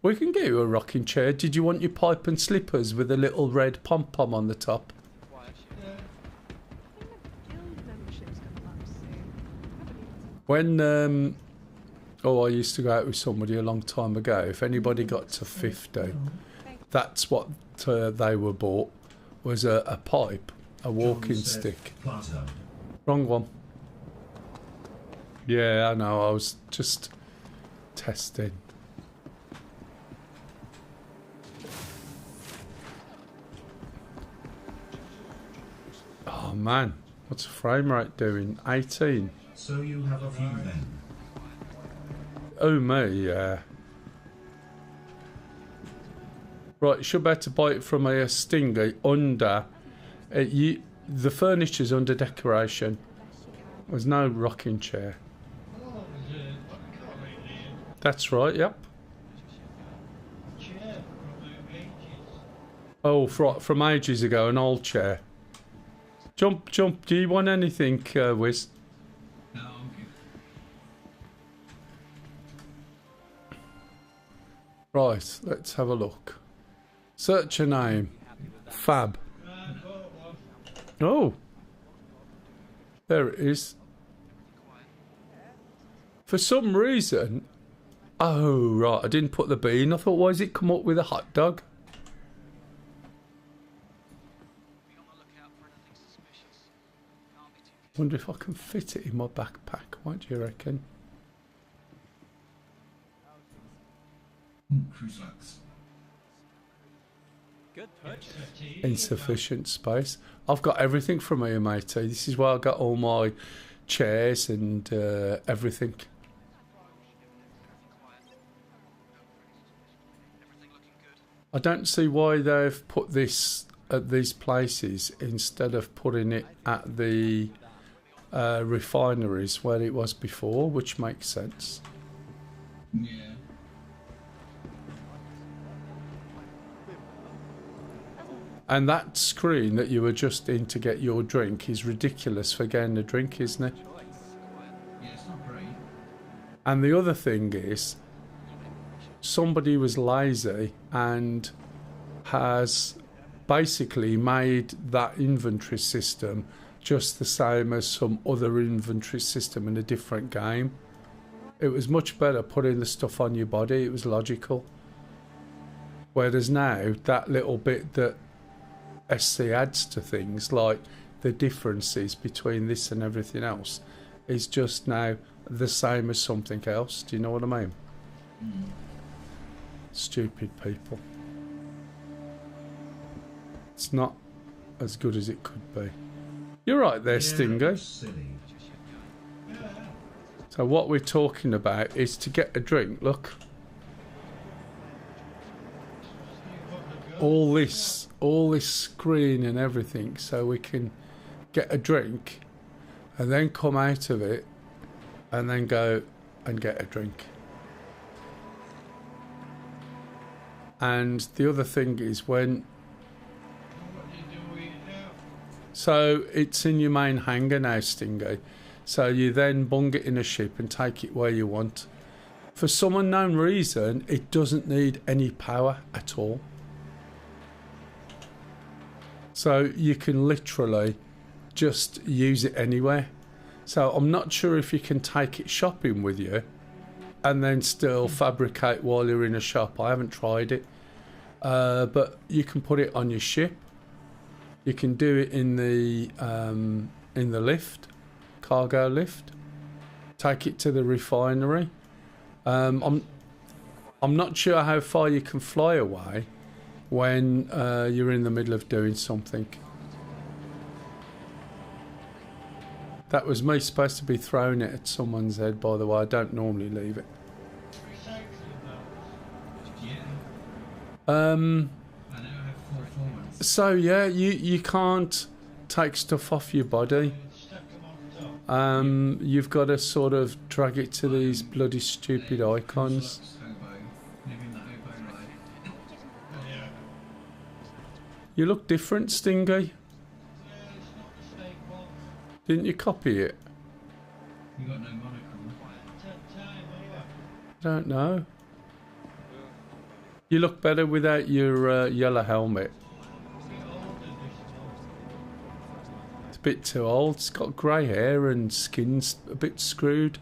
We can get you a rocking chair. Did you want your pipe and slippers with a little red pom-pom on the top? When I used to go out with somebody a long time ago. If anybody got to 50, that's what they were bought, was a pipe, a walking stick. Plateau. Wrong one. Yeah, I know. I was just testing. Oh man, what's the frame rate doing? 18. So you have a few then. Oh me, yeah. Right, should be able to buy it from a Stinger under. The furniture's under decoration. There's no rocking chair. That's right, yep. Oh, from ages ago, an old chair. Jump. Do you want anything, Wiz? No, I'm good. Right, let's have a look. Search a name. Fab. Oh. There it is. For some reason... Oh, right, I didn't put the bean. I thought, why has it come up with a hot dog? Wonder if I can fit it in my backpack. What do you reckon? Cruise lux. Good purchase. Insufficient space. I've got everything from here, matey. This is where I got all my chairs and everything. I don't see why they've put this at these places instead of putting it at the refineries where it was before, which makes sense. Yeah. And that screen that you were just in to get your drink is ridiculous for getting a drink, isn't it? Yeah, it's not great. And the other thing is, somebody was lazy and has basically made that inventory system just the same as some other inventory system in a different game. It was much better putting the stuff on your body. It was logical. Whereas now, that little bit that SC adds to things, like the differences between this and everything else, is just now the same as something else. Do you know what I mean? Stupid people. It's not as good as it could be. You're right there, Stinger. Silly. So what we're talking about is to get a drink. Look. All this screen and everything, so we can get a drink and then come out of it and then go and get a drink. And the other thing is when... So it's in your main hangar now, Stingo. So you then bung it in a ship and take it where you want. For some unknown reason, it doesn't need any power at all. So you can literally just use it anywhere. So I'm not sure if you can take it shopping with you and then still fabricate while you're in a shop. I haven't tried it. But you can put it on your ship. You can do it in the lift, cargo lift. Take it to the refinery. I'm not sure how far you can fly away when you're in the middle of doing something. That was me supposed to be throwing it at someone's head, by the way. I don't normally leave it. So yeah, you can't take stuff off your body. You've got to sort of drag it to these bloody stupid icons. You look different, Stingy. Didn't you copy it? You got no monocle. I don't know. You look better without your yellow helmet. It's a bit too old. It's got grey hair and skin's a bit screwed.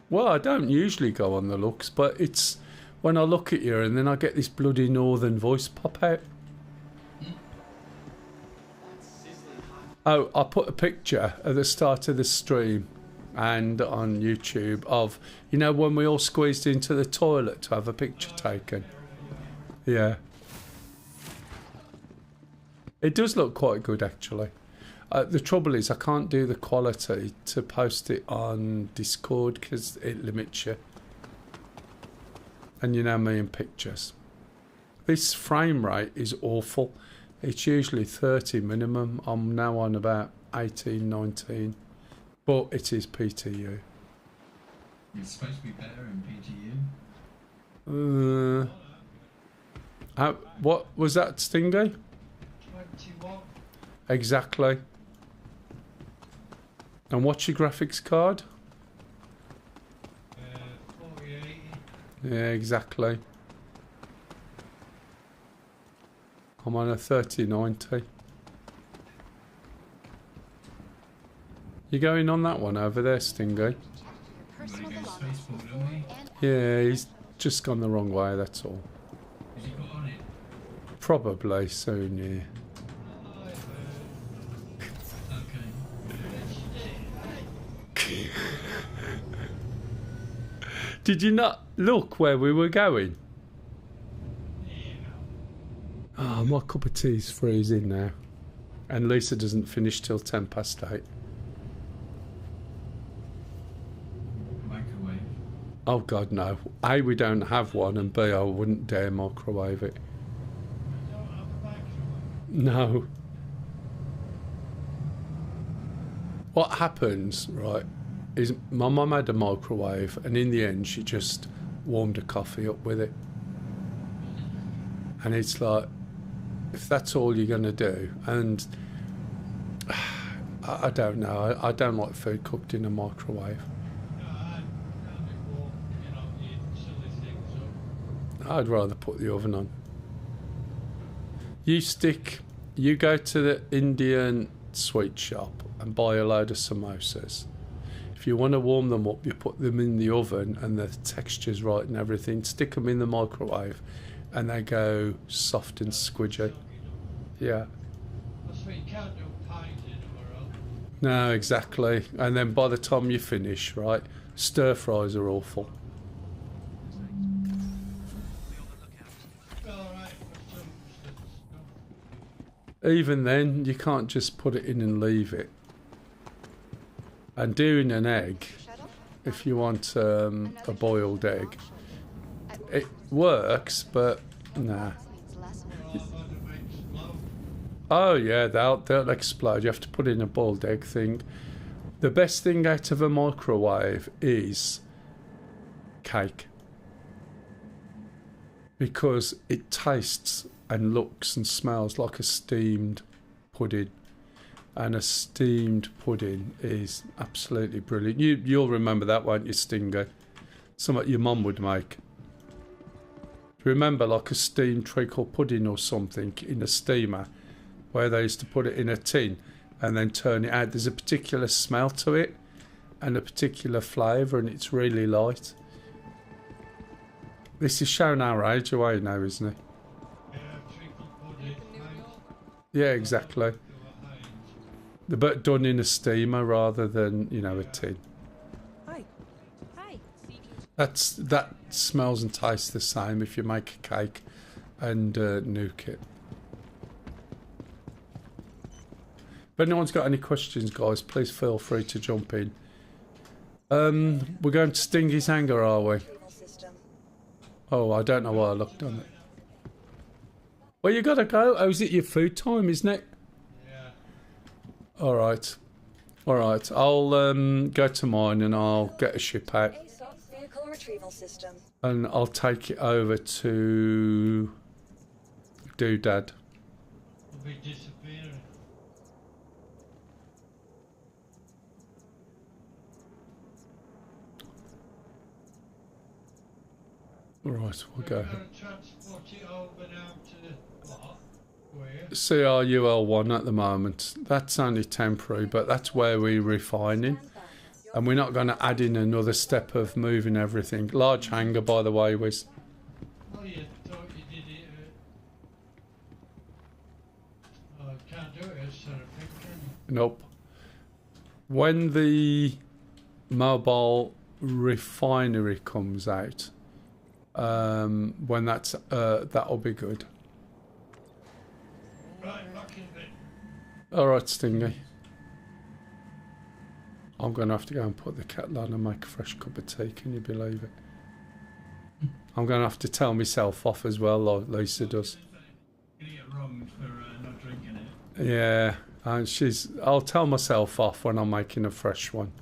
Well, I don't usually go on the looks, but it's when I look at you and then I get this bloody northern voice pop out. Oh, I put a picture at the start of the stream and on YouTube of, you know, when we all squeezed into the toilet to have a picture taken. Yeah. It does look quite good, actually. The trouble is I can't do the quality to post it on Discord because it limits you. And you know me in pictures. This frame rate is awful. It's usually 30 minimum. I'm now on about 18, 19. But it is PTU. It's supposed to be better in PTU. What was that, Stingy? 21. Exactly. And what's your graphics card? 4080. Yeah, exactly. I'm on a 3090. You going on that one over there, Stingy? Yeah, he's just gone the wrong way, that's all. Has he got on it? Probably soon, yeah. Did you not look where we were going? Oh, my cup of tea's freezing now. And Lisa doesn't finish till 8:10. Microwave. Oh God, no. A, we don't have one, and B, I wouldn't dare microwave it. No. What happens, right, is my mum had a microwave, and in the end she just warmed a coffee up with it. And it's like, if that's all you're going to do, and I don't know, I don't like food cooked in a microwave. I'd rather put the oven on. You go to the Indian sweet shop and buy a load of samosas. If you want to warm them up, you put them in the oven and the texture's right and everything. Stick them in the microwave and they go soft and squidgy. Yeah. That's what you can't do pies anywhere else. No, exactly. And then by the time you finish, right, stir fries are awful. Even then, you can't just put it in and leave it. And doing an egg, if you want a boiled egg, it works, but nah. Oh yeah, they'll explode. You have to put in a boiled egg thing. The best thing out of a microwave is cake. because it tastes and looks and smells like a steamed pudding. And a steamed pudding is absolutely brilliant. You'll remember that, won't you, Stinger? Something your mum would make. Remember, like a steamed treacle pudding or something in a steamer, where they used to put it in a tin and then turn it out. There's a particular smell to it and a particular flavour, and it's really light. This is showing our age away now, isn't it? Yeah, exactly. But done in a steamer rather than, you know, a tin. Hi. Hi. That smells and tastes the same if you make a cake and nuke it. If anyone's got any questions, guys, please feel free to jump in. We're going to Stingy's hangar, are we? Oh, I don't know why I looked on it. Well, you gotta go. Oh, is it your food time, isn't it? Yeah. Alright. Alright, I'll go to mine and I'll get a ship out. ASOP vehicle retrieval system. And I'll take it over to Doodad. We'll be disappearing. Right, we'll go. We're going to transport it over now to what? Where? CRUL1 at the moment. That's only temporary, but that's where we're refining. And we're not going to add in another step of moving everything. Large hangar, by the way, was. Oh, you thought you did it. Oh, I can't do it as sort of picture. Nope. When the mobile refinery comes out, when that's that'll be good. Right, back in bed. All right, Stingy. I'm going to have to go and put the kettle on and make a fresh cup of tea. Can you believe it? I'm going to have to tell myself off as well, like Lisa does. You get wronged for not drinking it. Yeah, and I'll tell myself off when I'm making a fresh one.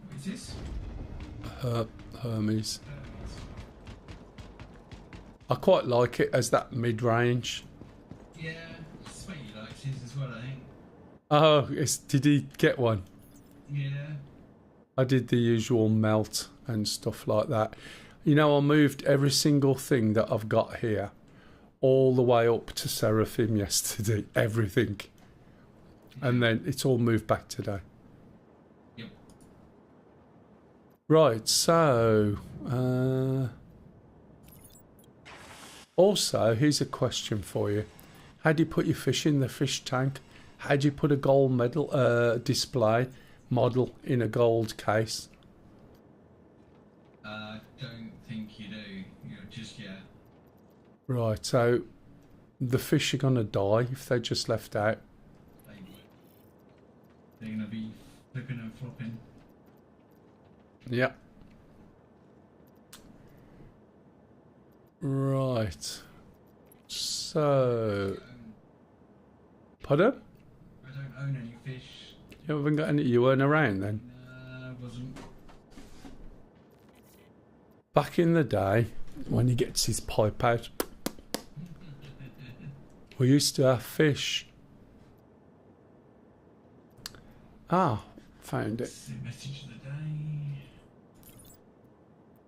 What is this? Hermes. I quite like it as that mid-range. Yeah, Sweetie likes his as well, I think. Oh, did he get one? Yeah. I did the usual melt and stuff like that. You know, I moved every single thing that I've got here all the way up to Seraphim yesterday. Everything. And then it's all moved back today. Yep. Right, so... also, here's a question for you. How do you put your fish in the fish tank? How do you put a gold medal display model in a gold case? Don't think you do. You're just yet. Right, so the fish are going to die if they're just left out. They're going to be flipping and flopping. Yep. Right. So... Pardon? I don't own any fish. You haven't got any... You weren't around then? I wasn't. Back in the day, when he gets his pipe out, we used to have fish. Ah, found it. The message of the day.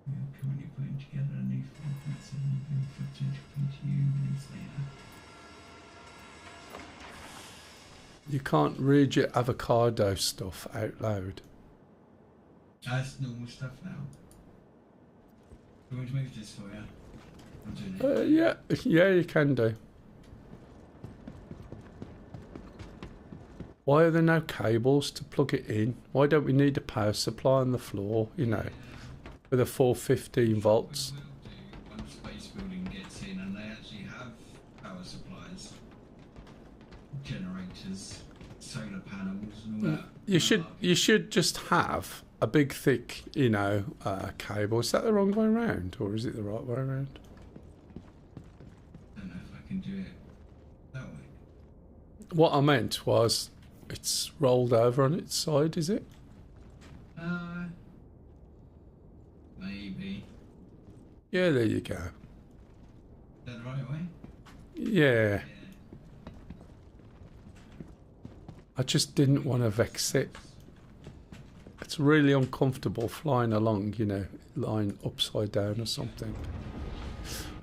We are currently putting together a new 4.7 build footage for you release later. You can't read your avocado stuff out loud. That's normal stuff now. Do you want me to move this for you? I'm doing it. Yeah, you can do. Why are there no cables to plug it in? Why don't we need a power supply on the floor, you know, with a 415 volts? We will do once space building gets in and they actually have power supplies, generators, solar panels and all that. You should just have a big thick, you know, cable. Is that the wrong way around or is it the right way around? I don't know if I can do it that way. what I meant was it's rolled over on its side, is it? Maybe. Yeah, there you go. Is that the right way? Yeah. I just didn't want to vex it. It's really uncomfortable flying along, you know, lying upside down or something.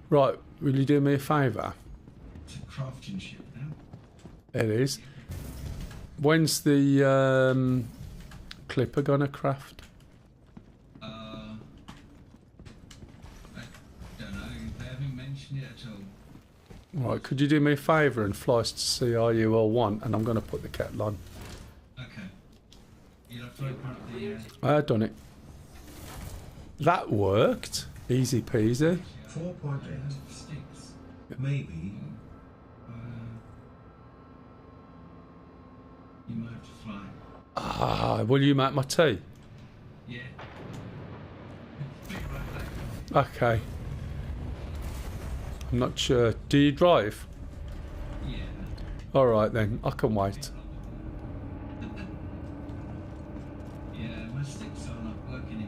Right, will you do me a favour? It's a crafting ship now. It is. When's the clipper gonna craft? I don't know. They haven't mentioned it at all. Right, could you do me a favour and fly us to CRUL1 and I'm going to put the kettle on. Okay. You'll have to open up the... I had done it. That worked. Easy peasy. 4.8. Sticks. Maybe. You might have to fly. Ah, will you make my tea? Yeah. Okay. I'm not sure. Do you drive? Yeah. Alright then, I can wait. Yeah, my sticks are not working in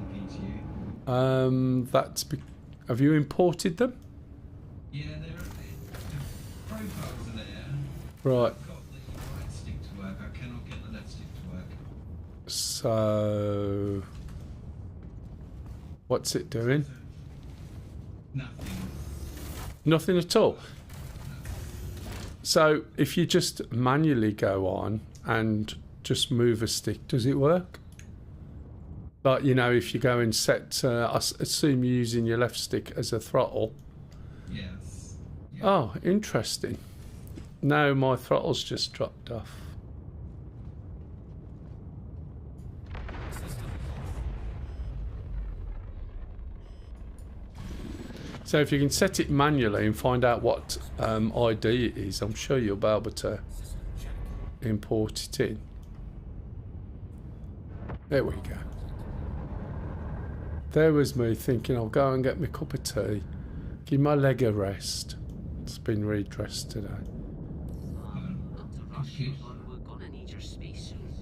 PTU. Have you imported them? Yeah, the profiles are there. Right. I've got the right stick to work. I cannot get the left stick to work. So... what's it doing? Nothing. Nothing at all. So if you just manually go on and just move a stick, does it work? But you know, if you go and set, I assume you're using your left stick as a throttle. Yes. Yeah. Oh, interesting. No, my throttle's just dropped off. So if you can set it manually and find out what ID it is, I'm sure you'll be able to import it in. There we go. There was me thinking I'll go and get my cup of tea, give my leg a rest. It's been redressed today. We're gonna need your space soon.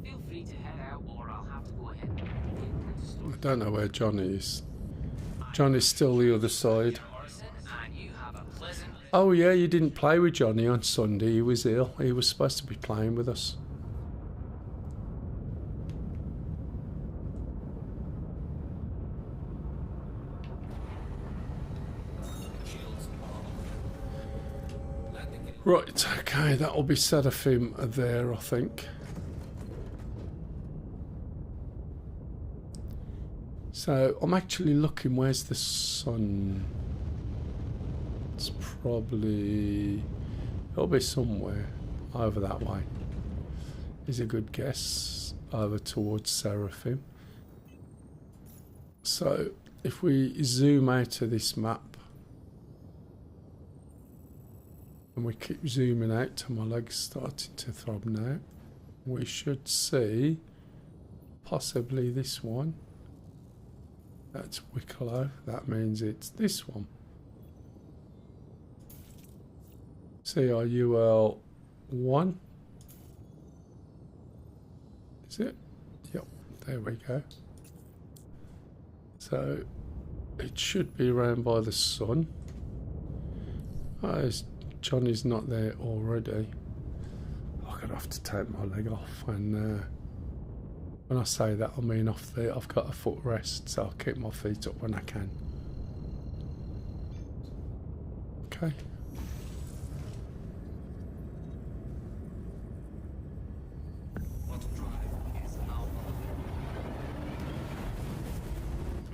Feel free to head out, or I'll have to go ahead. I don't know where Johnny is. Johnny's still the other side. Oh yeah, you didn't play with Johnny on Sunday. He was ill. He was supposed to be playing with us. Right, okay, that'll be Seraphim there, I think. So, I'm actually looking, where's the sun? It's probably... it'll be somewhere over that way. Is a good guess, over towards Seraphim. So, if we zoom out of this map, and we keep zooming out till my leg's starting to throb now, we should see possibly this one. That's Wicklow. That means it's this one. CRUL 1. Is it? Yep. There we go. So it should be around by the sun. Oh, Johnny's not there already. I'm gonna have to take my leg off, and when I say that, I mean off the. I've got a footrest, so I'll keep my feet up when I can. Okay.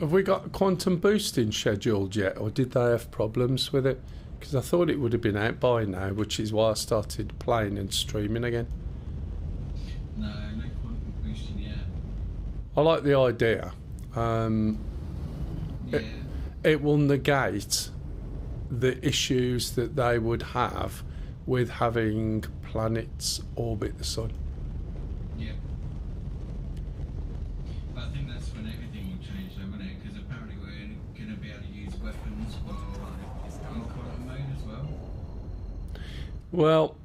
Have we got quantum boosting scheduled yet, or did they have problems with it? Because I thought it would have been out by now, which is why I started playing and streaming again. No quantum boosting yet. I like the idea. Yeah. It will negate the issues that they would have with having planets orbit the sun. Yeah. But I think that's when everything will change though, won't it? Because apparently we're going to be able to use weapons while in quantum mode as well. Well,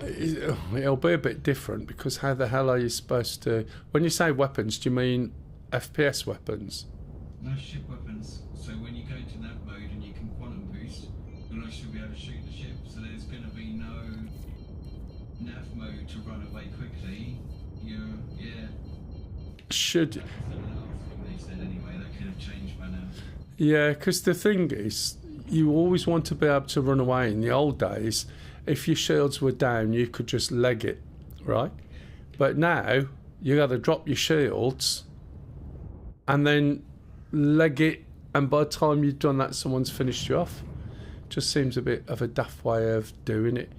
it'll be a bit different because how the hell are you supposed to... When you say weapons, do you mean FPS weapons? No, ship weapons. So when you go into nav mode and you can quantum boost, you'll actually be able to shoot the ship. So there's going to be no nav mode to run away quickly. Should... That's the last thing they said anyway. That could have changed by now. Yeah, because the thing is, you always want to be able to run away. In the old days, if your shields were down, you could just leg it, right? But now, you got to drop your shields and then leg it, and by the time you've done that, someone's finished you off. Just seems a bit of a daft way of doing it.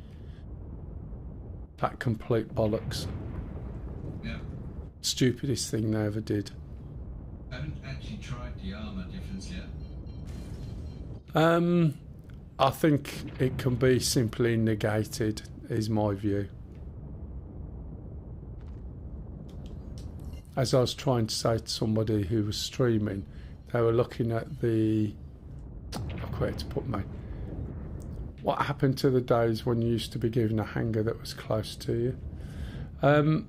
That complete bollocks. Yeah. Stupidest thing they ever did. I haven't actually tried the armour difference yet. I think it can be simply negated, is my view. As I was trying to say to somebody who was streaming, they were looking at the... where to put me. What happened to the days when you used to be given a hanger that was close to you?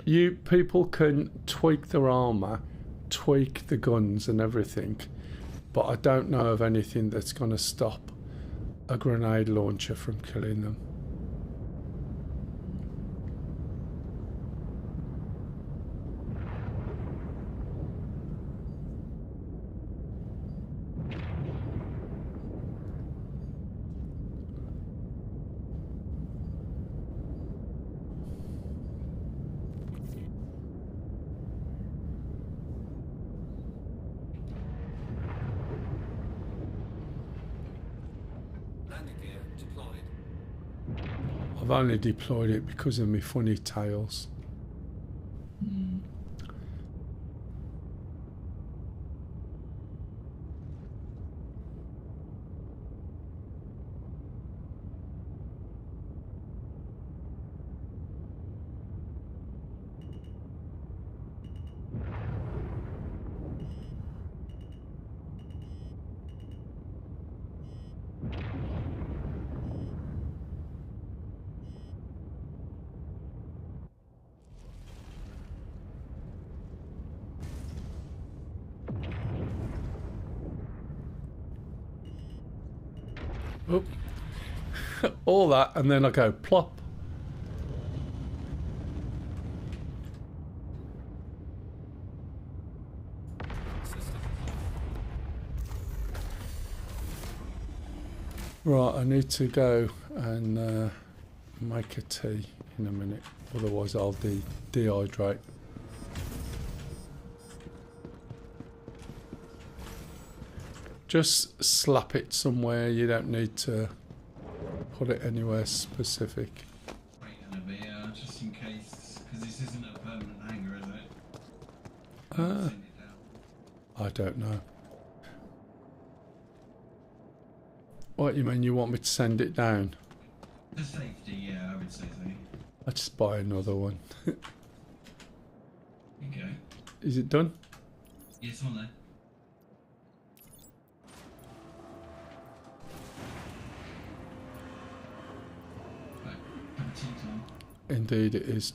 You people can tweak their armour, tweak the guns and everything, but I don't know of anything that's going to stop a grenade launcher from killing them. I've only deployed it because of my funny tails. Oh. All that, and then I go plop. Right, I need to go and make a tea in a minute, otherwise I'll dehydrate. Just slap it somewhere, you don't need to put it anywhere specific. Just in case, because this isn't a permanent hanger, is it? Send it down. I don't know. What, you mean you want me to send it down? For safety, yeah, I would say so. Let's just buy another one. Okay. Is it done? Yeah, it's on there. Indeed it is.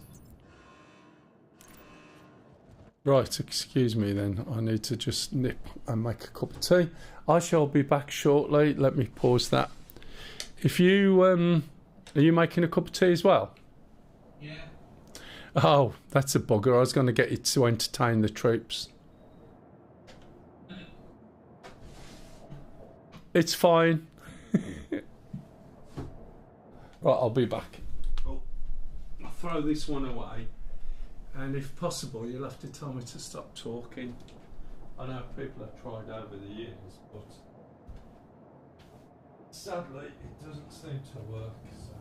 Right, excuse me then. I need to just nip and make a cup of tea. I shall be back shortly. Let me pause that. If you, are you making a cup of tea as well? Yeah. Oh, that's a bugger. I was going to get you to entertain the troops. It's fine. Right, I'll be back. I'll throw this one away, and if possible you'll have to tell me to stop talking. I know people have tried over the years, but sadly it doesn't seem to work. So.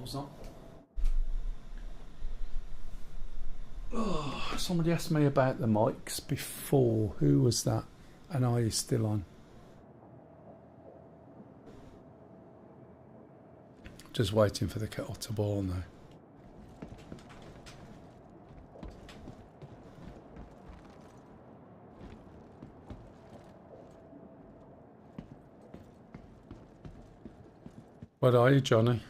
controls on. Oh, somebody asked me about the mics before. Who was that? And are you still on? Just waiting for the kettle to boil now. What are you, Johnny?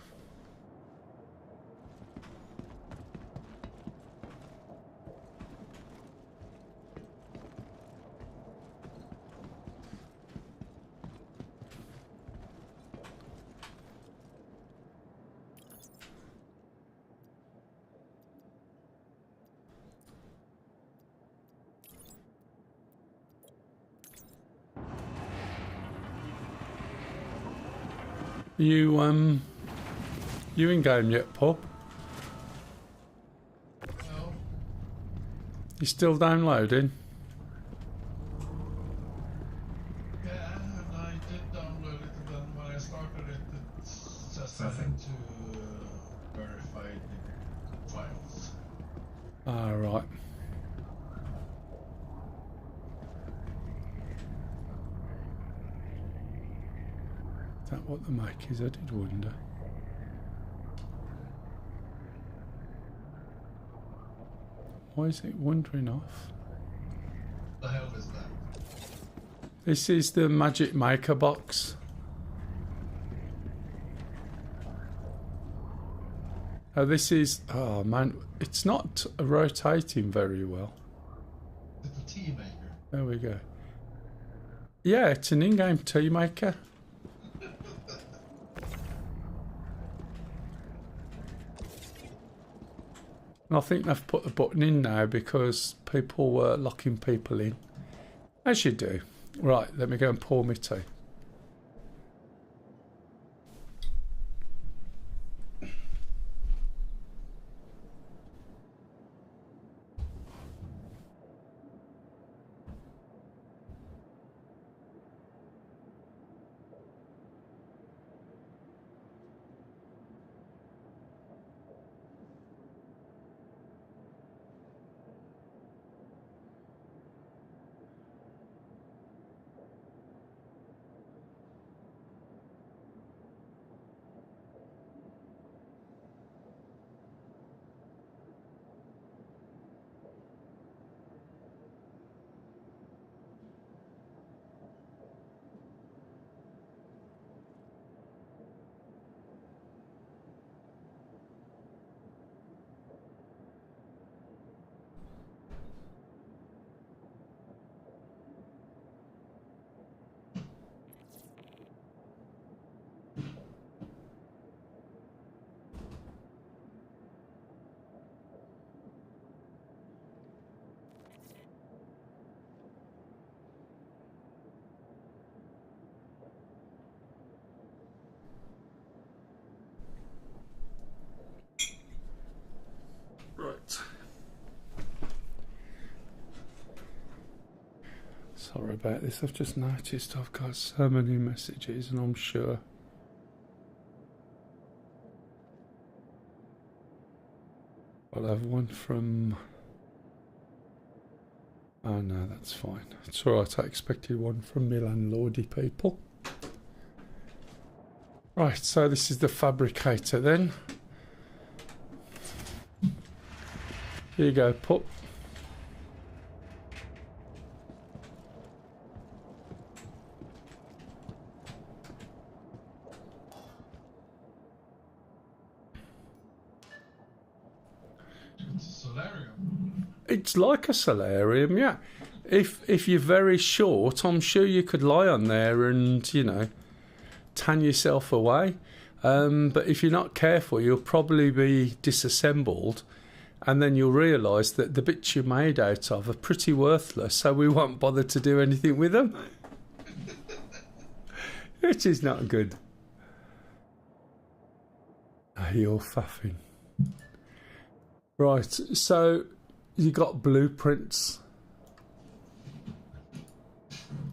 You in game yet, Pop? No. You still downloading? Yeah, and I did download it, and then when I started it, it says nothing to verify the files. Ah, right. Is that what the mic is? I did wonder. Why is it wandering off? The hell is that? This is the Magic Maker box. Oh, this is... Oh, man. It's not rotating very well. It's a tea maker. There we go. Yeah, it's an in-game tea maker. And I think they've put the button in now because people were locking people in. As you do. Right, let me go and pour my tea. Right. Sorry about this. I've just noticed I've got so many messages, and I'm sure I'll have one from... Oh no, that's fine. It's alright, I expected one from Milan Lordi people. Right, so this is the fabricator then. Here you go, Pup. It's a solarium. It's like a solarium, yeah. If you're very short, I'm sure you could lie on there and, you know, tan yourself away. But if you're not careful, you'll probably be disassembled, and then you'll realise that the bits you're made out of are pretty worthless, so we won't bother to do anything with them. Which is not good. Oh, you're faffing. Right, so you got blueprints.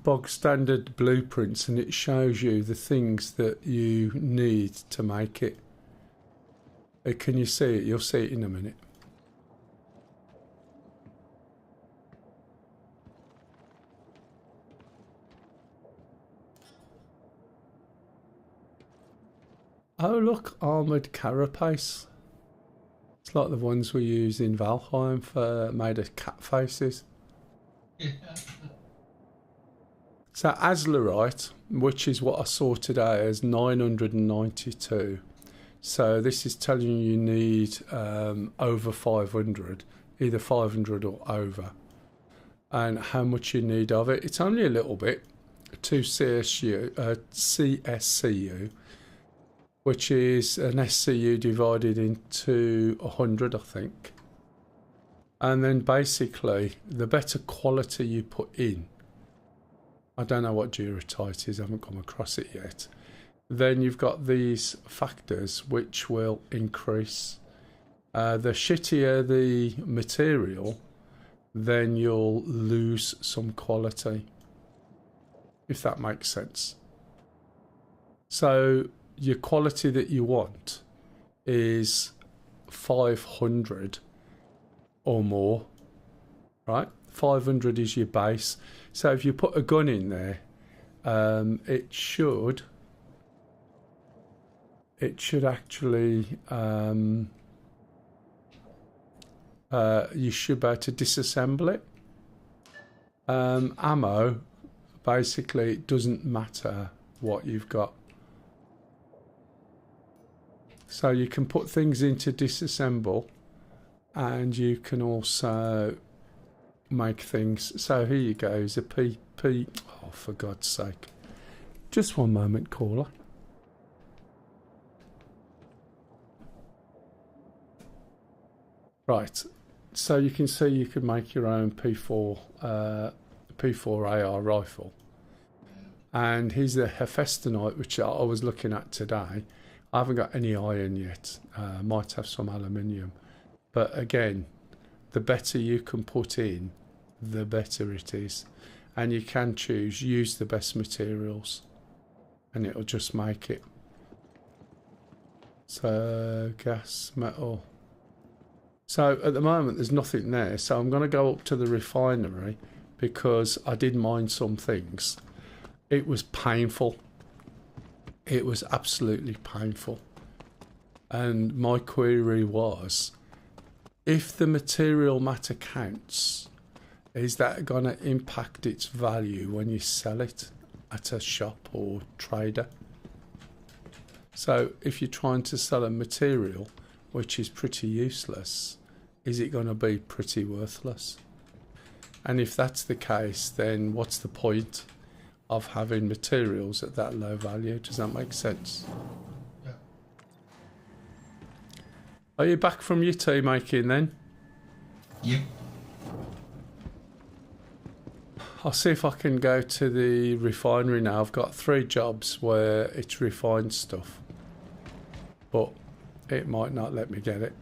Bog standard blueprints, and it shows you the things that you need to make it. Can you see it? You'll see it in a minute. Oh look, armoured carapace. It's like the ones we use in Valheim for made of cat faces. Yeah. So Azlerite, which is what I saw today, is 992. So this is telling you need over 500, either 500 or over. And how much you need of it. It's only a little bit. 2 CSCU, which is an SCU divided into 100, I think. And then basically, the better quality you put in, I don't know what duratite is, I haven't come across it yet. Then you've got these factors which will increase. The shittier the material, then you'll lose some quality, if that makes sense. So your quality that you want is 500 or more, right? 500 is your base. So if you put a gun in there, it should actually you should be able to disassemble it. Ammo, basically, it doesn't matter what you've got. So you can put things into disassemble, and you can also make things. So here you go, is a PP. Oh, for God's sake. Just one moment, caller. Right, so you can see you could make your own P4 AR rifle. And here's the Hephaestonite, which I was looking at today. I haven't got any iron yet. Might have some aluminium. But again, the better you can put in, the better it is. And you can choose, use the best materials, and it'll just make it. So, gas, metal. So at the moment there's nothing there, so I'm going to go up to the refinery because I did mine some things. It was painful. It was absolutely painful. And my query was, if the material matter counts, is that going to impact its value when you sell it at a shop or trader? So if you're trying to sell a material which is pretty useless, is it going to be pretty worthless? And if that's the case, then what's the point of having materials at that low value? Does that make sense? Yeah. Are you back from your tea making then? Yep. I'll see if I can go to the refinery now. I've got 3 jobs where it's refined stuff, but it might not let me get it.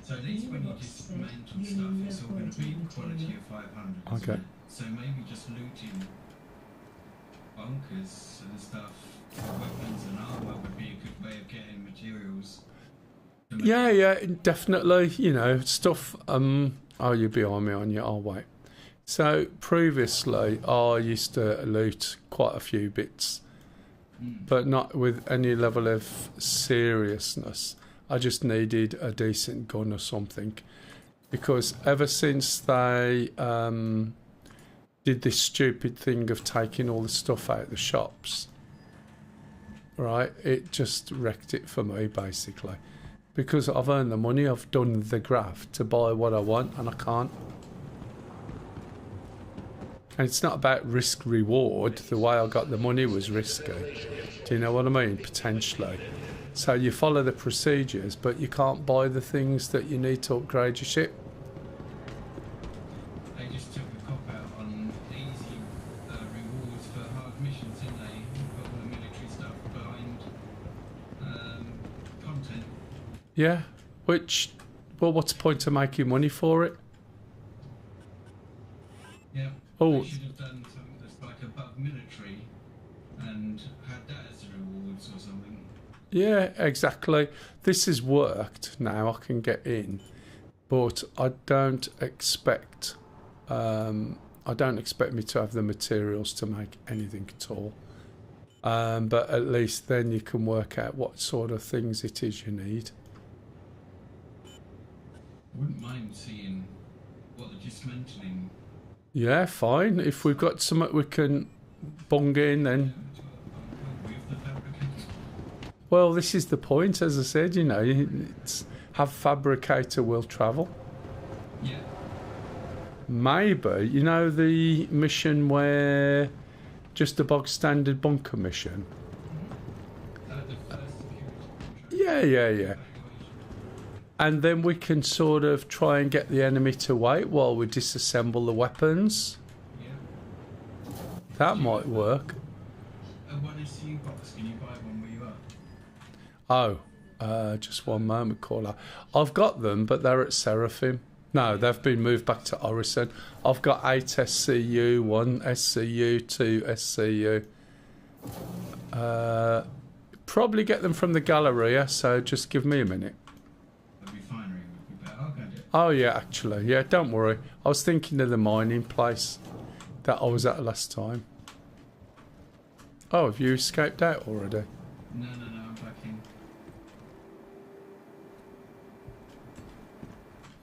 So at least when you dismantle stuff, it's all going to be quality of 500. Okay. It? So maybe just looting bunkers and stuff for weapons and armor would be a good way of getting materials. Yeah, definitely. You know, stuff. Oh, you're behind me on you. I'll wait. So previously, I used to loot quite a few bits, but not with any level of seriousness. I just needed a decent gun or something, because ever since they did this stupid thing of taking all the stuff out of the shops, right, it just wrecked it for me, basically. Because I've earned the money, I've done the graft to buy what I want, and I can't. And it's not about risk reward. The way I got the money was risky. Do you know what I mean? Potentially. So you follow the procedures, but you can't buy the things that you need to upgrade your ship. They just took a cop out on easy rewards for hard missions, didn't they? Put all the military stuff behind content. Yeah, which, well, what's the point of making money for it? Yeah. Oh. They should have done something that's like above military and had that as the rewards or something. Yeah, exactly. This has worked. Now I can get in, but I don't expect me to have the materials to make anything at all. But at least then you can work out what sort of things it is you need. Wouldn't mind seeing what the dismantling. Yeah, fine. If we've got something we can bung in, then. With the fabricator. Well, this is the point, as I said, you know, have fabricator will travel. Yeah. Maybe, you know, the mission where just a bog standard bunker mission. The first security contract. Yeah. And then we can sort of try and get the enemy to wait while we disassemble the weapons. Yeah. That might work. One SCU box, can you buy one where you are? Oh, just one moment, caller. I've got them, but they're at Seraphim. No, they've been moved back to Orison. I've got 8 SCU, 1 SCU, 2 SCU. Probably get them from the Galleria, so just give me a minute. The refinery would be better. I'll go do it. Oh, yeah, actually. Yeah, don't worry. I was thinking of the mining place that I was at last time. Oh, have you escaped out already? No, I'm back in.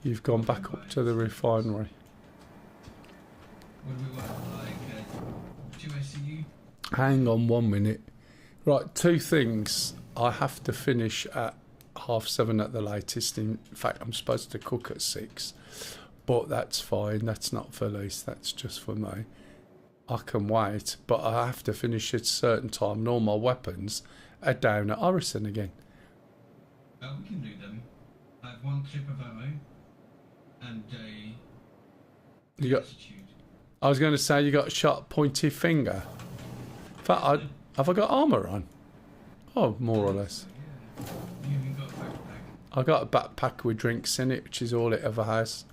You've gone back up to the refinery. What do we want? Like 2 SCU? Hang on 1 minute. Right, 2 things. I have to finish at 7:30 at the latest. In fact, I'm supposed to cook at 6. But that's fine. That's not for Lise. That's just for me. I can wait. But I have to finish at a certain time. And all my weapons are down at Orison again. Oh, we can do them. I have 1 clip of ammo and a You got. attitude. I was going to say you got a shot pointy finger. In fact, have I got armour on? Oh, more or less. Yeah. You haven't got a backpack. I got a backpack with drinks in it, which is all it ever has.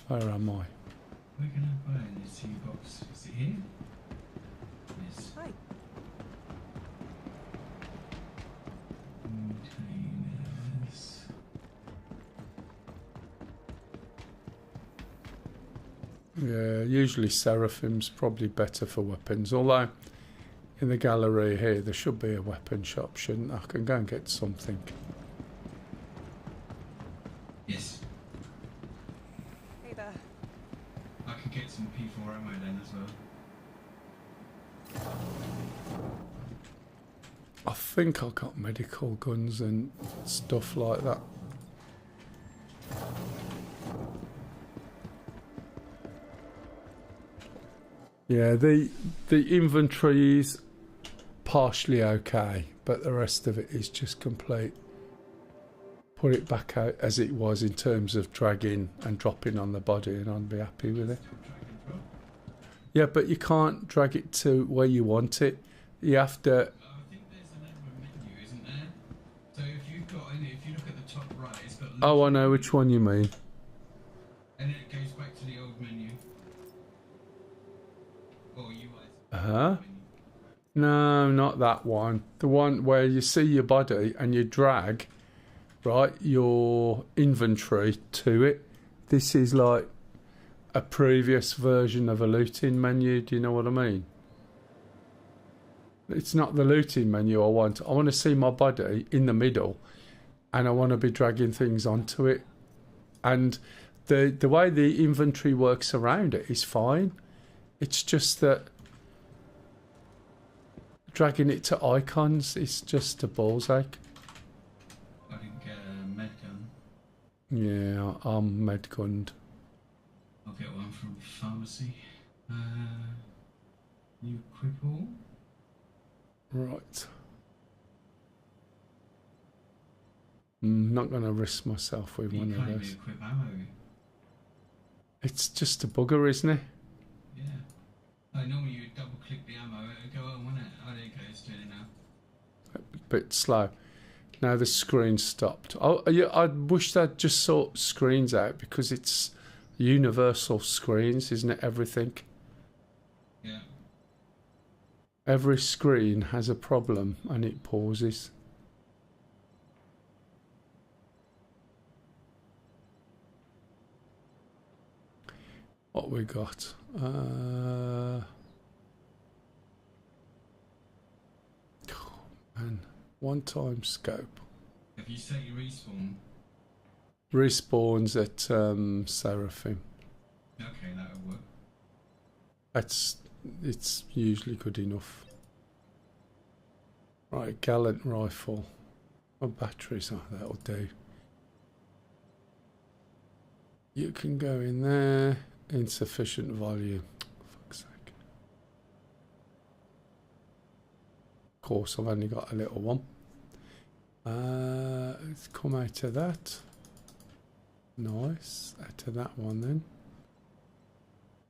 Where am I? Where can I buy an SCU box? Is it here? Yes. Hi. Containers. Yeah, usually Seraphim's probably better for weapons. Although, in the gallery here, there should be a weapon shop, shouldn't there? I can go and get something. Yes. Hey there. I could get some P4 ammo then as well. I think I've got medical guns and stuff like that. Yeah, the inventory is partially okay, but the rest of it is just complete. Put it back out as it was in terms of dragging and dropping on the body, and I'd be happy with it. Yeah, but you can't drag it to where you want it. You have to. I think there's another menu, isn't there? So if you've got in it, if you look at the top right, it's got. Oh, I know which one you mean. And then it goes back to the old menu. Or you Huh? No, not that one. The one where you see your body and you drag, right, your inventory to it. This is like a previous version of a looting menu. Do you know what I mean? It's not the looting menu I want. I want to see my body in the middle, and I want to be dragging things onto it. And the way the inventory works around it is fine. It's just that dragging it to icons is just a ball's ache. I didn't get a med gun. Yeah, I'm med-gunned. I'll get one from the pharmacy. You equip all? Right. I'm not going to risk myself with You one can't of even those. equip ammo. It's just a bugger, isn't it? Yeah. Normally you double click the ammo, it would go on, wouldn't it? Oh, there you go, it's doing it now. Bit slow. Now the screen stopped. Oh, yeah, I wish they'd just sort screens out, because it's universal screens, isn't it? Everything. Yeah. Every screen has a problem and it pauses. What we got? Man, one time scope. If you set your respawn. Respawns at Seraphim. Okay, that'll work. It's usually good enough. Right, Gallant rifle. What batteries? Oh, that'll do. You can go in there. Insufficient volume. Fuck's sake. Of course, I've only got a little one. Let's come out of that. Nice. Out of that one then.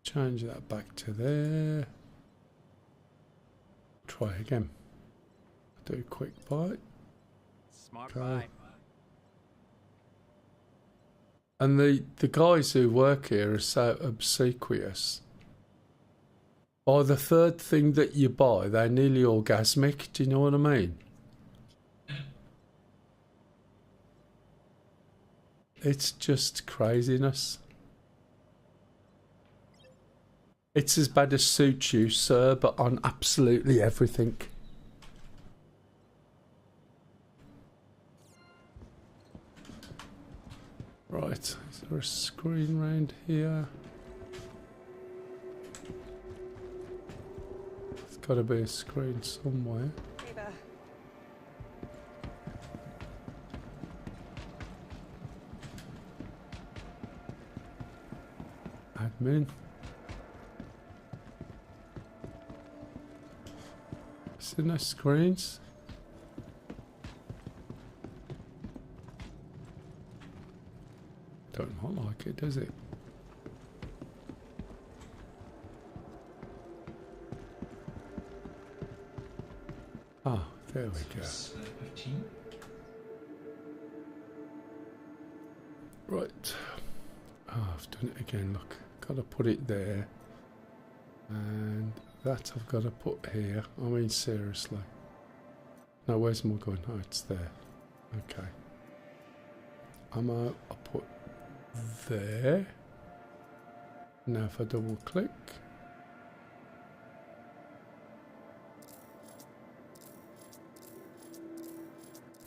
Change that back to there. Try again. Do a quick bite. Smart Go. buy. And the guys who work here are so obsequious. By the third thing that you buy, they're nearly orgasmic. Do you know what I mean? It's just craziness. It's as bad as Suits You, sir, but on absolutely everything. Right, is there a screen round here? There's got to be a screen somewhere. Admin. Is there no screens? Don't not like it, does it? Ah, there we go. Right. Oh, I've done it again, look. Got to put it there. And that I've got to put here. I mean, seriously. No, where's my gun? Oh, it's there. Okay. I'll put there. Now if I double click.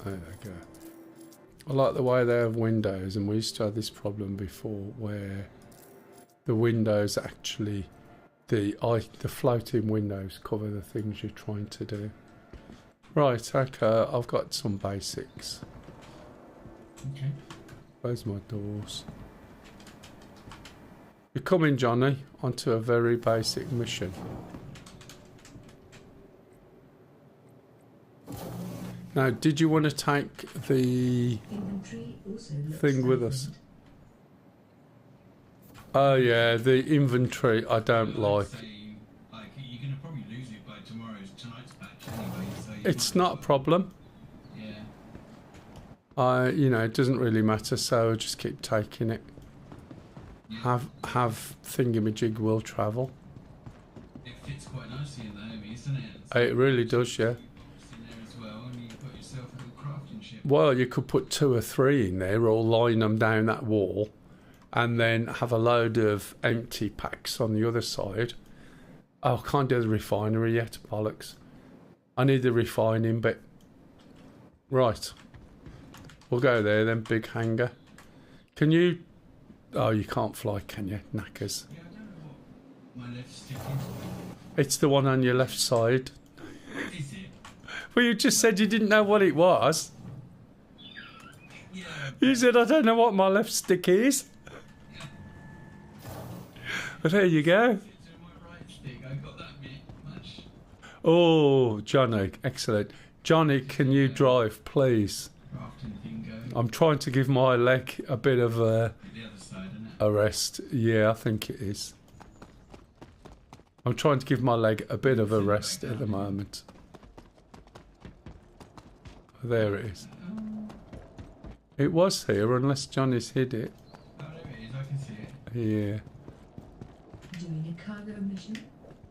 There we go. I like the way they have windows, and we used to have this problem before where the windows actually, the floating windows cover the things you're trying to do. Right, okay, I've got some basics. Okay. Where's my doors? You're coming, Johnny, onto a very basic mission. Now, did you want to take the thing with us? Oh yeah, the inventory I don't like. You're going to probably lose it by tonight's batch anyway. So It's not a problem. Yeah. You know, it doesn't really matter, so I'll just keep taking it. Yeah. Have thingamajig will travel. It fits quite nicely in the home, isn't it? It really does, yeah. Well, you could put 2 or 3 in there, or line them down that wall, and then have a load of empty packs on the other side. Oh, I can't do the refinery yet, bollocks. I need the refining bit. Right. We'll go there then, big hangar. Can you... Oh, you can't fly, can you? Knackers. Yeah, I don't know what my left stick is. It's the one on your left side. Is it? Well, you just said you didn't know what it was. Yeah. You said, I don't know what my left stick is. But there you go. It's in my right stick. I got that bit much. Oh, Johnny, excellent. Johnny, can you drive, please? Crafting thing going. I'm trying to give my leg a bit of a The other side, isn't it? rest. Yeah, I think it is. I'm trying to give my leg a bit of a rest at the moment. There it is. It was here, unless Johnny's hid it. Oh, there it is. I can see it. Yeah. Doing a cargo mission?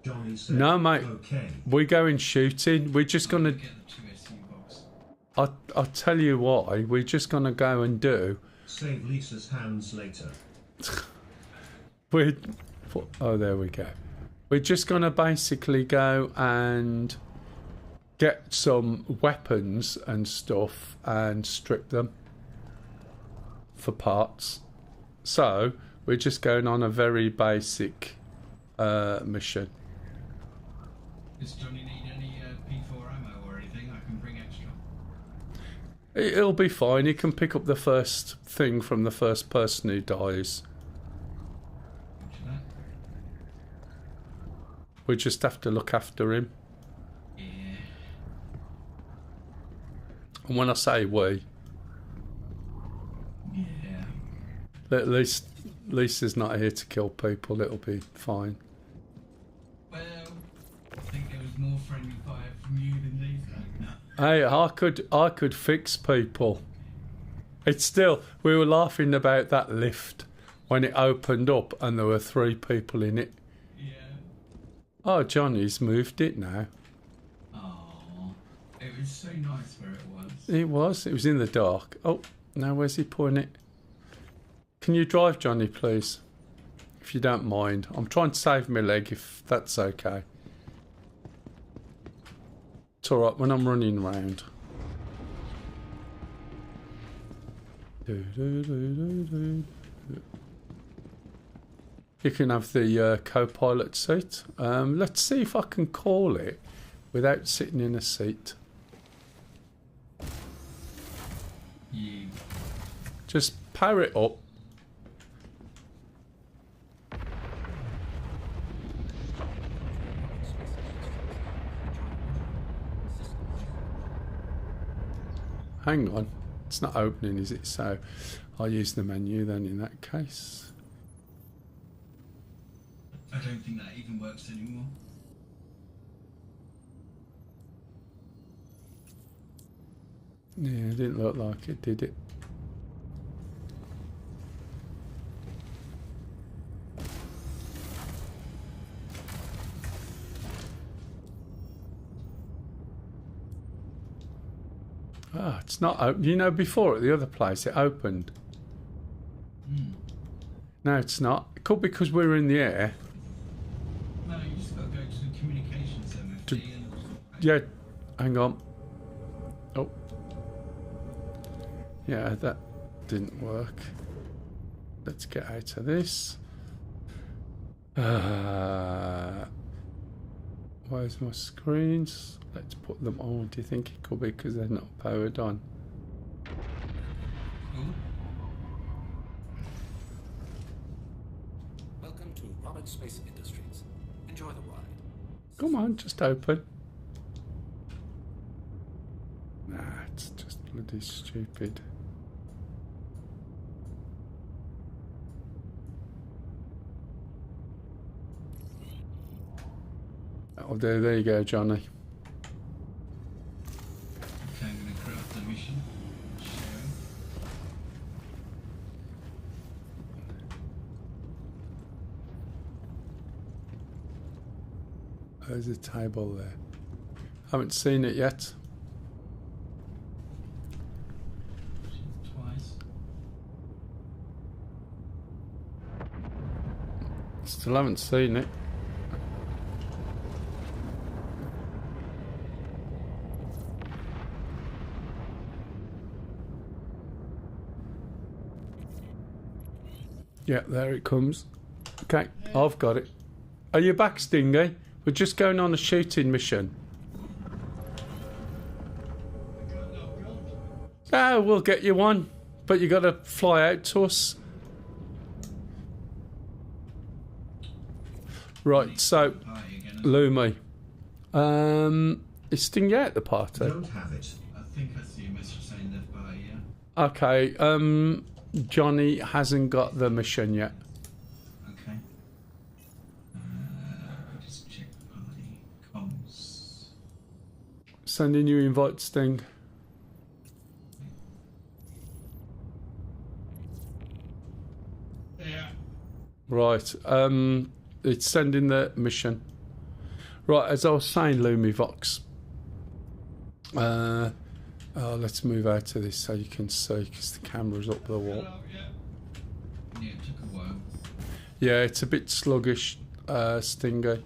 Johnny said, No, mate. Okay. We're going shooting. We're just going to... Get the 2 SC box. I'll tell you why. We're just going to go and do... Save Lisa's hands later. We're Oh, there we go. We're just going to basically go and get some weapons and stuff and strip them for parts. So we're just going on a very basic mission. Does Johnny need any P4 ammo or anything? I can bring extra. It'll be fine. He can pick up the first thing from the first person who dies. We just have to look after him. Yeah. And when I say we, yeah, at least Lisa's not here to kill people. It'll be fine. Well, I think there was more friendly fire from you than Lisa. No. Hey, I could fix people. It's still, we were laughing about that lift when it opened up and there were 3 people in it. Yeah. Oh, Johnny's moved it now. Oh, it was so nice where it was. It was. It was in the dark. Oh, now where's he putting it? Can you drive, Johnny, please? If you don't mind. I'm trying to save my leg, if that's okay. It's alright when I'm running around. You can have the co-pilot seat. Let's see if I can call it without sitting in a seat. You. Just power it up. Hang on. It's not opening, is it? So I'll use the menu then in that case. I don't think that even works anymore. Yeah, it didn't look like it, did it? Ah, it's not open. You know, before at the other place it opened. No, it's not. It could be because we're in the air. No, you just got to go to the communications MFD and... Yeah, hang on. Oh. Yeah, that didn't work. Let's get out of this. Where's my screens? Let's put them on. Do you think it could be because they're not powered on? Welcome to Roberts Space Industries. Enjoy the ride. Come on, just open. Nah, it's just bloody stupid. Oh, there you go, Johnny. Okay, I'm going to craft the mission. Share. There's a table there. Haven't seen it yet. Twice. Still haven't seen it. Yeah, there it comes. Okay, I've got it. Are you back, Stingy? We're just going on a shooting mission. Ah, we'll get you one. But you got to fly out to us. Right, so, Lumi. Is Stingy at the party? Don't have it. I think I see a message saying left by, yeah. Okay, Johnny hasn't got the mission yet. Okay. Just check the party. Comms. Sending you invite, Sting. Yeah. Right, it's sending the mission. Right, as I was saying, Lumivox. Let's move out of this so you can see, because the camera's up the wall. Yeah, it took a while. Yeah, it's a bit sluggish, Stingy.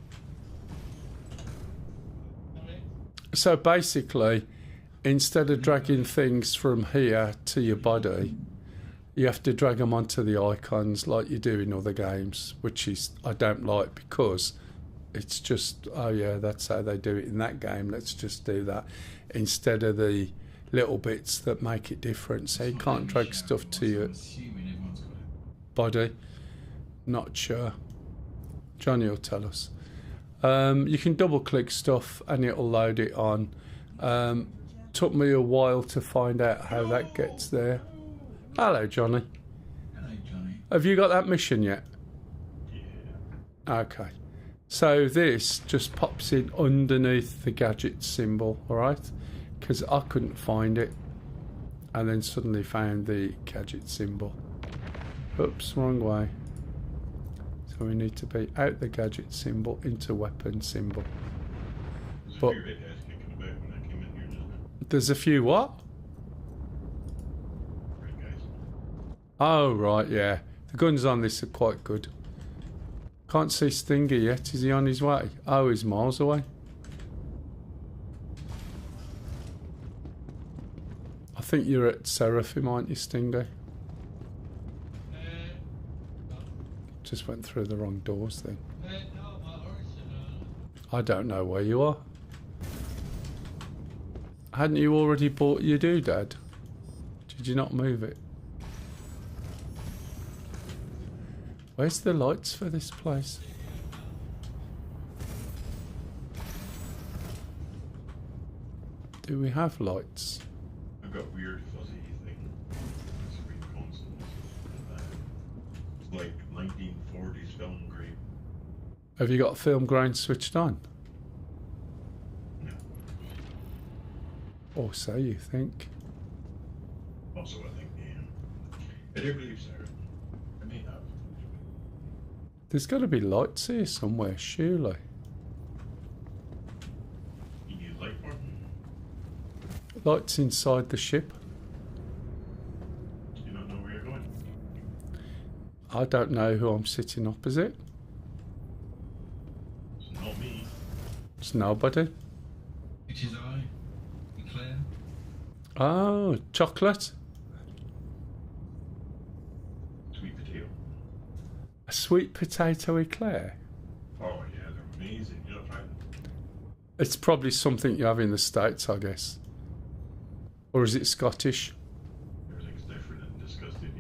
So basically, instead of dragging things from here to your body, you have to drag them onto the icons like you do in other games, which is I don't like because it's just, oh yeah, that's how they do it in that game, let's just do that, instead of the little bits that make it different. So you can't drag stuff to your body. Not sure. Johnny will tell us. You can double click stuff and it'll load it on. Took me a while to find out how that gets there. Hello, Johnny. Hello, Johnny. Have you got that mission yet? Yeah. Okay. So this just pops in underneath the gadget symbol, alright? Because I couldn't find it. And then suddenly found the gadget symbol. Oops, wrong way. So we need to be out the gadget symbol into weapon symbol. But there's a few what? Oh right, yeah. The guns on this are quite good. Can't see Stinger yet. Is he on his way? Oh, he's miles away. I think you're at Seraphim, aren't you, Stinger? Just went through the wrong doors then. I don't know where you are. Hadn't you already bought your doodad? Did you not move it? Where's the lights for this place? Do we have lights? I've got weird fuzzy thing. Screen consoles. It's like 1940s film grain. Have you got film grain switched on? No. Or so you think? Also, I think, yeah. I do believe so. I may have. There's got to be lights here somewhere, surely. You need a light for? Lights inside the ship. Do you not know where you're going? I don't know who I'm sitting opposite. It's not me. It's nobody. It is I, Claire. Oh, chocolate. Sweet potato. A sweet potato eclair. Oh yeah, they're amazing. You know, try them. It's probably something you have in the States, I guess. Or is it Scottish? Everything's different and disgusting.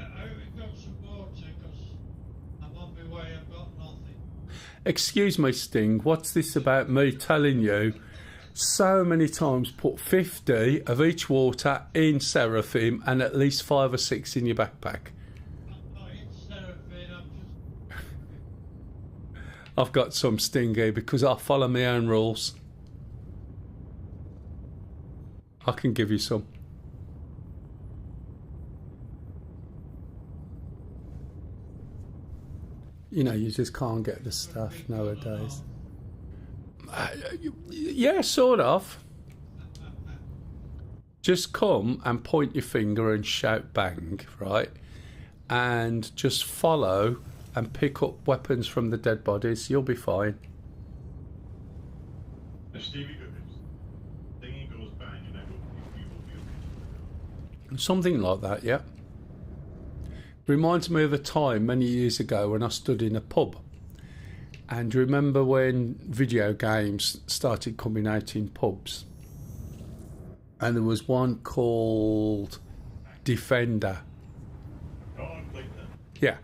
I've got some water because I'm on my way, I've got nothing. Excuse me, Sting, what's this about me telling you so many times put 50 of each water in Seraphim and at least 5 or 6 in your backpack? I've got some, Stingy, because I follow my own rules. I can give you some. You know, you just can't get the stuff nowadays. Yeah, sort of. Just come and point your finger and shout bang, right? And just follow and pick up weapons from the dead bodies. You'll be fine. If Stevie goes, thingy goes bang and then you will be okay. Something like that, yeah. Reminds me of a time many years ago when I stood in a pub. And remember when video games started coming out in pubs? And there was one called Defender. Oh, I played that. Yeah.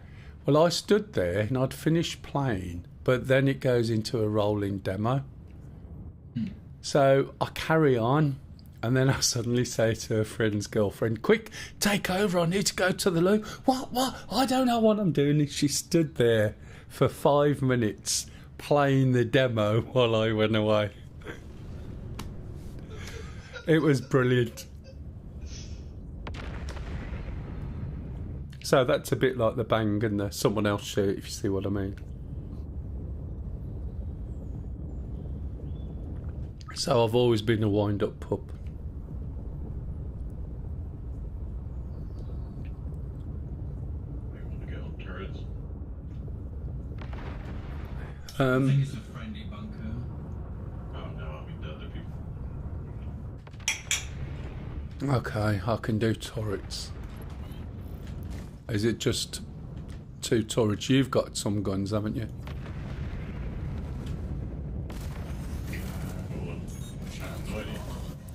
Well, I stood there and I'd finished playing, but then it goes into a rolling demo. So I carry on, and then I suddenly say to a friend's girlfriend, quick, take over, I need to go to the loo. What? I don't know what I'm doing. And she stood there for 5 minutes playing the demo while I went away. It was brilliant. So that's a bit like the bang and the someone else shoot, if you see what I mean. So I've always been a wind-up pup. think it's a friendly bunker. Oh no, I mean the other people. Okay, I can do turrets. Is it just 2 turrets? You've got some guns, haven't you? Hold on. No idea.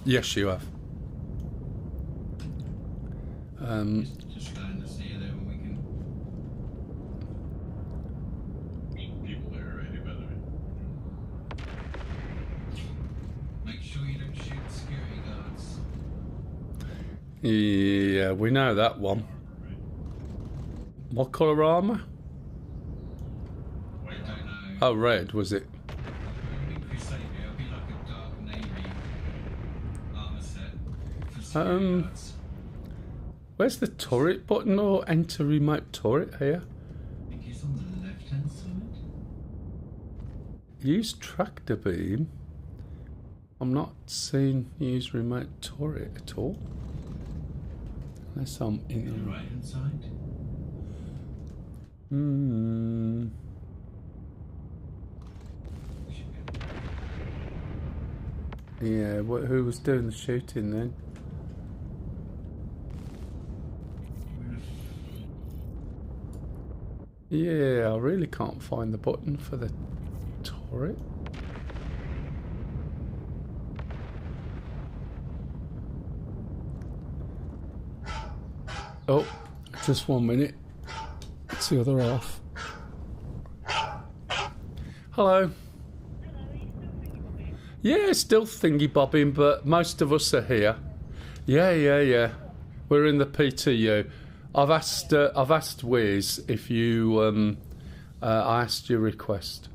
Yes, you have. Just stand to see there when we can. People there already, by the way. Make sure you don't shoot security guards. Yeah, we know that one. What colour armour? I don't know. Oh, red, was it? It'll be Crusader. It'll be like a dark navy armor set for security guards. Where's the turret button or enter remote turret here? I think it's on the left-hand side. Use tractor beam. I'm not seeing use remote turret at all. Unless I'm in The right-hand side. Yeah, who was doing the shooting then? Yeah, I really can't find the button for the turret. Oh, just 1 minute. It's the other half. Hello. Yeah, still thingy bobbing, but most of us are here. Yeah. We're in the PTU. I've asked Wiz if you I asked your request.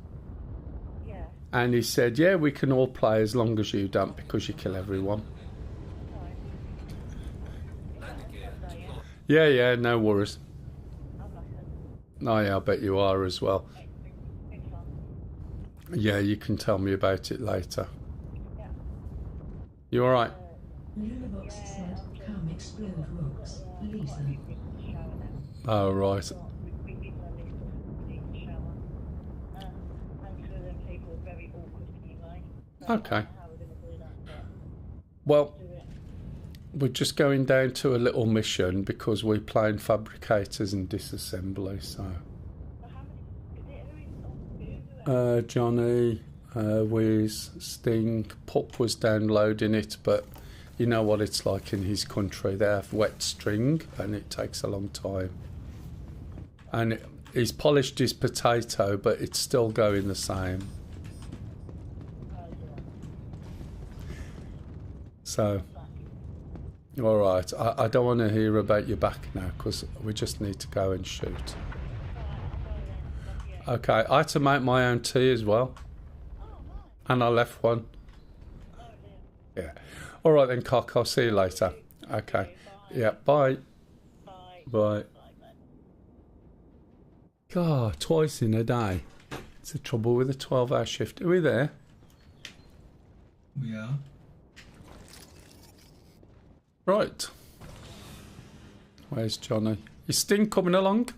Yeah. And he said, yeah, we can all play as long as you don't, because you kill everyone. Yeah, no worries. Oh yeah, I bet you are as well. Yeah, you can tell me about it later. You alright? Lunabox said, come explode rocks, Lisa. Oh, right. Okay. Well, we're just going down to a little mission because we're playing fabricators and disassembly, so... Johnny, Wiz, Sting, Pup was downloading it, but you know what it's like in his country. They have wet string and it takes a long time. And he's polished his potato, but it's still going the same. So, alright, I don't want to hear about your back now because we just need to go and shoot. Okay, I had to make my own tea as well. And I left one. Yeah. Alright then, Cock, I'll see you later. Okay. Yeah, bye. Bye. God, twice in a day. It's the trouble with a 12-hour shift. Are we there? We are. Right. Where's Johnny? Is Sting coming along?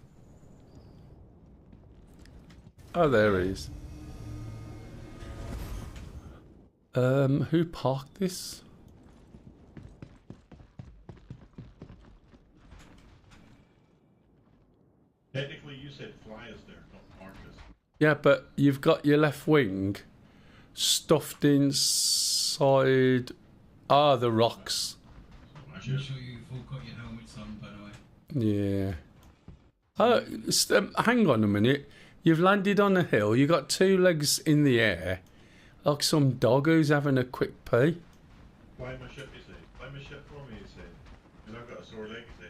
Oh, there he is. Who parked this? Technically, you said fly us there, not park us. Yeah, but you've got your left wing stuffed inside... Ah, the rocks. I'm sure you've all got your helmets on, by the way. Yeah. Hang on a minute. You've landed on a hill. You got 2 legs in the air, like some dog who's having a quick pee. Fly my ship, you say. Fly my ship for me, you say. Because I've got a sore leg, you say.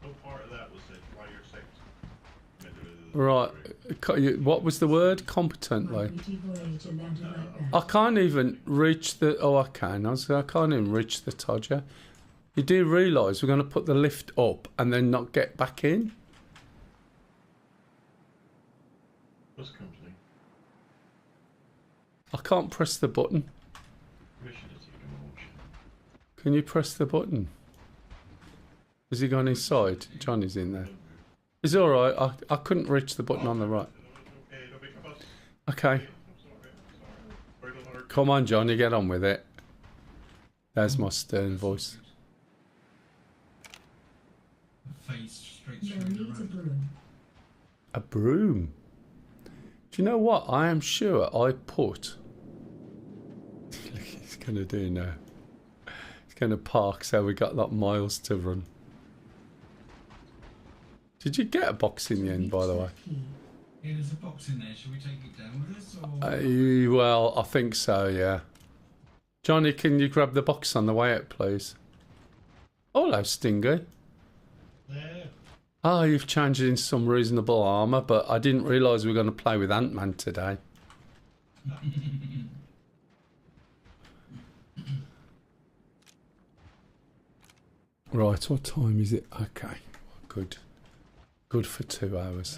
No part of that was said, fly your sex. Right. What was the word? Competently. I can't even reach the... Oh, I can. I can't even reach the Todger. You do realise we're going to put the lift up and then not get back in? Bus company. I can't press the button. Can you press the button? Has he gone inside? Johnny's in there. It's alright. I couldn't reach the button on the right. Okay. Come on, Johnny, get on with it. There's my stern voice. Face straight No through the needs a road. broom. A broom. Do you know what? I am sure I put... Look, he's going to do now. He's going to park so we got like miles to run. Did you get a box in the end, by the way? Yeah, there's a box in there. Should we take it down with us? Or... Well, I think so, yeah. Johnny, can you grab the box on the way out, please? Oh, hello, Stingy. There. Oh, you've changed in some reasonable armour, but I didn't realise we were going to play with Ant-Man today. Right, what time is it? Okay, good. Good for 2 hours.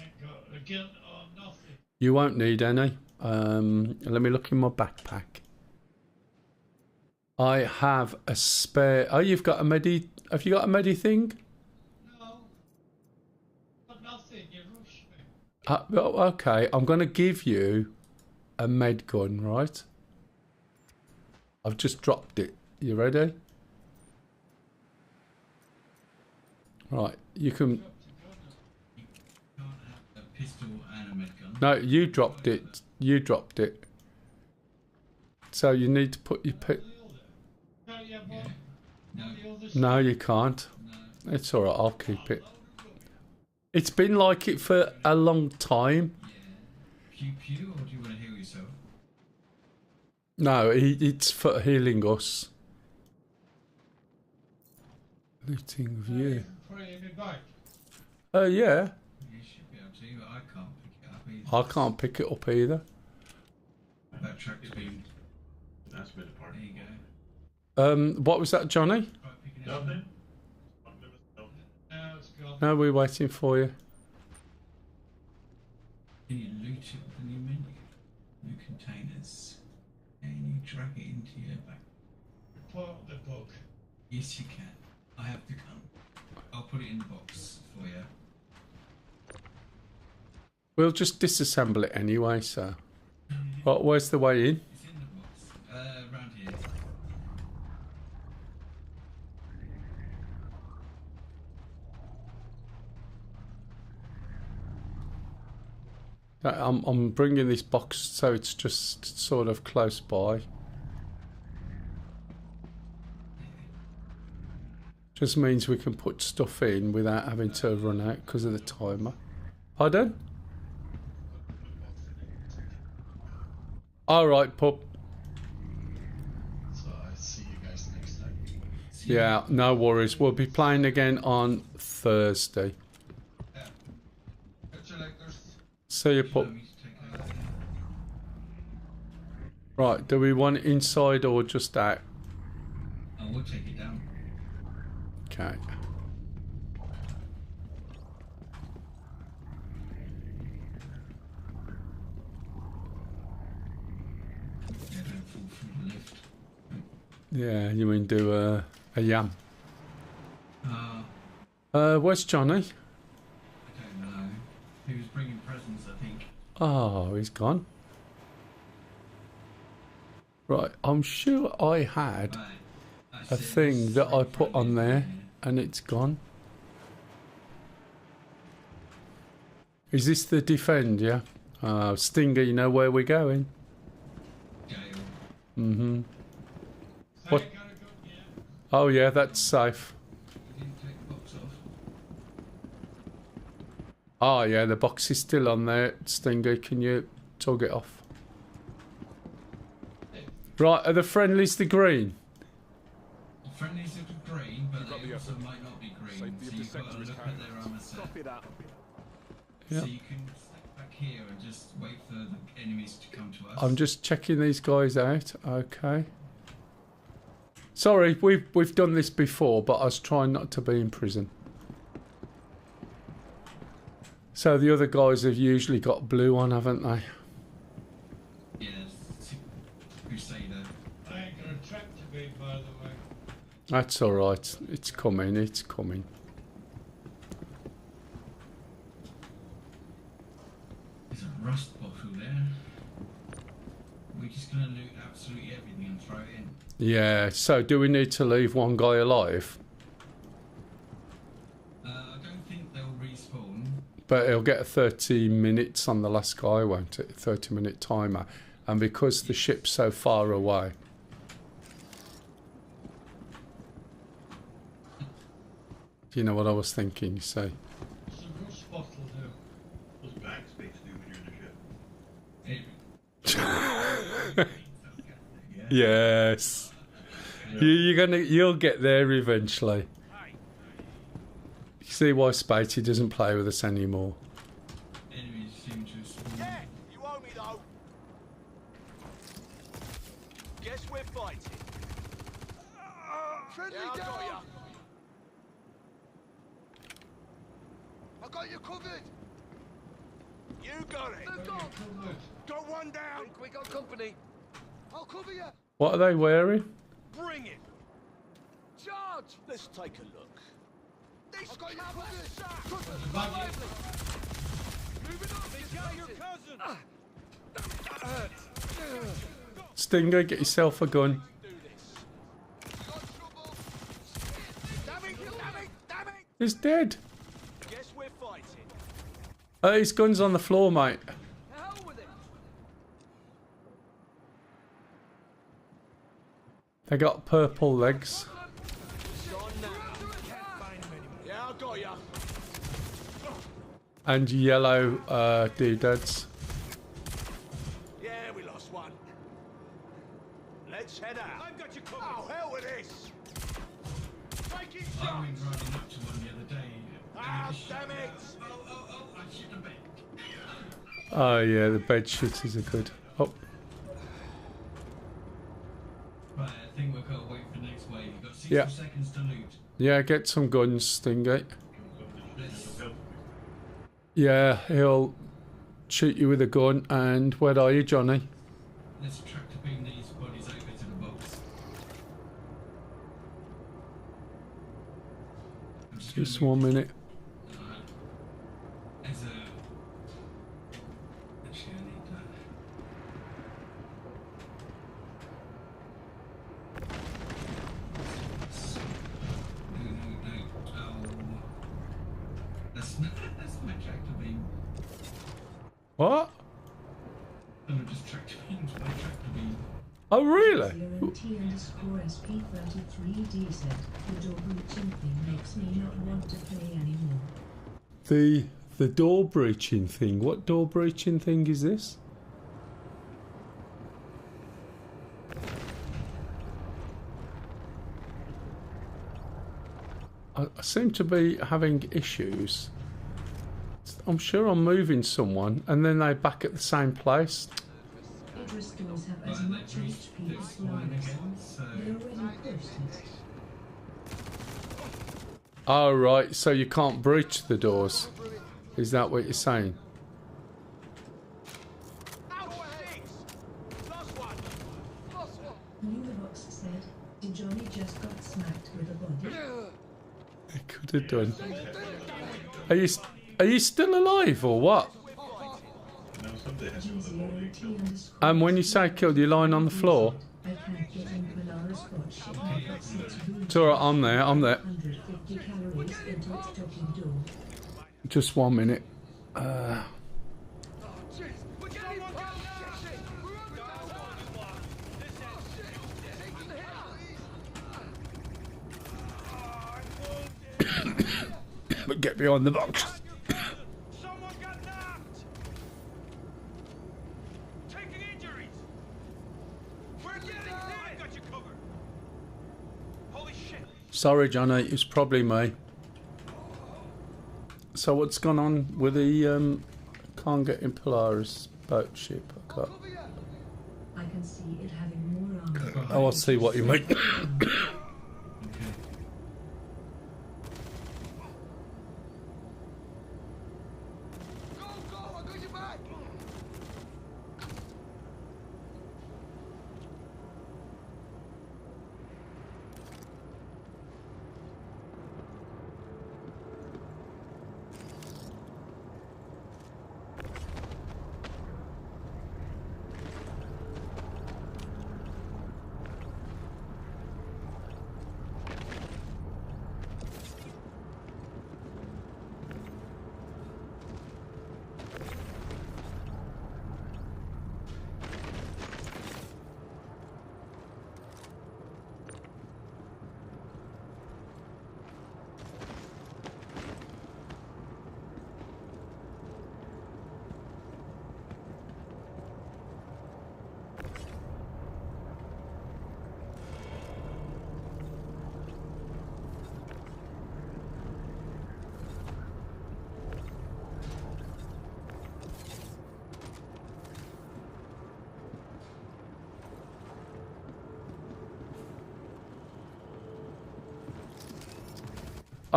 Again, nothing. You won't need any. Let me look in my backpack. I have a spare... Oh, you've got a medi... Have you got a medi thing? No. But nothing. You rushed me. Okay, I'm going to give you a med gun, right? I've just dropped it. You ready? Right, you can... You can't have a pistol and a medgun. No, you dropped it. You dropped it. So you need to put your... No, you can't. No. It's alright, I'll keep it. It's been like it for a long time. Yeah. Pew pew, or do you want to heal yourself? No, it's for healing us. Looting view. Put it in my bag. Yeah. You should be able to, but I can't pick it up either. I can't pick it up either. That track's been... That's been a party. There you go. What was that, Johnny? Right, picking it up. Nothing? Now it's gone. No, we're waiting for you. Can you loot it with the new menu? New containers. And you drag it into your back. Pull out the book. Yes, you can. I have the gun. I'll put it in the box for you. We'll just disassemble it anyway, so... Right, where's the way in? It's in the box. Around here. I'm bringing this box so it's just sort of close by. Just means we can put stuff in without having to run out because of the timer. Pardon? Alright, pup. So I see you guys next time. Yeah, no worries. We'll be playing again on Thursday. See you, pup. Right, do we want it inside or just out? Oh, we'll take it down. Okay. Yeah, don't fall through the lift. Yeah, you mean do a yam? Uh, Where's Johnny? I don't know. He was bringing presents, I think. Oh, he's gone. Right, I'm sure I had Right. a That's it. thing that I Straight put from on it, there yeah. and it's gone. Is this the defend, yeah? Stinger, you know where we're going? Jail. Mm-hmm. So What? I gotta go, yeah. Oh yeah, that's safe. You didn't take the box off. Oh yeah, the box is still on there. Stinger, can you tug it off? Right, are the friendlies the green? The friendlies are green, but they also might not be green. So you've got to look at their armor set. Yeah. So you can step back here and just wait for the enemies to come to us. I'm just checking these guys out. Okay. Sorry, we've done this before, but I was trying not to be in prison. So the other guys have usually got blue on, haven't they? Yeah, Crusader. I ain't got a tractor beam, by the way. That's all right. It's coming. It's coming. There's a rust bottle there. we're just going to loot absolutely everything and throw it in. Yeah, so do we need to leave one guy alive? I don't think they'll respawn. But he'll get 30 minutes on the last guy, won't it? 30-minute timer. And because the ship's so far away. You know what I was thinking, you see? What's the rust bottle do? What's backspace do when you're in the ship? Yes. You'll get there eventually. You see why Spatey doesn't play with us anymore. Enemies seem to have spawned. Yeah, you owe me though. Guess we're fighting. Friendly down. I got you covered. You got it. They've gone. Got one down. Think we got company. I'll cover you. What are they wearing? Bring it. Charge. Let's take a look. This got you covered. Moving on. They got your cousin. Stinger, get yourself a gun. He's dead. Guess we're fighting. His gun's on the floor, mate. Hell with it. They got purple legs. Yeah, I got ya. And yellow doodads. Yeah, we lost one. Let's head out. I've got you covered. Oh, hell with this. Take it, I went riding up to one the other day. Ah, damn it. Oh, I should have been. Oh yeah, the bed shooters are good. Oh. Right, I think we've got to wait for the next wave. You've got 60 Yeah. seconds to loot. Yeah, get some guns, Stinger. Let's... Yeah, he'll shoot you with a gun. And where are you, Johnny? Let's tractor beam these bodies over to the box. I'm just Just gonna 1 minute. As a... Actually, I need that. No. Oh. That's my tractor beam. What? I'm just tractor beam. My tractor beam. Oh, really? T_SP33D said, the door breaching thing makes me not want to play anymore. The door breaching thing. What door breaching thing is this? I seem to be having issues. I'm sure I'm moving someone and then they're back at the same place. It restores have as much HP as lives. They already posted. Oh, right, so you can't breach the doors. Is that what you're saying? Univox said, did Johnny just got smacked with a body? He could have done. Are you still alive or what? And when you say killed, you're lying on the floor? It's alright, I'm there. Just 1 minute. But get behind the box. Sorry, Johnny, it's probably me. So what's gone on with the can't get in Polaris boat ship? I can see it having more armor. Oh, I see what you mean.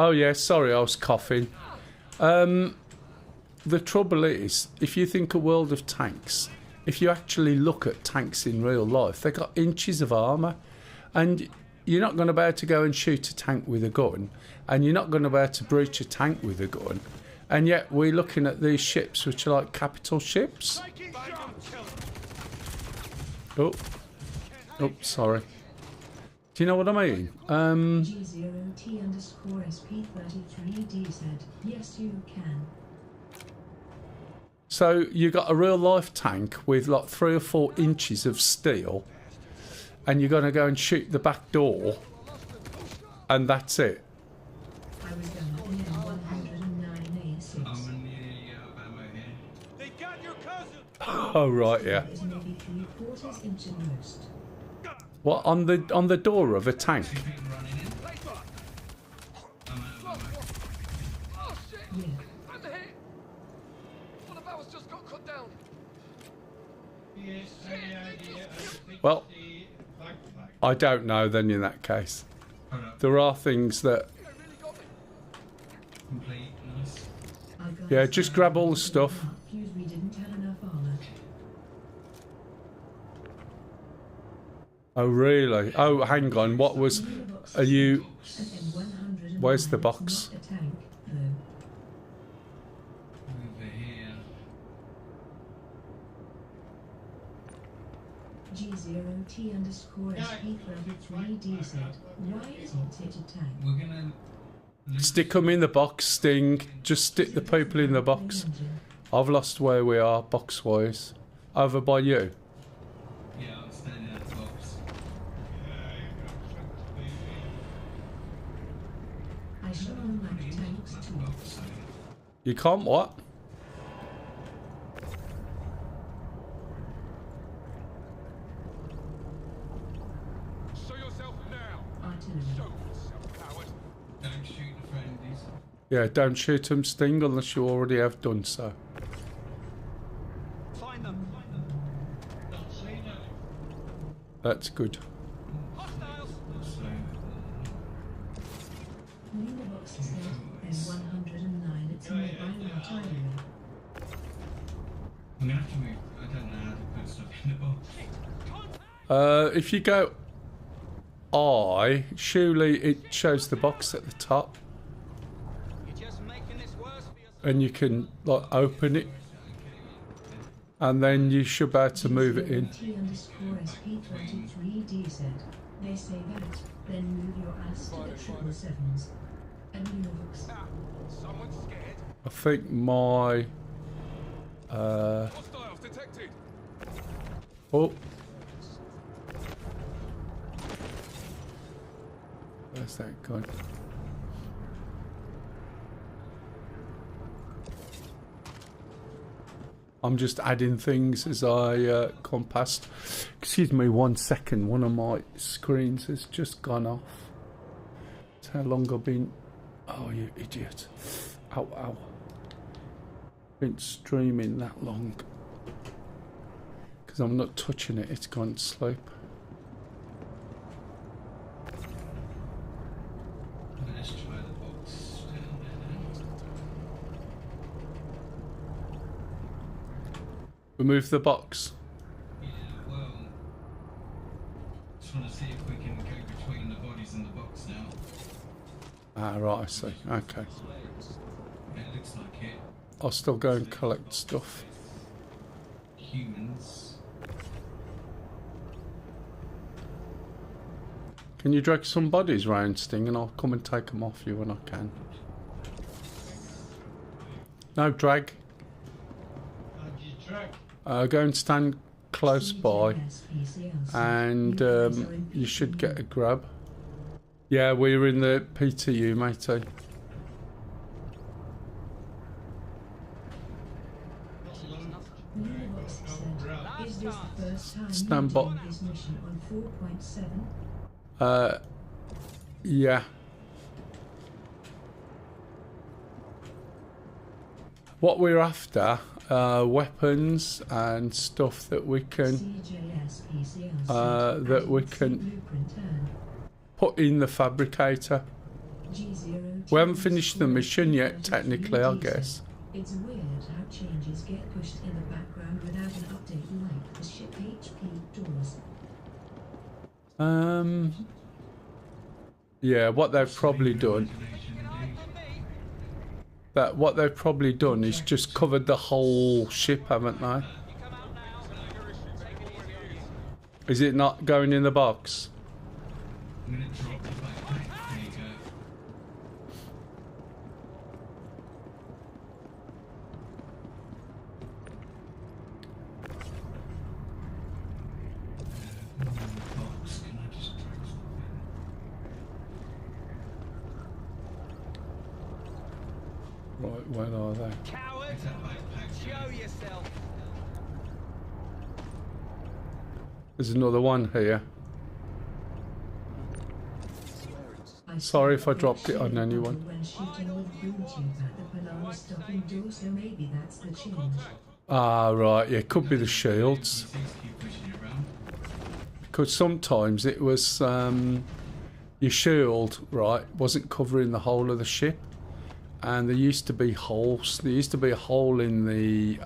Oh yeah, sorry, I was coughing. The trouble is, if you think a world of tanks, if you actually look at tanks in real life, they've got inches of armour, and you're not going to be able to go and shoot a tank with a gun, and you're not going to be able to breach a tank with a gun, and yet we're looking at these ships which are like capital ships. Oh, sorry. Do you know what I mean? G0T_SP33D said, yes you can. So you got a real life tank with like 3 or 4 inches of steel, and you're going to go and shoot the back door, and that's it. I was done at the M109A6. They got your cousin. Oh right, yeah. It is maybe 3/4 inch at most. What, on the door of a tank? Oh shit! I'm hit. One of ours just got cut down. Well, I don't know then in that case. There are things that... Yeah, just grab all the stuff. We didn't have enough armor. Oh really? Oh, hang on, what was... Are you... Where's the box? A tank, though. Over here. G0T_SP33D said, why isn't it a tank? We're gonna Stick them in the box, Sting. Just stick the people in the box. I've lost where we are, box-wise. Over by you. Yeah, I'm standing at the box. I shall unlock tanks too. You can't what? Show yourself now. Artillery. Show yourself, coward. Don't shoot the friendlies. Yeah, don't shoot them, Sting, unless you already have done so. Find them. Not seen any. That's good. Hostiles. So, Nina Box said, M109, it's mobile artillery. I'm gonna have to move. I don't know how to put stuff in the box. If you go I, surely it shows the box at the top, You're just making this worse for yourself. and you can like open it, and then you should be able to move it in. T_SP33D said, they say that, then move your ass to the 777s. And Univux. Someone's scared. I think my Hostiles detected. oh, where's that gone? I'm just adding things as I come past. Excuse me 1 second, one of my screens has just gone off. That's how long I've been... Oh, you idiot. Ow, ow. Been streaming that long. Because I'm not touching it, it's gone to sleep. Let's try the box down there now. Remove the box. Yeah, well, just want to see if we can go between the bodies and the box now. Ah, right, I see. Okay. It looks like it. I'll still go and collect stuff. Humans. Can you drag some bodies round, Sting, and I'll come and take them off you when I can. No, drag. How'd you track? Go and stand close by, and you should get a grab. Yeah, we're in the PTU, matey. Univux said, is this the first time Stand you've by. done this mission on 4.7? Yeah. What we're after, weapons and stuff that we can CJSPCL that we can blueprint turn. put in the fabricator. G0. We haven't finished the mission yet, technically, I guess. It's weird how changes get pushed in the background without an update like the ship HP doors. Yeah, what they've probably done. What they've probably done is just covered the whole ship, haven't they? Is it not going in the box? I'm gonna drop the backpack. There you go. Box. Can I just drag stuff in? Right, where are they? Coward! Show yourself! There's another one here. Sorry if I dropped it on anyone. When shooting with boom tube at the Polaris stopping door, so maybe that's the change. Ah, right, yeah, it could be the shields. Because sometimes it was your shield, right, wasn't covering the whole of the ship. And there used to be holes. There used to be a hole in the,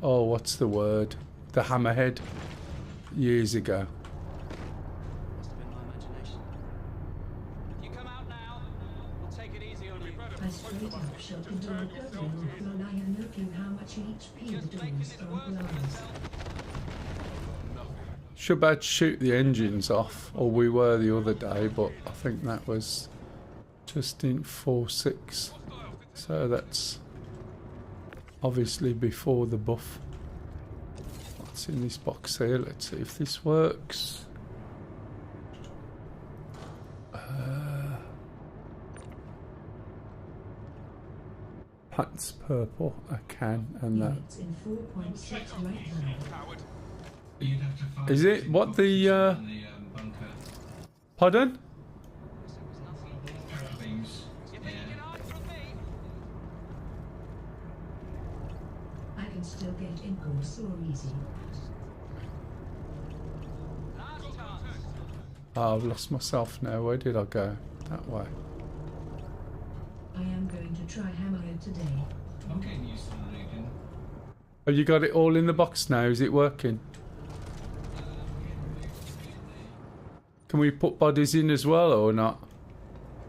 oh, what's the word? The hammerhead years ago. I straight up shot the door covering the floor. I have no clue how much HP the doors on Polaris. Should shoot the engines off, or we were the other day, but I think that was just in 4.6. So that's obviously before the buff. What's in this box here? Let's see if this works. Pants purple, a can, and that. It's in 4.6 right now. Is it what the pardon? I can still get in course or easy. Oh, I've lost myself now. Where did I go? That way. I am going to try hammerhead today. I'm getting used to the Lucan. Have you got it all in the box now? Is it working? Can we put bodies in as well or not?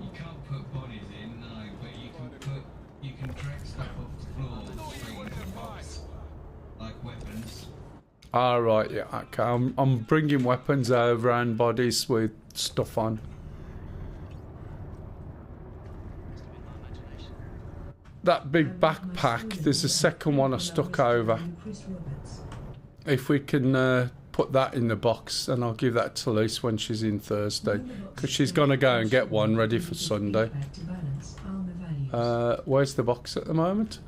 You can't put bodies in, no, but you can drag stuff off the floor straight into the box, like weapons. Ah, right, yeah, okay. I'm bringing weapons over and bodies with stuff on. That big backpack, there's a second one I stuck over. If we can put that in the box, and I'll give that to Lise when she's in Thursday, because she's going to go and get one ready for Sunday. Where's the box at the moment?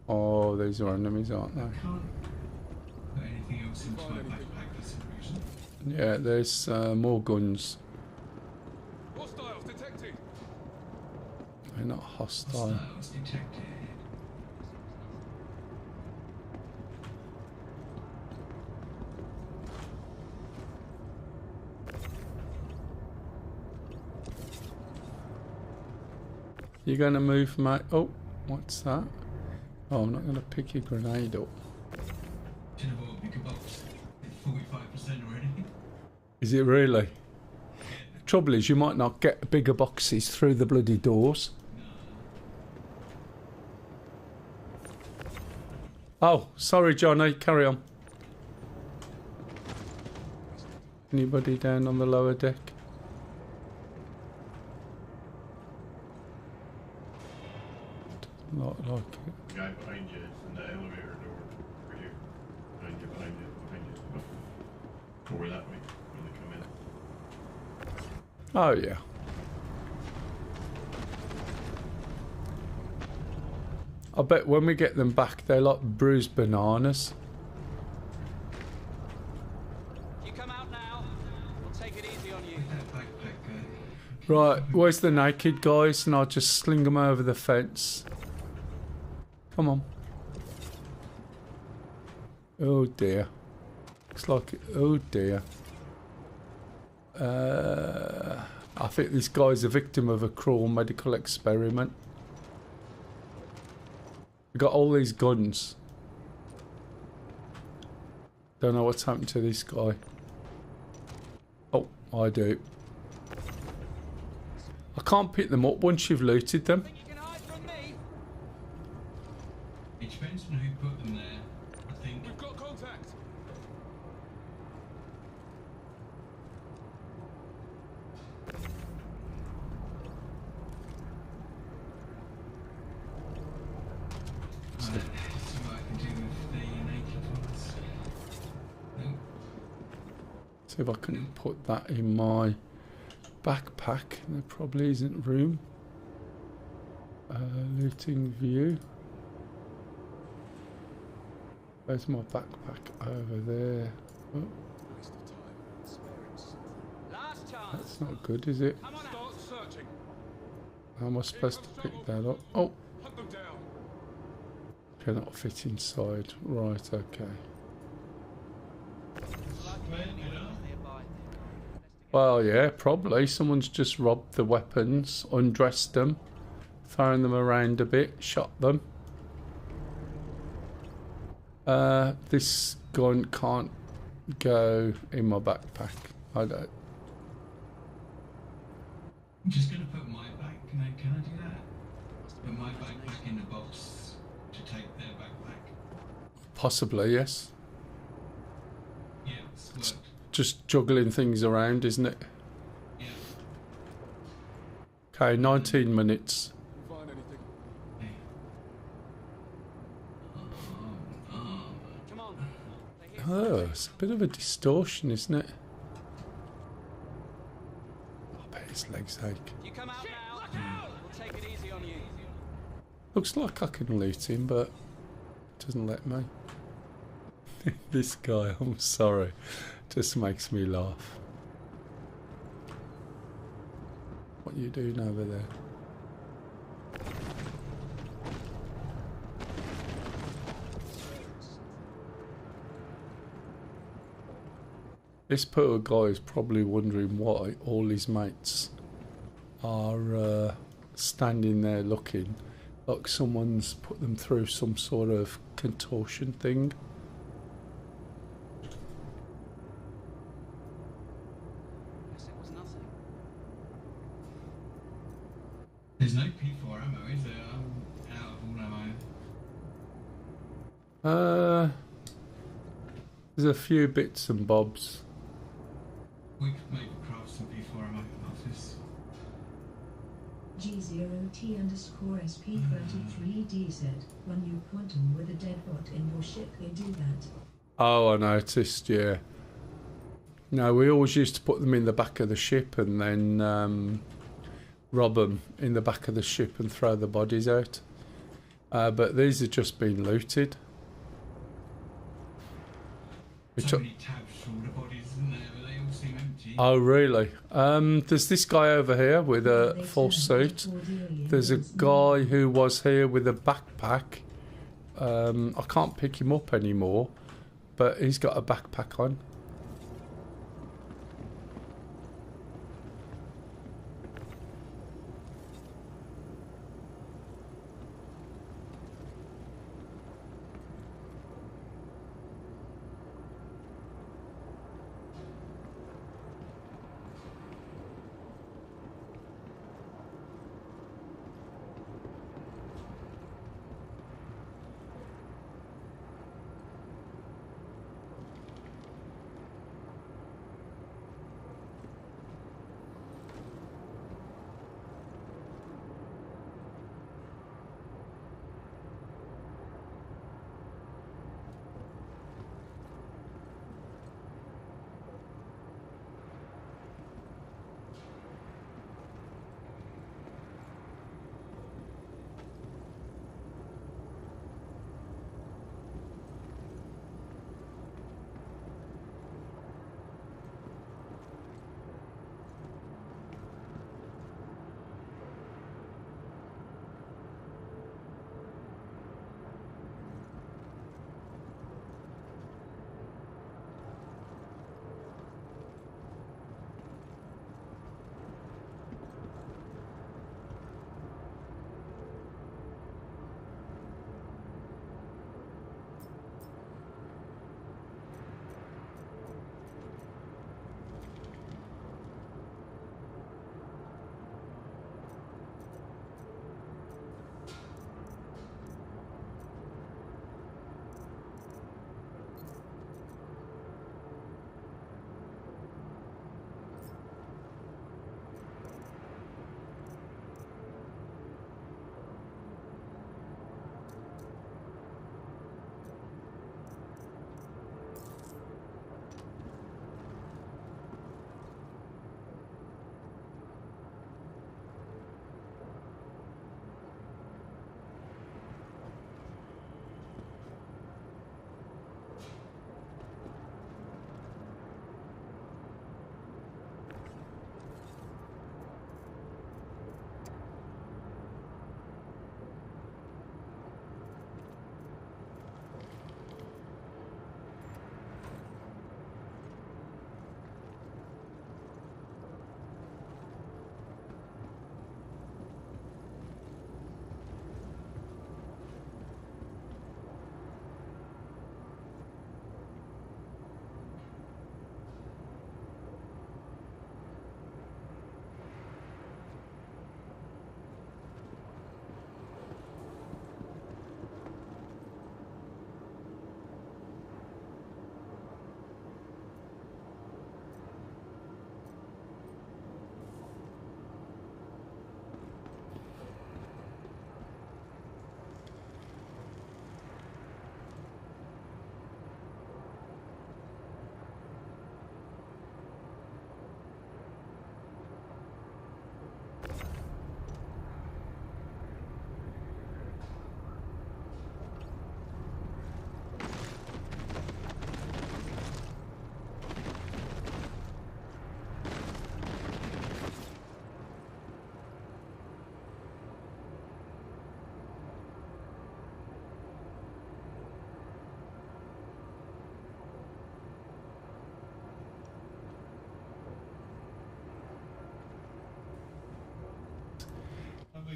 Oh, these are enemies, aren't they? Put anything else into my backpack for some reason. Yeah, there's more guns. They're not hostile. Hostiles detected. You're going to move, mate? Oh, what's that? Oh, I'm not going to pick your grenade up. Do you know what? Bigger box. 45% already. Is it really? The trouble is, you might not get bigger boxes through the bloody doors. Oh, sorry, Johnny. Carry on. Anybody down on the lower deck? Not like it. The guy behind you in the elevator door. For you. Behind you, behind you, behind you. Over that way when they come in. Oh, yeah. I bet when we get them back, they're like bruised bananas. You come out now. We'll take it easy on you. Right, where's the naked guys? And I'll just sling them over the fence. Come on. Oh dear. Looks like it. Oh dear. I think this guy's a victim of a cruel medical experiment. We got all these guns. Don't know what's happened to this guy. Oh, I do. I can't pick them up once you've looted them. It depends on who put them there, I think. We've got contact. See what I can do with the naked ones. Nope. See if I can put that in my backpack. There probably isn't room. Looting view. Where's my backpack? Over there. Oh. That's not good, is it? How am I supposed to pick that up? Oh! Cannot fit inside. Right, okay. Well, yeah, probably. Someone's just robbed the weapons, undressed them, thrown them around a bit, shot them. This gun can't go in my backpack. I don't. I'm just going to put my back. Can I do that? Put my backpack in the box to take their backpack. Possibly, yes. Yeah, it's worked. Just juggling things around, isn't it? Yeah. Okay, 19 minutes. Oh, it's a bit of a distortion, isn't it? I bet his legs ache. You come out now. We'll take it easy on you. Looks like I can loot him, but it doesn't let me. This guy, I'm sorry, just makes me laugh. What are you doing over there? This poor guy is probably wondering why all his mates are standing there looking like someone's put them through some sort of contortion thing. Guess it was nothing. There's no P4 ammo, is there? I'm out of all ammo. There's a few bits and bobs. We could maybe craft some P4 ammo off this. G0T_SP33DZ. When you quantum with a dead bot in your ship, they do that. Oh, I noticed, yeah. No, we always used to put them in the back of the ship and then rob them in the back of the ship and throw the bodies out. But these have just been looted. So many tabs for all the bodies, isn't there? But they all seem empty. Oh, really? There's this guy over here with a full suit. There's a guy who was here with a backpack. I can't pick him up anymore, but he's got a backpack on.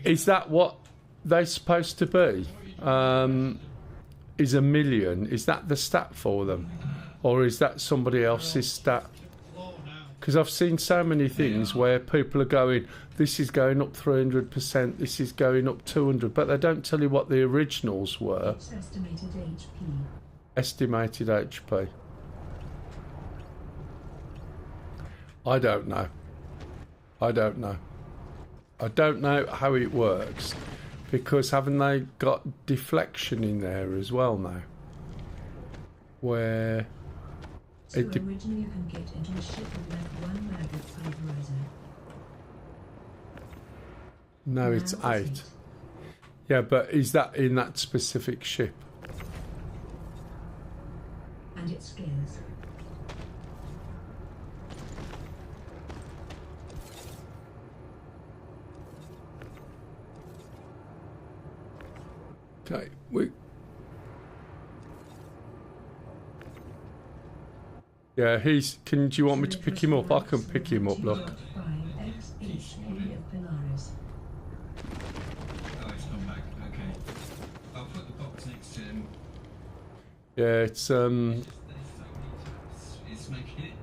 Is that what they're supposed to be? Is 1 million? Is that the stat for them, or is that somebody else's stat? Because I've seen so many things where people are going, this is going up 300%, this is going up 200, but they don't tell you what the originals were. It's estimated HP. Estimated HP. I don't know. I don't know. I don't know how it works, because haven't they got deflection in there as well now? Where So originally you can get into a ship with like 1 maggot pulverizer. No, it's 8. Yeah, but is that in that specific ship? And it scales. Okay, yeah, he's. Do you want me to pick him up? I can pick him up. Look. Oh, it's come back. Okay. I'll put the box next to him. Yeah, it's It's making it.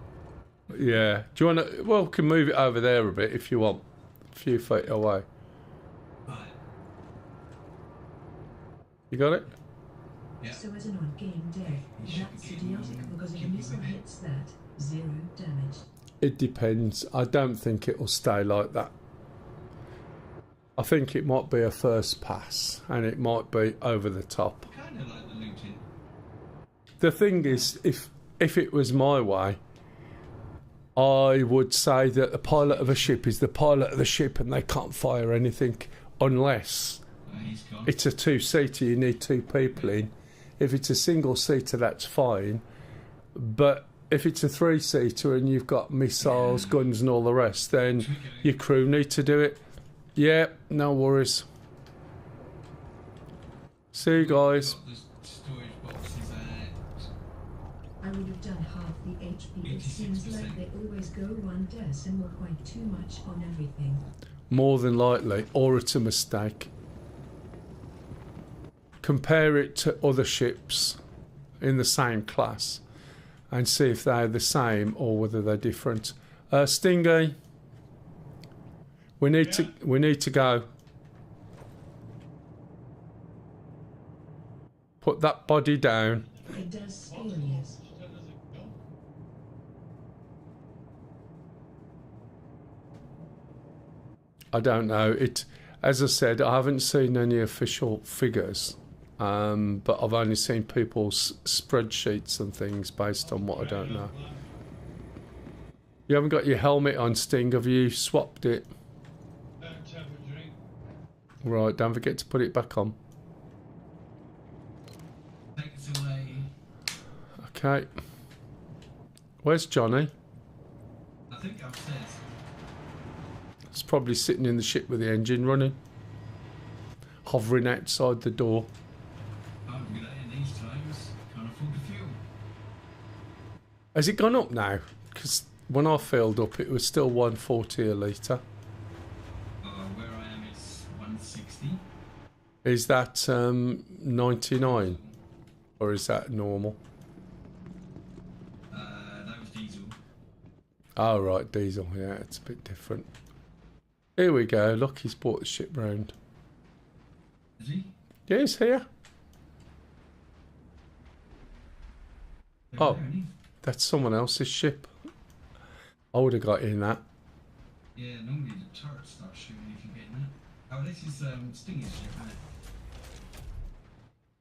Yeah. Do you want to? Well, we can move it over there a bit if you want. A few feet away. You got it? Yeah. So as an on-game death, that's idiotic because if a missile hits that, 0 damage. It depends. I don't think it will stay like that. I think it might be a first pass, and it might be over the top. Kind of like the looting. The thing is, if it was my way, I would say that the pilot of a ship is the pilot of the ship, and they can't fire anything unless it's a 2-seater. You need 2 people in. If it's a single-seater, that's fine. But if it's a 3-seater and you've got missiles, guns and all the rest, then your crew need to do it. Yeah, no worries. See you guys. I would have done half the HP. It seems like they always go one decimal point too much on everything. More than likely, or it's a mistake. Compare it to other ships in the same class and see if they're the same or whether they're different. Stingy, we need to go. Put that body down. It does scale, yes. I don't know. It, as I said, I haven't seen any official figures. But I've only seen people's spreadsheets and things based on what I don't know. You haven't got your helmet on, Sting. Have you swapped it? Right, don't forget to put it back on. Take it away. Okay. Where's Johnny? I think upstairs. He's probably sitting in the ship with the engine running. Hovering outside the door. Has it gone up now? Because when I filled up, it was still 140 a litre. Where I am, it's 160. Is that 99? Or is that normal? That was diesel. Oh, right, diesel. Yeah, it's a bit different. Here we go. Look, he's brought the ship round. Is he? Yeah, he's here. Oh. That's someone else's ship. I would have got in that. Yeah, normally the turret starts shooting if you get in that. Oh, this is Stingy's ship, isn't it?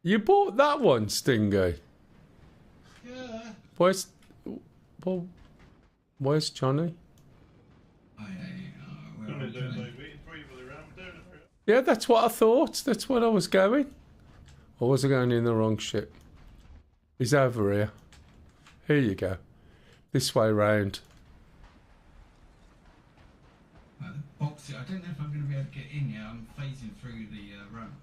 You bought that one, Stingy? Yeah. Where's Johnny? Yeah, that's what I thought. That's what I was going. Or was I going in the wrong ship? He's over here. Here you go. This way round. The box, I don't know if I'm going to be able to get in yet. I'm phasing through the ramp.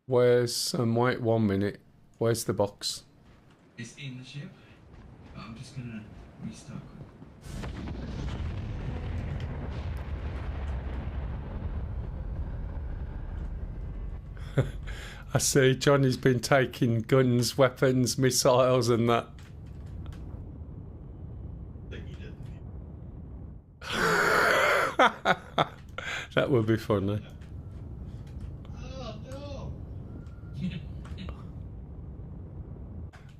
Where's wait 1 minute. Where's the box? It's in the ship. But I'm just going to restart. I see Johnny's been taking guns, weapons, missiles and that. That would be funny. Oh no!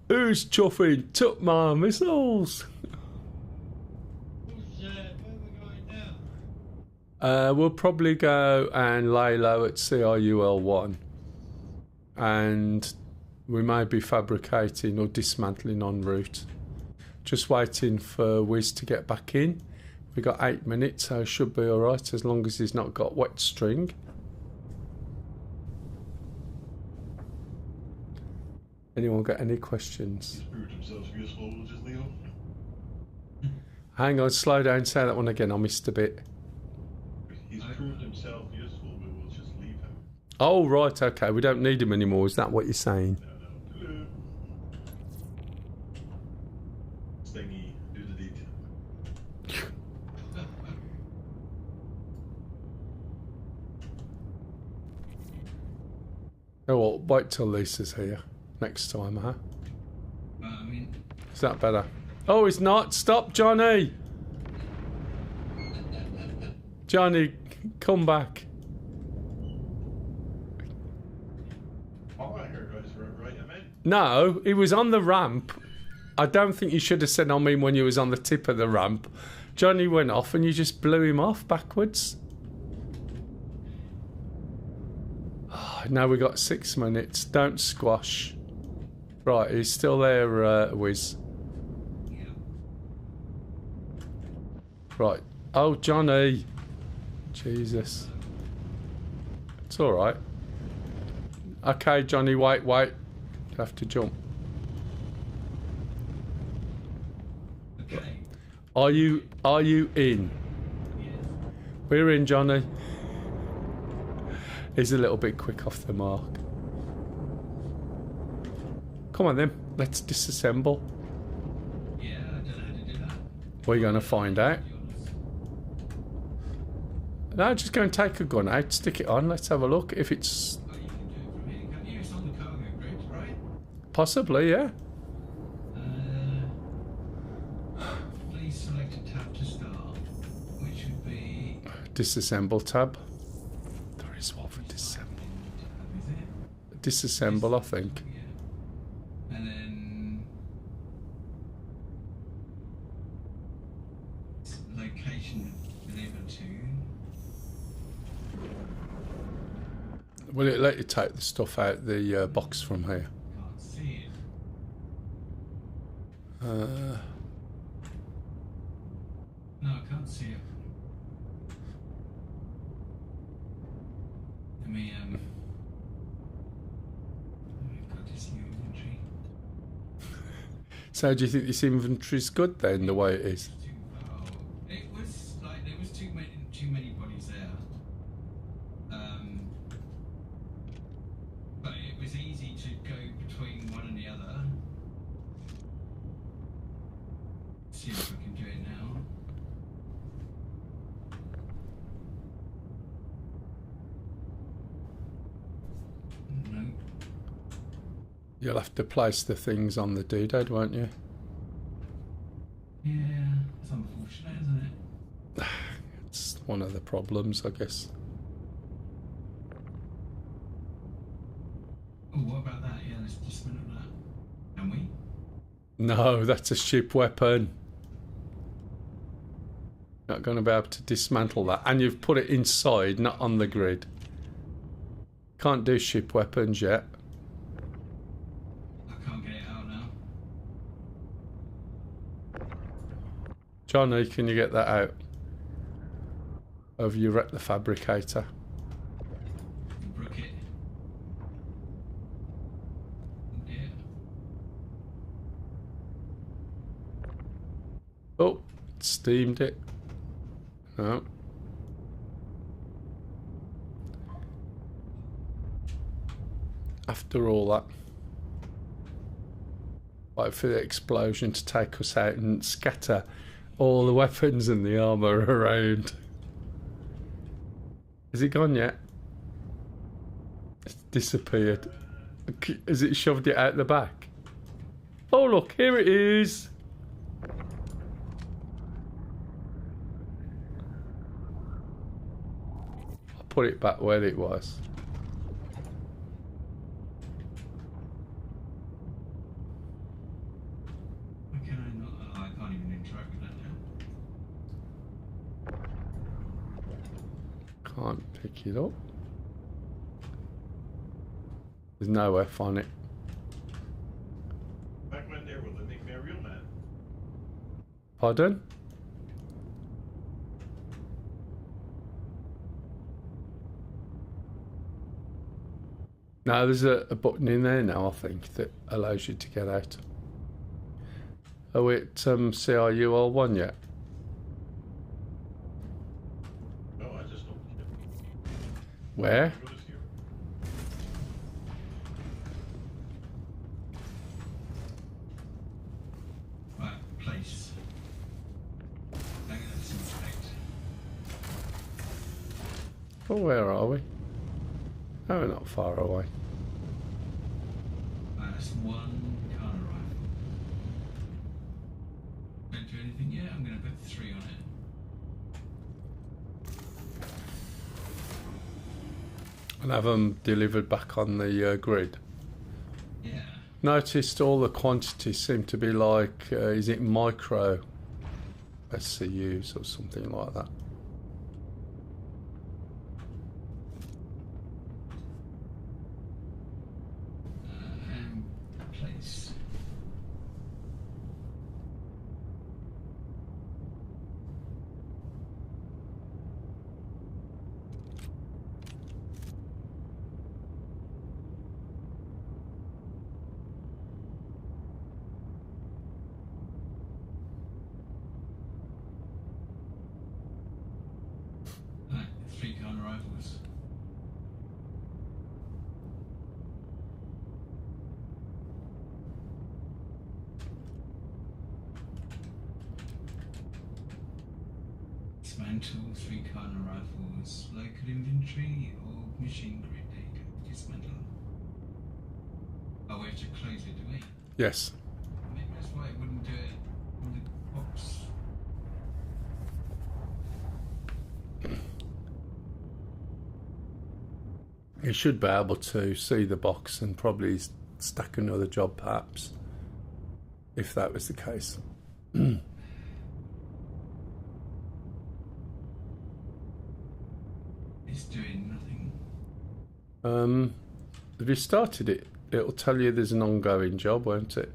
Who's chuffing? Took my missiles. Where we going now? We'll probably go and lay low at CRUL1. And we may be fabricating or dismantling en route. Just waiting for Wiz to get back in. We got 8 minutes, so should be alright as long as he's not got wet string. Anyone got any questions? Proved himself useful, we'll just leave him. Hang on, slow down, say that one again, I missed a bit. He's proved himself useful, but we'll just leave him. Oh, right, okay, we don't need him anymore, is that what you're saying? Hello. Stingy, do the deed. Oh, well, wait till Lisa's here next time, huh? I mean, Is that better? Oh, it's not! Stop, Johnny! Johnny, come back. All I heard was right, I'm in. No, he was on the ramp. I don't think you should have said I mean when you was on the tip of the ramp. Johnny went off and you just blew him off backwards. Oh, now we got 6 minutes. Don't squash. Right, he's still there, Wiz. Right. Oh, Johnny. Jesus. It's alright. Okay, Johnny, wait. You have to jump. okay. Are you in? Yes. We're in, Johnny. He's a little bit quick off the mark. Come on then, let's disassemble. Yeah, I don't know how to do that. We're going to find out. No, just go and take a gun out, stick it on, let's have a look. If it's... Oh, you can do it from here, can't you? It's on the cargo grid, right? Possibly, yeah. Please select a tab to start, which would be... Disassemble tab. There is one for disassemble. Is it? Disassemble, I think. Yeah. And then... Location delivered to... Will it let you take the stuff out the box from here? Can't see it. Uh, No, I can't see it. Let me, we've got this new inventory. so do you think this inventory's good then, the way it is? Oh, it was like there was too many bodies there. But it was easy to go between one and the other. See if I can do it now. No. You'll have to place the things on the doodad, won't you? Yeah, it's unfortunate, isn't it? It's one of the problems, I guess. Oh, what about that? Yeah, let's just spin up that. Can we? No, that's a ship weapon. Not going to be able to dismantle that. And you've put it inside, not on the grid. Can't do ship weapons yet. I can't get it out now. Johnny, can you get that out? Have you wrecked the fabricator? Brook it. Yeah. Oh, steamed it. No. After all that, wait for the explosion to take us out and scatter all the weapons and the armour around. Is it gone yet? It's disappeared. Has it shoved it out the back? Oh look, here it is. I'll put it back where it was. Why can I not? Oh, I can't even interact with that now. Can't pick it up. There's no F on it. Back when there, will they make me a real man? Pardon? No, there's a button in there now, I think, that allows you to get out. Are we at CRUL1 yet? No, I just don't. Where? Right, place. Hang on, let's inspect. Oh, where are we? Oh, we're not far away. That's one Ghana rifle. Don't do anything yet. I'm going to put 3 on it. And have them delivered back on the grid. Yeah. Noticed all the quantities seem to be like, is it micro SCUs or something like that? Place. Right, 3 Ghana rifles. Dismantle 3 Ghana rifles, local inventory or machine grid data. Dismantle. Oh, we have to close it, do we? Yes. Maybe that's why it wouldn't do it in the box. You should be able to see the box and probably stack another job, perhaps, if that was the case. It's doing nothing. Have you started it? It'll tell you there's an ongoing job, won't it?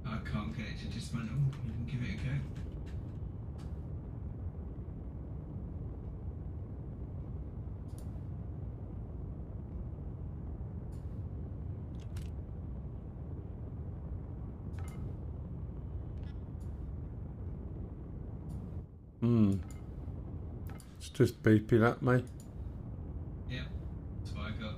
I can't get it to dismantle. You can give it a go. It's just beeping at me. Yeah, that's what I got.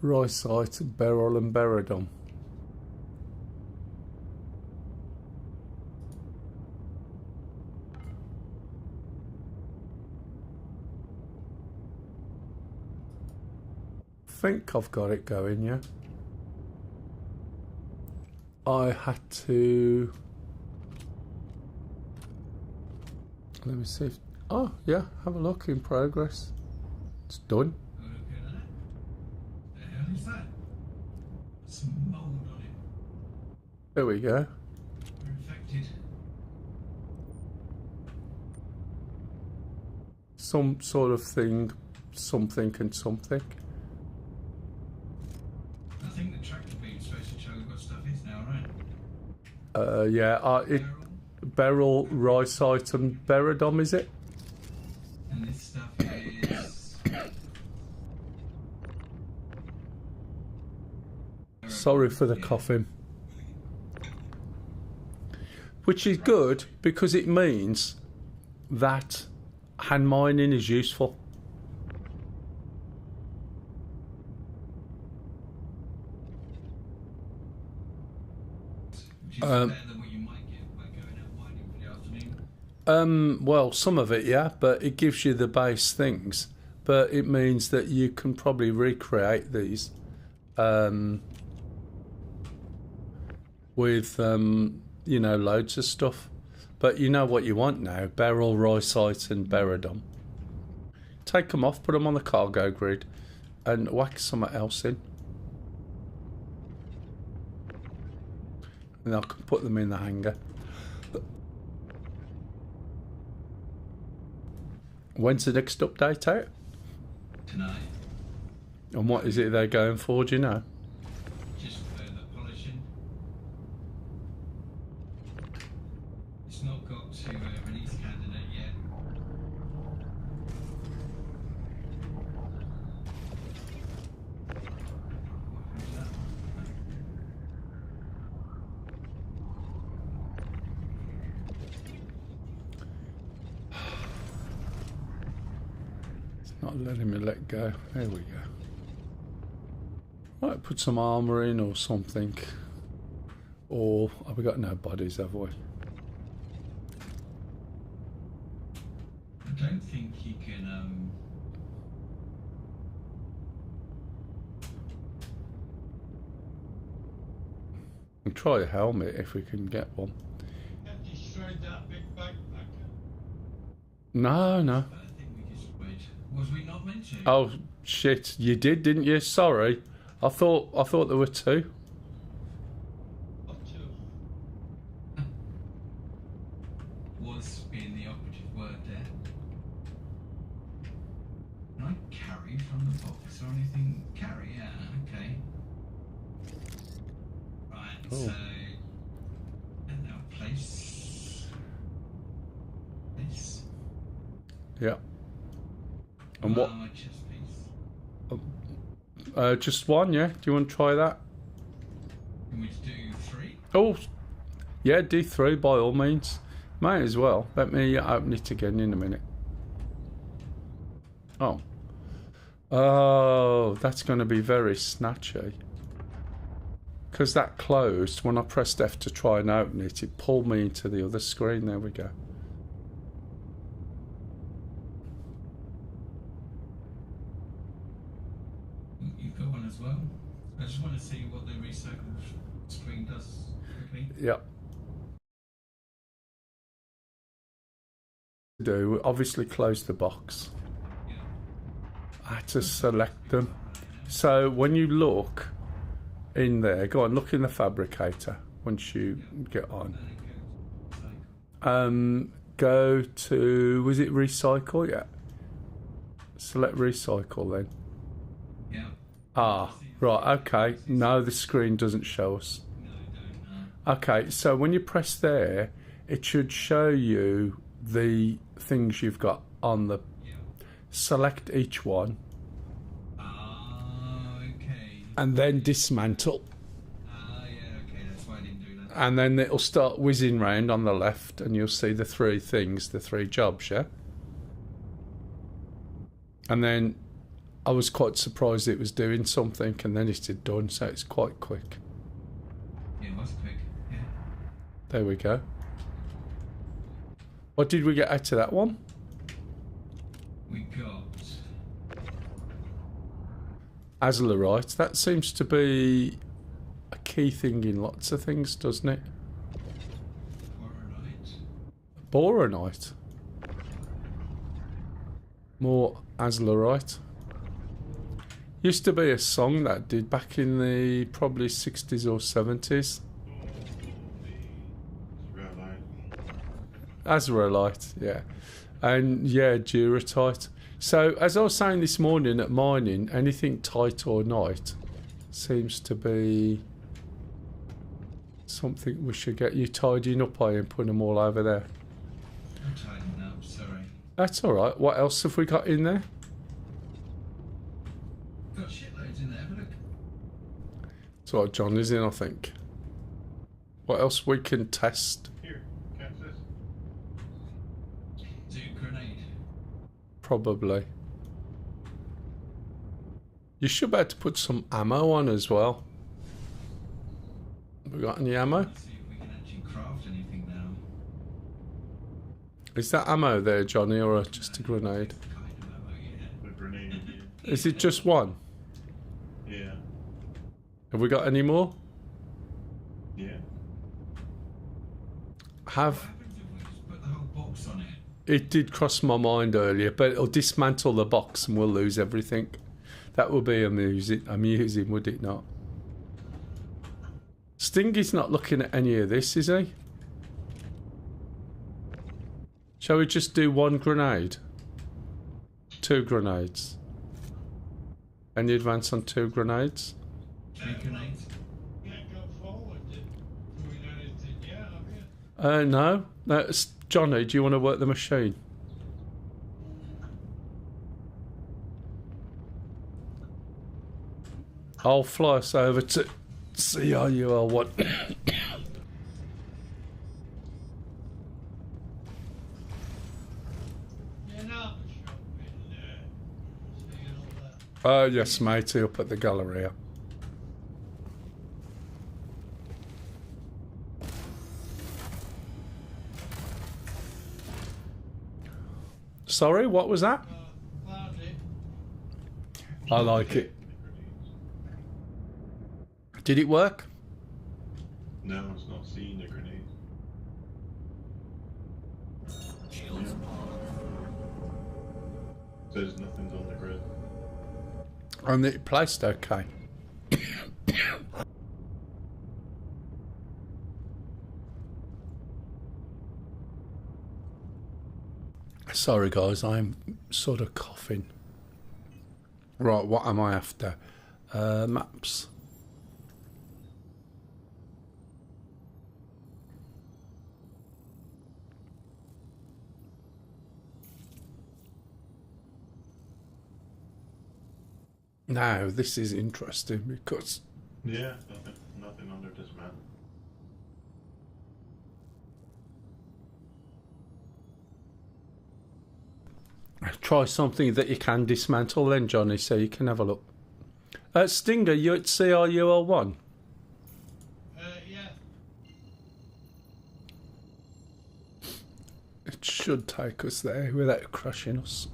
Rysite, Beryl and Beradon. I think I've got it going, yeah. I had to... Let me see if... Oh, yeah, have a look, in progress. It's done. Oh, look at that. The hell is that? Some mould on it. There we go. We're infected. Some sort of thing, something and something. I think the tractor beam's supposed to show what stuff is now, right? Yeah, Beryl, Rysite and Beradom, is it? And this stuff is... Sorry for the coughing. Which is good because it means that hand mining is useful. Which is better than what you might get back Well, some of it, yeah, but it gives you the base things. But it means that you can probably recreate these with, you know, loads of stuff. But you know what you want now: Beryl, Roycite and Beridon. Take them off, put them on the cargo grid, and whack something else in. And I can put them in the hangar. When's the next update out? Tonight. And what is it they're going for, do you know? Just further polishing. It's not got to release candidate yet. Not letting me let go. There we go. Right, put some armour in or something. Or have we got no bodies, have we? I don't think you can We'll try a helmet if we can get one. Have destroyed that big backpacker. No, no. I think we destroyed. Was we not meant to? Oh shit, you did, didn't you? Sorry. I thought there were two. What two? Was being the operative word there. Can I carry from the box or anything? Carry, yeah, okay. Right, Oh. so and now place. Place. Yeah. And what? My chest piece. Just one, yeah? Do you want to try that? Can we do 3? Oh, yeah, D3 by all means. May as well. Let me open it again in a minute. Oh. Oh, that's going to be very snatchy. Because that closed, when I pressed F to try and open it, it pulled me into the other screen. There we go. You've got one as well. I just want to see what the recycle screen does quickly. Yep. Do obviously close the box. I had to select them. So when you look in there, go on, look in the fabricator once you get on. Go to, was it recycle? Yeah. Select recycle then. Yeah. Ah, right, okay. No, the screen doesn't show us. Okay, so when you press there, it should show you the things you've got on the... Select each one. Okay. And then dismantle. Yeah, okay, that's why I didn't do that. And then it'll start whizzing round on the left and you'll see the 3 things, the 3 jobs, yeah? And then I was quite surprised it was doing something and then it had done, so it's quite quick. Yeah, it was quick, yeah. There we go. What did we get out of that one? We got... Azlerite. That seems to be a key thing in lots of things, doesn't it? Boronite. More Azlerite. Used to be a song that did back in the probably 60s or 70s. Azerolite, yeah. And yeah, Duratite. So as I was saying this morning at mining, anything tight or night seems to be something we should get you tidying up by and putting them all over there. I'm tidying up, sorry. That's alright. What else have we got in there? Got shitloads in there, have a look. That's what John is in, I think. What else we can test? Here, catch this. Do grenade. Probably. You should be able to put some ammo on as well. Have we got any ammo? Let's see if we can actually craft anything now. Is that ammo there, Johnny, or just a grenade? A grenade, yeah. Is it just one? Yeah. Have we got any more? Yeah. Have... Put the whole box on it. It did cross my mind earlier, but it'll dismantle the box and we'll lose everything. That would be amusing, would it not? Stingy's not looking at any of this, is he? Shall we just do one grenade? 2 grenades. Any advance on 2 grenades? 3 grenades. Can't go forward doing anything yet, have you? No. That's Johnny, do you want to work the machine? I'll fly us over to CRUL1. Yes, matey, up at the Galleria. Sorry, what was that? I like it. Did it work? No, it's not seeing the grenade. Shields. Says nothing's on the grid. And it placed okay. Sorry guys, I'm sort of coughing. Right, what am I after? Maps. Now, this is interesting because... Yeah, nothing under this map. Try something that you can dismantle then, Johnny, so you can have a look. Stinger, you at CRUL1? Yeah. It should take us there without crushing us.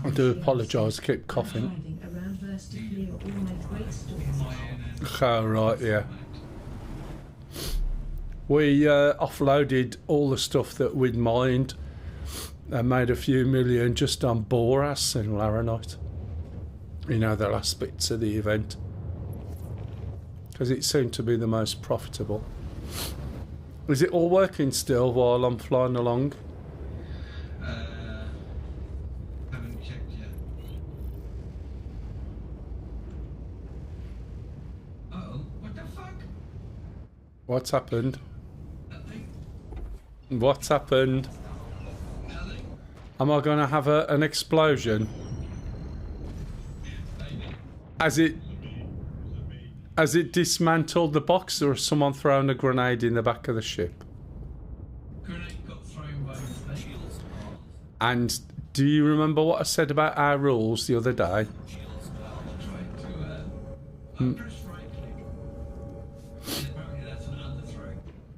I do apologise, I keep coughing. Oh, right, yeah. We offloaded all the stuff that we'd mined and made a few million just on Boras and Laranite. You know, the last bits of the event. Because it seemed to be the most profitable. Is it all working still while I'm flying along? Haven't checked yet. Uh-oh, what the fuck? What's happened? What's happened? Am I going to have an explosion? Has it dismantled the box, or has someone thrown a grenade in the back of the ship? Grenade got thrown by mistake. And do you remember what I said about our rules the other day?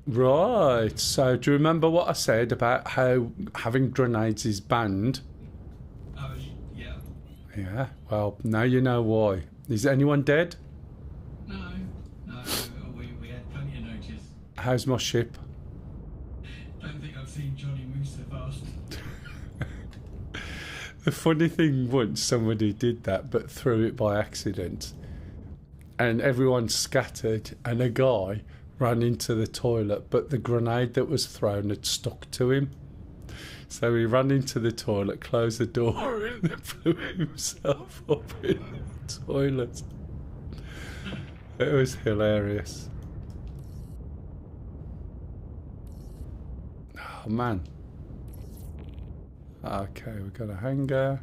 Right, so do you remember what I said about how having grenades is banned? Oh, yeah. Yeah, well, now you know why. Is anyone dead? No, we had plenty of notice. How's my ship? Don't think I've seen Johnny move so fast. The funny thing, once somebody did that but threw it by accident, and everyone scattered, and a guy ran into the toilet, but the grenade that was thrown had stuck to him. So he ran into the toilet, closed the door, and then blew himself up in the toilet. It was hilarious. Oh man. Okay, we've got a hangar.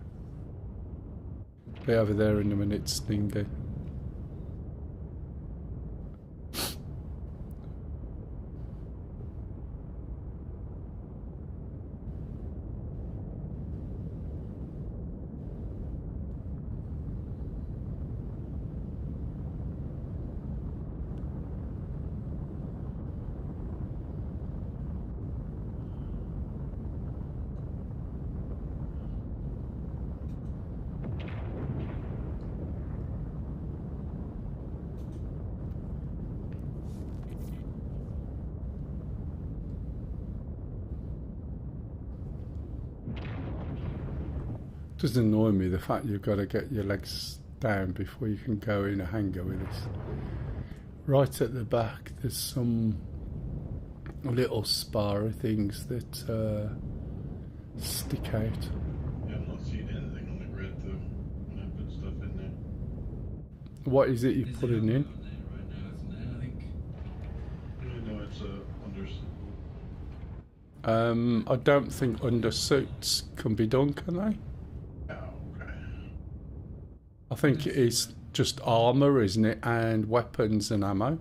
Be over there in a minute, Stingy. Does annoy me the fact you've got to get your legs down before you can go in a hangar with this. Right at the back, there's some little sparrow things that stick out. Yeah, I'm not seeing anything on the grid though when I put stuff in there. What is it you're putting in? No, it's I don't think undersuits can be done, can they? Oh, okay. I think it is just armour, isn't it? And weapons and ammo.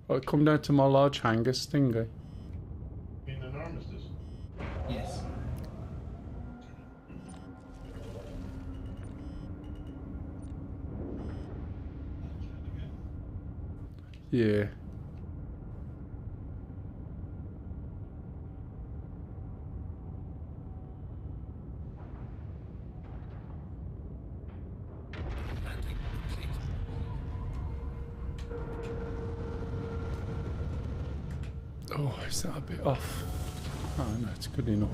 Right, come down to my large hangar, Stingy. In an armistice? Yes. Yeah. Oh, is that a bit off? Oh no, it's good enough.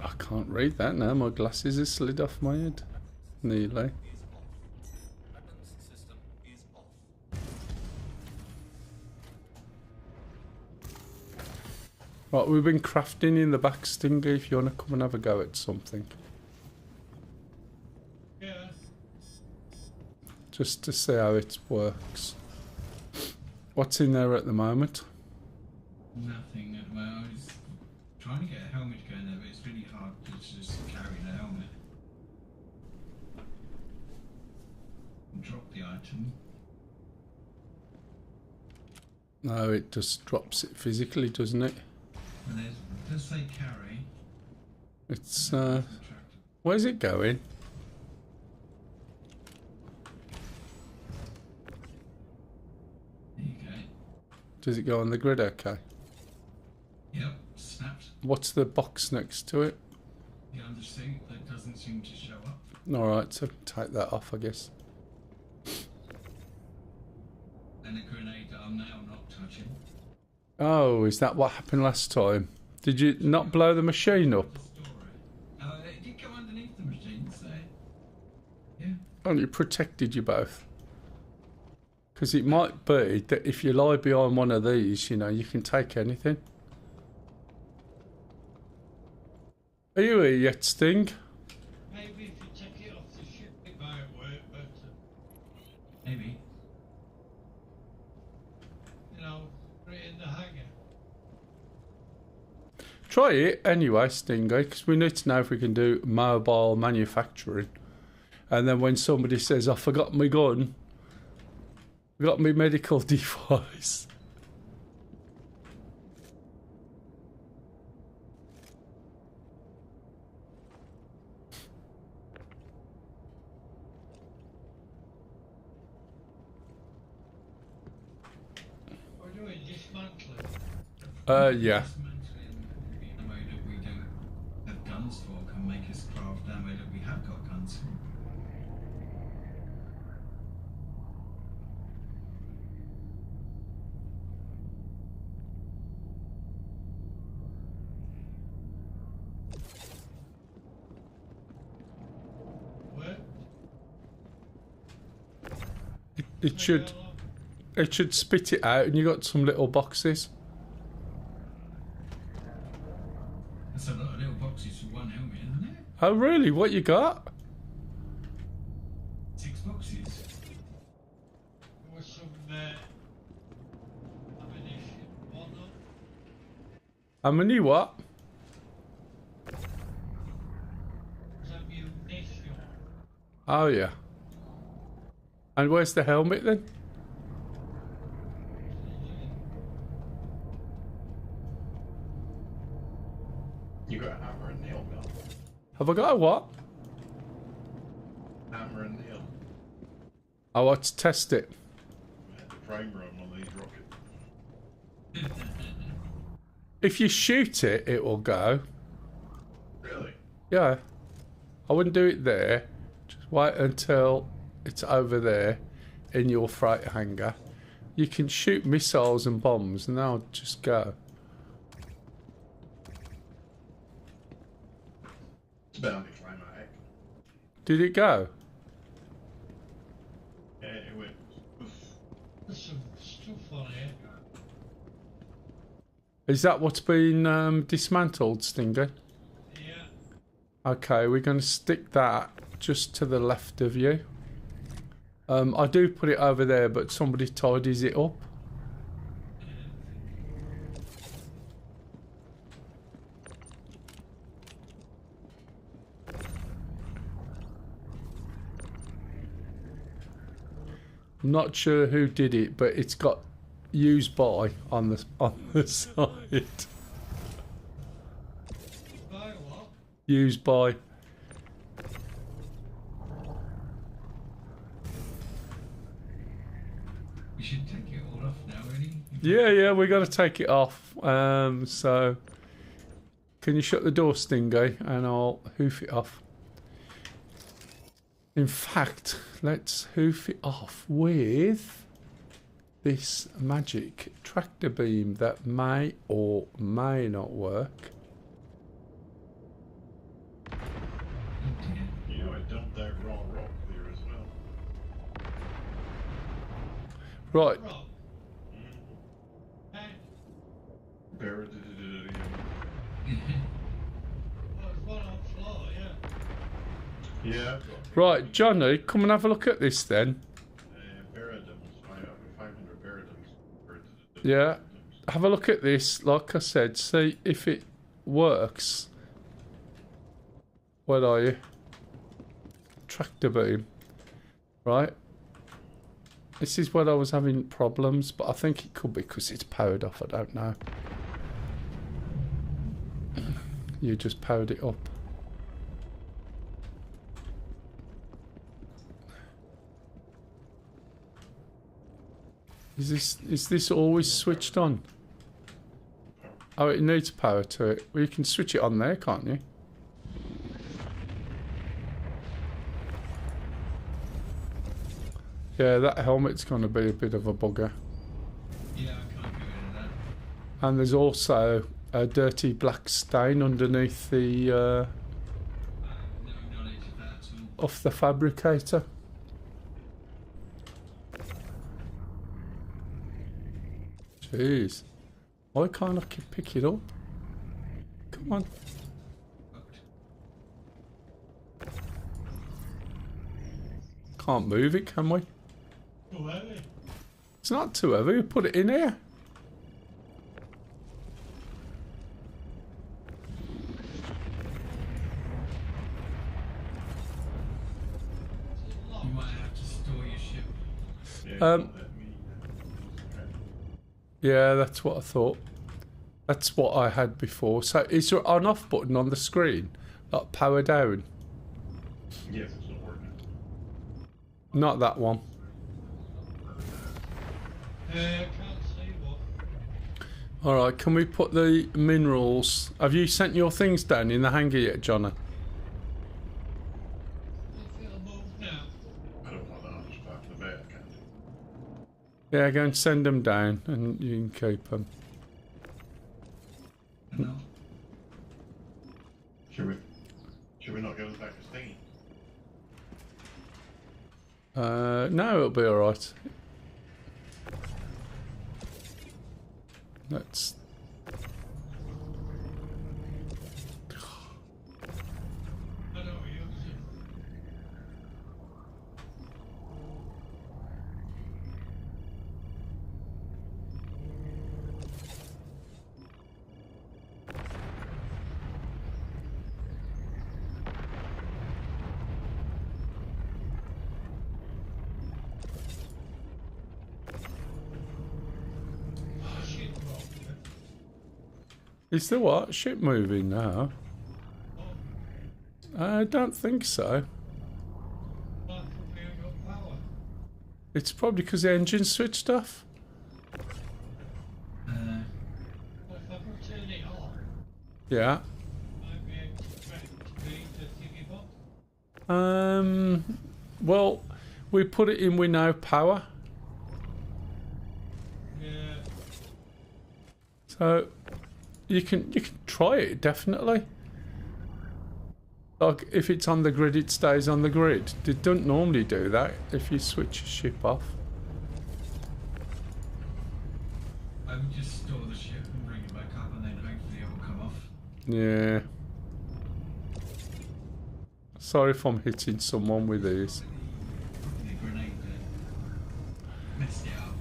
I can't read that now, my glasses are slid off my head. Nearly. Right, we've been crafting in the back, Stingy, if you want to come and have a go at something. Yeah. Just to see how it works. What's in there at the moment? Nothing at the moment. I was trying to get a helmet going there, but it's really hard to just carry the helmet. And drop the item. No, it just drops it physically, doesn't it? And it does say carry. It's, where's it going? There you go. Does it go on the grid okay? Yep, snapped. What's the box next to it? The undersuit that doesn't seem to show up. Alright, so take that off, I guess. And a grenade that I'm now not touching. Oh, is that what happened last time? Did you not blow the machine up? It did go underneath the machine, so... Yeah. Only protected you both. Because it might be that if you lie behind one of these, you know, you can take anything. Are you here yet, Sting? Maybe if you take it off the ship, it might work better. Maybe. You know, put it in the hangar. Try it anyway, Stingy, because we need to know if we can do mobile manufacturing. And then when somebody says, I forgot my gun, I got my medical device. We're doing dismantling. Yeah. Ammo that we don't have guns for can make us craft ammo that we have got guns for. It should spit it out, and you got some little boxes. That's a lot of little boxes for one helmet, isn't it? Oh really? What you got? 6 boxes. There was some ammunition, whatnot. How many what? There's ammunition. Oh yeah. And where's the helmet then? You got a hammer and nail gun. Have I got a what? Hammer and nail. I want to test it. The frame run on these rockets. If you shoot it, it will go. Really? Yeah. I wouldn't do it there. Just wait until it's over there in your freight hangar. You can shoot missiles and bombs and they'll just go. It's bound to climatic. Did it go? Yeah, it went. There's some stuff on here. Is that what's been dismantled, Stinger? Yeah. Okay, we're going to stick that just to the left of you. I do put it over there, but somebody tidies it up. I'm not sure who did it, but it's got used by on the side. By what? Used by. We should take it all off now, really. Yeah, we got to take it off. So, can you shut the door, Stingy, and I'll hoof it off. In fact, let's hoof it off with this magic tractor beam that may or may not work. You know, I dumped that raw rock there as well. Right. Rock. Hey. Barrett did it again. Oh, there's one on the floor, yeah. Yeah. Right, Johnny, come and have a look at this then. Barradums. I have 500 Barradums. Yeah. Have a look at this, like I said, see if it works. Where are you? Tractor beam. Right. This is where I was having problems, but I think it could be because it's powered off, I don't know. You just powered it up. Is this always switched on? Oh, it needs power to it. Well, you can switch it on there, can't you? Yeah, that helmet's going to be a bit of a bugger. Yeah, I can't go into that. And there's also a dirty black stain underneath the No knowledge of that at all. off the fabricator. Jeez. Why can't I pick it up? Come on. Can't move it, can we? Too heavy. It's not too heavy. We put it in here. You might have to store your ship. Yeah, that's what I thought. That's what I had before. So is there an on-off button on the screen? Like power down? Yes, it's not working. Not that one. Can't see what. Alright, can we put the minerals... Have you sent your things down in the hangar yet, Johnny? If it'll move now. I don't want to just back the bed, can you? Yeah, go and send them down and you can keep them. No. Should we not go back to Stingy? No, it'll be alright. Let's... I don't use it. Shit rock. Is the what? Ship moving now? I don't think so. Back from here got power. It's probably because the engine switched off. If I could turn it on, Yeah. I'd be able to read the thingy box. Well, we put it in with no power. Yeah. So you can try it definitely. Like if it's on the grid, it stays on the grid. They don't normally do that if you switch a ship off. I would just store the ship and bring it back up, and then hopefully it will come off. Yeah. Sorry if I'm hitting someone with these. The grenade messed it up.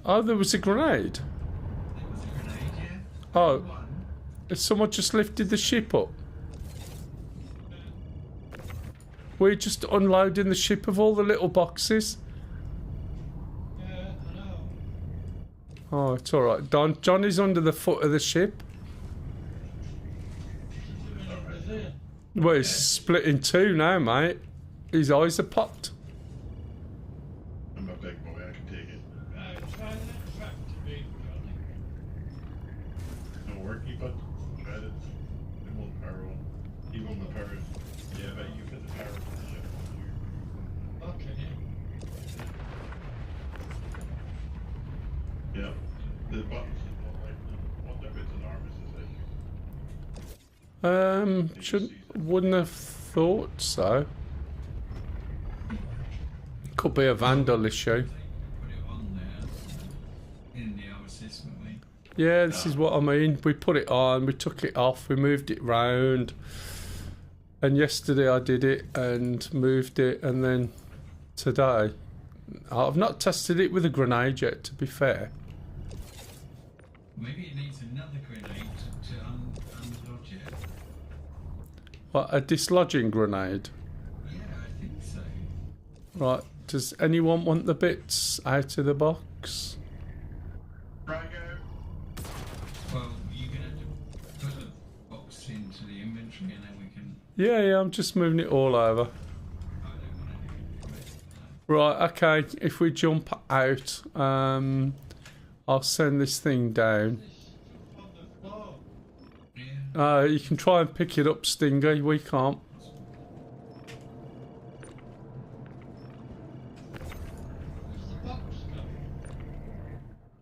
Oh, there was a grenade. There was a grenade, yeah. Oh, someone just lifted the ship up. We're just unloading the ship of all the little boxes. Yeah, I know. Oh, it's alright. Johnny's under the foot of the ship. Well, he's split in two now, mate. His eyes are popped. I'm a big boy, I can take it. Right, try that track to be, Johnny. No worky, but try it. It won't power on. Even the power. Yeah, but you put the power on the ship. Okay. Yeah. The buttons is not like them. What if it's an armistice issue? Wouldn't have thought so. Could be a vandal issue. Put it on there in the old system, we. Yeah, this is what I mean. We put it on, we took it off, we moved it round. And yesterday I did it and moved it, and then today. I've not tested it with a grenade yet, to be fair. Maybe it needs another grenade to unlodge it. What, a dislodging grenade? Yeah, I think so. Right, does anyone want the bits out of the box? Well, you're going to have to put the box into the inventory and then we can... Yeah, I'm just moving it all over. Right, okay, if we jump out, I'll send this thing down. You can try and pick it up, Stingy, we can't.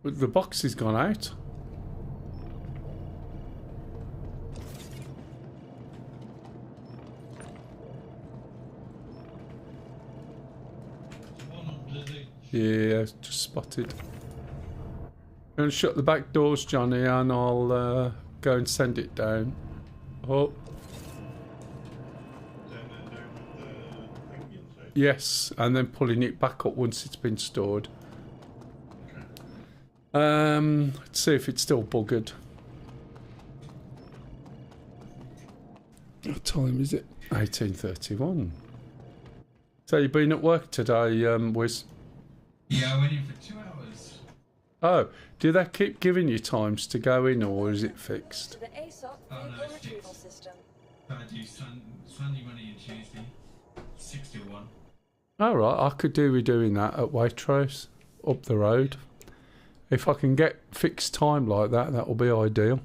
The box has gone out. Yeah, just spotted. I'm going to shut the back doors, Johnny, and I'll go and send it down. Oh. Yes, and then pulling it back up once it's been stored. Let's see if it's still buggered. What time is it? 18:31. So you've been at work today, Wiz? Yeah, I went in for 2 hours. Oh, do they keep giving you times to go in, or is it fixed? To the ASOP vehicle retrieval system. I do Sunday, Monday and Tuesday, 6 till 1. Alright, I could do with doing that at Waitrose, up the road. If I can get fixed time like that, that will be ideal.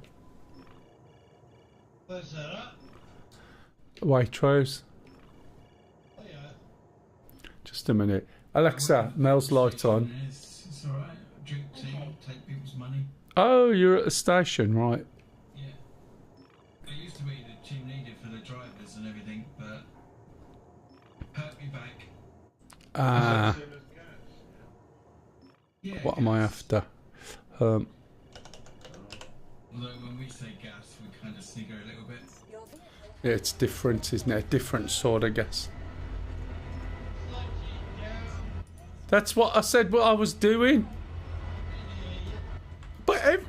Where's that at? Waitrose. Oh yeah. Just a minute. Alexa, Mel's light on. It's alright. Drink tea, take people's money. Oh, you're at a station, right. Yeah. I used to be the team leader for the drivers and everything, but hurt me back. Yeah, What am I after? Although when we say gas, we kind of snigger a little bit. Yeah, it's different, isn't it? A different sort of gas. That's what I said what I was doing. But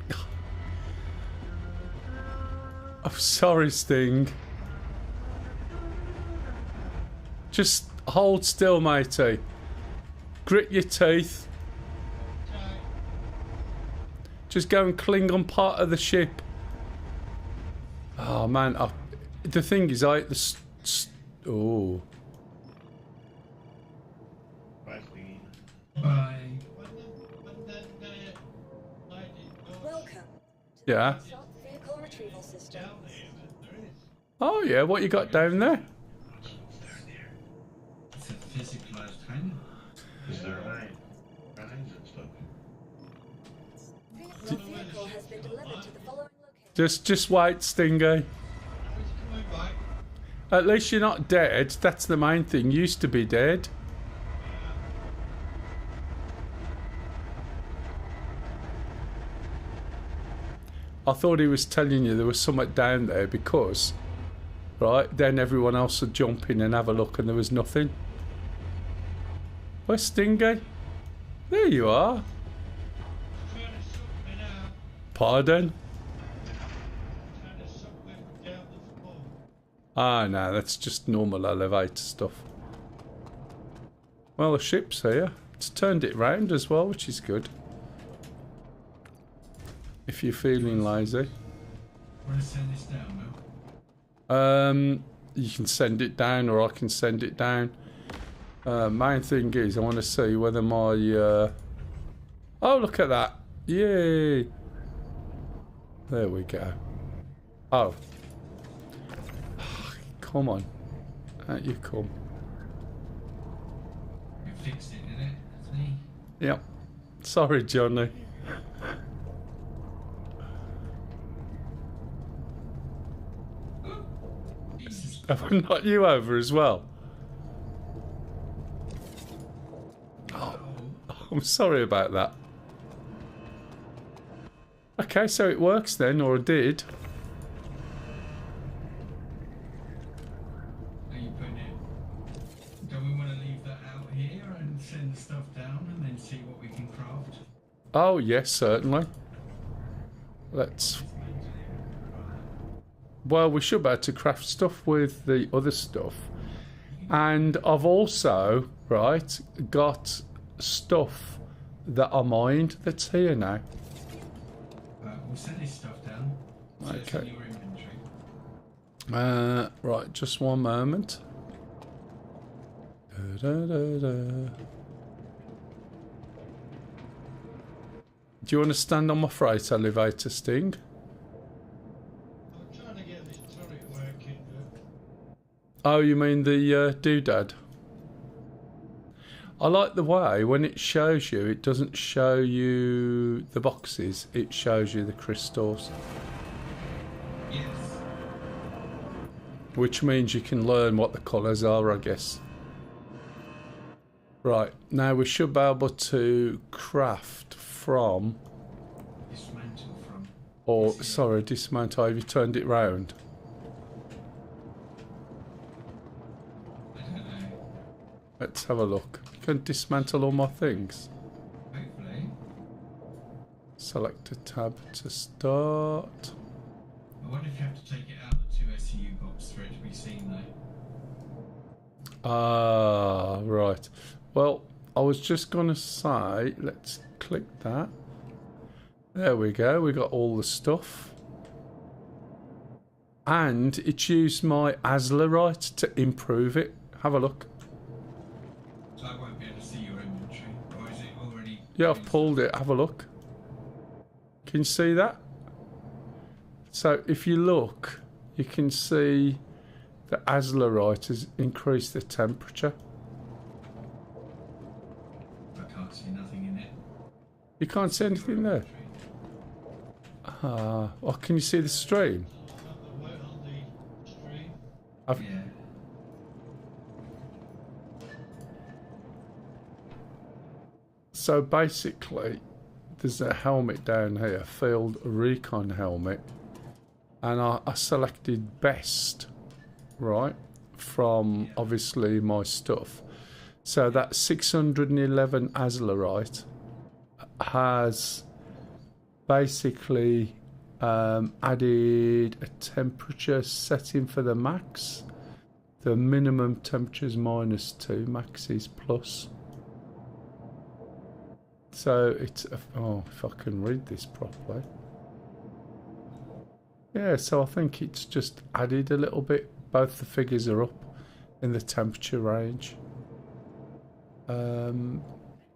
I'm sorry, Sting. Just hold still, matey. Grit your teeth. Just go and cling on part of the ship. Oh man, the thing is, I ate the oh. Yeah. Assault vehicle retrieval system. Oh yeah, what you got down there? It's a physicalized hangar. Is there mines and stuff? Your vehicle has been delivered to the following location. Just wait, Stingy. At least you're not dead. That's the main thing. You used to be dead. I thought he was telling you there was something down there because, right, then everyone else would jump in and have a look and there was nothing. Where's Stingy? There you are. Pardon? Ah, no, that's just normal elevator stuff. Well, the ship's here. It's turned it round as well, which is good. If you're feeling lazy. Want to send this down, Mel? You can send it down or I can send it down. Main thing is I want to see whether my... Oh, look at that. Yay. There we go. Oh. Come on. Out you come. You fixed it, didn't it? See? Yep. Sorry, Johnny. Have I knocked you over as well? Oh, I'm sorry about that. Okay, so it works then, or it did. Are you putting it? Don't we want to leave that out here and send the stuff down and then see what we can craft? Oh, yes, certainly. Let's... Well, we should be able to craft stuff with the other stuff. And I've also, right, got stuff that I mined that's here now. We'll send this stuff down. So it's in your inventory. Right, just one moment. Do you want to stand on my freight elevator, Sting? I'm trying to get this turret working. Oh, you mean the doodad? I like the way when it shows you, it doesn't show you the boxes, it shows you the crystals. Yes. Which means you can learn what the colours are, I guess. Right, now we should be able to craft from... Dismantle from... Or, sorry, dismantle, have you turned it round? I don't know. Let's have a look. You can dismantle all my things. Hopefully. Select a tab to start. I wonder if you have to take it out of the 2 SCU box for it to be seen though. Ah, right. Well, I was just going to say, let's click that. There we go, we got all the stuff. And it's used my Azlerite to improve it. Have a look. So I won't be able to see your inventory, or is it already... Yeah, I've pulled it, have a look. Can you see that? So if you look, you can see the Azlerite has increased the temperature. I can't see nothing in it. You can't see anything there? Ah, oh, can you see the stream? Yeah. So basically, there's a helmet down here, Field Recon helmet, and I selected best, right, from obviously my stuff. So that 611 Azlerite has basically added a temperature setting for the max. The minimum temperature is -2, max is plus. So it's, oh, if I can read this properly. Yeah, so I think it's just added a little bit. Both the figures are up in the temperature range.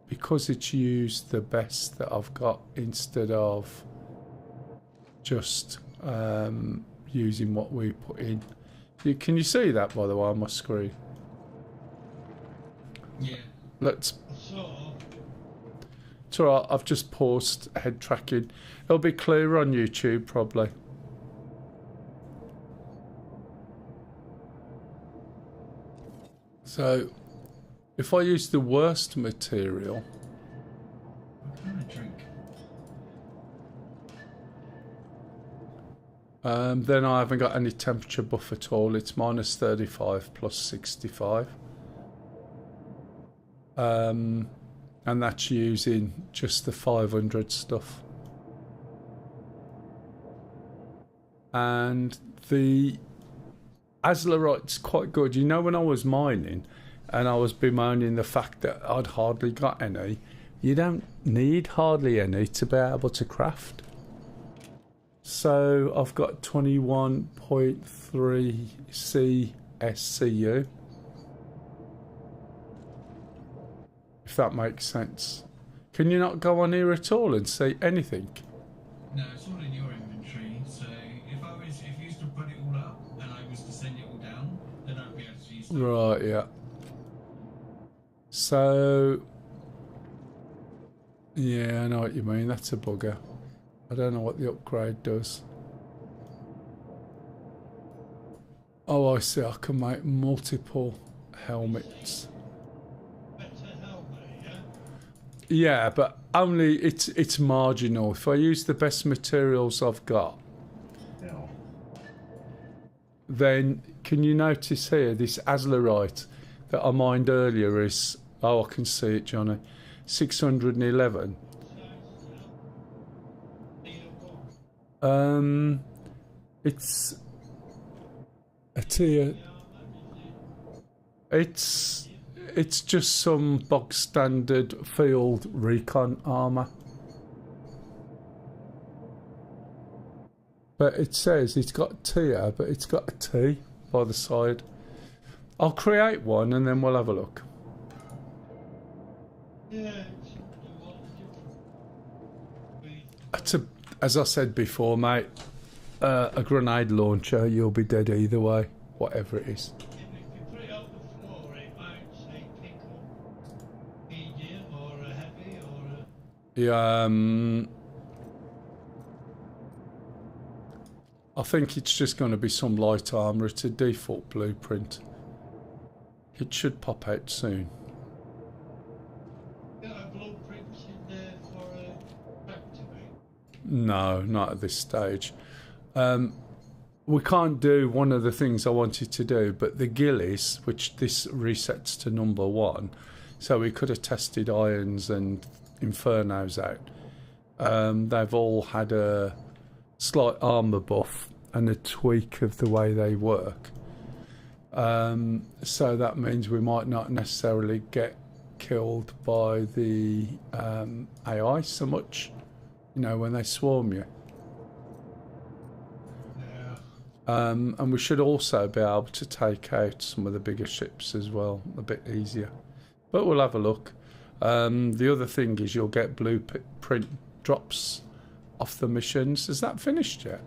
Because it's used the best that I've got instead of just using what we put in. Can you see that, by the way, on my screen? Yeah. Let's. It's alright, I've just paused head tracking. It'll be clearer on YouTube, probably. So, if I use the worst material... What kind of drink? Then I haven't got any temperature buff at all. It's minus 35 plus 65. And that's using just the 500 stuff. And the Azlerite's quite good. You know, when I was mining and I was bemoaning the fact that I'd hardly got any, you don't need hardly any to be able to craft. So I've got 21.3 CSCU. If that makes sense. Can you not go on here at all and see anything? No, it's all in your inventory. So if you used to put it all up and I was to send it all down, then I'd be able to use it. Right, yeah. So yeah, I know what you mean. That's a bugger. I don't know what the upgrade does. Oh, I see. I can make multiple helmets. Yeah, but only it's marginal. If I use the best materials I've got, then can you notice here this Azlerite that I mined earlier is, oh, I can see it, Johnny, 611. It's a tier. It's just some bog standard field recon armor. But it says it's got tier, but it's got a T by the side. I'll create one and then we'll have a look. Yeah. As I said before, mate, a grenade launcher, you'll be dead either way, whatever it is. If you put it on the floor, it might say pick up medium or a heavy or a... Yeah, I think it's just going to be some light armour. It's a default blueprint. It should pop out soon. Got a blueprint in there for a factory? No, not at this stage. We can't do one of the things I wanted to do, but the Gillies, which this resets to number 1, so we could have tested Irons and Infernos out. They've all had a slight armour buff and a tweak of the way they work. So that means we might not necessarily get killed by the AI so much, you know, when they swarm you. And we should also be able to take out some of the bigger ships as well, a bit easier. But we'll have a look. The other thing is you'll get blueprint drops off the missions. Is that finished yet?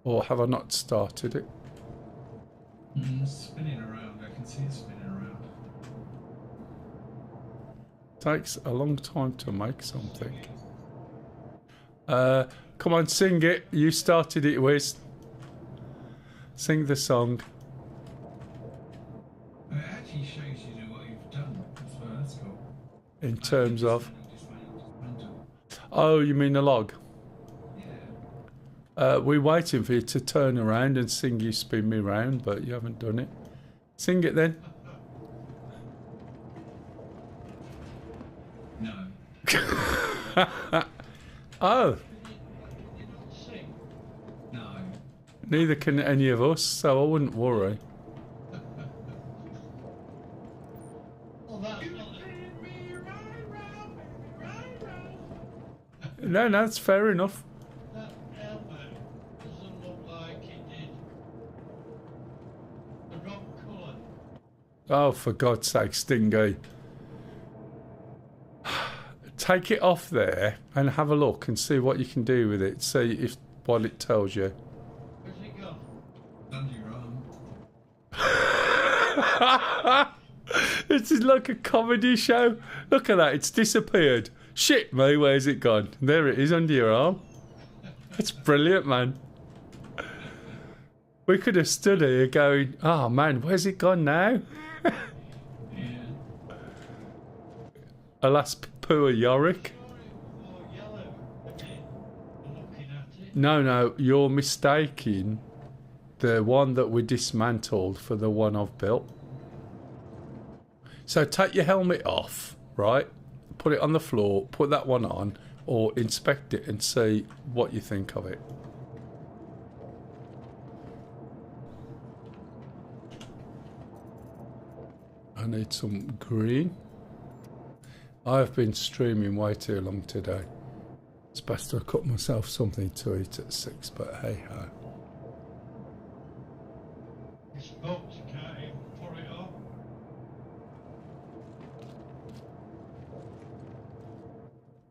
Or have I not started it? Spinning around. I can see it spinning around. Takes a long time to make something. Come on, sing it. You started it, Wiz. Sing the song. It actually shows you what you've done. That's cool. In terms of... Oh, you mean the log? Yeah. We're waiting for you to turn around and sing You Spin Me Round, but you haven't done it. Sing it then. No. Oh. No. Neither can any of us, so I wouldn't worry. No, that's fair enough. That helmet doesn't look like it did. The wrong colour. take it off there and have a look and see what you can do with it. See if what it tells you. Where's it gone? Under your arm. This is like a comedy show. Look at that, it's disappeared. Shit me, where's it gone? There it is under your arm. That's brilliant, man. We could have stood here going, oh man, where's it gone now? Alas, poor Yorick. No, you're mistaking the one that we dismantled for the one I've built. So take your helmet off, right? Put it on the floor, put that one on, or inspect it and see what you think of it. I need some green. I've been streaming way too long today. It's best to cook myself something to eat at 6, but hey ho. This boat can't even put it on.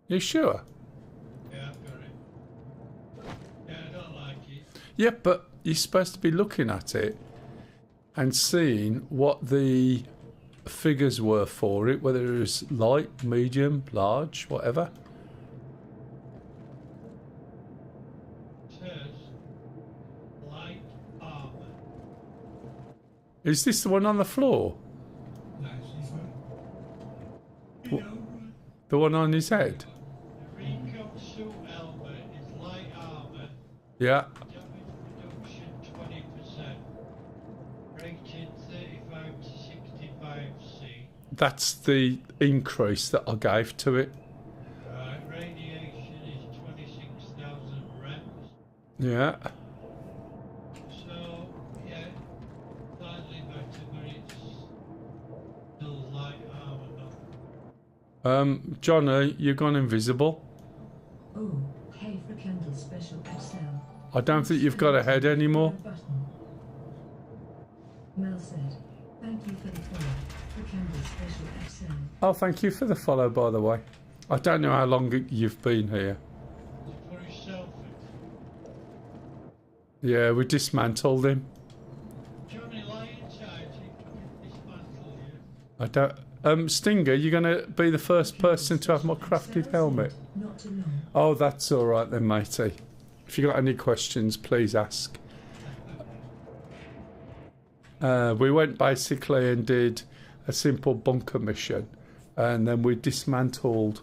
You sure? Yeah, I've got it. Yeah, I don't like it. Yeah, but you're supposed to be looking at it and seeing what the figures were for it, whether it was light, medium, large, whatever. It says light armor. Is this the one on the floor? No, she's The one on his head? The recon suit helmet is light armor. Yeah. Damage reduction 20%. Rated 35 to 65C. That's the increase that I gave to it. Right, radiation is 26,000 reps. Yeah. So, yeah, slightly better, but it's still light armor. Johnny, you've gone invisible. Oh, K for Kendall Special XL. I don't think you've got a head anymore. Mel said, thank you for the follow. For Kendall Special XL. Oh, thank you for the follow, by the way. I don't know how long you've been here. For himself. Yeah, we dismantled him. Johnny, lie inside, so you can dismantle you. I don't... Stinger, you're going to be the first person to have my crafted helmet. Not too long. Oh, that's all right then, matey. If you got any questions, please ask. We went basically and did a simple bunker mission, and then we dismantled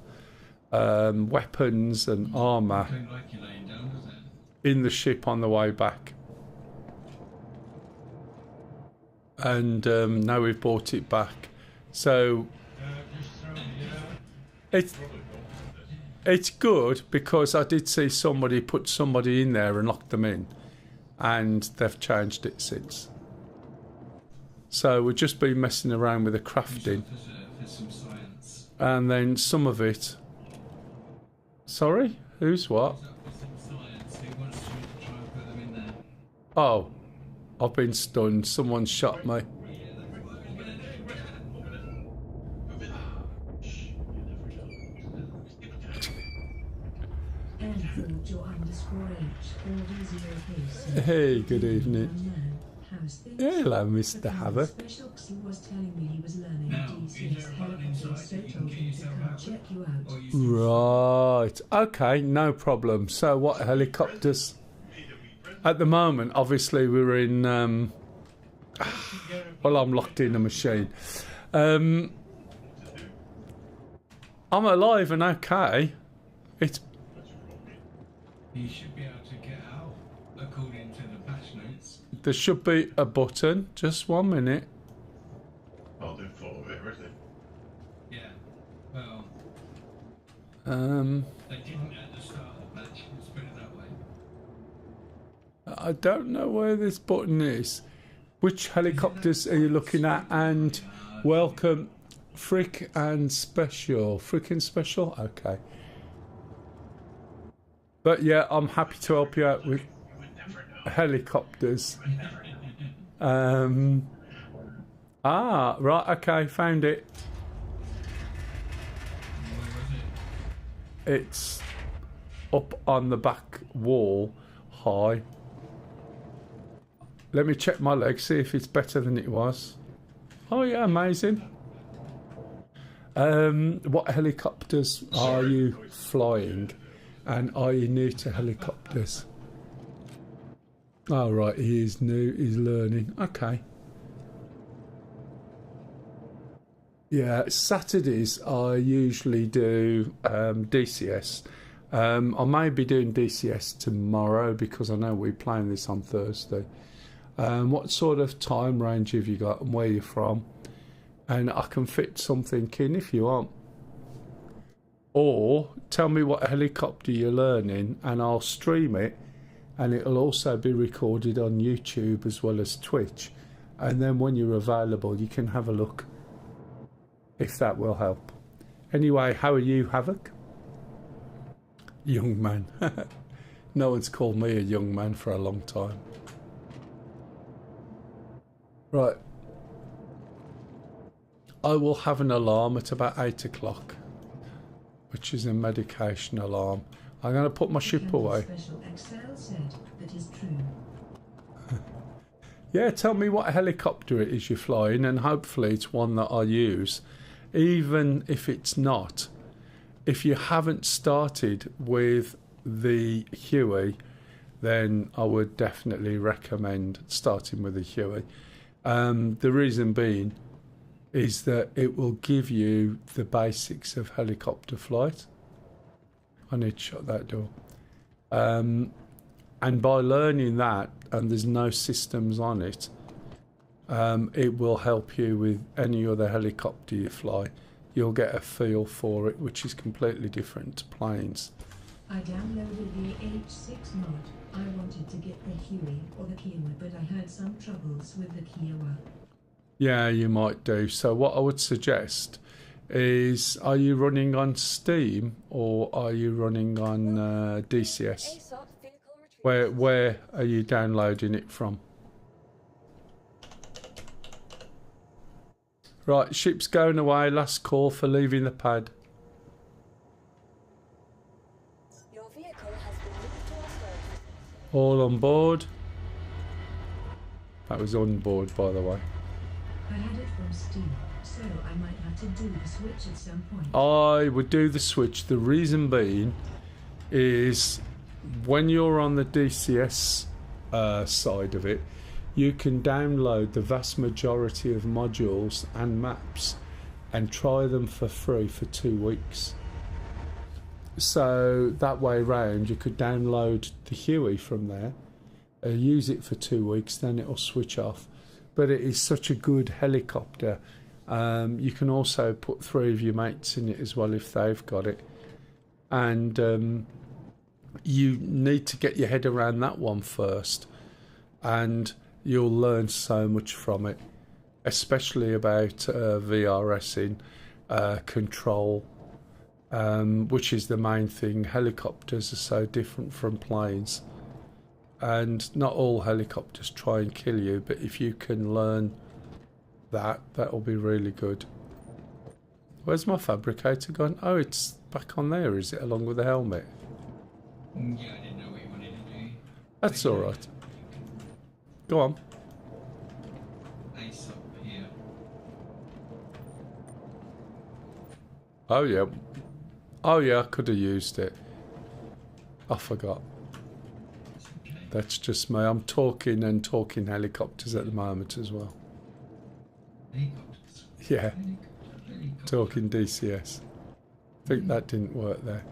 weapons and armour in the ship on the way back. And now we've brought it back. So it's good because I did see somebody put somebody in there and locked them in, and they've changed it since. So we've just been messing around with the crafting, and then some of it. Sorry, who's what? Oh, I've been stunned. Someone shot me. Hey, good evening. Hello, Mr. Havoc. Right. Okay, no problem. So what helicopters? At the moment, obviously, we're in... well, I'm locked in a machine. I'm alive and okay. It's... You should be able to get out, according to the patch notes. There should be a button. Just 1 minute. Oh, they've thought of it, haven't they? Yeah. Well... They didn't at the start of the patch, let's put it that way. I don't know where this button is. Which helicopters are you looking at? And welcome, Frick and Special. Frick and Special? Okay. But yeah, I'm happy to help you out with helicopters. Right, okay, found it. it's up on the back wall high. Let me check my leg, see if it's better than it was. Oh yeah, amazing. What helicopters are you flying, and are you new to helicopters? Oh right, he is new, he's learning. Okay. Yeah, Saturdays I usually do DCS. I may be doing DCS tomorrow because I know we're playing this on Thursday. What sort of time range have you got and where you're from? And I can fit something in if you want. Or tell me what helicopter you're learning and I'll stream it, and it'll also be recorded on YouTube as well as Twitch. And then when you're available you can have a look, if that will help. Anyway, how are you, Havoc? Young man. No one's called me a young man for a long time. Right. I will have an alarm at about 8 o'clock, which is a medication alarm. I'm going to put my ship away. Special Excel said that is true. Yeah, tell me what helicopter it is you're flying, and hopefully it's one that I use. Even if it's not, if you haven't started with the Huey, then I would definitely recommend starting with the Huey. The reason being is that it will give you the basics of helicopter flight. I need to shut that door. And by learning that, and there's no systems on it, it will help you with any other helicopter you fly. You'll get a feel for it, which is completely different to planes. I downloaded the H6 mod. I wanted to get the Huey or the Kiowa, but I had some troubles with the Kiowa. Yeah, you might do. So what I would suggest is, are you running on Steam or are you running on DCS? Where are you downloading it from? Right, ship's going away. Last call for leaving the pad. Your vehicle has been moved to our storage. All on board. That was on board, by the way. I had it from Steam, so I might have to do the switch at some point. I would do the switch. The reason being is when you're on the DCS side of it, you can download the vast majority of modules and maps and try them for free for 2 weeks. So that way round, you could download the Huey from there, use it for 2 weeks, then it'll switch off. But it is such a good helicopter. You can also put 3 of your mates in it as well if they've got it. And you need to get your head around that one first. And you'll learn so much from it, especially about VRSing, control, which is the main thing. Helicopters are so different from planes. And not all helicopters try and kill you, but if you can learn that, that'll be really good. Where's my fabricator gone? Oh, it's back on there, is it, along with the helmet? Yeah, I didn't know what you wanted to do. That's alright. Go on. Ace up here. Oh yeah. Oh yeah, I could have used it. I forgot. That's just me. I'm talking helicopters at the moment as well. Helicopters? Yeah. Talking DCS. I think that didn't work there.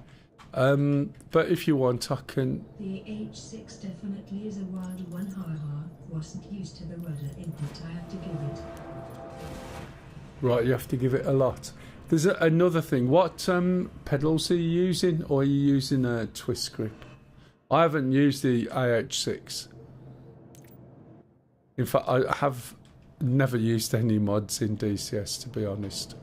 But if you want, I can... The H6 definitely is a wild one, haha. Wasn't used to the rudder input, I have to give it. Right, you have to give it a lot. There's another thing. What pedals are you using? Or are you using a twist grip? I haven't used the AH6. In fact, I have never used any mods in DCS, to be honest.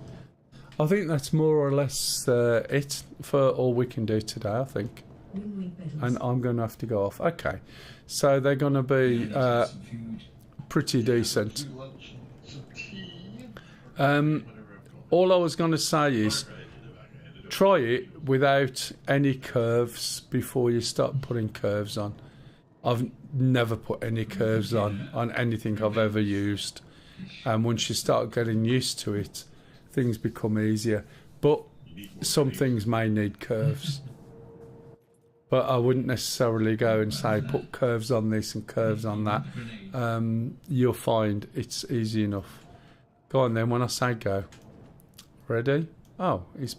I think that's more or less it for all we can do today, I think. And I'm going to have to go off. Okay, so they're going to be pretty decent. All I was going to say is, try it without any curves before you start putting curves on. I've never put any curves on anything I've ever used. And once you start getting used to it, things become easier. But some things may need curves. But I wouldn't necessarily go and say put curves on this and curves on that. You'll find it's easy enough. Go on then, when I say go. Ready? Oh, he's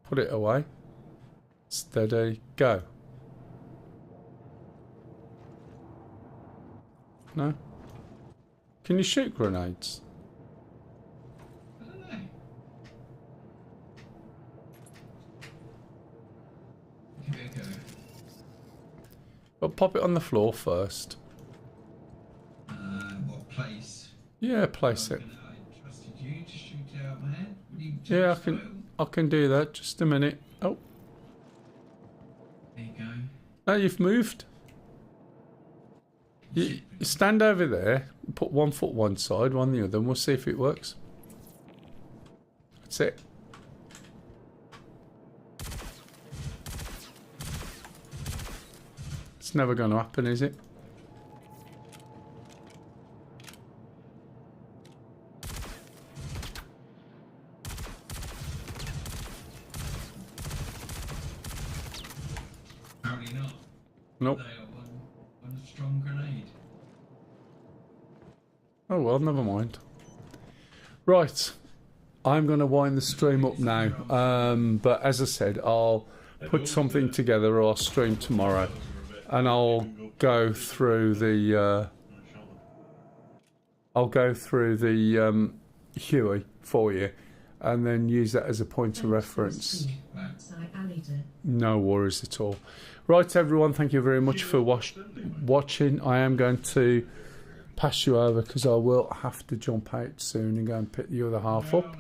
put it away. Steady, go. No? Can you shoot grenades? But pop it on the floor first. What place? Yeah, place it. I trusted you to shoot it out my head. Yeah, I can do that. Just a minute. Oh. There you go. No, you've moved. You stand over there, put one foot one side, one the other, and we'll see if it works. That's it. It's never going to happen, is it? Apparently not. Nope. They are one strong grenade. Oh well, never mind. Right. I'm going to wind the stream up now. But as I said, I'll put something together, or I'll stream tomorrow. And I'll go through the Huey for you, and then use that as a point of reference. No worries at all. Right, everyone, thank you very much for watching. I am going to pass you over because I will have to jump out soon and go and pick the other half up.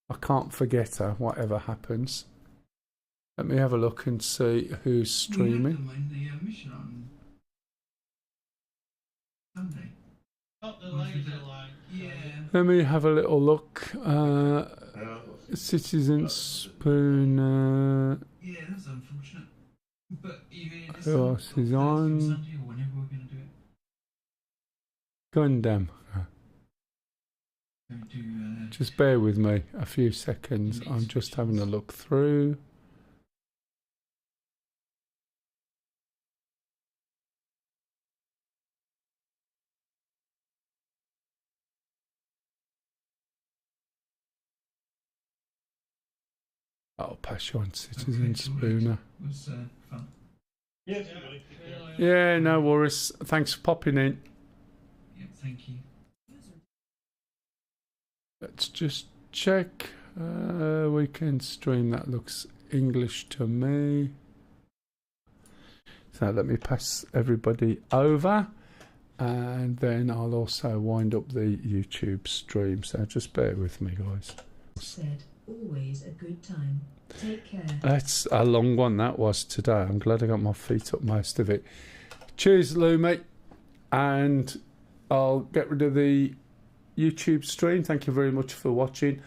I can't forget her, whatever happens. Let me have a look and see who's streaming. We had them in the mission on Sunday. Not the laser light. Yeah. Let me have a little look. Citizen Spooner. Yeah, that's unfortunate. But even Who else is on? Sunday or whenever we're going to do it. Gundam. Just bear with me a few seconds. I'm just having a look through. I'll pass you on, Citizen Spooner. It was fun. Yeah, no worries. Thanks for popping in. Yeah, thank you. Let's just check. Weekend stream, that looks English to me. So let me pass everybody over. And then I'll also wind up the YouTube stream. So just bear with me, guys. Said. Always a good time. Take care. That's a long one that was today. I'm glad I got my feet up most of it. Cheers, Lou, mate. And I'll get rid of the YouTube stream. Thank you very much for watching.